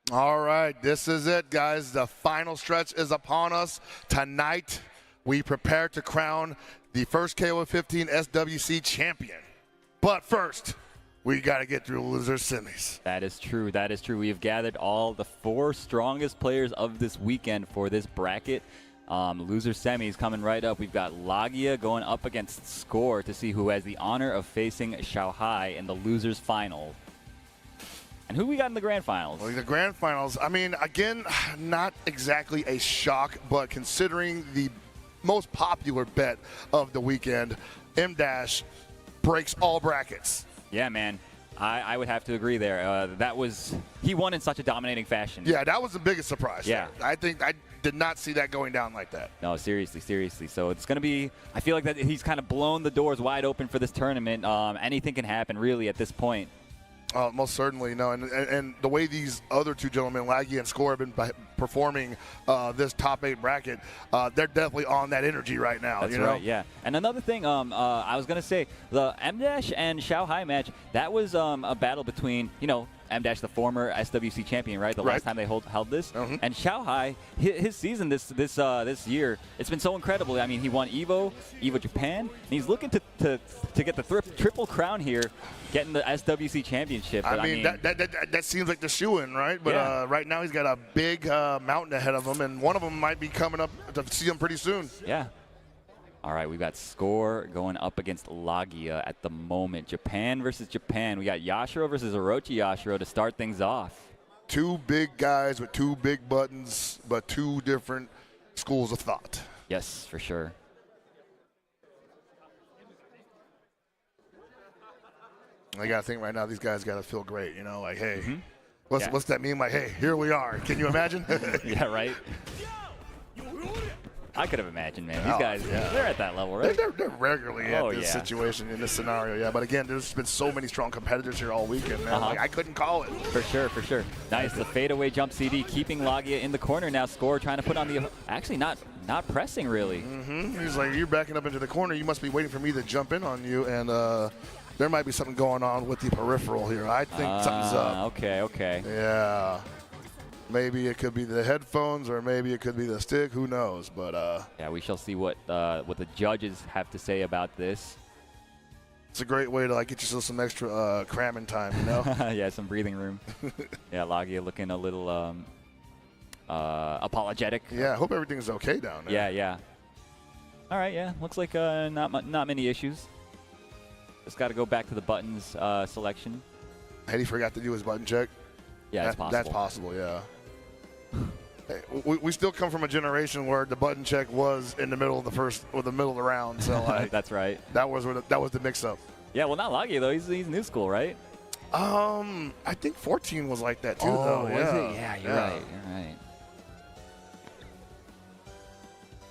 S8: All right, this is it, guys. The final stretch is upon us. Tonight, we prepare to crown the first KOF 15 SWC champion. But first, we got to get through loser semis.
S7: That is true. That is true. We have gathered all the 4 strongest players of this weekend for this bracket. Loser semis coming right up. We've got Lagia going up against Score to see who has the honor of facing Shanghai in the losers final. And who we got in the grand finals?
S8: Well, the grand finals, I mean, again, not exactly a shock, but considering the most popular bet of the weekend, M-Dash breaks all brackets.
S7: Yeah, man. I would have to agree there. He won in such a dominating fashion.
S8: Yeah, that was the biggest surprise.
S7: Yeah.
S8: I think I did not see that going down like that.
S7: No, seriously. So it's going to be, I feel like that he's kind of blown the doors wide open for this tournament. Anything can happen, really, at this point.
S8: Most certainly, no. And the way these other 2 gentlemen, Laggy and Score, have been performing this top 8 bracket, they're definitely on that energy right now.
S7: That's
S8: you know?
S7: right, yeah. And another thing, I was going to say, the M-Dash and Shanghai match, that was a battle between, M-Dash, the former SWC champion, right? The last time they held this. And Shanghai, his season this year, it's been so incredible. I mean, he won Evo Japan, and he's looking to get the triple crown here, getting the SWC championship. But
S8: I mean that seems like the shoe-in, right? But
S7: yeah.
S8: Right now he's got a big mountain ahead of him, and one of them might be coming up to see him pretty soon.
S7: Yeah. All right, we've got Score going up against Lagia at the moment. Japan versus Japan. We got Yashiro versus Orochi Yashiro to start things off.
S8: 2 big guys with 2 big buttons, but 2 different schools of thought.
S7: Yes, for sure.
S8: I got to think right now these guys got to feel great, like, hey, what's that mean? Like, hey, here we are. Can you imagine?
S7: Yeah, right? I could have imagined, man. These guys, they're at that level, right?
S8: They're regularly at this situation, in this scenario, yeah. But again, there's been so many strong competitors here all weekend, man. Like, I couldn't call it.
S7: For sure. Nice, the fadeaway jump CD, keeping Lagia in the corner now. Score trying to put on the, actually not pressing, really.
S8: He's like, you're backing up into the corner. You must be waiting for me to jump in on you, and there might be something going on with the peripheral here. I think something's up.
S7: Okay.
S8: Yeah. Maybe it could be the headphones, or maybe it could be the stick. Who knows? But
S7: yeah, we shall see what the judges have to say about this.
S8: It's a great way to get yourself some extra cramming time,
S7: Yeah, some breathing room. Yeah, Lagia looking a little apologetic.
S8: Yeah, I hope everything's okay down there.
S7: Yeah. All right, yeah, looks like not many issues. Just got to go back to the buttons selection.
S8: He forgot to do his button check.
S7: Yeah, that's possible.
S8: That's possible, yeah. Hey, we still come from a generation where the button check was in the middle of the first or the middle of the round. So
S7: that's right.
S8: That was the mix-up.
S7: Yeah, well, not Lagia though. He's new school, right?
S8: I think 14 was like that too, though.
S7: Was it? Yeah, you're right.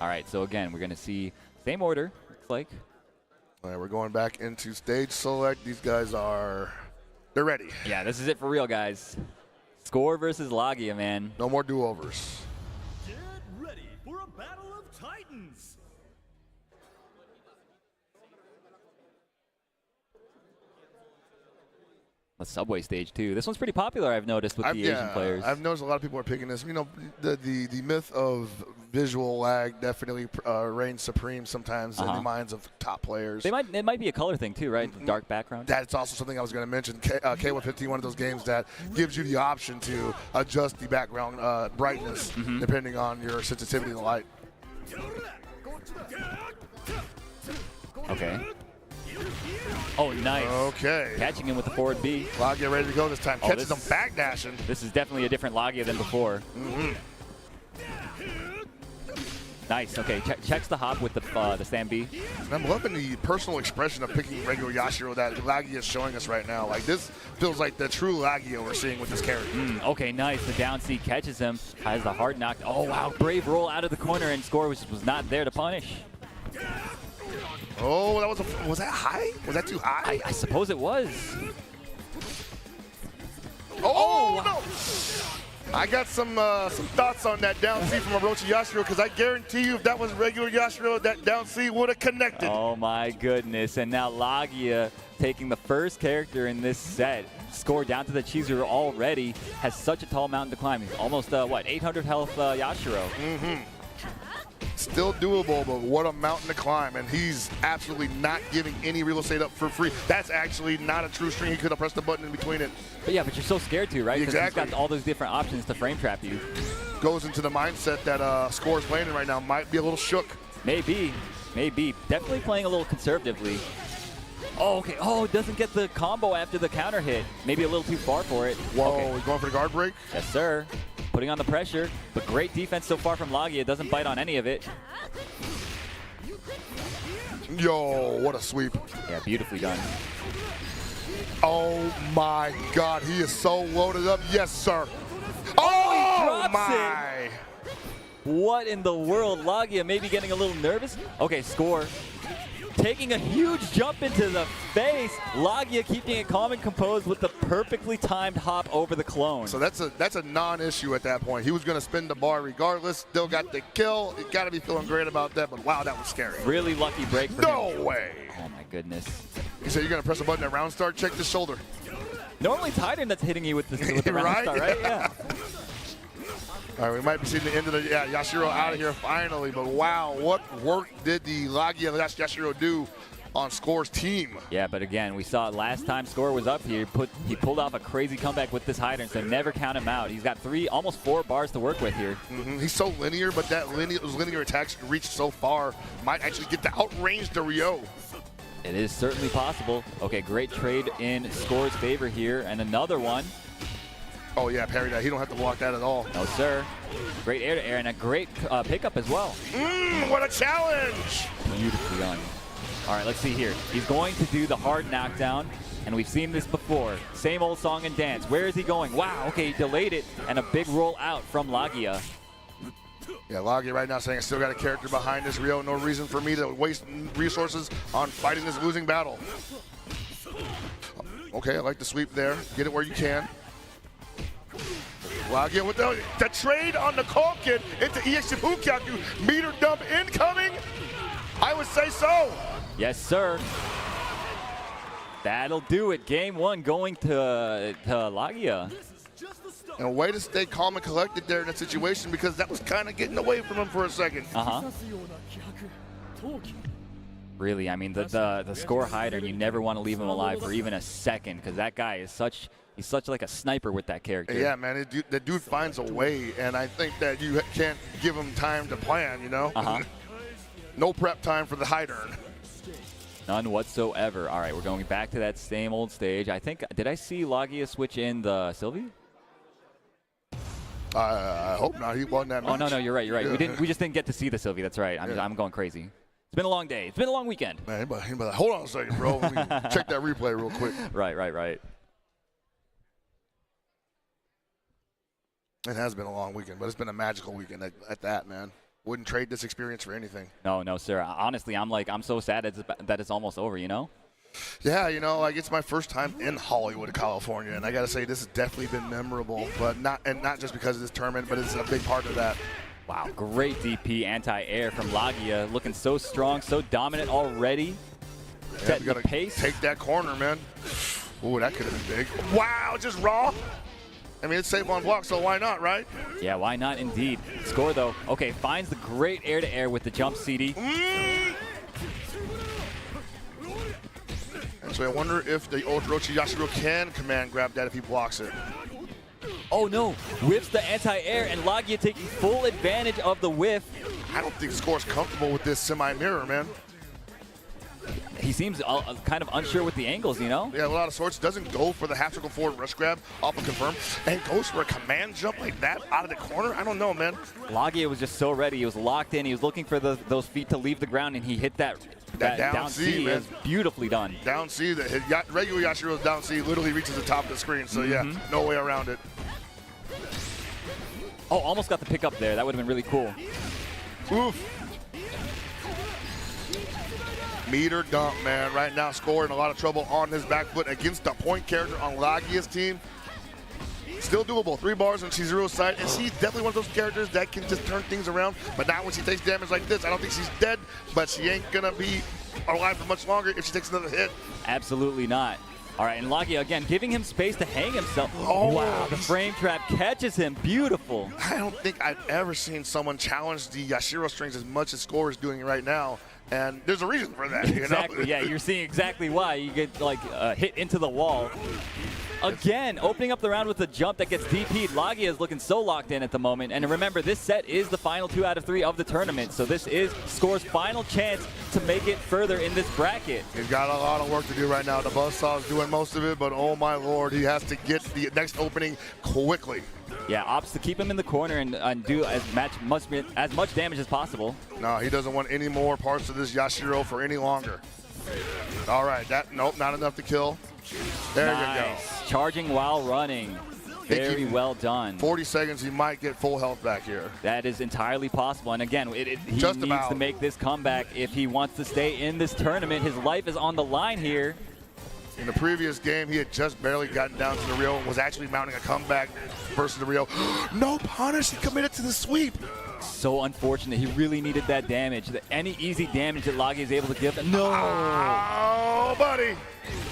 S7: All right, so again, we're gonna see same order. Looks like.
S8: All right, we're going back into stage select. These guys they're ready.
S7: Yeah, this is it for real, guys. Score versus Lagia, man.
S8: No more do-overs.
S3: Get ready for a battle of titans.
S7: The subway stage too. This one's pretty popular, I've noticed, with the Asian players.
S8: I've noticed a lot of people are picking this. The myth of visual lag definitely reigns supreme sometimes in the minds of top players.
S7: It might be a color thing too, right? The dark background.
S8: That's also something I was going to mention. KOF 15, one of those games that gives you the option to adjust the background brightness depending on your sensitivity to light.
S7: Okay. Oh, nice.
S8: Okay.
S7: Catching him with the forward B.
S8: Lagia ready to go this time. Catches him backdashing.
S7: This is definitely a different Lagia than before. Nice. Okay. Checks the hop with the stand B.
S8: And I'm loving the personal expression of picking regular Yashiro that Lagia is showing us right now. Like, this feels like the true Lagia we're seeing with this character.
S7: Okay, nice. The down C catches him. Has the hard knock. Oh, wow. Brave roll out of the corner, and Score was not there to punish.
S8: Oh, was that high? Was that too high?
S7: I suppose it was.
S8: Oh, no. I got some thoughts on that down C from Orochi Yashiro, because I guarantee you if that was regular Yashiro, that down C would have connected.
S7: Oh, my goodness. And now Lagia taking the first character in this set. Score down to the Chizuru already. Has such a tall mountain to climb. He's almost, what, 800 health Yashiro.
S8: Still doable, but what a mountain to climb, and he's absolutely not giving any real estate up for free. That's actually not a true string. He could have pressed the button in between it.
S7: But yeah, but you're so scared to, right? Because
S8: Exactly.
S7: he's got all those different options to frame trap you.
S8: Goes into the mindset that Score is playing in right now. Might be a little shook.
S7: Maybe. Definitely playing a little conservatively. Oh, okay. Oh, doesn't get the combo after the counter hit. Maybe a little too far for it.
S8: Whoa,
S7: okay.
S8: He's going for the guard break.
S7: Yes, sir. Putting on the pressure, but great defense so far from Lagia. Doesn't bite on any of it.
S8: Yo, what a sweep.
S7: Yeah, beautifully done.
S8: Oh my God, he is so loaded up. Yes, sir.
S7: Oh, he drops
S8: my.
S7: it. What in the world? Lagia maybe getting a little nervous. Okay, Score. Taking a huge jump into the face. Lagia keeping it calm and composed with the perfectly timed hop over the clone.
S8: So that's a non-issue at that point. He was going to spin the bar regardless. Still got the kill. You got to be feeling great about that, but wow, that was scary.
S7: Really lucky break for him.
S8: No way.
S7: Oh my goodness.
S8: He said you're going to press a button at round start, check the shoulder.
S7: Normally Titan that's hitting you with the round
S8: Right?
S7: start, right? Yeah.
S8: All right, we might be seeing the end of the Yashiro out of here finally, but wow, what work did the Lagia Yashiro do on Score's team?
S7: Yeah, but again, we saw it last time Score was up here. He pulled off a crazy comeback with this Hydran, so never count him out. He's got almost 4 bars to work with here.
S8: He's so linear, but those linear attacks reach so far might actually get to outrange the Ryo.
S7: It is certainly possible. Okay, great trade in Score's favor here, and another one.
S8: Oh yeah, parry that. He don't have to block that at all.
S7: No, sir. Great air-to-air and a great pickup as well.
S8: What a challenge!
S7: Beautifully done. All right, let's see here. He's going to do the hard knockdown, and we've seen this before. Same old song and dance. Where is he going? Wow, okay, he delayed it, and a big roll out from Lagia.
S8: Yeah, Lagia right now saying I still got a character behind this Ryo. No reason for me to waste resources on fighting this losing battle. Okay, I like the sweep there. Get it where you can. Lagia with the trade on the Koken into EX Bukyaku. Meter dump incoming. I would say so.
S7: Yes, sir. That'll do it. Game 1 going to Lagia.
S8: And a way to stay calm and collected there in that situation, because that was kind of getting away from him for a second.
S7: Really, I mean, the Score hider, you never want to leave him alive for even a second, because that guy is he's such like a sniper with that character.
S8: Yeah, man, the dude finds a way, and I think that you can't give him time to plan, you know? No prep time for the Hydern.
S7: None whatsoever. All right, we're going back to that same old stage. I think, did I see Lagia switch in the Sylvie?
S8: I hope not. He won that match.
S7: Oh, no, you're right.
S8: Yeah.
S7: We just didn't get to see the Sylvie. That's right. I'm going crazy. It's been a long day. It's been a long weekend.
S8: Man, but hold on a second, bro. Let me check that replay real quick.
S7: Right.
S8: It has been a long weekend, but it's been a magical weekend at that, man. Wouldn't trade this experience for anything.
S7: No, sir. Honestly, I'm so sad that it's almost over, you know?
S8: Yeah, you know, like it's my first time in Hollywood, California, and I got to say this has definitely been memorable, but not just because of this tournament, but it's a big part of that.
S7: Wow, great DP anti-air from Lagia, looking so strong, so dominant already.
S8: Yeah,
S7: Setting the pace.
S8: Take that corner, man. Ooh, that could have been big. Wow, just raw. I mean, it's safe on block, so why not, right?
S7: Yeah, why not indeed. Score, though. Okay, finds the great air-to-air with the jump CD.
S8: And so I wonder if the Orochi Yashiro can command grab that if he blocks it.
S7: Oh, no. Whiffs the anti-air, and Lagia taking full advantage of the whiff.
S8: I don't think Score's comfortable with this semi-mirror, man.
S7: He seems kind of unsure with the angles, you know?
S8: Yeah, a lot of sorts. Doesn't go for the half circle forward rush grab off of confirm, and goes for a command jump like that out of the corner. I don't know, man.
S7: Lagia was just so ready. He was locked in. He was looking for those feet to leave the ground, and he hit that down C. Man. Is beautifully done.
S8: Down C, regular Yashiro's down C literally reaches the top of the screen, so yeah, no way around it.
S7: Oh, almost got the pick up there. That would have been really cool.
S8: Oof. Meter dump, man. Right now, Score in a lot of trouble on his back foot against the point character on Lagia's team. Still doable. 3 bars on Chizuru's side, and she's definitely one of those characters that can just turn things around. But not when she takes damage like this. I don't think she's dead, but she ain't gonna be alive for much longer if she takes another hit.
S7: Absolutely not. All right, and Lagia again giving him space to hang himself.
S8: Oh,
S7: wow, the frame trap catches him. Beautiful.
S8: I don't think I've ever seen someone challenge the Yashiro strings as much as Score is doing right now. And there's a reason for that, you
S7: Exactly,
S8: know?
S7: yeah, you're seeing exactly why. You get, like, hit into the wall. Again, opening up the round with a jump that gets DP'd. Lagia is looking so locked in at the moment. And remember, this set is the final 2 out of 3 of the tournament. So this is Score's final chance to make it further in this bracket.
S8: He's got a lot of work to do right now. The buzzsaw is doing most of it, but oh my lord, he has to get the next opening quickly.
S7: Yeah, opts to keep him in the corner and do as much damage as possible.
S8: No, he doesn't want any more parts of this Yashiro for any longer. All right, nope, not enough to kill. There you go.
S7: Charging while running. Very well done.
S8: 40 seconds, he might get full health back here.
S7: That is entirely possible. And again, he
S8: Just
S7: needs
S8: about
S7: to make this comeback if he wants to stay in this tournament. His life is on the line here.
S8: In the previous game, he had just barely gotten down to the Rio and was actually mounting a comeback versus the Rio. No punish, he committed to the sweep.
S7: So unfortunate. He really needed that damage. Any easy damage that Lagia is able to give. No!
S8: Oh, buddy.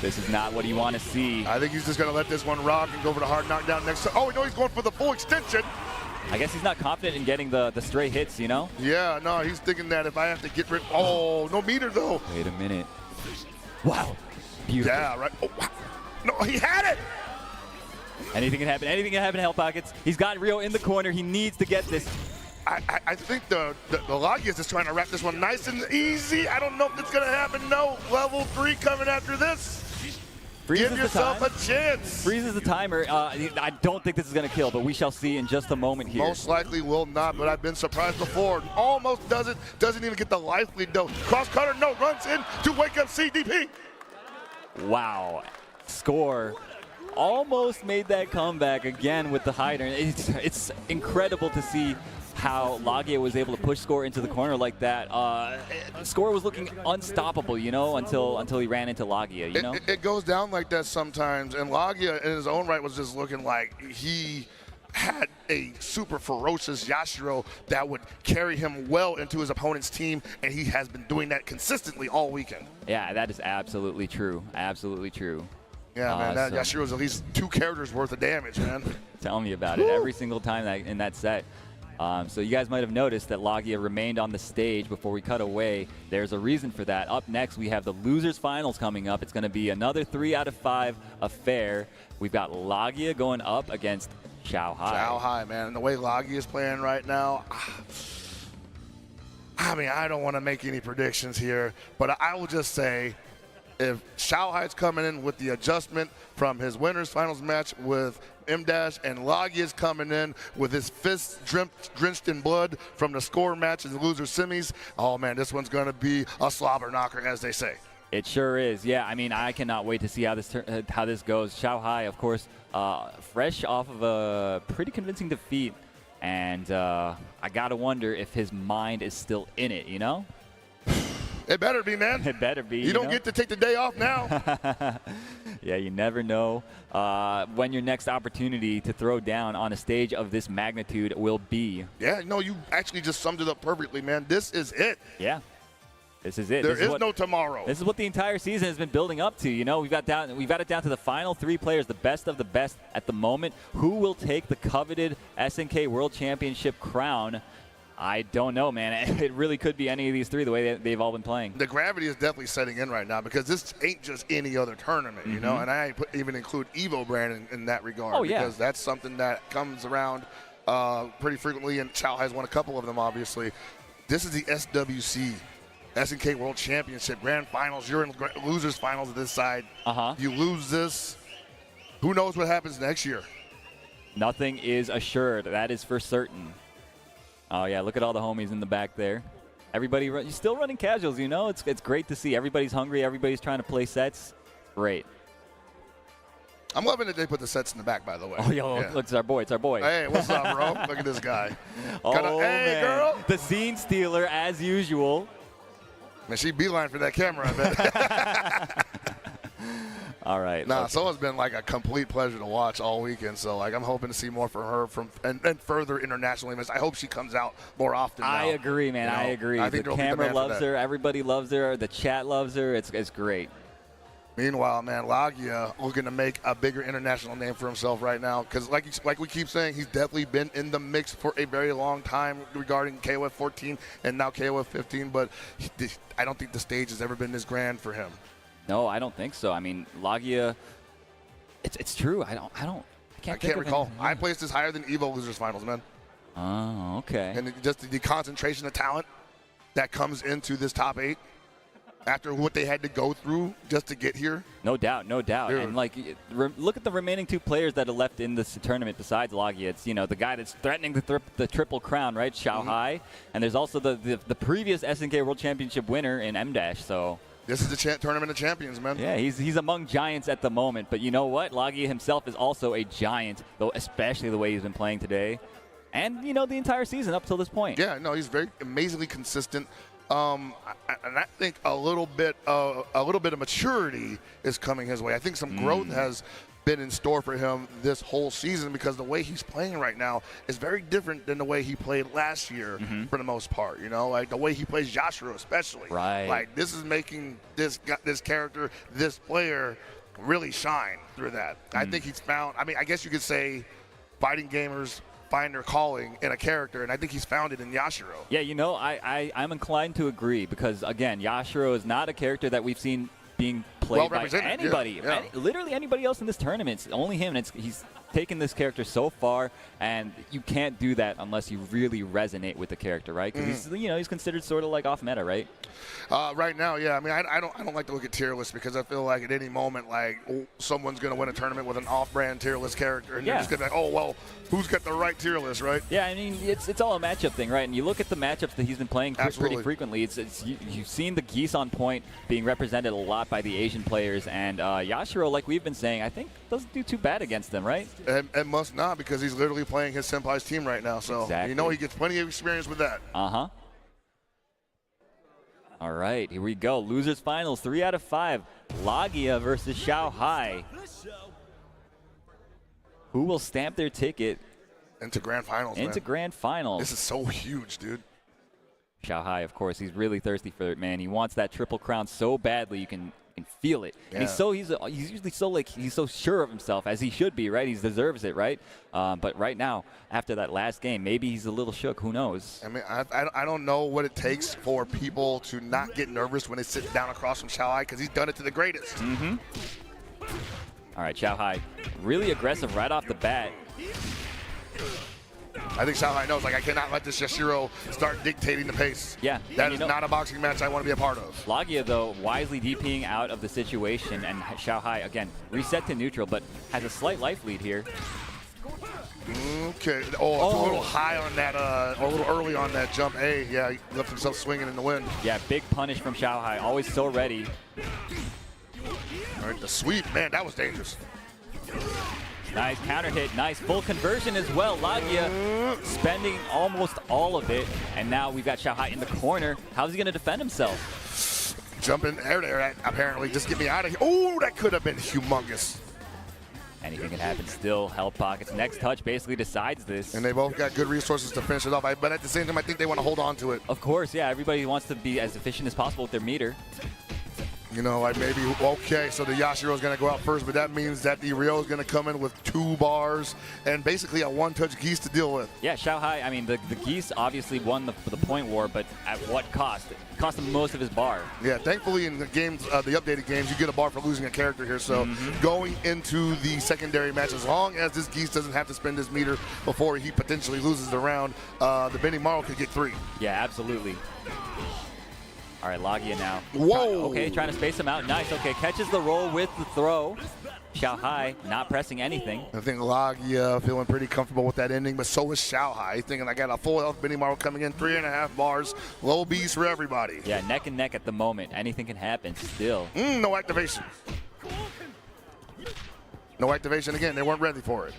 S7: This is not what you want to see.
S8: I think he's just going to let this one rock and go for the hard knockdown next. Oh, no, he's going for the full extension.
S7: I guess he's not confident in getting the stray hits, you know?
S8: Yeah, no, he's thinking that if I have to get rid. Oh, no meter, though.
S7: Wait a minute. Wow. Beautiful.
S8: Yeah, right. Oh, wow. No, he had it.
S7: Anything can happen. Anything can happen in Hell Pockets. He's got Rio in the corner. He needs to get this.
S8: I think the Lagia is just trying to wrap this one nice and easy. I don't know if it's going to happen. No, level 3 coming after this.
S7: Freezes
S8: Give yourself
S7: the
S8: a chance.
S7: Freezes the timer. I don't think this is going to kill, but we shall see in just a moment here.
S8: Most likely will not, but I've been surprised before. Almost does it. Doesn't even get the life lead, though. Cross cutter, no, runs in to wake up CDP.
S7: Wow. Score almost made that comeback again with the hider. It's incredible to see how Lagia was able to push Score into the corner like that. Score was looking unstoppable, you know, until he ran into Lagia, you know?
S8: It goes down like that sometimes, and Lagia in his own right was just looking like he had a super ferocious Yashiro that would carry him well into his opponent's team, and he has been doing that consistently all weekend.
S7: Yeah, that is absolutely true. Absolutely true.
S8: Yeah, man, that Yashiro's at least 2 characters worth of damage, man.
S7: Tell me about it. Every single time in that set. So you guys might have noticed that Lagia remained on the stage before we cut away. There's a reason for that. Up next, we have the losers finals coming up. It's going to be another 3 out of 5 affair. We've got Lagia going up against Xiao Hai.
S8: Xiao Hai, man. And the way Lagia is playing right now, I mean, I don't want to make any predictions here, but I will just say if Xiao Hai's coming in with the adjustment from his winners finals match with M-Dash, and Lagia's coming in with his fists drenched in blood from the score match in the loser semis, oh man, this one's going to be a slobber knocker, as they say.
S7: It sure is. Yeah, I mean, I cannot wait to see how this goes. Xiao Hai, of course, fresh off of a pretty convincing defeat, and I gotta wonder if his mind is still in it, you know?
S8: It better be, man.
S7: It better be.
S8: You don't get to take the day off now.
S7: Yeah, you never know when your next opportunity to throw down on a stage of this magnitude will be.
S8: Yeah, no, you actually just summed it up perfectly, man. This is it.
S7: Yeah. This is it.
S8: There is no tomorrow.
S7: This is what the entire season has been building up to. You know, we've got it down to the final 3 players, the best of the best at the moment. Who will take the coveted SNK World Championship crown? I don't know, man. It really could be any of these 3 the way they've all been playing.
S8: The gravity is definitely setting in right now because this ain't just any other tournament, you know, and I even include Evo brand in that regard.
S7: Oh, yeah.
S8: Because that's something that comes around pretty frequently, and Xiao has won a couple of them, obviously. This is the SWC, SNK World Championship Grand Finals. You're in losers finals of this side. You lose this, who knows what happens next year?
S7: Nothing is assured. That is for certain. Oh, yeah, look at all the homies in the back there. Everybody, you're still running casuals, you know? It's great to see. Everybody's hungry. Everybody's trying to play sets. Great.
S8: I'm loving that they put the sets in the back, by the way.
S7: Oh, yo, look, it's our boy. It's our boy.
S8: Hey, what's up, bro? Look at this guy.
S7: Oh,
S8: hey,
S7: man.
S8: girl.
S7: The scene stealer, as usual.
S8: Man, she beeline for that camera, I bet.
S7: All right.
S8: Nah, so it's been like a complete pleasure to watch all weekend. So like I'm hoping to see more from her and further international events. I hope she comes out more often. Now.
S7: I agree, man. I agree.
S8: I think
S7: the camera loves her. Everybody loves her. The chat loves her. It's great.
S8: Meanwhile, man, Lagia looking to make a bigger international name for himself right now because, like we keep saying, he's definitely been in the mix for a very long time regarding KOF 14 and now KOF 15, but I don't think the stage has ever been this grand for him.
S7: No, I don't think so. I mean, Lagia, it's true. I can't
S8: recall. I placed this higher than Evo Losers Finals, man.
S7: Oh, okay.
S8: And just the concentration of talent that comes into this top 8. After what they had to go through just to get here.
S7: No doubt, no doubt.
S8: Dude.
S7: And like, look at the remaining 2 players that are left in this tournament besides Lagia. It's, you know, the guy that's threatening the triple crown, right? Xiao Hai. And there's also the previous SNK World Championship winner in M-Dash, so.
S8: This is the tournament of champions, man.
S7: Yeah, he's among giants at the moment. But you know what? Lagia himself is also a giant, though, especially the way he's been playing today. And, you know, the entire season up till this point.
S8: Yeah, no, he's very amazingly consistent. And I think a little bit of maturity is coming his way. I think some growth has been in store for him this whole season because the way he's playing right now is very different than the way he played last year for the most part. You know, like the way he plays Yashiro especially.
S7: Right.
S8: Like this is making this character, this player, really shine through that. I think he's found. I mean, I guess you could say, fighting gamers find their calling in a character, and I think he's found it in Yashiro.
S7: Yeah, you know, I'm inclined to agree because, again, Yashiro is not a character that we've seen being played by anybody.
S8: Yeah.
S7: Literally anybody else in this tournament. It's only him, and he's taken this character so far, and you can't do that unless you really resonate with the character, right? Because he's considered sort of like off meta, right?
S8: Right now, yeah. I mean, I don't like to look at tier lists because I feel like at any moment, like someone's going to win a tournament with an off-brand tier list character, and they're just going to be like, oh well, who's got the right tier list, right?
S7: Yeah, I mean, it's all a matchup thing, right? And you look at the matchups that he's been playing pretty frequently. You've seen the Geese on point being represented a lot by the Asian players, and Yashiro, like we've been saying, I think doesn't do too bad against them, right?
S8: And must not, because he's literally playing his senpai's team right now, so you know he gets plenty of experience with that.
S7: Uh-huh. All right, here we go. Losers finals, 3 out of 5. Lagia versus Xiao Hai. Who will stamp their ticket
S8: into grand finals?
S7: Grand finals.
S8: This is so huge, dude.
S7: Xiao Hai, of course, he's really thirsty for it, man. He wants that triple crown so badly. You can feel it.
S8: Yeah.
S7: And he's usually so sure of himself, as he should be, right? He deserves it, right? But right now, after that last game, maybe he's a little shook. Who knows?
S8: I mean, I don't know what it takes for people to not get nervous when they sit down across from Xiao Hai, because he's done it to the greatest.
S7: All right, Xiao Hai, really aggressive right off the bat.
S8: I think Xiao Hai knows, like, I cannot let this Yashiro start dictating the pace.
S7: Yeah.
S8: That is not a boxing match I want to be a part of.
S7: Lagia, though, wisely DPing out of the situation, and Xiao Hai, again, reset to neutral, but has a slight life lead here.
S8: Okay. Oh, it's a little high on that, or a little early on that jump A. Yeah, he left himself swinging in the wind.
S7: Yeah, big punish from Xiao Hai, always so ready.
S8: All right, the sweep, man, that was dangerous.
S7: Nice counter hit, nice full conversion as well. Lagia spending almost all of it, and now we've got Xiao Hai in the corner. How's he going to defend himself?
S8: Jump in there, apparently. Just get me out of here. Oh, that could have been humongous.
S7: Anything can happen still. Health pockets. Next touch basically decides this.
S8: And they both got good resources to finish it off. But at the same time, I think they want to hold on to it.
S7: Of course, yeah. Everybody wants to be as efficient as possible with their meter.
S8: You know, like maybe, okay, so the Yashiro is going to go out first, but that means that the Ryo is going to come in with 2 bars and basically a one-touch Geese to deal with.
S7: Yeah, Xiao Hai, I mean, the Geese obviously won the point war, but at what cost? It cost him most of his bar.
S8: Yeah, thankfully in the games, the updated games, you get a bar for losing a character here. So going into the secondary match, as long as this Geese doesn't have to spend his meter before he potentially loses the round, the Benimaru could get 3.
S7: Yeah, absolutely. All right, Lagia now.
S8: Whoa!
S7: Okay, trying to space him out. Nice. Okay, catches the roll with the throw. Xiao Hai not pressing anything.
S8: I think Lagia feeling pretty comfortable with that ending, but so is Xiao Hai. Thinking I got a full health Benimaru coming in, 3.5 bars. Low B's for everybody.
S7: Yeah, neck and neck at the moment. Anything can happen still.
S8: No activation. No activation again. They weren't ready for it.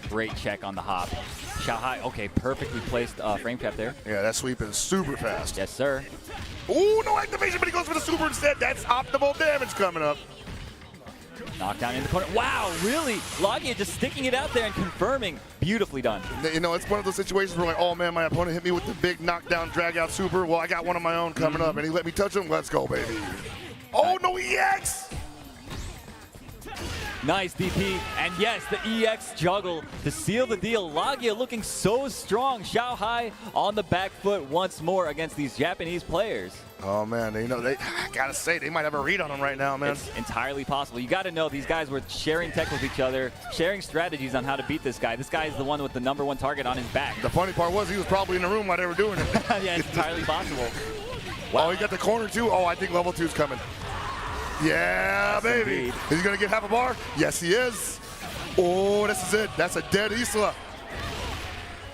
S7: Great check on the hop. Xiao Hai, okay, perfectly placed frame trap there.
S8: Yeah, that sweep is super fast.
S7: Yes, sir.
S8: Ooh, no activation, but he goes for the super instead. That's optimal damage coming up.
S7: Knockdown in the corner. Wow, really? Lagia just sticking it out there and confirming. Beautifully done.
S8: You know, it's one of those situations where like, oh man, my opponent hit me with the big knockdown, drag out super. Well, I got one of my own coming up, and he let me touch him. Let's go, baby. Oh, no EX!
S7: Nice DP, and yes, the EX juggle to seal the deal. Lagia looking so strong. Xiao Hai on the back foot once more against these Japanese players.
S8: Oh man, you know, I gotta say, they might have a read on him right now, man.
S7: It's entirely possible. You gotta know these guys were sharing tech with each other, sharing strategies on how to beat this guy. This guy is the one with the #1 target on his back.
S8: The funny part was he was probably in the room while they were doing it.
S7: Yeah, it's entirely possible.
S8: Wow. Oh, he got the corner too. Oh, I think level 2's coming. Yeah, yes, baby.
S7: Indeed.
S8: Is he gonna get half a bar? Yes, he is. Oh, this is it. That's a dead Isla.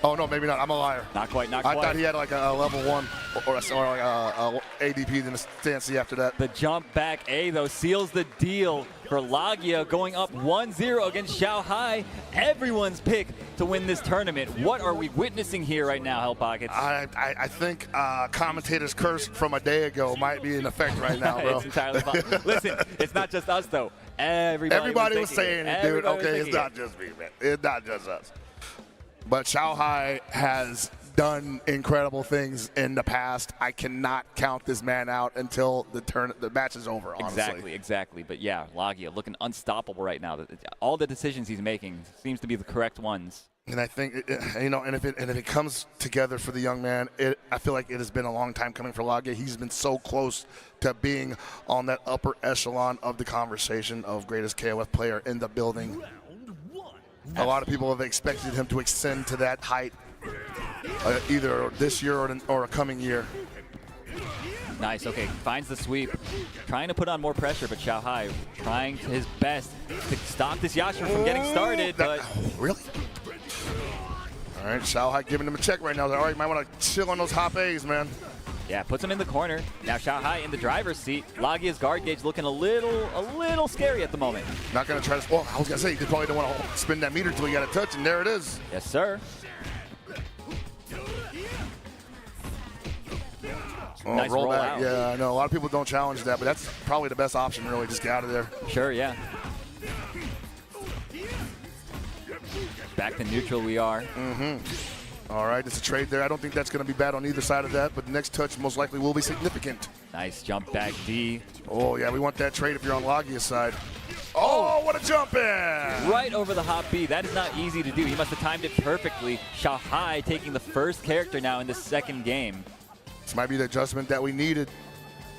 S8: Oh, no, maybe not. I'm a liar.
S7: Not quite, not quite.
S8: I thought he had like a level 1 or like a ADP in the stance C after that.
S7: The jump back A, though, seals the deal for Lagia, going up 1-0 against Xiao Hai. Everyone's pick to win this tournament. What are we witnessing here right now, Hell Pockets?
S8: I think commentator's curse from a day ago might be in effect right now, bro.
S7: It's entirely possible. Listen, it's not just us, though. Everybody
S8: was saying it, dude. Okay, it's not just me, man. It's not just us. But Xiao Hai has done incredible things in the past. I cannot count this man out until the match is over, honestly.
S7: Exactly. But yeah, Lagia looking unstoppable right now. All the decisions he's making seems to be the correct ones.
S8: And I think, you know, and if it comes together for the young man, I feel like it has been a long time coming for Lagia. He's been so close to being on that upper echelon of the conversation of greatest KOF player in the building. A lot of people have expected him to extend to that height either this year or a coming year.
S7: Nice, okay, finds the sweep. Trying to put on more pressure, but Xiao Hai trying his best to stop this Yashiro from getting started, but...
S8: Really? All right, Xiao Hai giving him a check right now. All right, you might want to chill on those hop A's, man.
S7: Yeah, puts him in the corner. Now Xiao Hai in the driver's seat. Lagia's guard gauge looking a little scary at the moment.
S8: Not going to try to... Well, I was going to say, he probably don't want to spin that meter until he got a touch, and there it is.
S7: Yes, sir.
S8: Oh,
S7: nice
S8: roll back.
S7: out.
S8: Yeah, I know. A lot of people don't challenge that, but that's probably the best option, really. Just get out of there.
S7: Sure, yeah. Back to neutral we are.
S8: All right, it's a trade there. I don't think that's going to be bad on either side of that, but the next touch most likely will be significant.
S7: Nice jump back D.
S8: Oh, yeah, we want that trade if you're on Lagia's side. Oh, what a jump in!
S7: Right over the hop B. That is not easy to do. He must have timed it perfectly. Xiao Hai taking the first character now in the second game.
S8: This might be the adjustment that we needed.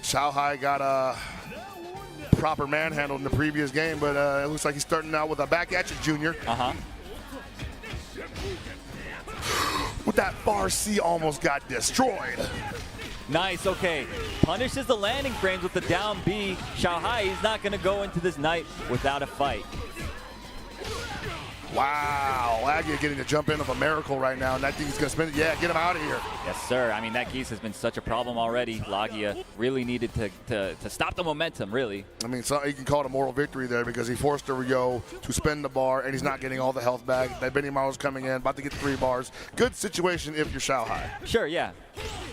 S8: Xiao Hai got a proper manhandled in the previous game, but it looks like he's starting out with a back at you, Junior. With that bar C almost got destroyed.
S7: Nice, okay. Punishes the landing frames with the down B. Xiao Hai is not going to go into this night without a fight.
S8: Wow, Lagia getting the jump in of a miracle right now, and that thing's going to spin it. Yeah, get him out of here.
S7: Yes, sir. I mean, that geese has been such a problem already. Lagia really needed to stop the momentum, really.
S8: I mean, so you can call it a moral victory there because he forced Ryo to spin the bar, and he's not getting all the health back. That Benny Maru's coming in, about to get 3 bars. Good situation if you're Xiao Hai.
S7: Sure, yeah.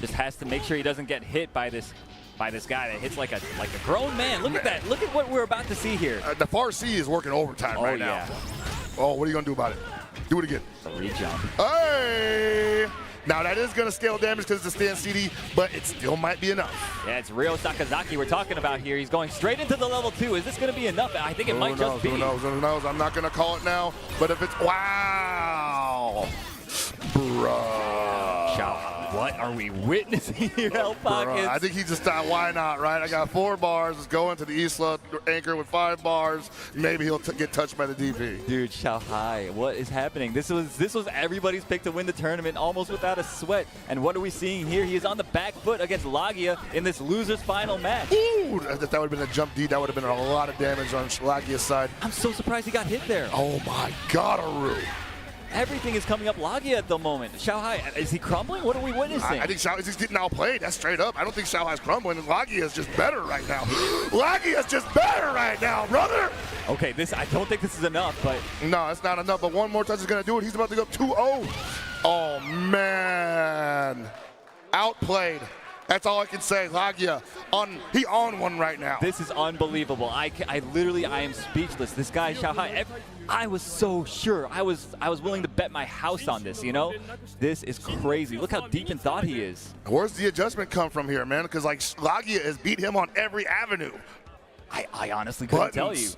S7: Just has to make sure he doesn't get hit by this guy that hits like a grown man. Look at that. Look at what we're about to see here.
S8: The far C is working overtime right now. Oh, what are you going to do about it? Do it again.
S7: A re-jump.
S8: Hey! Now, that is going to scale damage because it's a stand CD, but it still might be enough.
S7: Yeah, it's Ryo Sakazaki we're talking about here. He's going straight into the level 2. Is this going to be enough? I think it might just be.
S8: Who knows? I'm not going to call it now, but if it's... Wow! Bruh.
S7: What are we witnessing here, Hell Pockets?
S8: I think he just thought, why not, right? I got 4 bars. Let's go into the Isla anchor with 5 bars. Maybe he'll get touched by the DP.
S7: Dude, Xiao Hai, what is happening? This was everybody's pick to win the tournament almost without a sweat. And what are we seeing here? He is on the back foot against Lagia in this loser's final match.
S8: Ooh, that would have been a jump D. That would have been a lot of damage on Lagia's side.
S7: I'm so surprised he got hit there.
S8: Oh, my God, Aru.
S7: Everything is coming up Lagia at the moment. Xiao Hai, is he crumbling? What are we witnessing?
S8: I think Xiao Hai is just getting outplayed. That's straight up. I don't think Xiao Hai is crumbling. Lagia is just better right now. Lagia is just better right now, brother.
S7: Okay, I don't think this is enough, but...
S8: No, it's not enough, but one more touch is going to do it. He's about to go 2-0. Oh, man. Outplayed. That's all I can say. Lagia, he on one right now.
S7: This is unbelievable. I am speechless. This guy, Xiaohai, I was so sure. I was willing to bet my house on this, you know? This is crazy. Look how deep in thought he is.
S8: Where's the adjustment come from here, man? Because, like, Lagia has beat him on every avenue.
S7: I honestly couldn't tell you.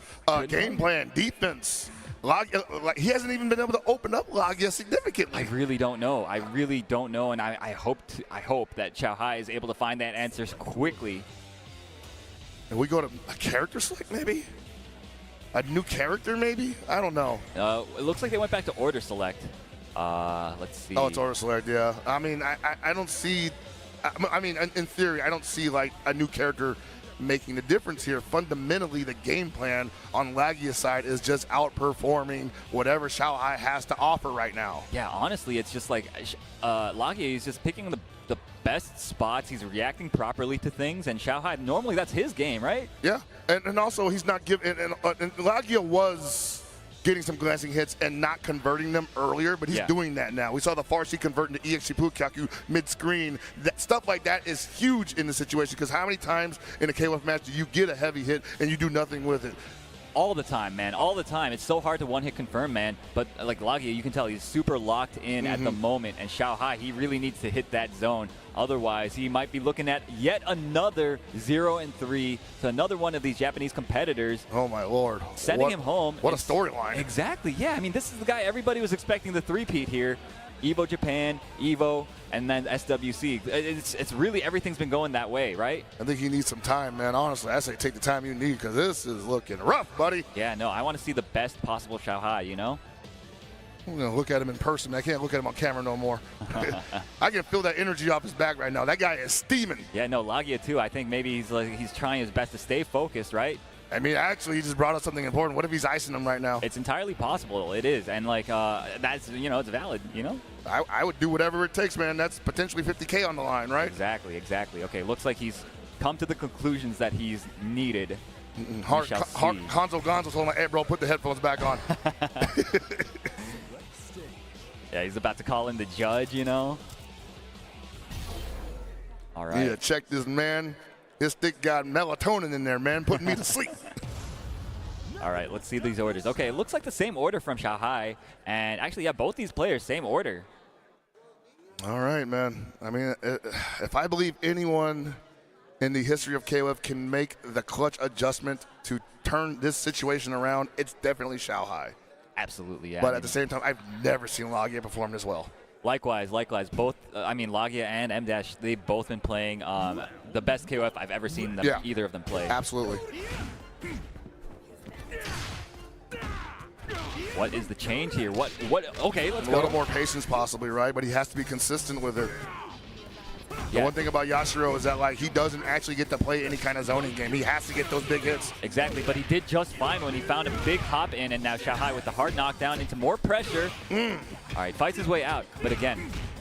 S8: Game plan, defense. Lagia, like, he hasn't even been able to open up Lagia significantly.
S7: I really don't know. And I hope that Xiaohai is able to find that answer quickly.
S8: And we go to a character select, maybe? A new character, maybe? I don't know.
S7: It looks like they went back to order select. Let's see.
S8: Oh, it's order select, yeah. I mean, I don't see. I mean, in theory, I don't see like a new character making the difference here. Fundamentally, the game plan on Lagia's side is just outperforming whatever Xiaohai has to offer right now.
S7: Yeah, honestly, it's just like Lagia is just picking the best spots. He's reacting properly to things, and Xiaohai, normally that's his game, right?
S8: Yeah, and also he's not giving. And Lagia was getting some glancing hits and not converting them earlier, but he's doing that now. We saw the Farsi convert into EX Shippukyaku mid-screen. Stuff like that is huge in the situation, because how many times in a KOF match do you get a heavy hit and you do nothing with it?
S7: All the time, man. All the time. It's so hard to one-hit confirm, man. But like Lagia, you can tell he's super locked in at the moment. And Xiaohai, he really needs to hit that zone. Otherwise, he might be looking at yet another 0-3 to another one of these Japanese competitors.
S8: Oh, my Lord.
S7: Sending him home.
S8: What a storyline.
S7: Exactly. Yeah, I mean, this is the guy everybody was expecting the three-peat here. Evo Japan, Evo, and then SWC. It's really, everything's been going that way, right?
S8: I think he needs some time, man. Honestly, I say take the time you need, because this is looking rough, buddy.
S7: Yeah, no, I want to see the best possible Xiaohai, you know?
S8: I'm going to look at him in person. I can't look at him on camera no more. I can feel that energy off his back right now. That guy is steaming.
S7: Yeah, no, Lagia too. I think maybe he's trying his best to stay focused, right?
S8: I mean, actually, he just brought up something important. What if he's icing him right now?
S7: It's entirely possible. It is. And, like, that's, you know, it's valid, you know?
S8: I would do whatever it takes, man. That's potentially 50K on the line, right?
S7: Exactly. Okay, looks like he's come to the conclusions that he's needed.
S8: Hanzo Gonzo's holding my, hey, bro, put the headphones back on.
S7: Yeah, he's about to call in the judge, you know? All right.
S8: Yeah, check this, man. This stick got melatonin in there, man, putting me to sleep.
S7: All right, let's see these orders. Okay, it looks like the same order from Xiaohai. And actually, yeah, both these players, same order.
S8: All right, man. I mean, if I believe anyone in the history of KOF can make the clutch adjustment to turn this situation around, it's definitely Xiaohai.
S7: Absolutely, yeah.
S8: But at the same time, I've never seen Lagia perform this well.
S7: Likewise. Both, I mean, Lagia and M-, they've both been playing the best KOF I've ever seen them, either of them play.
S8: Absolutely.
S7: What is the change here? What? Okay, let's go.
S8: A little more patience possibly, right? But he has to be consistent with it. The one thing about Yashiro is that, like, he doesn't actually get to play any kind of zoning game. He has to get those big hits.
S7: Exactly, but he did just fine when he found a big hop in, and now Xiaohai with the hard knockdown into more pressure. All right, fights his way out, but again,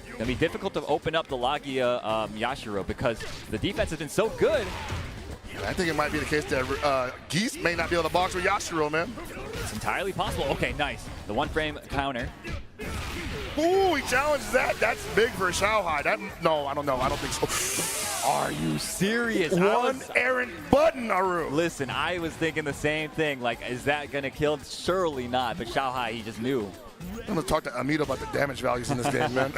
S7: going to be difficult to open up the Lagia Yashiro because the defense has been so good.
S8: I think it might be the case that Geese may not be able to box with Yashiro, man.
S7: It's entirely possible. Okay, nice. The one-frame counter.
S8: Ooh, he challenges that. That's big for Xiaohai. No, I don't know. I don't think so.
S7: Are you serious?
S8: One errant button, Aru.
S7: Listen, I was thinking the same thing. Like, is that going to kill him? Surely not. But Xiaohai, he just knew.
S8: I'm going to talk to Amito about the damage values in this game, man.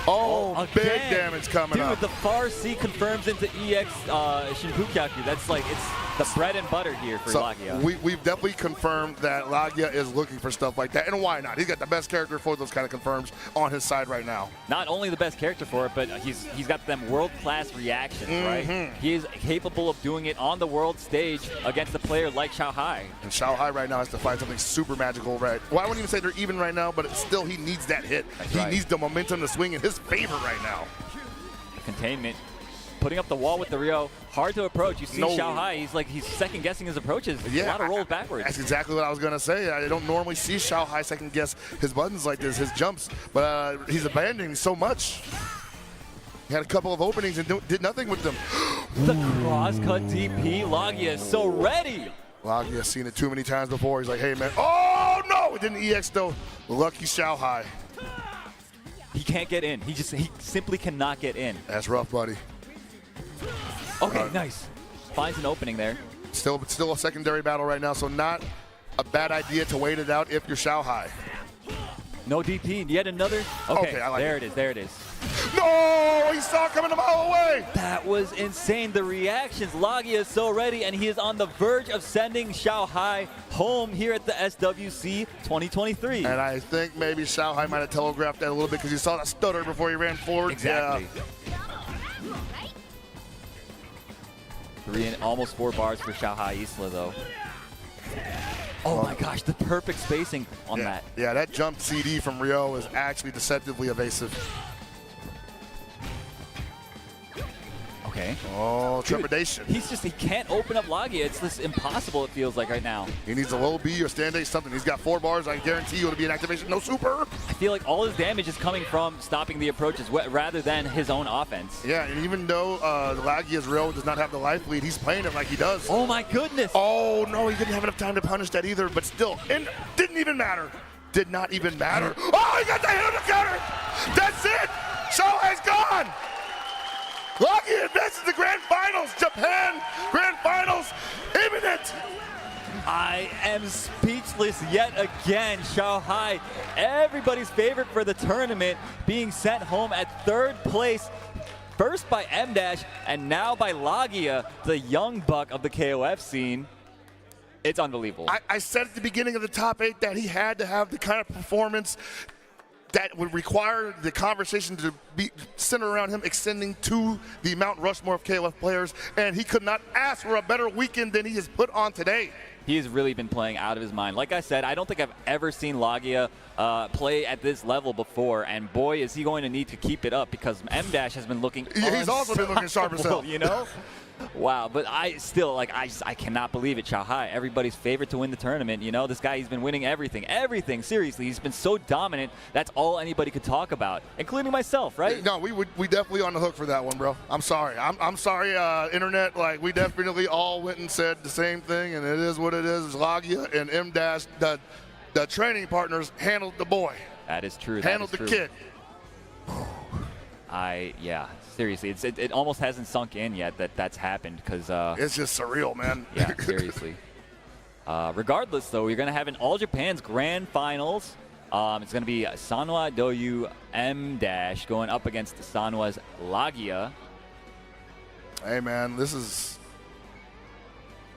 S8: Oh, big damage coming up.
S7: Dude, the Farsi confirms into EX Shippukyaku. That's like, it's the bread and butter here for Lagia.
S8: We've definitely confirmed that Lagia is looking for stuff like that. And why not? He's got the best character for those kind of confirms on his side right now.
S7: Not only the best character for it, but he's got them world-class reactions, right? He is capable of doing it on the world stage against a player like Xiaohai.
S8: And Xiaohai right now has to find something super magical, right? Well, I wouldn't even say they're even right now, but still he needs that hit. He needs the momentum to swing in his favor right now.
S7: Containment. Putting up the wall with the Rio. Hard to approach. You see Xiaohai, he's second-guessing his approaches. Yeah, a lot of rolls backwards.
S8: That's exactly what I was going to say. I don't normally see Xiaohai second-guess his buttons like this, his jumps, but he's abandoning so much. He had a couple of openings and did nothing with them.
S7: The cross-cut DP. Lagia is so ready.
S8: Lagia's seen it too many times before. He's like, hey, man. Oh, no! It didn't EX, though. Lucky Xiaohai.
S7: He can't get in. He simply cannot get in.
S8: That's rough, buddy.
S7: Okay, nice. Finds an opening there.
S8: Still a secondary battle right now, so not a bad idea to wait it out if you're Xiaohai.
S7: No DP, yet another. Okay,
S8: I like
S7: there it is, there it is.
S8: No, he saw it coming a mile away.
S7: That was insane. The reactions. Lagia is so ready, and he is on the verge of sending Xiaohai home here at the SWC 2023.
S8: And I think maybe Xiaohai might have telegraphed that a little bit because he saw that stutter before he ran forward.
S7: Exactly.
S8: Yeah.
S7: 3 and almost 4 bars for Xiaohai Isla, though. Oh my gosh, the perfect spacing on that.
S8: Yeah, that jump CD from Rio is actually deceptively evasive.
S7: Okay.
S8: Oh, trepidation.
S7: He can't open up Lagia. It's just impossible, it feels like right now.
S8: He needs a low B or stand A something. He's got 4 bars. I guarantee you it'll be an activation. No super.
S7: I feel like all his damage is coming from stopping the approaches rather than his own offense.
S8: Yeah, and even though Lagia's Rio does not have the life lead, he's playing it like he does.
S7: Oh my goodness.
S8: Oh no, he didn't have enough time to punish that either, but still, didn't even matter. Did not even matter. Oh, he got the hit on the counter. That's it. Xiaohai's gone. Lagia advances to Grand Finals. Japan Grand Finals imminent.
S7: I am speechless yet again. Xiaohai, everybody's favorite for the tournament, being sent home at 3rd place. First by M Dash, and now by Lagia, the young buck of the KOF scene. It's unbelievable.
S8: I said at the beginning of the top 8 that he had to have the kind of performance that would require the conversation to be centered around him extending to the Mount Rushmore of KOF players, and he could not ask for a better weekend than he has put on today.
S7: He has really been playing out of his mind. Like I said, I don't think I've ever seen Lagia play at this level before, and boy, is he going to need to keep it up because M Dash has been looking
S8: he's also been looking sharp as hell.
S7: You know? Wow, but I still, I cannot believe it. Xiaohai, everybody's favorite to win the tournament. You know, this guy, he's been winning everything. Seriously, he's been so dominant. That's all anybody could talk about, including myself, right?
S8: No, we definitely on the hook for that one, bro. I'm sorry. I'm sorry, internet. Like, we definitely all went and said the same thing, and it is what it is. It's Lagia and M Dash, the training partners, handled the boy.
S7: That is true.
S8: Handled the kid.
S7: Yeah, seriously, it almost hasn't sunk in yet that's happened because
S8: it's just surreal, man.
S7: Yeah, seriously. Regardless, though, we're gonna have an All Japan's Grand Finals. It's gonna be Sanwa Doyu M Dash going up against Sanwa's Lagia.
S8: Hey, man, this is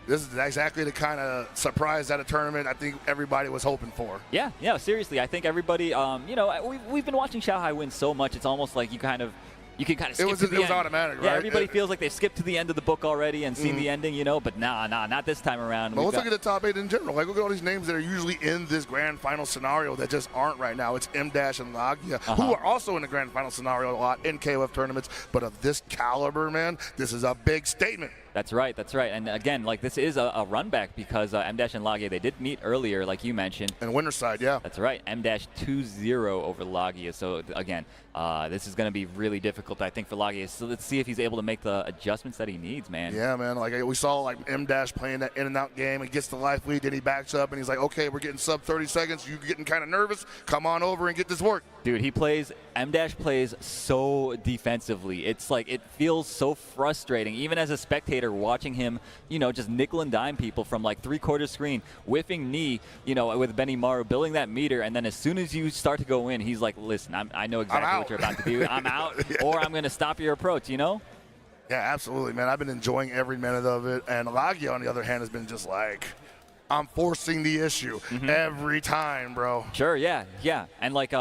S8: exactly the kind of surprise at a tournament I think everybody was hoping for.
S7: Yeah, seriously. I think everybody, you know, we've been watching Xiaohai win so much, it's almost like you can kind of skip to the end.
S8: It was automatic, right?
S7: Yeah, everybody feels like they've skipped to the end of the book already and seen the ending, you know, but nah, not this time around.
S8: Well, let's look at the top 8 in general. Like, look at all these names that are usually in this grand final scenario that just aren't right now. It's M Dash and Lagia, who are also in the grand final scenario a lot in KOF tournaments, but of this caliber, man, this is a big statement.
S7: That's right. And again, like, this is a run back because M Dash and Lagia, they did meet earlier, like you mentioned.
S8: And winner's side, yeah.
S7: That's right. M Dash 2-0 over Lagia. So again, this is going to be really difficult, I think, for Lagia. So let's see if he's able to make the adjustments that he needs, man.
S8: Yeah, man. Like, we saw like M Dash playing that in and out game and gets the life lead, then he backs up and he's like, okay, we're getting sub 30 seconds. You getting kind of nervous? Come on over and get this work.
S7: Dude, M Dash plays so defensively. It's like, it feels so frustrating, even as a spectator watching him, you know, just nickel and dime people from like 3/4 screen, whiffing knee, you know, with Benny Maru, building that meter, and then as soon as you start to go in, he's like, listen, I know exactly what you're about to do. I'm out, or I'm going to stop your approach, you know?
S8: Yeah, absolutely, man. I've been enjoying every minute of it, and Lagia, on the other hand, has been just like, I'm forcing the issue every time, bro.
S7: Sure, yeah. And like,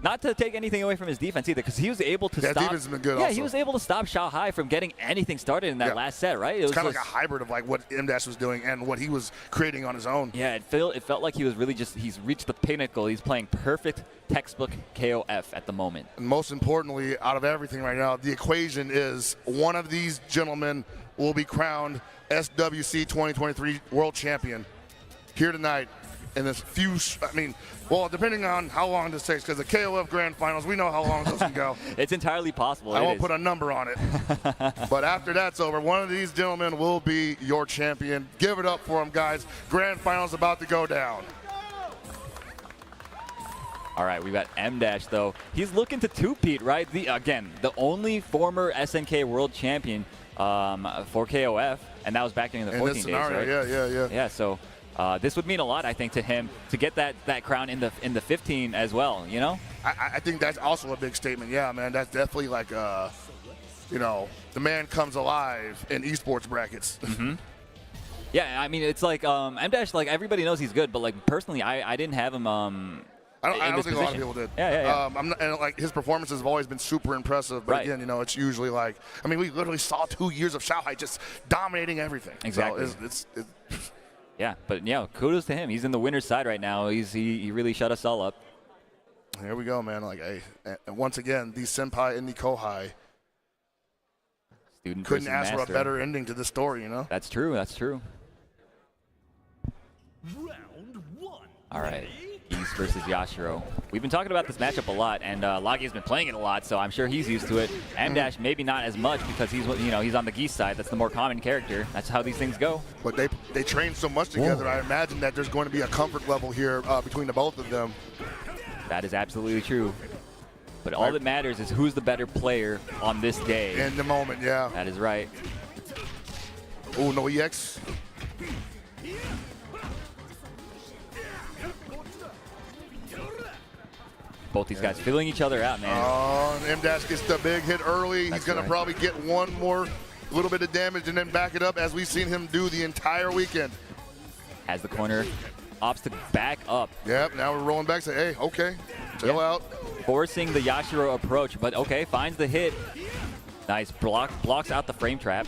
S7: not to take anything away from his defense either, because he was able to stop.
S8: Defense has been good.
S7: Yeah,
S8: also.
S7: he was able to stop Xiaohai from getting anything started in that last set, right?
S8: It's kind of like a hybrid of like what M Dash was doing and what he was creating on his own.
S7: Yeah, it felt like he was really he's reached the pinnacle. He's playing perfect textbook KOF at the moment.
S8: And most importantly, out of everything right now, the equation is one of these gentlemen will be crowned SWC 2023 World Champion here tonight. In this well, depending on how long this takes, because the KOF Grand Finals, we know how long those can go.
S7: It's entirely possible.
S8: I won't put a number on it. But after that's over, one of these gentlemen will be your champion. Give it up for him, guys. Grand Finals about to go down.
S7: All right, we've got M Dash though. He's looking to two-peat, right? Again, the only former SNK World Champion for KOF, and that was back in the 14 days, right?
S8: Yeah.
S7: Yeah. So this would mean a lot, I think, to him to get that crown in the 15 as well. You know?
S8: I think that's also a big statement. Yeah, man, that's definitely like you know, the man comes alive in esports brackets.
S7: Yeah, I mean, it's like M Dash. Like everybody knows he's good, but like personally, I didn't have him.
S8: I don't think a lot of people did.
S7: Yeah.
S8: And like his performances have always been super impressive. But again, you know, it's usually like, I mean, we literally saw 2 years of Xiaohai just dominating everything.
S7: Exactly.
S8: So
S7: yeah, but yeah, kudos to him. He's in the winner's side right now. He really shut us all up.
S8: Here we go, man. Like, and once again, these senpai and the kohai
S7: Student
S8: couldn't
S7: versus
S8: ask for a
S7: master.
S8: better ending to this story, you know?
S7: That's true. That's true.
S3: Round 1.
S7: All right. Geese versus Yashiro. We've been talking about this matchup a lot, and Lagia's been playing it a lot, so I'm sure he's used to it. M-Dash maybe not as much because he's on the Geese side. That's the more common character. That's how these things go.
S8: But they train so much together. I imagine that there's going to be a comfort level here between the both of them.
S7: That is absolutely true. But all that matters is who's the better player on this day.
S8: In the moment, yeah.
S7: That is right.
S8: Oh, no EX.
S7: Both these guys filling each other out, man.
S8: M-Dash gets the big hit early.
S7: That's
S8: He's going to probably get one more little bit of damage and then back it up, as we've seen him do the entire weekend.
S7: Has the corner, opts to back up.
S8: Yep, now we're rolling back, say, hey, okay, chill out.
S7: Forcing the Yashiro approach, but okay, finds the hit. Nice, blocks out the frame trap.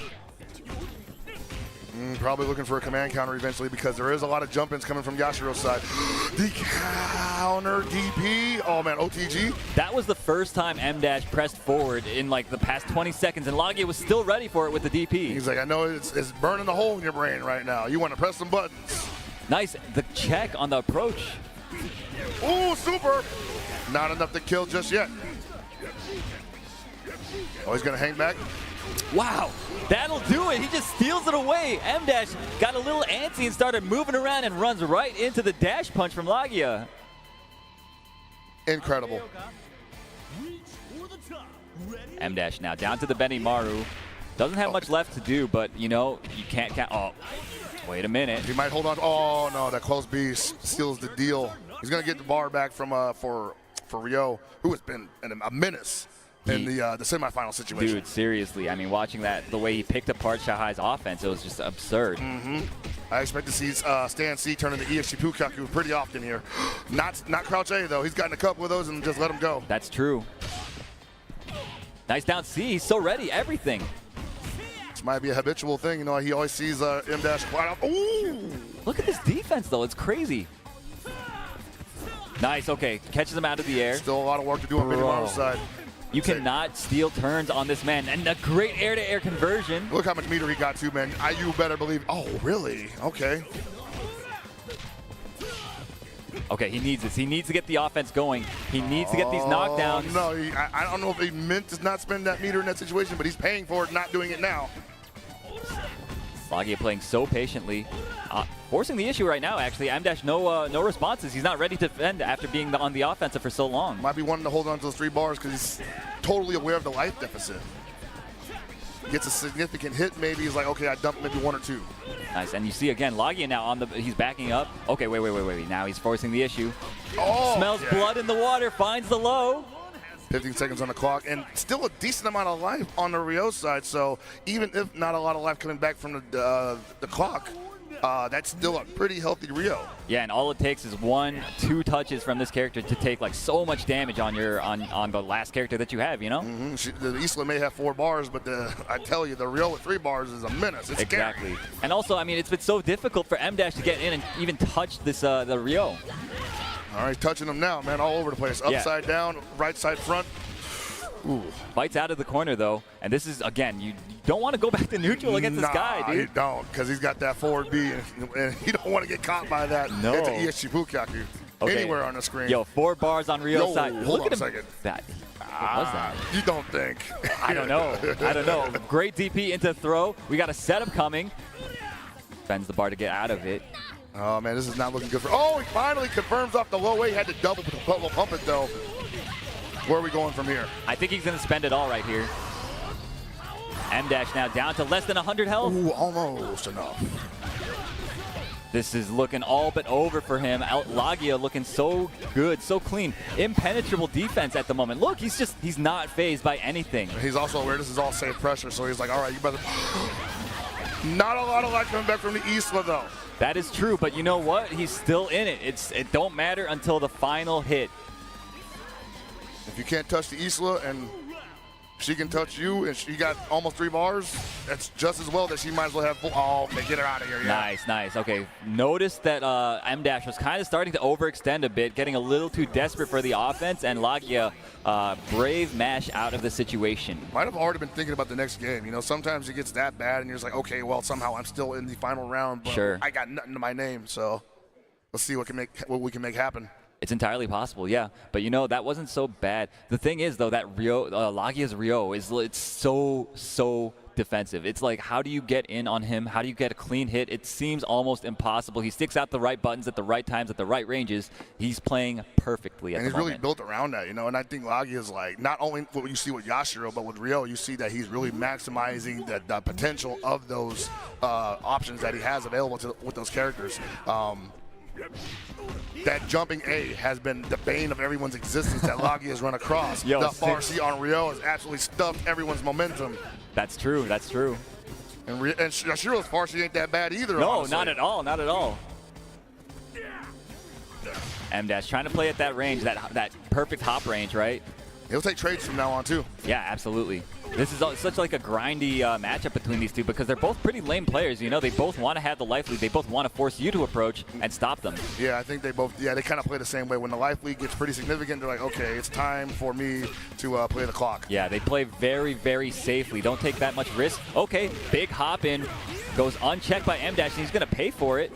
S8: Probably looking for a command counter eventually because there is a lot of jump-ins coming from Yashiro's side. The counter DP. Oh, man, OTG.
S7: That was the first time M-Dash pressed forward in like the past 20 seconds, and Lagia was still ready for it with the DP.
S8: He's like, I know it's burning a hole in your brain right now. You want to press some buttons.
S7: Nice, the check on the approach.
S8: Ooh, super. Not enough to kill just yet. Oh, he's going to hang back.
S7: Wow, that'll do it. He just steals it away. M-Dash got a little antsy and started moving around and runs right into the dash punch from Lagia.
S8: Incredible.
S7: M-Dash now down to the Benimaru. Doesn't have much left to do, but, you know, you can't count. Oh, wait a minute.
S8: He might hold on. Oh, no, that close B seals the deal. He's going to get the bar back from for Ryo, who has been a menace in the semifinal situation.
S7: Dude, seriously. I mean, watching that, the way he picked apart Xiaohai's offense, it was just absurd.
S8: I expect to see Stan C turn into ESG Pukaku pretty often here. Not Crouch A, though. He's gotten a couple of those and just let him go.
S7: That's true. Nice down C. He's so ready. Everything.
S8: This might be a habitual thing. You know, he always sees M-Dash wide out. Ooh!
S7: Look at this defense, though. It's crazy. Nice. Okay. Catches him out of the air.
S8: Still a lot of work to do on Benimaru's side.
S7: You cannot steal turns on this man. And a great air-to-air conversion.
S8: Look how much meter he got, too, man. You better believe. Oh, really? Okay.
S7: Okay, he needs this. He needs to get the offense going. He needs to get these knockdowns.
S8: No, I don't know if he meant to not spend that meter in that situation, but he's paying for it, not doing it now.
S7: Lagia playing so patiently. Forcing the issue right now, actually. M-Dash, no responses. He's not ready to defend after being on the offensive for so long.
S8: Might be wanting to hold on to those 3 bars because he's totally aware of the life deficit. Gets a significant hit, maybe he's like, okay, I dumped maybe 1 or 2.
S7: Nice, and you see again, Lagia now he's backing up. Okay, wait. Now he's forcing the issue.
S8: Oh,
S7: Smells blood in the water, finds the low.
S8: 15 seconds on the clock, and still a decent amount of life on the Ryo side, so even if not a lot of life coming back from the clock, that's still a pretty healthy Ryo.
S7: Yeah, and all it takes is 1-2 touches from this character to take like so much damage on the last character that you have, you know?
S8: The Isla may have 4 bars, but I tell you, the Ryo with 3 bars is a menace. It's
S7: exactly.
S8: Scary.
S7: And also, I mean, it's been so difficult for M-Dash to get in and even touch this the Ryo.
S8: All right, touching him now, man, all over the place. Upside down, right side front. Ooh.
S7: Bites out of the corner, though. And this is, again, you don't want to go back to neutral against this guy, dude.
S8: You don't, because he's got that forward B, and you don't want to get caught by that.
S7: No.
S8: It's an ESG Pukaku anywhere on the screen.
S7: Yo, 4 bars on Ryo's side.
S8: Hold on a second.
S7: What was that?
S8: You don't think.
S7: I don't know. Great DP into throw. We got a setup coming. Bends the bar to get out of it.
S8: Oh, man, this is not looking good for... Oh, he finally confirms off the low way. He had to double pump it, though. Where are we going from here?
S7: I think he's going to spend it all right here. M-Dash now down to less than 100 health.
S8: Ooh, almost enough.
S7: This is looking all but over for him. Lagia looking so good, so clean. Impenetrable defense at the moment. Look, he's not phased by anything.
S8: He's also aware this is all safe pressure, so he's like, all right, you better... Not a lot of life coming back from the Isla, though.
S7: That is true, but you know what? He's still in it. It don't matter until the final hit.
S8: If you can't touch the Isla and she can touch you and she got almost 3 bars, that's just as well that she might as well have full... Oh, okay, get her out of here. Yeah.
S7: Nice, nice. Okay, notice that M-Dash was kind of starting to overextend a bit, getting a little too desperate for the offense, and Lagia brave mash out of the situation.
S8: Might have already been thinking about the next game. You know, sometimes it gets that bad and you're just like, okay, well, somehow I'm still in the final round, but
S7: sure.
S8: I got nothing to my name, so let's see what we can make happen.
S7: It's entirely possible, yeah. But you know, that wasn't so bad. The thing is, though, that Lagia's Rio it's so defensive. It's like, how do you get in on him? How do you get a clean hit? It seems almost impossible. He sticks out the right buttons at the right times, at the right ranges. He's playing perfectly at the moment.
S8: And he's really built around that, you know. And I think Lagia is like, not only what you see with Yashiro, but with Rio, you see that he's really maximizing the potential of those options that he has available with those characters. That jumping A has been the bane of everyone's existence that Lagia has run across.
S7: Yo,
S8: the Farsi on Rio has absolutely stuffed everyone's momentum.
S7: That's true, that's true.
S8: And Yashiro's Farsi ain't that bad either,
S7: No,
S8: honestly.
S7: not at all, not at all. M-Dash trying to play at that range, that perfect hop range, right?
S8: He'll take trades from now on, too.
S7: Yeah, absolutely. This is such like a grindy matchup between these two because they're both pretty lame players. You know, they both want to have the life lead. They both want to force you to approach and stop them.
S8: Yeah, I think they both, they kind of play the same way. When the life lead gets pretty significant, they're like, okay, it's time for me to play the clock.
S7: Yeah, they play very, very safely. Don't take that much risk. Okay, big hop in. Goes unchecked by M-Dash, and he's going to pay for it.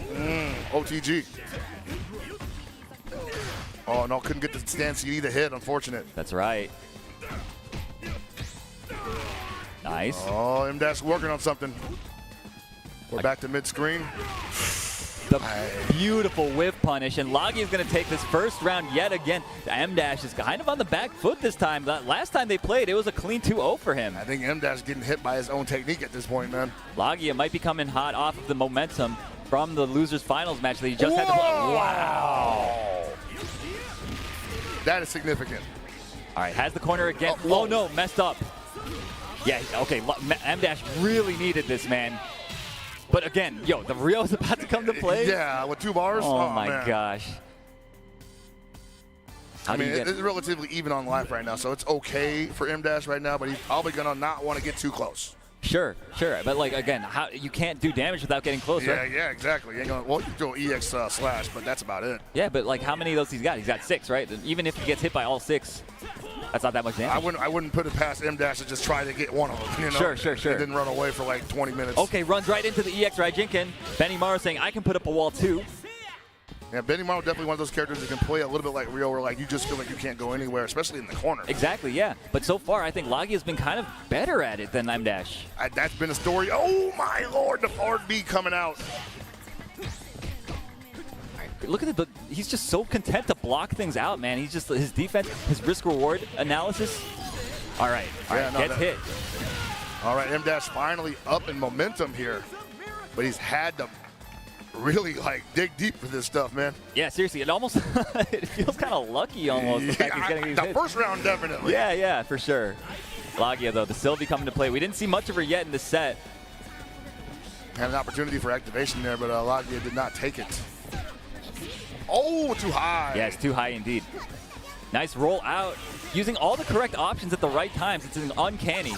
S8: OTG. Oh, no, couldn't get the stand CD to hit, unfortunate.
S7: That's right. Nice.
S8: Oh, M-Dash working on something. We're back to mid-screen.
S7: The beautiful whiff punish, and Lagia is going to take this first round yet again. M-Dash is kind of on the back foot this time. Last time they played, it was a clean 2-0 for him.
S8: I think M-Dash is getting hit by his own technique at this point, man.
S7: Lagia might be coming hot off of the momentum from the losers finals match that he just had to play. Wow.
S8: That is significant.
S7: All right, has the corner again. Oh no, messed up. Yeah, okay, M-Dash really needed this, man. But again, yo, the Rio's about to come to play.
S8: Yeah, with 2 bars.
S7: Oh my
S8: man.
S7: gosh.
S8: I mean, it's relatively even on life right now, so it's okay for M-Dash right now, but he's probably going to not want to get too close.
S7: Sure. But like again, you can't do damage without getting close, right?
S8: Yeah, exactly. You ain't gonna, well, you can throw EX slash, but that's about it.
S7: Yeah, but like how many of those he's got? He's got 6, right? Even if he gets hit by all 6, that's not that much damage.
S8: I wouldn't put it past M-Dash to just try to get one of them. You know?
S7: Sure.
S8: He didn't run away for like 20 minutes.
S7: Okay, runs right into the EX Raijinken. Benny Morrow saying, I can put up a wall too.
S8: Yeah, Benny Morrow definitely one of those characters that can play a little bit like Rio, where like you just feel like you can't go anywhere, especially in the corner.
S7: Exactly, yeah. But so far, I think Lagia has been kind of better at it than M-Dash.
S8: That's been a story. Oh my lord, the forward B coming out.
S7: Look at he's just so content to block things out, man. He's just, his defense, his risk-reward analysis. All right, gets hit.
S8: All right, M-Dash finally up in momentum here, but he's had to really like dig deep for this stuff, man.
S7: Yeah, seriously, it almost it feels kind of lucky almost. The fact he's getting these hits.
S8: First round definitely.
S7: Yeah, for sure. Lagia though, the Sylvie coming to play. We didn't see much of her yet in the set.
S8: Had an opportunity for activation there, but Lagia did not take it. Oh, too high.
S7: Yeah, it's too high indeed. Nice roll out, using all the correct options at the right times. It's uncanny.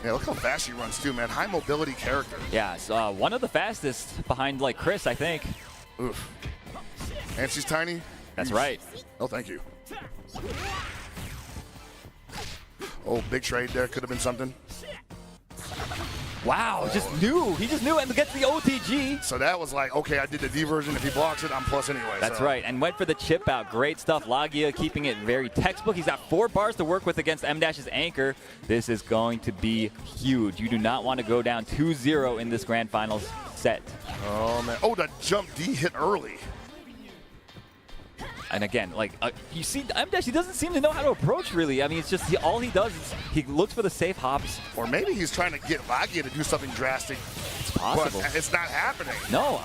S8: Yeah, look how fast she runs too, man. High mobility character.
S7: Yeah, so, one of the fastest behind like Chris, I think.
S8: Oof. And she's tiny?
S7: That's right.
S8: Oh, thank you. Oh, big trade there. Could have been something.
S7: Wow, just knew. He just knew and gets the OTG.
S8: So that was like, okay, I did the D version. If he blocks it, I'm plus anyway.
S7: That's
S8: so.
S7: right, and went for the chip out. Great stuff. Lagia keeping it very textbook. He's got 4 bars to work with against M-Dash's anchor. This is going to be huge. You do not want to go down 2-0 in this grand finals set.
S8: Oh, man. Oh, that jump D hit early.
S7: And again, like, you see, M-Dash, he doesn't seem to know how to approach, really. I mean, it's just, all he does is he looks for the safe hops.
S8: Or maybe he's trying to get Lagia to do something drastic.
S7: It's possible.
S8: But it's not happening.
S7: No,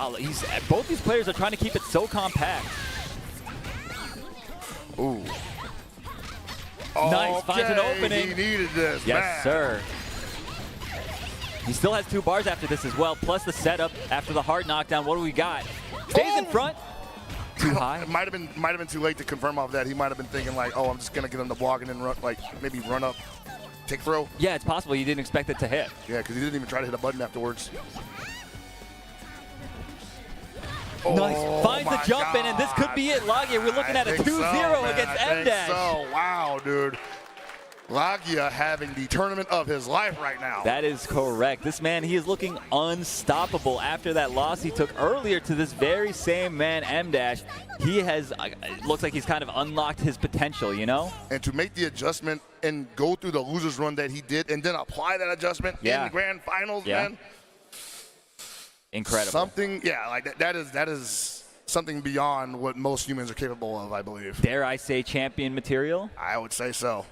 S7: both these players are trying to keep it so compact.
S8: Ooh.
S7: Nice, finds an opening.
S8: He needed this,
S7: Yes,
S8: man.
S7: sir. He still has 2 bars after this as well, plus the setup after the hard knockdown. What do we got? Stays in front. Too high.
S8: It might have been too late to confirm off that. He might have been thinking like, oh, I'm just gonna get him to block and then run, like maybe run up, take throw.
S7: Yeah, it's possible you didn't expect it to hit.
S8: Yeah, because he didn't even try to hit a button afterwards.
S7: Nice.
S8: Oh,
S7: Finds the
S8: my
S7: jump in, and this could be it. Lagia, we're looking at a 2-0 against M-Dash.
S8: So, wow, dude. Lagia having the tournament of his life right now.
S7: That is correct. This man, he is looking unstoppable after that loss he took earlier to this very same man, M-Dash. He has, it looks like he's kind of unlocked his potential, you know?
S8: And to make the adjustment and go through the loser's run that he did and then apply that adjustment in the grand finals, man.
S7: Incredible.
S8: Something, yeah, like that is something beyond what most humans are capable of, I believe.
S7: Dare I say champion material?
S8: I would say so.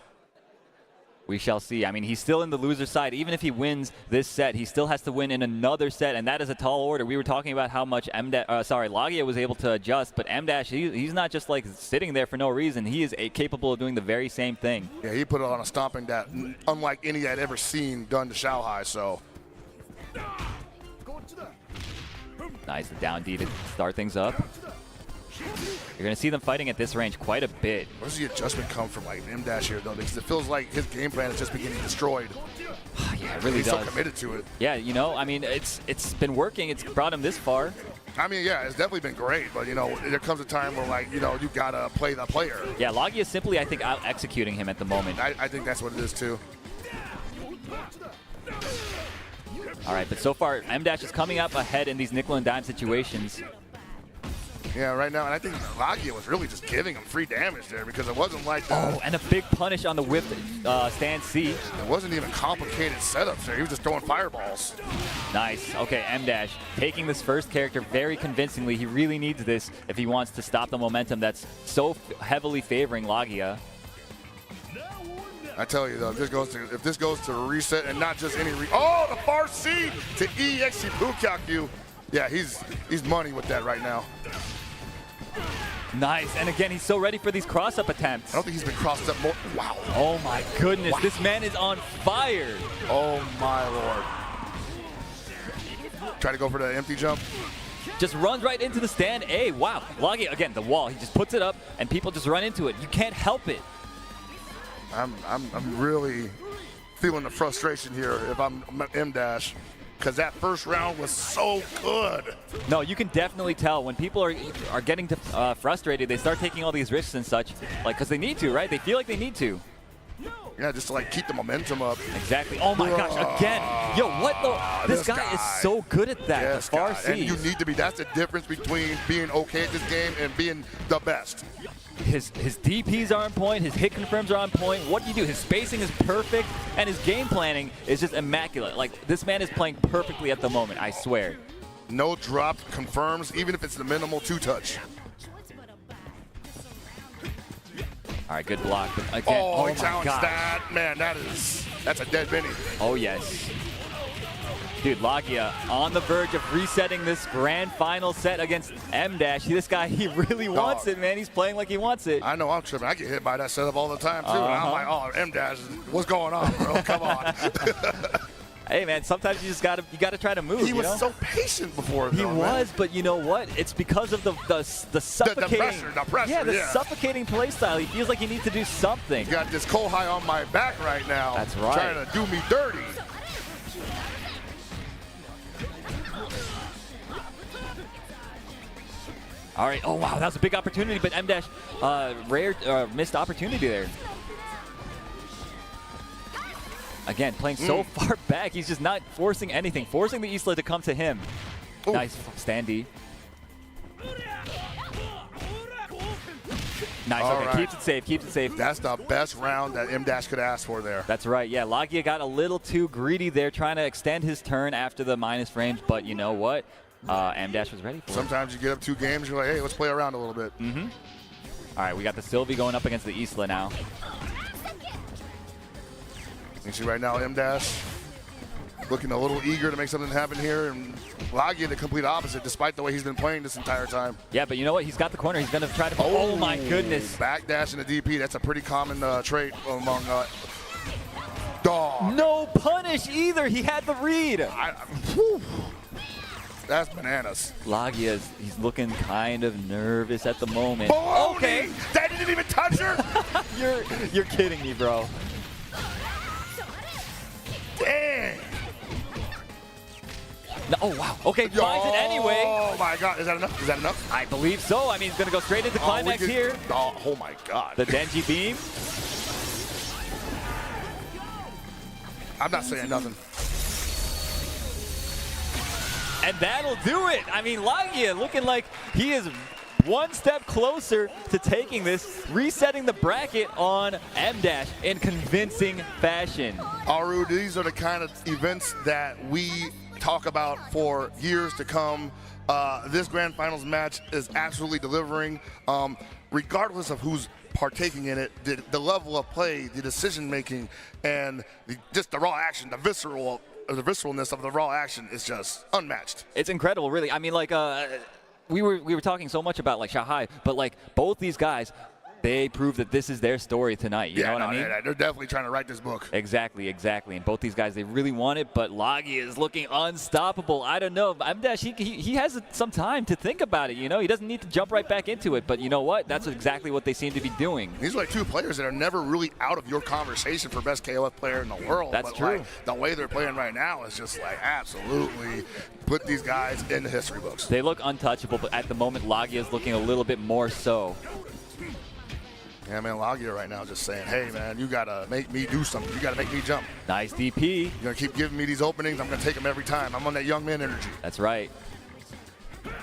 S7: We shall see. I mean, he's still in the loser side. Even if he wins this set, he still has to win in another set, and that is a tall order. We were talking about how much Lagia was able to adjust, but M-Dash, he's not just like sitting there for no reason. He is capable of doing the very same thing.
S8: Yeah, he put it on a stomping that unlike any I'd ever seen done to Xiaohai, so.
S7: Nice, the down D to start things up. You're going to see them fighting at this range quite a bit.
S8: Where's the adjustment come from, like M-Dash here, though? Because it feels like his game plan is just being destroyed.
S7: Yeah, it really
S8: He's
S7: does.
S8: so committed to it.
S7: Yeah, you know, I mean, it's been working. It's brought him this far.
S8: I mean, yeah, it's definitely been great, but, you know, there comes a time where, like, you know, you got to play the player.
S7: Yeah, Lagia is simply, I think, out-executing him at the moment.
S8: I think that's what it is, too.
S7: All right, but so far, M-Dash is coming up ahead in these nickel and dime situations.
S8: Yeah, right now, and I think Lagia was really just giving him free damage there because it wasn't like
S7: Oh, and a big punish on the whip stand C.
S8: It wasn't even complicated setups there. He was just throwing fireballs.
S7: Nice. Okay, M-Dash taking this first character very convincingly. He really needs this if he wants to stop the momentum that's so heavily favoring Lagia.
S8: I tell you though, if this goes to reset and not just any oh, the far C to EX Bukyaku. Yeah, he's money with that right now.
S7: Nice, and again, he's so ready for these cross-up attempts.
S8: I don't think he's been crossed up more. Wow.
S7: Oh my goodness,
S8: Wow.
S7: This man is on fire.
S8: Oh my lord. Try to go for the empty jump.
S7: Just runs right into the stand A. Wow, Lagia, again, the wall. He just puts it up, and people just run into it. You can't help it.
S8: I'm really feeling the frustration here if I'm M-Dash. Because that first round was so good.
S7: No, you can definitely tell when people are getting frustrated, they start taking all these risks and such, like, because they need to, right? They feel like they need to.
S8: Yeah, just to like keep the momentum up.
S7: Exactly. Oh my gosh, again. Yo, what the? This guy is so good at that.
S8: Yes,
S7: the far
S8: God. And you
S7: Cs.
S8: need to be. That's the difference between being okay at this game and being the best.
S7: His DPs are on point, his hit confirms are on point. What do you do? His spacing is perfect, and his game planning is just immaculate. Like, this man is playing perfectly at the moment, I swear.
S8: No drop confirms, even if it's the minimal 2-touch.
S7: All right, good block. But again,
S8: Oh, he
S7: my
S8: challenged
S7: gosh.
S8: that. Man, that's a dead Benny.
S7: Oh, yes. Dude, Lagia on the verge of resetting this grand final set against M-Dash. This guy, he really wants it, man. He's playing like he wants it.
S8: I know I'm tripping. I get hit by that setup all the time, too. And I'm like, oh, M-Dash, what's going on, bro? Come on.
S7: Hey, man, sometimes you just gotta try to move.
S8: He was so patient before, though,
S7: He was, but you know what? It's because of the suffocating.
S8: The pressure,
S7: yeah, the suffocating play style. He feels like he needs to do something.
S8: You got this Kohai on my back right now.
S7: That's right.
S8: Trying to do me dirty.
S7: All right. Oh, wow. That was a big opportunity, but M-Dash, missed opportunity there. Again, playing so far back, he's just not forcing anything, forcing the Isla to come to him.
S8: Ooh.
S7: Nice standy. Nice,
S8: All
S7: okay,
S8: right.
S7: keeps it safe, keeps it safe.
S8: That's the best round that M Dash could ask for there.
S7: That's right, yeah. Lagia got a little too greedy there, trying to extend his turn after the minus frames, but you know what? M Dash was ready for it.
S8: Sometimes you get up 2 games, you're like, hey, let's play around a little bit.
S7: All right, we got the Sylvie going up against the Isla now.
S8: You see right now, M Dash looking a little eager to make something happen here, and Lagia the complete opposite, despite the way he's been playing this entire time.
S7: Yeah, but you know what? He's got the corner. He's going to try to... Oh, my goodness.
S8: Backdash in the DP. That's a pretty common trait among... Dog.
S7: No punish either. He had the read.
S8: That's bananas.
S7: Lagia, he's looking kind of nervous at the moment.
S8: Baloney!
S7: Okay.
S8: That didn't even touch her?
S7: You're kidding me, bro.
S8: Dang.
S7: No, oh, wow. Okay, finds it anyway.
S8: Oh, my God. Is that enough? Is that enough?
S7: I believe so. I mean, he's going to go straight into climax here.
S8: Oh, my God.
S7: The Denji beam.
S8: I'm not saying nothing.
S7: And that'll do it. I mean, Lagia looking like he is one step closer to taking this, resetting the bracket on M-Dash in convincing fashion.
S8: Aru, these are the kind of events that we talk about for years to come. This Grand Finals match is absolutely delivering. Regardless of who's partaking in it, the level of play, the decision making, and just the raw action, the visceralness of the raw action is just unmatched.
S7: It's incredible, really. I mean, like, we were talking so much about like Xiaohai, but like both these guys, they prove that this is their story tonight. You know what I mean?
S8: They're definitely trying to write this book.
S7: Exactly. And both these guys, they really want it, but Lagia is looking unstoppable. I don't know. M-Dash, he has some time to think about it, you know? He doesn't need to jump right back into it, but you know what? That's exactly what they seem to be doing.
S8: These are like 2 players that are never really out of your conversation for best KOF player in the world.
S7: That's
S8: but
S7: true.
S8: Like, the way they're playing right now is just like absolutely put these guys in the history books.
S7: They look untouchable, but at the moment, Lagia is looking a little bit more so.
S8: Yeah, man, Lagia right now just saying, hey, man, you got to make me do something. You got to make me jump.
S7: Nice DP.
S8: You're going to keep giving me these openings. I'm going to take them every time. I'm on that young man energy.
S7: That's right.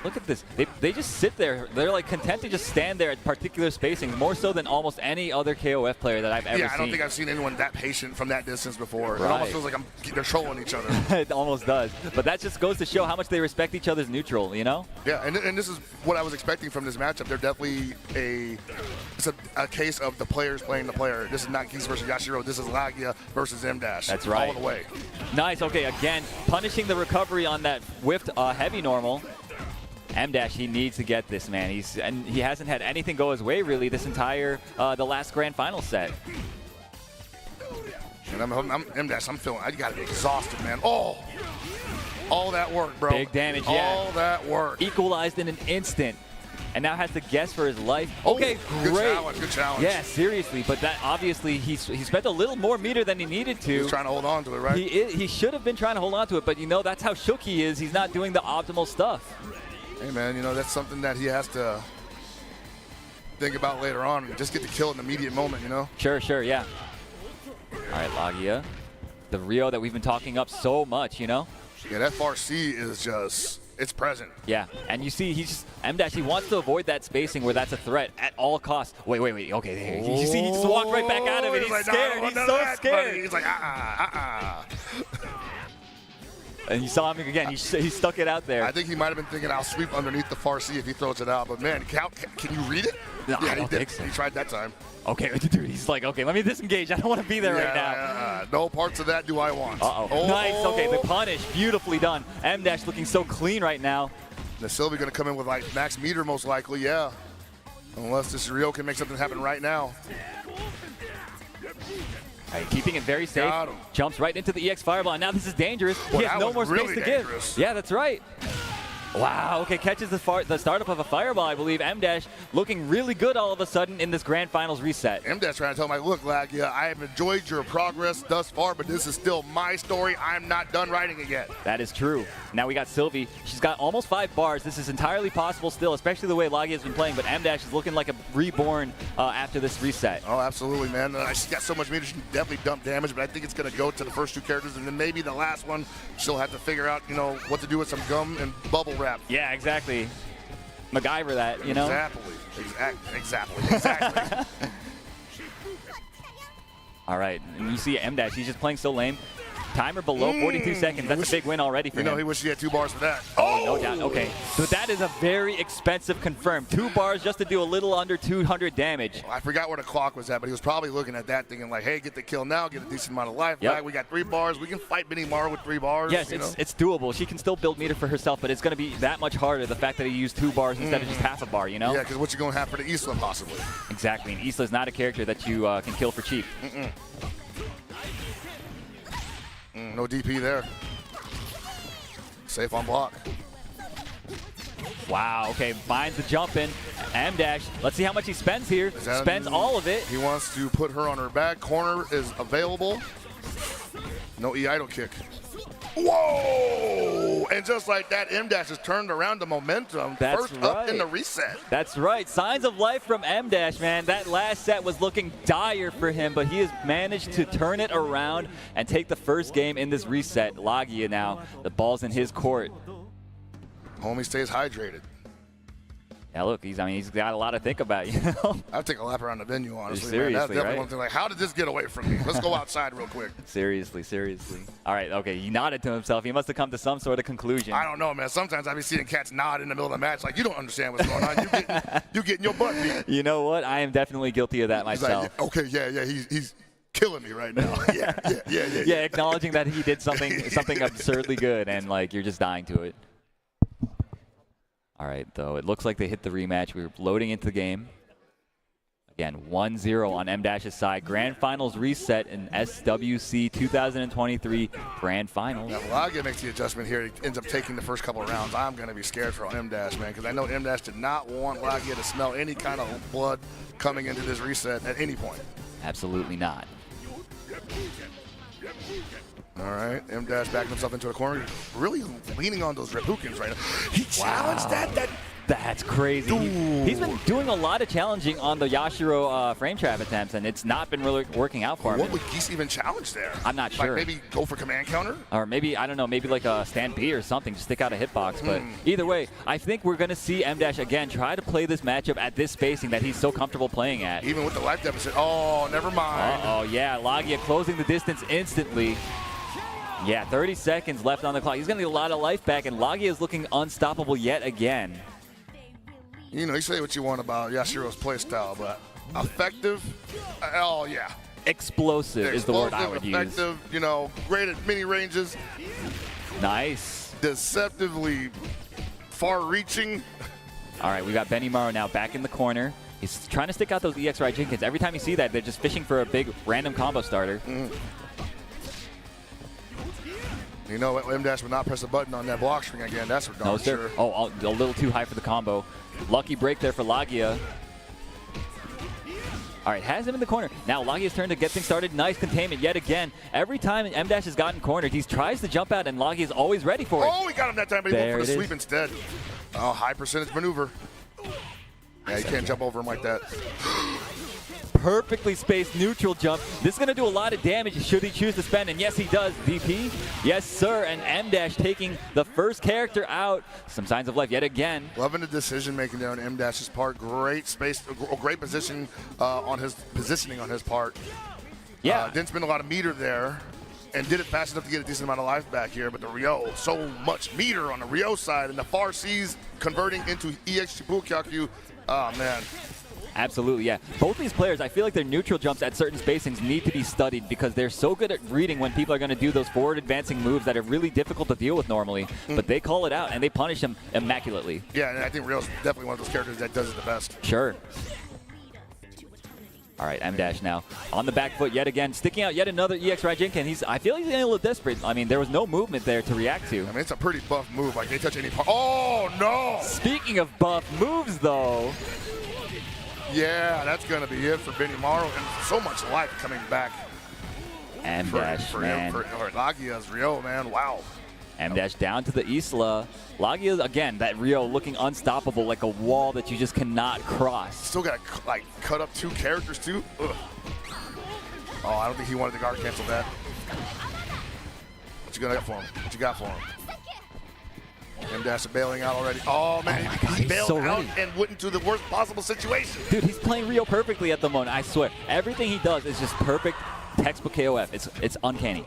S7: Look at this. They just sit there. They're like content to just stand there at particular spacing, more so than almost any other KOF player that I've ever seen.
S8: Yeah, I don't think I've seen anyone that patient from that distance before.
S7: Right.
S8: It almost feels like they're trolling each other.
S7: It almost does. But that just goes to show how much they respect each other's neutral, you know?
S8: Yeah, and this is what I was expecting from this matchup. They're definitely it's a case of the players playing the player. This is not Geese versus Yashiro. This is Lagia versus M-Dash.
S7: That's right.
S8: All the way.
S7: Nice. Okay, again, punishing the recovery on that whiffed heavy normal. M-Dash, he needs to get this, man. He hasn't had anything go his way, really, this entire, the last Grand Final set.
S8: And I'm M-Dash, I'm feeling, I got to be exhausted, man. Oh, all that work, bro.
S7: Big damage, yeah.
S8: All that work.
S7: Equalized in an instant. And now has to guess for his life. Okay,
S8: Good
S7: great.
S8: Good challenge.
S7: Yeah, seriously. But that obviously, he spent a little more meter than he needed to.
S8: He's trying to hold on to it, right?
S7: He should have been trying to hold on to it, but you know, that's how shook he is. He's not doing the optimal stuff.
S8: Hey, man, you know, that's something that he has to think about later on. Just get the kill in the immediate moment, you know?
S7: Sure, yeah. All right, Lagia. The Rio that we've been talking up so much, you know?
S8: Yeah, that far C is just, it's present.
S7: Yeah, and you see, M-Dash, he wants to avoid that spacing where that's a threat at all costs. Wait, okay, there. You see, he just walked right back out of it. He's
S8: like,
S7: scared.
S8: No,
S7: He's so scared.
S8: Buddy. He's like,
S7: And you saw him again. He stuck it out there.
S8: I think he might have been thinking I'll sweep underneath the far C if he throws it out. But, man, can you read it?
S7: No,
S8: yeah,
S7: I don't think so.
S8: He tried that time.
S7: Okay, dude, he's like, okay, let me disengage. I don't want to be there right now.
S8: No parts of that do I want.
S7: Uh-oh. Nice. Okay, the punish. Beautifully done. M-Dash looking so clean right now.
S8: The Sylvie going to come in with, like, max meter most likely, yeah. Unless this Rio can make something happen right now.
S7: All right, keeping it very safe. Jumps right into the EX Fireball. And now this is dangerous.
S8: Well,
S7: he has no more space
S8: really
S7: to
S8: dangerous.
S7: give. Yeah, that's right. Wow, okay, catches the startup of a fireball, I believe. M-Dash looking really good all of a sudden in this grand finals reset.
S8: M-Dash trying to tell him, like, look, Lagia, I have enjoyed your progress thus far, but this is still my story. I'm not done writing it yet.
S7: That is true. Now we got Sylvie. She's got almost 5 bars. This is entirely possible still, especially the way Lagia has been playing, but M-Dash is looking like a reborn after this reset.
S8: Oh, absolutely, man. She's got so much meter, she can definitely dump damage, but I think it's going to go to the first 2 characters, and then maybe the last one, she'll have to figure out, you know, what to do with some gum and bubble wrap.
S7: Yeah, exactly. MacGyver that, you know?
S8: Exactly.
S7: All right, and you see M-Dash, he's just playing so lame. Timer below 42 seconds. That's a big win already for him.
S8: You know, he wished he had 2 bars for that.
S7: Oh, no doubt. Okay, so that is a very expensive confirm. 2 bars just to do a little under 200 damage.
S8: I forgot where the clock was at, but he was probably looking at that thinking like, hey, get the kill now, get a decent amount of life back. We got 3 bars. We can fight Benny Mara with 3 bars.
S7: Yes, it's doable. She can still build meter for herself, but it's going to be that much harder, the fact that he used 2 bars instead of just half a bar, you know?
S8: Yeah, because what you going to have for the Isla possibly.
S7: Exactly, and Isla's not a character that you can kill for cheap.
S8: No DP there. Safe on block.
S7: Wow, okay, finds the jump in. M-Dash, let's see how much he spends here. Spends all of it.
S8: He wants to put her on her back. Corner is available. No E-idle kick. Whoa! And just like that, M-Dash has turned around the momentum.
S7: That's
S8: first
S7: right.
S8: up in the reset.
S7: That's right. Signs of life from M-Dash, man. That last set was looking dire for him, but he has managed to turn it around and take the first game in this reset. Lagia now, the ball's in his court.
S8: Homie stays hydrated.
S7: Yeah, look, he's got a lot to think about, you know?
S8: I'd take a lap around the venue, honestly.
S7: Seriously,
S8: man. That's definitely
S7: right?
S8: one thing. Like, how did this get away from me? Let's go outside real quick.
S7: Seriously. All right, okay, he nodded to himself. He must have come to some sort of conclusion.
S8: I don't know, man. Sometimes I be seeing cats nod in the middle of the match like, you don't understand what's going on. You getting your butt beat.
S7: You know what? I am definitely guilty of that myself.
S8: Like, okay, yeah, he's killing me right now. Yeah.
S7: Yeah, acknowledging that he did something absurdly good, and like you're just dying to it. All right, though, it looks like they hit the rematch. We're loading into the game. Again, 1-0 on M-Dash's side. Grand Finals reset in SWC 2023 Grand Finals.
S8: Yeah, Lagia makes the adjustment here. He ends up taking the first couple of rounds. I'm going to be scared for M-Dash, man, because I know M-Dash did not want Lagia to smell any kind of blood coming into this reset at any point.
S7: Absolutely not.
S8: All right, M-Dash backing himself into a corner, really leaning on those Repukins right now. He challenged that.
S7: That's crazy. He's been doing a lot of challenging on the Yashiro frame trap attempts, and it's not been really working out for him.
S8: What would Geese even challenge there?
S7: I'm not sure.
S8: Like maybe go for command counter?
S7: Or maybe, I don't know, maybe like a stand B or something, just stick out a hitbox. But either way, I think we're going to see M-Dash again try to play this matchup at this spacing that he's so comfortable playing at.
S8: Even with the life deficit. Oh, never mind.
S7: Uh-oh, yeah, Lagia closing the distance instantly. Yeah, 30 seconds left on the clock. He's going to get a lot of life back, and Lagia is looking unstoppable yet again.
S8: You know, you say what you want about Yashiro's playstyle, but effective? Oh, yeah.
S7: Explosive is the word I would
S8: effective,
S7: use.
S8: You know, great at many ranges.
S7: Nice.
S8: Deceptively far-reaching.
S7: All right, we got Benny Morrow now back in the corner. He's trying to stick out those EX Jenkins. Every time you see that, they're just fishing for a big random combo starter.
S8: You know what? M-Dash would not press a button on that block string again. That's for darn sure.
S7: Oh, a little too high for the combo. Lucky break there for Lagia. All right, has him in the corner. Now Lagia's turn to get things started. Nice containment yet again. Every time M-Dash has gotten cornered, he tries to jump out, and Lagia's always ready for it.
S8: Oh, he got him that time, but he went for the sweep instead. Oh, high percentage maneuver. Yeah, you can't jump over him like that.
S7: Perfectly spaced neutral jump. This is going to do a lot of damage should he choose to spend, and yes, he does. DP, yes, sir, and M-Dash taking the first character out. Some signs of life yet again.
S8: Loving the decision-making there on M-Dash's part. Great space, great position on his positioning on his part.
S7: Yeah.
S8: Didn't spend a lot of meter there, and did it fast enough to get a decent amount of life back here, but the Ryo, so much meter on the Ryo side, and the far C's converting into EX Chibukyakyu. Oh, man.
S7: Absolutely, yeah. Both these players, I feel like their neutral jumps at certain spacings need to be studied because they're so good at reading when people are going to do those forward advancing moves that are really difficult to deal with normally. But they call it out, and they punish them immaculately.
S8: Yeah, and I think Ryo's definitely one of those characters that does it the best.
S7: Sure. All right, M-Dash now on the back foot yet again, sticking out yet another EX Raijinka, and I feel he's getting a little desperate. I mean, there was no movement there to react to.
S8: I mean, it's a pretty buff move. Like, they touch any part. Oh, no!
S7: Speaking of buff moves, though.
S8: Yeah, that's going to be it for Benimaru, and so much life coming back.
S7: M-Dash, man.
S8: For Lagia's Rio, man, wow.
S7: M-Dash down to the Isla. Lagia, again, that Rio looking unstoppable, like a wall that you just cannot cross.
S8: Still got to, like, cut up 2 characters, too. Ugh. Oh, I don't think he wanted to guard cancel that. What you got for him? What you got for him? M-Dash bailing out already. Oh, man, he bailed
S7: so
S8: out
S7: ready.
S8: and went into the worst possible situation.
S7: Dude, he's playing Rio perfectly at the moment, I swear. Everything he does is just perfect textbook KOF. It's uncanny.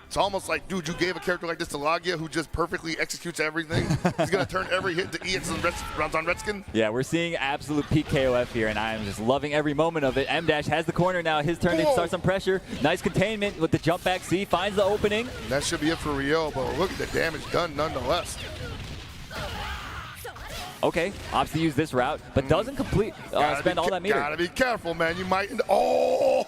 S8: It's almost like, dude, you gave a character like this to Lagia who just perfectly executes everything. He's going to turn every hit to EX rounds on Redskin.
S7: Yeah, we're seeing absolute peak KOF here, and I am just loving every moment of it. M-Dash has the corner now. His turn to start some pressure. Nice containment with the jump back C. Finds the opening.
S8: That should be it for Rio, but look at the damage done nonetheless.
S7: Okay, opts to use this route, but doesn't complete spend all that meter.
S8: Gotta be careful, man. You might. Oh,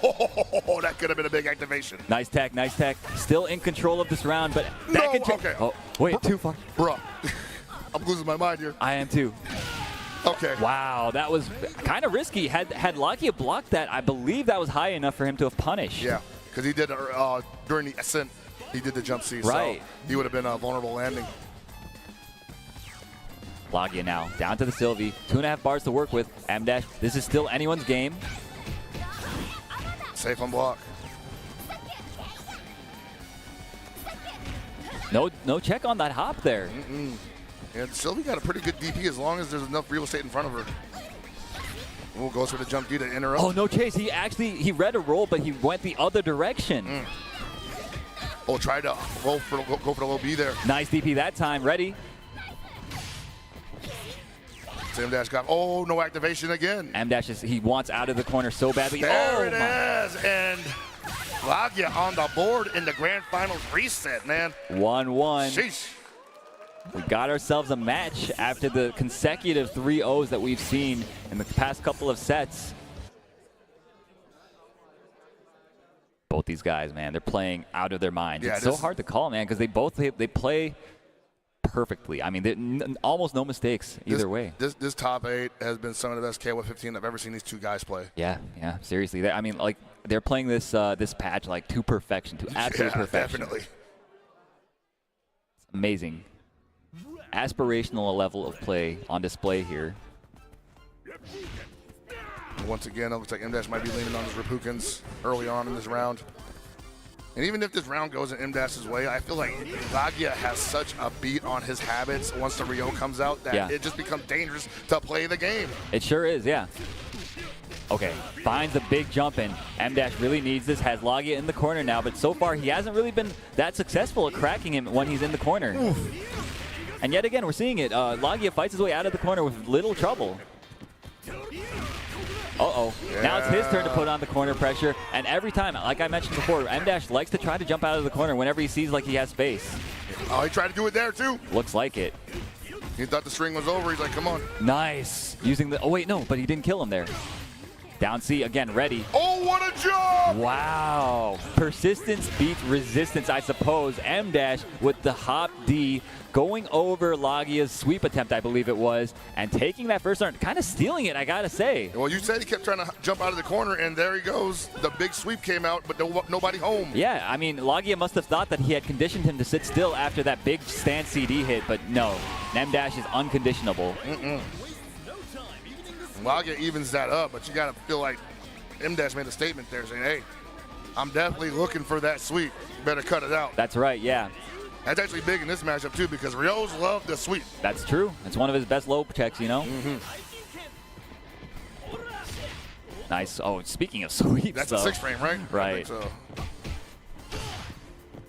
S8: that could have been a big activation.
S7: Nice tech, nice tech. Still in control of this round, but that
S8: No,
S7: can
S8: okay.
S7: Oh, wait, too far.
S8: Bruh, I'm losing my mind here.
S7: I am too.
S8: Okay.
S7: Wow, that was kind of risky. Had Lagia blocked that, I believe that was high enough for him to have punished.
S8: Yeah, because he did during the ascent, he did the jump C,
S7: right.
S8: So he would have been a vulnerable landing.
S7: Lagia now down to the Sylvie. 2.5 bars to work with. M-Dash, this is still anyone's game.
S8: Safe on block.
S7: No check on that hop there.
S8: And Sylvie got a pretty good DP as long as there's enough real estate in front of her. Ooh, goes for the jump D to interrupt.
S7: Oh, no chase. He read a roll, but he went the other direction.
S8: Oh, tried to go for the low B there.
S7: Nice DP that time. Ready.
S8: M-Dash got, oh, no activation again.
S7: M-Dash, he wants out of the corner so badly.
S8: There it is, and Lagia on the board in the grand finals reset, man.
S7: 1-1.
S8: Sheesh.
S7: We got ourselves a match after the consecutive 3-0s that we've seen in the past couple of sets. Both these guys, man, they're playing out of their minds.
S8: Yeah,
S7: it's so hard to call, man, because they play perfectly. I mean, almost no mistakes either way.
S8: This top 8 has been some of the best KOF 15 I've ever seen these 2 guys play.
S7: Yeah, seriously. I mean, like, they're playing this this patch like to perfection, to absolute perfection.
S8: Definitely.
S7: It's amazing. Aspirational level of play on display here.
S8: Once again, it looks like M-Dash might be leaning on his Repukins early on in this round. And even if this round goes in M-Dash's way, I feel like Lagia has such a beat on his habits once the Rio comes out that it just becomes dangerous to play the game.
S7: It sure is, yeah. Okay, finds a big jump in. M-Dash really needs this, has Lagia in the corner now, but so far he hasn't really been that successful at cracking him when he's in the corner. Oof. And yet again, we're seeing it. Lagia fights his way out of the corner with little trouble. Uh-oh. Yeah. Now it's his turn to put on the corner pressure. And every time, like I mentioned before, M-Dash likes to try to jump out of the corner whenever he sees like he has space.
S8: Oh, he tried to do it there too.
S7: Looks like it.
S8: He thought the string was over. He's like, come on.
S7: Nice. Using the, oh wait, no, but he didn't kill him there. Down C again, ready.
S8: Oh, what a jump!
S7: Wow. Persistence beats resistance, I suppose. M-Dash with the hop D going over Lagia's sweep attempt, I believe it was, and taking that first turn, kind of stealing it, I gotta say.
S8: Well, you said he kept trying to jump out of the corner, and there he goes. The big sweep came out, but nobody home.
S7: Yeah, I mean, Lagia must have thought that he had conditioned him to sit still after that big stand CD hit, but no. M-Dash is unconditionable.
S8: Lagia evens that up, but you got to feel like M-Dash made a statement there saying, hey, I'm definitely looking for that sweep. You better cut it out.
S7: That's right, yeah.
S8: That's actually big in this matchup, too, because Rio's love the sweep.
S7: That's true. It's one of his best low checks, you know? Nice. Oh, speaking of sweeps,
S8: that's a 6 frame, right?
S7: Right.
S8: So.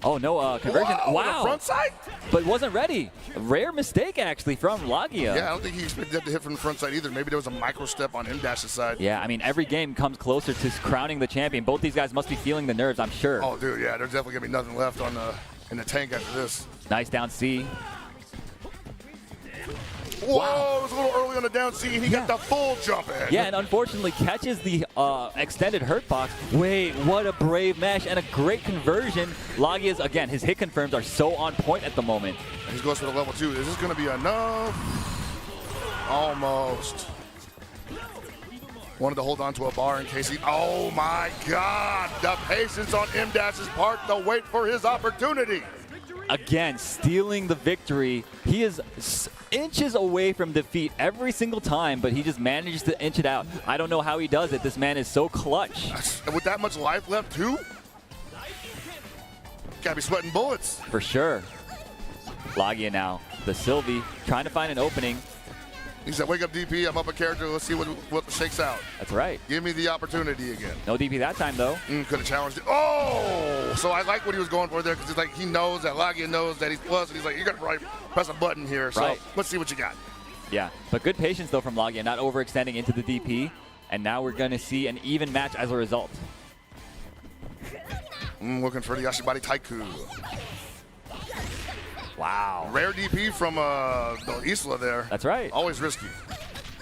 S7: Oh, no conversion. Wow.
S8: Front side?
S7: But wasn't ready. A rare mistake, actually, from Lagia.
S8: Yeah, I don't think he expected that to hit from the front side either. Maybe there was a micro step on M-Dash's side.
S7: Yeah, I mean, every game comes closer to crowning the champion. Both these guys must be feeling the nerves, I'm sure.
S8: Oh, dude, yeah. There's definitely going to be nothing left on in the tank after this.
S7: Nice down C.
S8: Whoa, it was a little early on the down C, and he got the full jump in.
S7: Yeah, and unfortunately catches the extended hurt box. Wait, what a brave mash and a great conversion. Lagia's, again, his hit confirms are so on point at the moment.
S8: And he goes for the level 2. Is this going to be enough? Almost. Wanted to hold on to a bar in case he, oh my God, the patience on M-Dash's part to wait for his opportunity.
S7: Again, stealing the victory. He is inches away from defeat every single time, but he just manages to inch it out. I don't know how he does it. This man is so clutch.
S8: And with that much life left too, gotta be sweating bullets.
S7: For sure. Lagia now, the Sylvie, trying to find an opening.
S8: He said, wake up DP, I'm up a character, let's see what shakes out.
S7: That's right.
S8: Give me the opportunity again.
S7: No DP that time, though.
S8: Could have challenged it. Oh! So I like what he was going for there, because it's like he knows that Lagia knows that he's plus, and he's like, you got to press a button here, so let's see what you got.
S7: Yeah, but good patience, though, from Lagia, not overextending into the DP, and now we're going to see an even match as a result.
S8: Looking for the Yashibari Taiku.
S7: Wow.
S8: Rare DP from the Isla there.
S7: That's right.
S8: Always risky.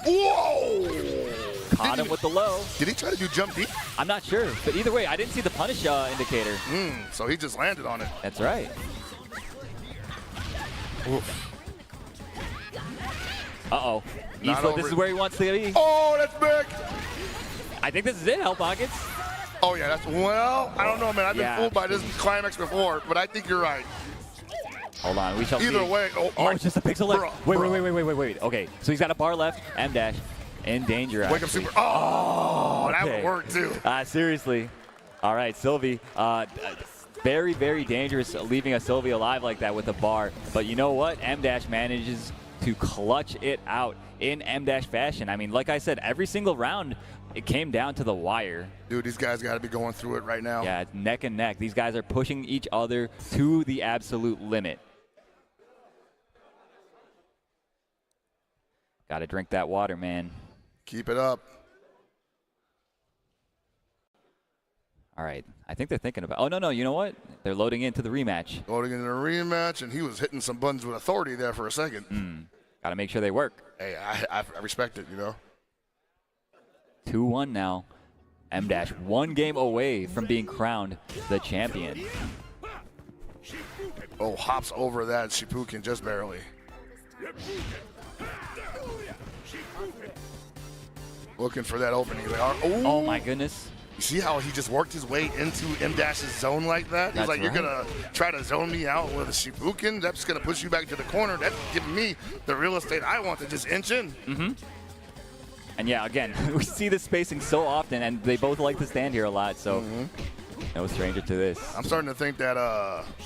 S8: Whoa!
S7: Caught him with the low.
S8: Did he try to do jump deep?
S7: I'm not sure, but either way, I didn't see the punish indicator.
S8: So he just landed on it.
S7: That's right.
S8: Oof.
S7: Uh-oh. Isla, this is where he wants to be.
S8: Oh, that's big!
S7: I think this is it, Hell Pockets.
S8: Oh, yeah, that's, well, I don't know, man. I've been fooled by this climax before, but I think you're right.
S7: Hold on, we shall see.
S8: Either way. Oh,
S7: it's just a pixel left. Wait. Okay, so he's got a bar left. M-Dash in danger.
S8: Wake up super. Oh, that would work too.
S7: Seriously. All right, Sylvie. Very, very dangerous leaving a Sylvie alive like that with a bar. But you know what? M-Dash manages to clutch it out in M-Dash fashion. I mean, like I said, every single round, it came down to the wire.
S8: Dude, these guys got to be going through it right now.
S7: Yeah, it's neck and neck. These guys are pushing each other to the absolute limit. Got to drink that water, man.
S8: Keep it up.
S7: All right. I think they're thinking about... Oh, no. You know what? They're loading into the rematch.
S8: Loading into the rematch, and he was hitting some buttons with authority there for a second.
S7: Got to make sure they work.
S8: Hey, I respect it, you know.
S7: 2-1 now. M-Dash 1 game away from being crowned the champion.
S8: Oh, hops over that Shippuden just barely. Looking for that opening. They are.
S7: Oh my goodness.
S8: You see how he just worked his way into M-Dash's zone like that? He's like, you're going to try to zone me out with a Shippuden? That's going to push you back to the corner. That's giving me the real estate I want to just inch in.
S7: And yeah, again, we see this spacing so often, and they both like to stand here a lot, so no stranger to this.
S8: I'm starting to think that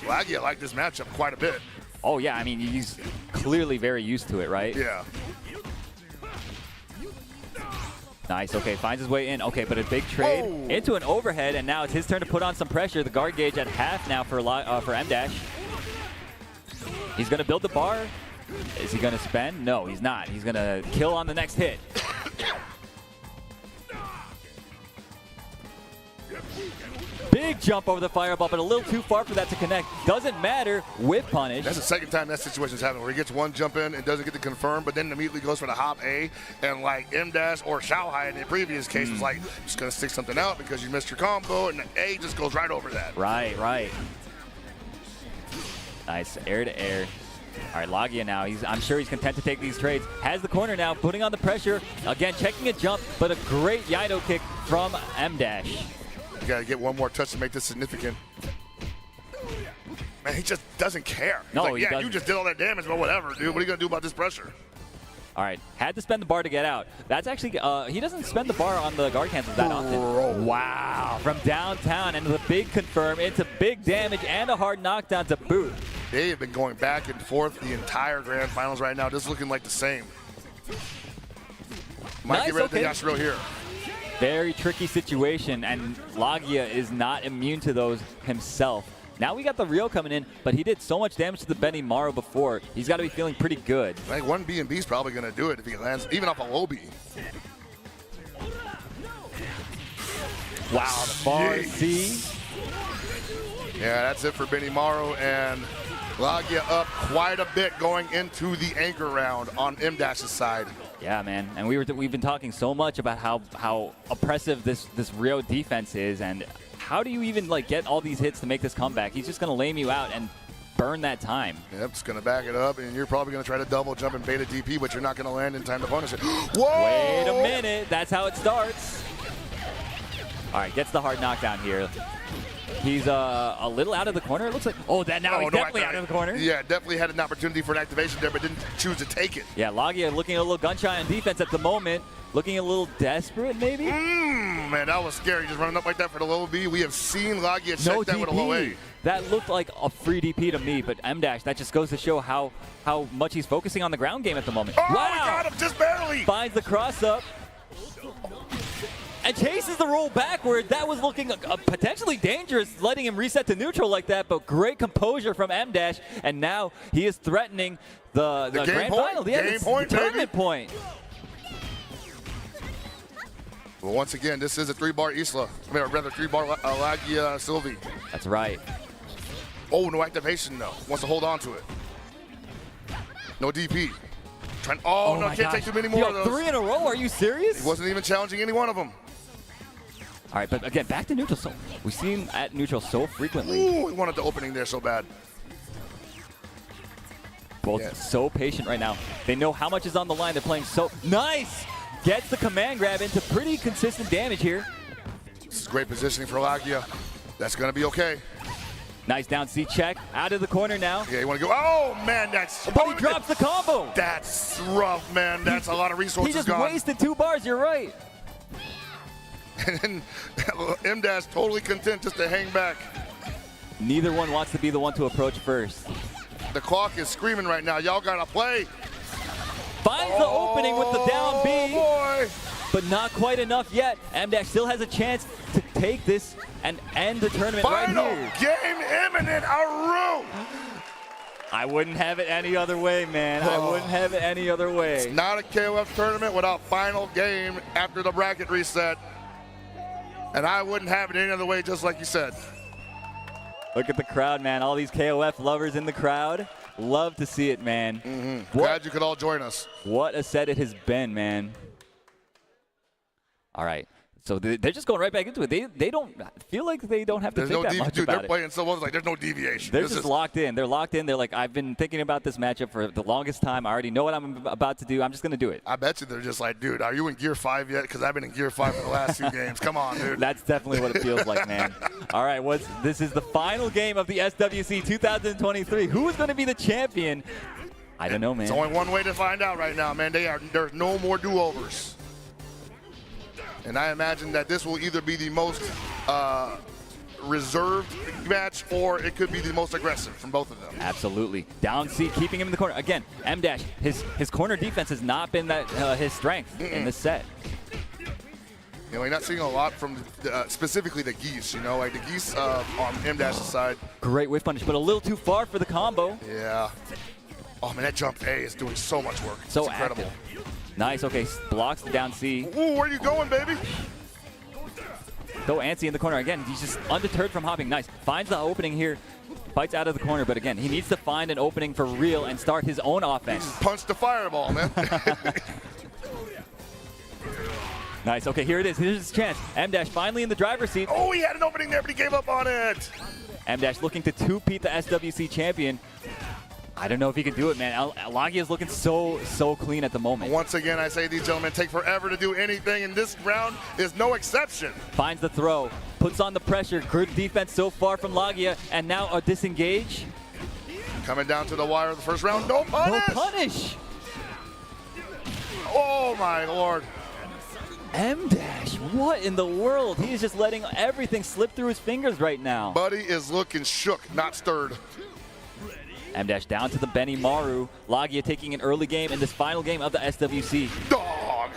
S8: Lagia liked this matchup quite a bit.
S7: Oh yeah, I mean, he's clearly very used to it, right?
S8: Yeah.
S7: Nice, okay, finds his way in. Okay, but a big trade into an overhead, and now it's his turn to put on some pressure. The guard gauge at half now for M-Dash. He's going to build the bar. Is he going to spend? No, he's not. He's going to kill on the next hit. Big jump over the fireball, but a little too far for that to connect. Doesn't matter. Whip punish.
S8: That's the second time that situation's happened, where he gets one jump in and doesn't get to confirm, but then immediately goes for the hop A, and like M-Dash or Xiaohai in the previous case was like, just going to stick something out because you missed your combo, and the A just goes right over that.
S7: Right. Nice, air to air. All right, Lagia now, I'm sure he's content to take these trades. Has the corner now, putting on the pressure. Again, checking a jump, but a great Yaido kick from M-Dash.
S8: You got to get one more touch to make this significant. Man, he just doesn't care.
S7: No,
S8: like,
S7: he doesn't.
S8: You just did all that damage, but whatever, dude. What are you going to do about this pressure?
S7: All right, had to spend the bar to get out. That's actually, he doesn't spend the bar on the guard cancels that often. Wow, from downtown, and the big confirm into big damage and a hard knockdown to boot.
S8: They have been going back and forth the entire grand finals right now, just looking like the same. Might get rid of the Yashiro here.
S7: Very tricky situation, and Lagia is not immune to those himself. Now we got the Rio coming in, but he did so much damage to the Benimaru before. He's got to be feeling pretty good.
S8: I think one B and B is probably going to do it if he lands, even off a low B.
S7: Wow, the bar C.
S8: Yeah, that's it for Benimaru, and Lagia up quite a bit going into the anchor round on M-Dash's side.
S7: Yeah, man. And we've been talking so much about how oppressive this Rio defense is, and how do you even like get all these hits to make this comeback? He's just gonna lame you out and burn that time.
S8: Yep, it's gonna back it up, and you're probably gonna try to double jump and bait a DP, but you're not gonna land in time to punish it. Whoa!
S7: Wait a minute. That's how it starts. All right, gets the hard knockdown here. He's a little out of the corner. It looks like, oh, that now he's definitely out of the corner.
S8: Yeah, definitely had an opportunity for an activation there, but didn't choose to take it.
S7: Yeah, Lagia looking a little gun shy on defense at the moment. Looking a little desperate, maybe?
S8: Man, that was scary. Just running up like that for the low B. We have seen Lagia check that with a low A.
S7: That looked like a free DP to me, but M-Dash, that just goes to show how much he's focusing on the ground game at the moment.
S8: Oh,
S7: wow!
S8: We got him just barely.
S7: Finds the cross up. And chases the roll backward. That was looking potentially dangerous, letting him reset to neutral like that, but great composure from M-Dash, and now he is threatening the grand final. Yeah,
S8: game point,
S7: the tournament point.
S8: Well, once again, this is a 3-bar Isla. I mean, or rather 3-bar Lagia Sylvie.
S7: That's right.
S8: Oh, no activation, though. Wants to hold on to it. No DP. Oh, no, can't take too many more of those.
S7: 3 in a row? Are you serious?
S8: He wasn't even challenging any one of them.
S7: All right, but again, back to neutral. So we see him at neutral so frequently.
S8: Ooh, he wanted the opening there so bad.
S7: Both so patient right now. They know how much is on the line. They're playing so nice. Gets the command grab into pretty consistent damage here.
S8: This is great positioning for Lagia. That's going to be okay.
S7: Nice down C check. Out of the corner now.
S8: Yeah, you want to go. Oh, man, that's.
S7: But he drops the combo.
S8: That's rough, man. That's a lot of resources
S7: gone. He just
S8: gone.
S7: wasted 2 bars. You're right.
S8: And M-Dash totally content just to hang back.
S7: Neither one wants to be the one to approach first.
S8: The clock is screaming right now. Y'all got to play.
S7: Finds the opening with the down B.
S8: Boy.
S7: But not quite enough yet. M-Dash still has a chance to take this and end the tournament
S8: Final
S7: right here.
S8: Game imminent. Aru.
S7: I wouldn't have it any other way, man. I wouldn't have it any other way.
S8: It's not a KOF tournament without final game after the bracket reset. And I wouldn't have it any other way, just like you said.
S7: Look at the crowd, man. All these KOF lovers in the crowd. Love to see it, man.
S8: Glad you could all join us.
S7: What a set it has been, man. All right. So they're just going right back into it. They don't feel like they don't have to think that much about
S8: they're playing so well, like there's no deviation.
S7: They're just locked in. They're locked in. They're like, I've been thinking about this matchup for the longest time. I already know what I'm about to do. I'm just going to do it.
S8: I bet you they're just like, dude, are you in Gear 5 yet? Because I've been in Gear 5 for the last 2 games. Come on, dude.
S7: That's definitely what it feels like, man. All right, this is the final game of the SWC 2023. Who is going to be the champion? I don't know, man.
S8: It's only one way to find out right now, man. There's no more do-overs. And I imagine that this will either be the most reserved match, or it could be the most aggressive from both of them.
S7: Absolutely. Down C, keeping him in the corner. Again, M-Dash, his corner defense has not been that his strength in this set.
S8: You know, you're not seeing a lot from specifically the Geese, you know, like the Geese on M-Dash's side.
S7: Great whiff punish, but a little too far for the combo.
S8: Yeah. Oh, man, that jump A is doing so much work.
S7: So
S8: it's incredible.
S7: Active. Nice, okay, blocks the down C.
S8: Ooh, where you going, baby?
S7: Go antsy in the corner. Again, he's just undeterred from hopping. Nice. Finds the opening here. Fights out of the corner, but again, he needs to find an opening for real and start his own offense.
S8: Punch the fireball, man.
S7: Nice. Okay, here it is. Here's his chance. M-Dash finally in the driver's seat.
S8: Oh, he had an opening there, but he gave up on it.
S7: M-Dash looking to two-peat the SWC champion. I don't know if he can do it, man. Lagia is looking so clean at the moment.
S8: Once again, I say these gentlemen take forever to do anything, and this round is no exception.
S7: Finds the throw, puts on the pressure. Good defense so far from Lagia, and now a disengage.
S8: Coming down to the wire of the first round. No punish!
S7: No punish!
S8: Oh, my Lord.
S7: M-Dash, what in the world? He is just letting everything slip through his fingers right now.
S8: Buddy is looking shook, not stirred.
S7: M-Dash down to the Benny Maru. Lagia taking an early game in this final game of the SWC.
S8: Dog!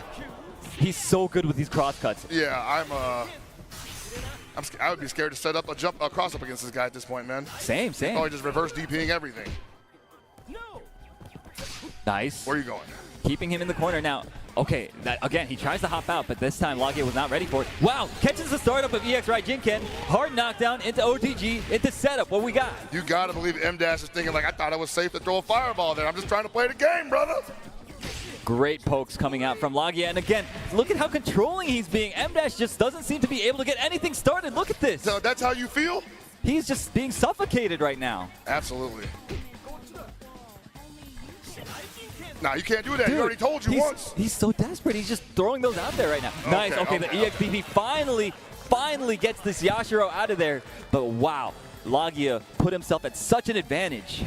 S7: He's so good with these cross cuts.
S8: Yeah, I would be scared to set up a cross up against this guy at this point, man.
S7: Same.
S8: Oh, just reverse DPing everything.
S7: Nice.
S8: Where are you going?
S7: Keeping him in the corner now. Okay, again, he tries to hop out, but this time Lagia was not ready for it. Wow, catches the startup of EX Raijinken. Hard knockdown into OTG, into setup. What we got?
S8: You got to believe M-Dash is thinking, like, I thought it was safe to throw a fireball there. I'm just trying to play the game, brother.
S7: Great pokes coming out from Lagia. And again, look at how controlling he's being. M-Dash just doesn't seem to be able to get anything started. Look at this.
S8: So that's how you feel?
S7: He's just being suffocated right now.
S8: Absolutely. Nah, you can't do that.
S7: Dude,
S8: he already told you once.
S7: He's so desperate. He's just throwing those out there right now. Nice. Okay, the EXPP finally gets this Yashiro out of there. But wow, Lagia put himself at such an advantage.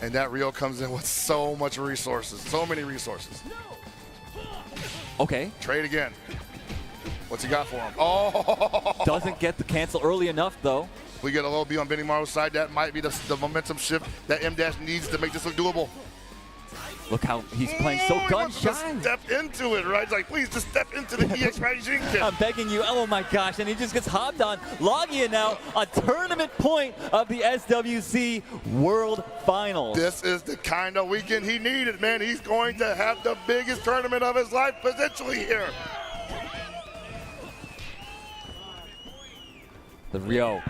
S8: And that Rio comes in with so much resources, so many resources.
S7: Okay.
S8: Trade again. What's he got for him? Oh!
S7: Doesn't get the cancel early enough, though.
S8: We get a low B on Benimaru's side. That might be the momentum shift that M-Dash needs to make this look doable.
S7: Look how he's playing so gun-shy.
S8: Step into it, right? It's like, please just step into the EX Raijinken.
S7: I'm begging you. Oh my gosh, and he just gets hopped on. Lagia now a tournament point of the SWC World Finals.
S8: This is the kind of weekend he needed, man. He's going to have the biggest tournament of his life potentially here.
S7: The Rio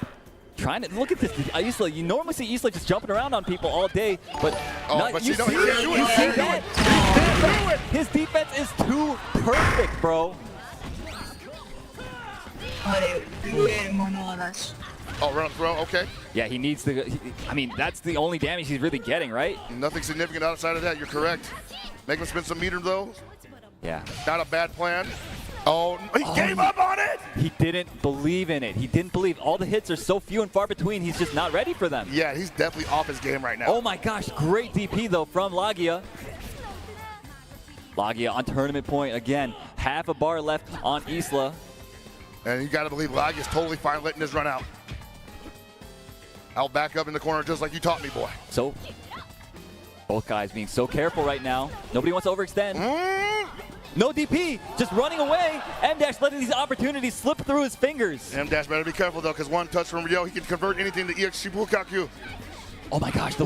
S7: trying to look at this. Isla, you normally see Isla just jumping around on people all day, but,
S8: you see that?
S7: His defense is too perfect, bro.
S8: Oh, run throw, okay.
S7: Yeah, he needs to. I mean, that's the only damage he's really getting, right?
S8: Nothing significant outside of that. You're correct. Make him spend some meter though.
S7: Yeah.
S8: Not a bad plan. Oh, he gave up on it!
S7: He didn't believe in it. He didn't believe. All the hits are so few and far between, he's just not ready for them.
S8: Yeah, he's definitely off his game right now.
S7: Oh my gosh, great DP though from Lagia. Lagia on tournament point again. Half a bar left on Isla.
S8: And you gotta believe Lagia's totally fine letting this run out. I'll back up in the corner just like you taught me, boy.
S7: So, both guys being so careful right now. Nobody wants to overextend. No DP, just running away. M-Dash letting these opportunities slip through his fingers.
S8: M-Dash better be careful though, because one touch from Rio, he can convert anything to EX Shibukaku.
S7: Oh my gosh, the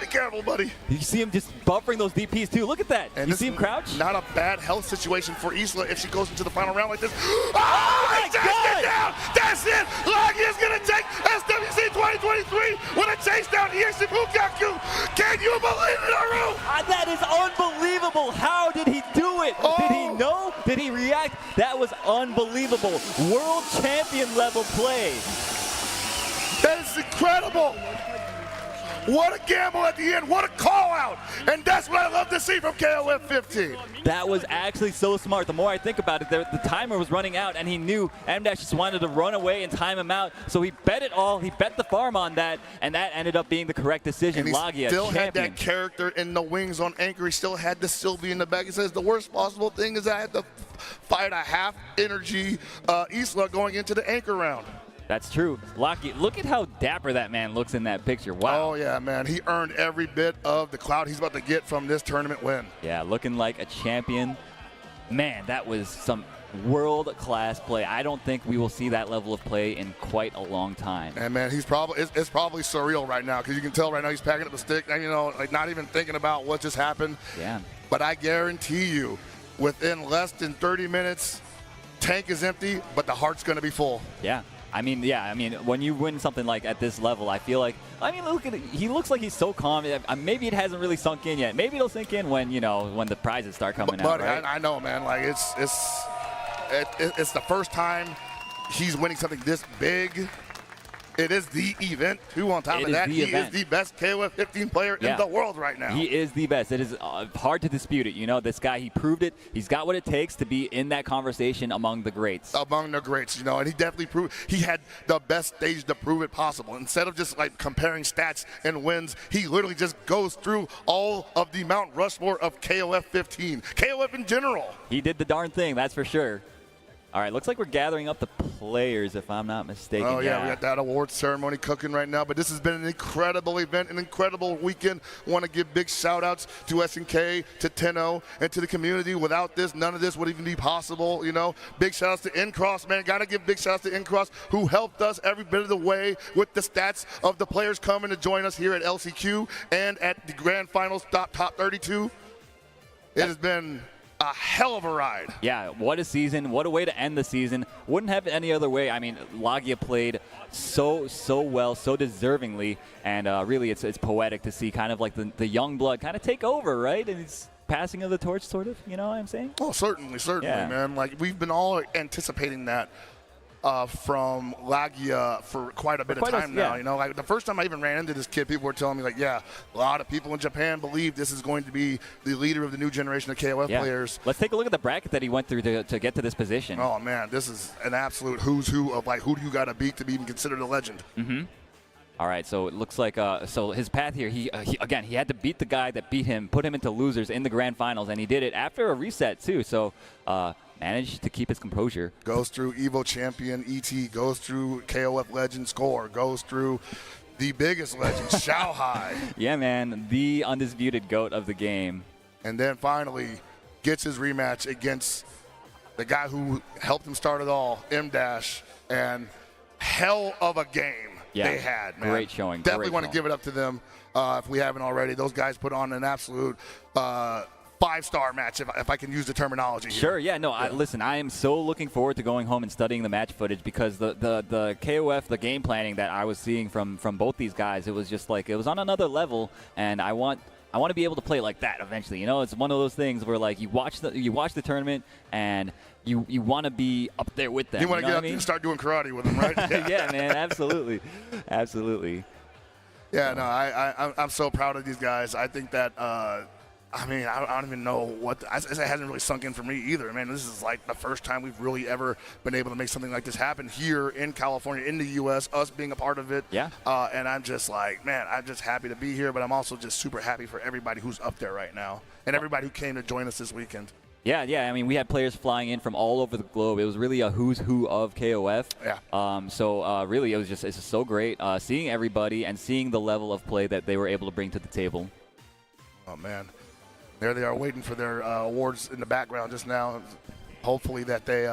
S8: be careful, buddy.
S7: You see him just buffering those DPs too. Look at that.
S8: And
S7: you see him crouch?
S8: Not a bad health situation for Isla if she goes into the final round like this. Oh
S7: my God!
S8: It down. That's it. Lagia is going to take SWC 2023 with a chase down EX Shibukaku. Can you believe it, Aru?
S7: That is unbelievable. How did he do it?
S8: Oh.
S7: Did he know? Did he react? That was unbelievable. World champion level play.
S8: That is incredible. What a gamble at the end. What a call out. And that's what I love to see from KOF 15.
S7: That was actually so smart. The more I think about it, the timer was running out, and he knew M-Dash just wanted to run away and time him out. So he bet it all. He bet the farm on that, and that ended up being the correct decision.
S8: And he
S7: Lagia,
S8: still
S7: champion.
S8: had that character in the wings on Anchor. He still had the Sylvie in the back. He says the worst possible thing is I had to fight a half energy Isla going into the Anchor round.
S7: That's true. Lagia, look at how dapper that man looks in that picture. Wow.
S8: Oh, yeah, man. He earned every bit of the clout he's about to get from this tournament win.
S7: Yeah, looking like a champion. Man, that was some world-class play. I don't think we will see that level of play in quite a long time.
S8: And, man, he's probably it's probably surreal right now because you can tell right now he's packing up the stick and, you know, like not even thinking about what just happened.
S7: Yeah.
S8: But I guarantee you, within less than 30 minutes, tank is empty, but the heart's going to be full.
S7: Yeah. I mean, when you win something like at this level, I feel like, look at it. He looks like he's so calm. Maybe it hasn't really sunk in yet. Maybe it'll sink in when, when the prizes start coming out, right?
S8: I know, man. Like, it's the first time he's winning something this big. It is the event, too, on top of that. He is the best KOF 15 player in the world right now.
S7: He is the best. It is hard to dispute it. This guy, he proved it. He's got what it takes to be in that conversation among the greats.
S8: Among the greats, and he definitely proved he had the best stage to prove it possible. Instead of just, like, comparing stats and wins, he literally just goes through all of the Mount Rushmore of KOF 15, KOF in general.
S7: He did the darn thing, that's for sure. All right, looks like we're gathering up the players, if I'm not mistaken.
S8: Oh, yeah, we got that award ceremony cooking right now. But this has been an incredible event, an incredible weekend. Want to give big shout-outs to SNK, to Tenno, and to the community. Without this, none of this would even be possible, you know. Big shout-outs to Incross, man. Got to give big shout-outs to Incross, who helped us every bit of the way with the stats of the players coming to join us here at LCQ and at the Grand Finals top 32. It has been a hell of a ride.
S7: Yeah, what a season. What a way to end the season. Wouldn't have it any other way. I mean, Lagia played so well, so deservingly, and really it's poetic to see kind of like the young blood kind of take over, right? And it's passing of the torch, sort of, you know what I'm saying?
S8: Oh, certainly,
S7: Yeah.
S8: man. Like, we've been all anticipating that from Lagia for quite a bit of time now.
S7: Yeah.
S8: You know, like the first time I even ran into this kid, people were telling me, like, yeah, a lot of people in Japan believe this is going to be the leader of the new generation of KOF players.
S7: Let's take a look at the bracket that he went through to get to this position.
S8: Oh, man, this is an absolute who's who of, like, who do you got to beat to be even considered a legend.
S7: Mm-hmm. All right, so it looks like so his path here. He had to beat the guy that beat him, put him into losers in the grand finals, and he did it after a reset too. So managed to keep his composure.
S8: Goes through Evo champion ET, goes through KOF legend Score, goes through the biggest legend Xiao Hai.
S7: Yeah, man, the undisputed GOAT of the game.
S8: And then finally gets his rematch against the guy who helped him start it all, M Dash, and hell of a game.
S7: Yeah,
S8: they had, man.
S7: Great showing.
S8: Definitely want to give it up to them if we haven't already. Those guys put on an absolute 5-star match, if I can use the terminology here.
S7: Sure, yeah, no, listen, I am so looking forward to going home and studying the match footage because the KOF, the game planning that I was seeing from both these guys, it was just like, it was on another level, and I want to be able to play like that eventually. You know, it's one of those things where, like, you watch the tournament and you want to be up there with them.
S8: You want to get up
S7: there
S8: and start doing karate with them, right?
S7: Yeah, man, absolutely. Absolutely.
S8: Yeah, no, I'm so proud of these guys. I think that, I mean, I don't even know what, it hasn't really sunk in for me either. Man, this is like the first time we've really ever been able to make something like this happen here in California, in the U.S., us being a part of it.
S7: Yeah.
S8: And I'm just like, man, I'm just happy to be here, but I'm also just super happy for everybody who's up there right now and everybody who came to join us this weekend.
S7: Yeah. I mean, we had players flying in from all over the globe. It was really a who's who of KOF.
S8: Yeah.
S7: So really, it's just so great seeing everybody and seeing the level of play that they were able to bring to the table.
S8: Oh, man. There they are waiting for their awards in the background just now. Hopefully that they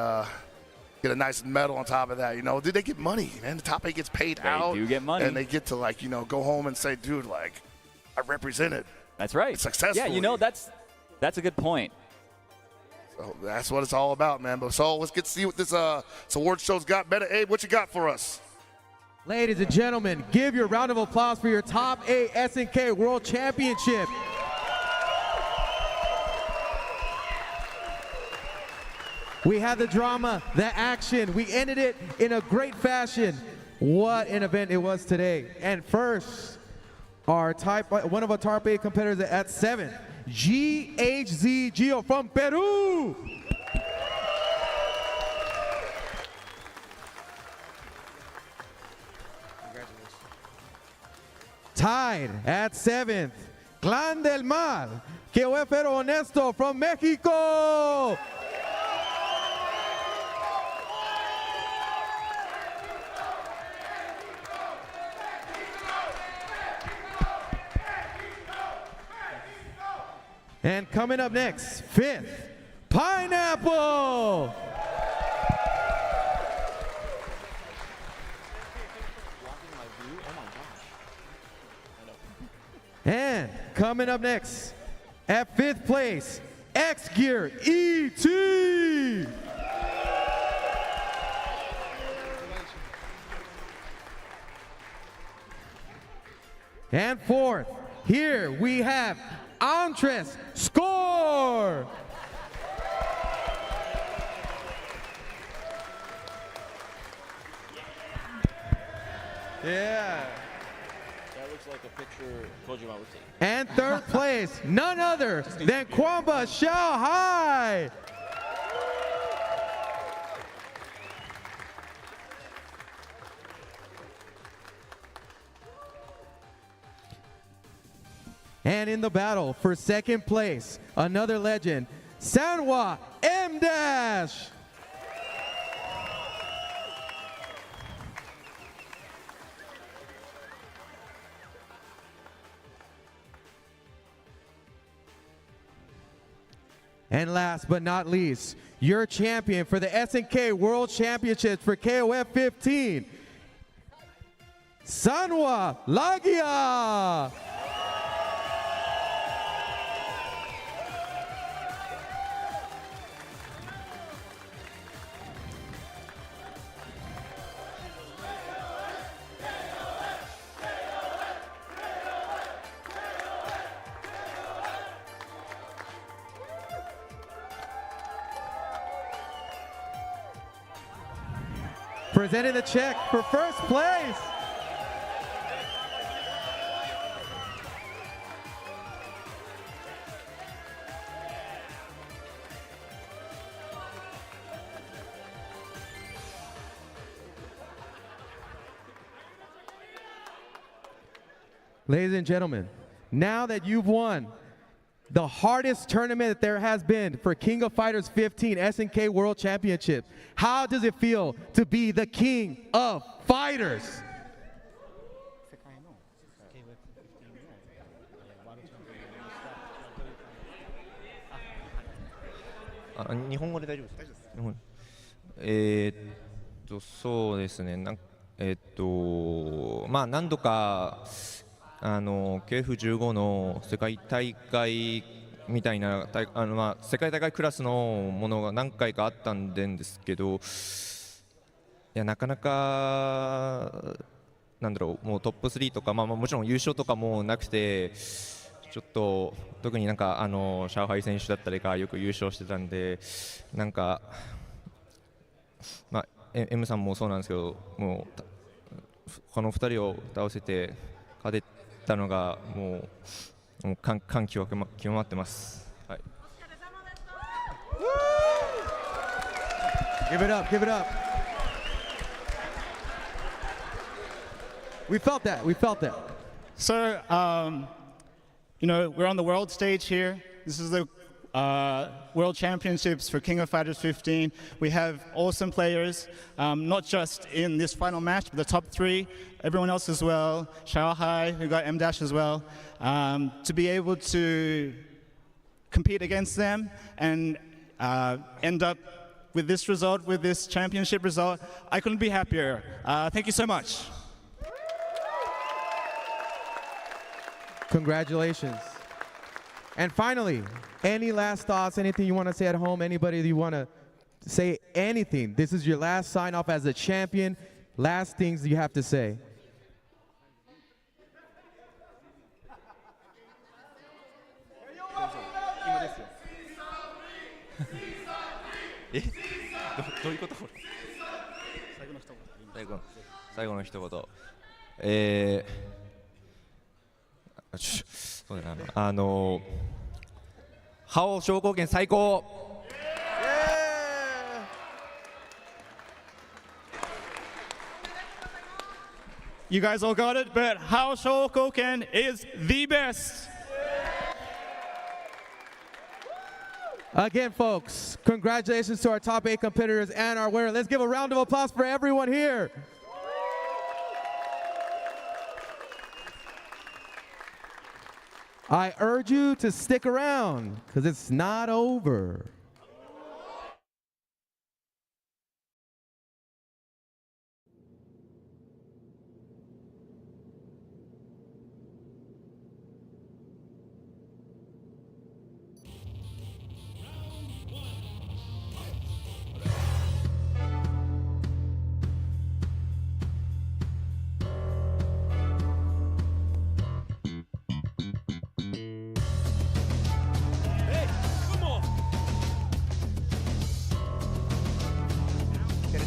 S8: get a nice medal on top of that. You know, they get money, man. The top 8 gets paid out.
S7: They do get money.
S8: And they get to, like, you know, go home and say, dude, like, I represented.
S7: That's right.
S8: Successfully.
S7: Yeah, you know, that's a good point.
S8: So that's what it's all about, man. But so let's get to see what this award show's got. Better Abe, what you got for us?
S9: Ladies and gentlemen, give your round of applause for your top 8 SNK World Championship. We had the drama, the action. We ended it in a great fashion. What an event it was today. And first, one of our top 8 competitors at 7, GHZ Gio from Peru. Tied at 7th, Clan del Mal, KOF Honesto from Mexico. And coming up next, 5th, Pineapple. And coming up next, at 5th place, X Gear ET. And 4th, here we have Antres Score. Yeah.
S10: That looks like a picture Kojima would take.
S9: And 3rd place, none other than Kwamba Xiao Hai. And in the battle for 2nd place, another legend, Sanwa M Dash. And last but not least, your champion for the SNK World Championships for KOF 15, Sanwa Lagia. Presenting the check for first place. Ladies and gentlemen, now that you've won the hardest tournament that there has been for King of Fighters 15 SNK World Championship, how does it feel to be the King of Fighters?
S11: 日本語で大丈夫ですか？日本そうですね。まあ何度かKF15 の世界大会みたいなまあ世界大会クラスのものが何回かあったんですけど、いやなかなかなんだろう、もうトップ3とか、まあもちろん優勝とかもなくて、ちょっと特になんか上海選手だったりがよく優勝してたんで、なんかまあ M さんもそうなんですけど、もうこの2人を倒せて勝てたのがもう感極まってます。はい。
S9: Give it up, give it up. We felt that, we felt that.
S12: So, you know, we're on the world stage here. This is the World Championships for King of Fighters 15. We have awesome players, not just in this final match, but the top 3, everyone else as well. Shanghai, we got M- as well. To be able to compete against them and end up with this result, with this championship result, I couldn't be happier. Thank you so much.
S9: Congratulations. And finally, any last thoughts, anything you want to say at home, anybody that you want to say anything? This is your last sign off as a champion. Last things you have to say.
S12: You guys all got it, but Hao Shokoken is the best.
S9: Again, folks, congratulations to our top 8 competitors and our winner. Let's give a round of applause for everyone here. I urge you to stick around because it's not over.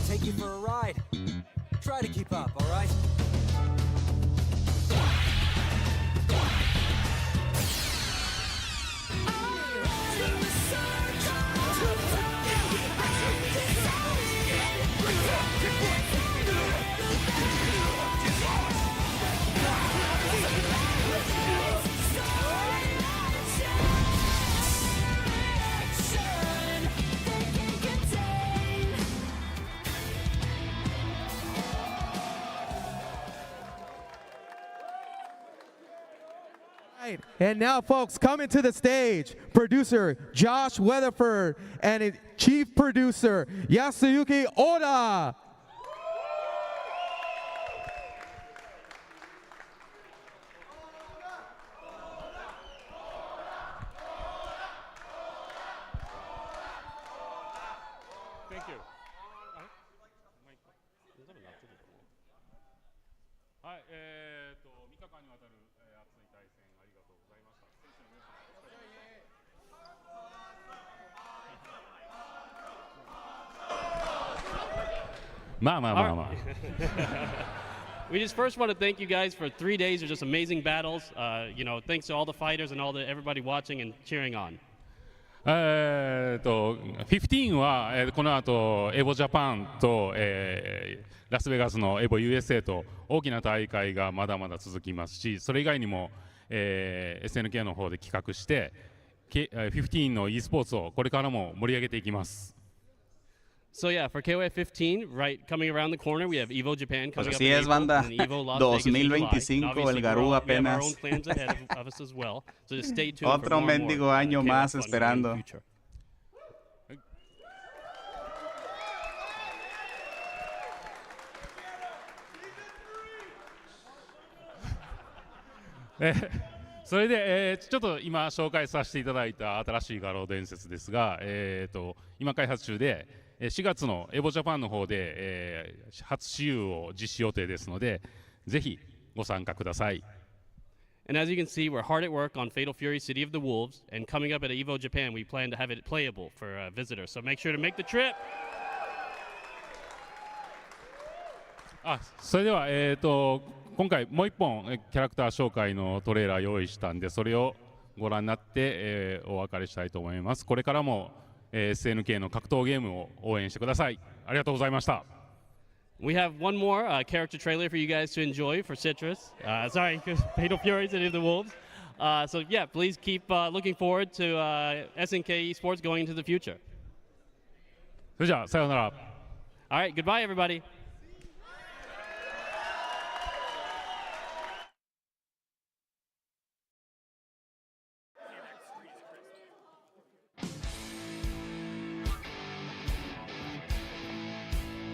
S3: Take you for a ride. Try to keep up, all right?
S9: right, and now folks, coming to the stage, producer Josh Weatherford and chief producer Yasuyuki Oda.
S6: Thank you. はい、3日間にわたる熱い対戦ありがとうございました。選手の皆さん、お疲れまあまあまあまあ。
S13: We just first want to thank you guys for 3 days of just amazing battles. Thanks to all the fighters and everybody watching and cheering on.
S6: 15は、この後エボジャパンと、ラスベガスのエボ USA と大きな大会がまだまだ続きますし、それ以外にも、SNK の方で企画して、15の e スポーツをこれからも盛り上げていきます。
S13: So yeah, for KOF 15, right coming around the corner, we have Evo Japan coming
S14: Pues
S13: up
S14: así
S13: in
S14: es,
S13: April,
S14: banda.
S13: and Evo Las
S14: 2025,
S13: Vegas
S14: el Garú
S13: We have our
S14: apenas.
S13: own plans ahead of us as well. So just stay tuned for
S14: Otro
S13: more and
S14: mendigo
S13: more
S14: año
S13: KOF
S14: más
S13: fun in the
S14: esperando.
S13: future.
S6: Eh, それで、ちょっと今紹介させていただいた新しい画廊伝説ですが、今開発中で4月のエボジャパンの方で、初試遊を実施予定ですので、ぜひご参加ください。
S13: And as you can see, we're hard at work on Fatal Fury City of the Wolves, and coming up at Evo Japan, we plan to have it playable for visitors. So make sure to make the trip.
S6: それでは、今回もう一本キャラクター紹介のトレーラー用意したんで、それをご覧になって、お別れしたいと思います。これからも、SNK の格闘ゲームを応援してください。ありがとうございました。
S13: We have one more character trailer for you guys to enjoy for Citrus. Fatal Fury City of the Wolves. So yeah, please keep looking forward to SNK Esports going into the future.
S6: それじゃあさようなら。
S13: All right, goodbye everybody.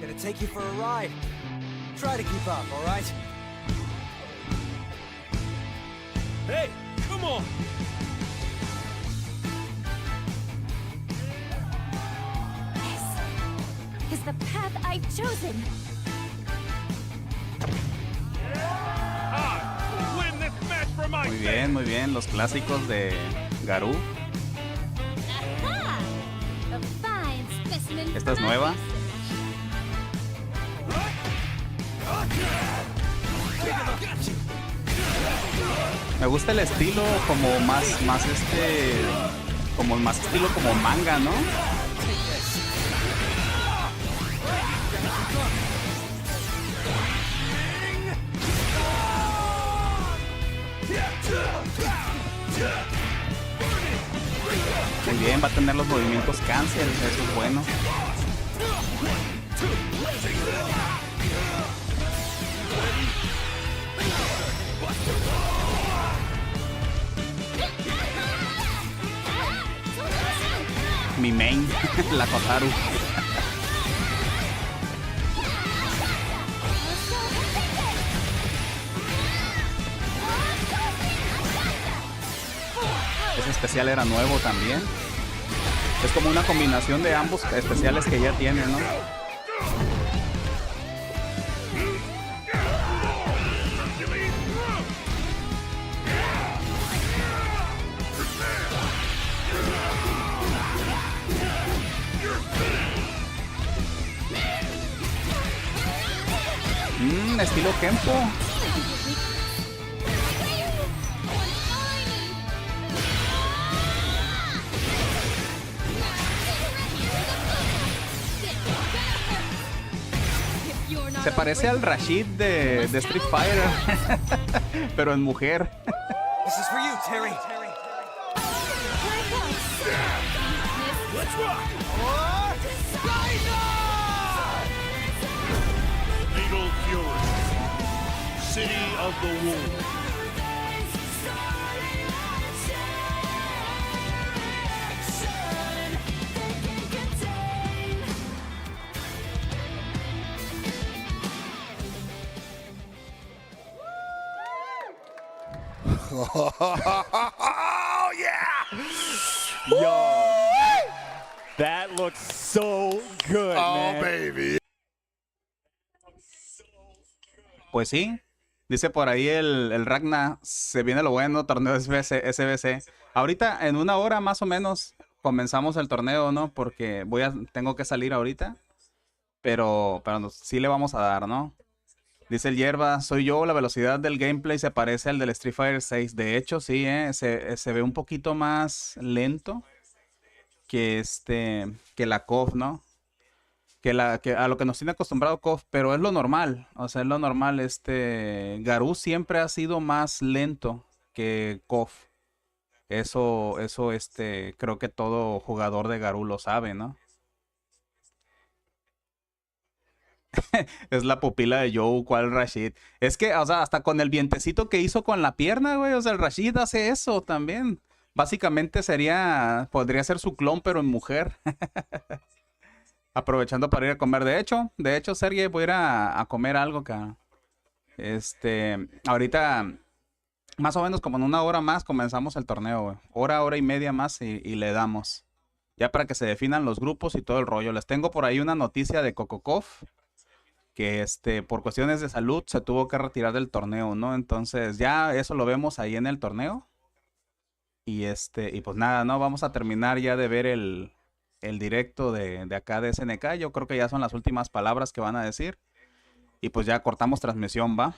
S15: Gonna take you for a ride. Try to keep up, all right?
S3: Hey, come on!
S4: This is the path I've chosen.
S3: Win this match for my
S14: Muy bien, los clásicos de Garú.
S4: Aha! A fine specimen.
S14: Esta es nueva. Me gusta el estilo como más como más estilo como manga, ¿no? Muy bien, va a tener los movimientos cáncer, eso es bueno. Mi main, la Kotaru. Ese especial era nuevo también. Es como una combinación de ambos especiales que ya tiene, ¿no? Estilo Kempo. Se parece al Rashid de Street Fighter, pero en mujer.
S15: This is for you, Terry.
S3: Let's rock! Fatal Fury, City of the Wolves.
S8: Oh, yeah!
S7: Yo, that looks so good, man.
S8: Oh, baby.
S14: Pues sí, dice por ahí el Ragna, se viene lo bueno, torneo SBC. Ahorita, en una hora más o menos, comenzamos el torneo, ¿no? Porque tengo que salir ahorita, pero sí le vamos a dar, ¿no? Dice el Hierba, soy yo, la velocidad del gameplay se parece al del Street Fighter 6. De hecho, sí, se ve un poquito más lento que la KOF, ¿no? Que a lo que nos tiene acostumbrado KOF, pero es lo normal, o sea, es lo normal. Garou siempre ha sido más lento que KOF. Eso, creo que todo jugador de Garou lo sabe, ¿no? Es la pupila de Joe, ¿cuál Rashid? Es que, o sea, hasta con el vientecito que hizo con la pierna, güey, o sea, el Rashid hace eso también. Básicamente podría ser su clon, pero en mujer. Aprovechando para ir a comer. De hecho, Sergey, voy a ir a comer algo, cara. Ahorita, más o menos como en una hora más, comenzamos el torneo, güey. Hora y media más y le damos. Ya para que se definan los grupos y todo el rollo. Les tengo por ahí una noticia de Kokokov, que por cuestiones de salud se tuvo que retirar del torneo, ¿no? Entonces, ya eso lo vemos ahí en el torneo. Y pues nada, ¿no? Vamos a terminar ya de ver el directo de acá de SNK. Yo creo que ya son las últimas palabras que van a decir. Y pues ya cortamos transmisión, ¿va?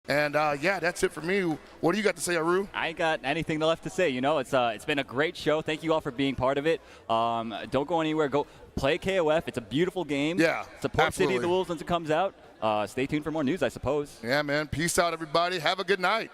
S8: And yeah, that's it for me. What do you got to say, Aru?
S7: I ain't got anything left to say. You know, it's been a great show. Thank you all for being part of it. Don't go anywhere. Go play KOF. It's a beautiful game.
S8: Yeah,
S7: Support
S8: absolutely.
S7: City of the Wolves once it comes out. Stay tuned for more news, I suppose.
S8: Yeah, man. Peace out, everybody. Have a good night.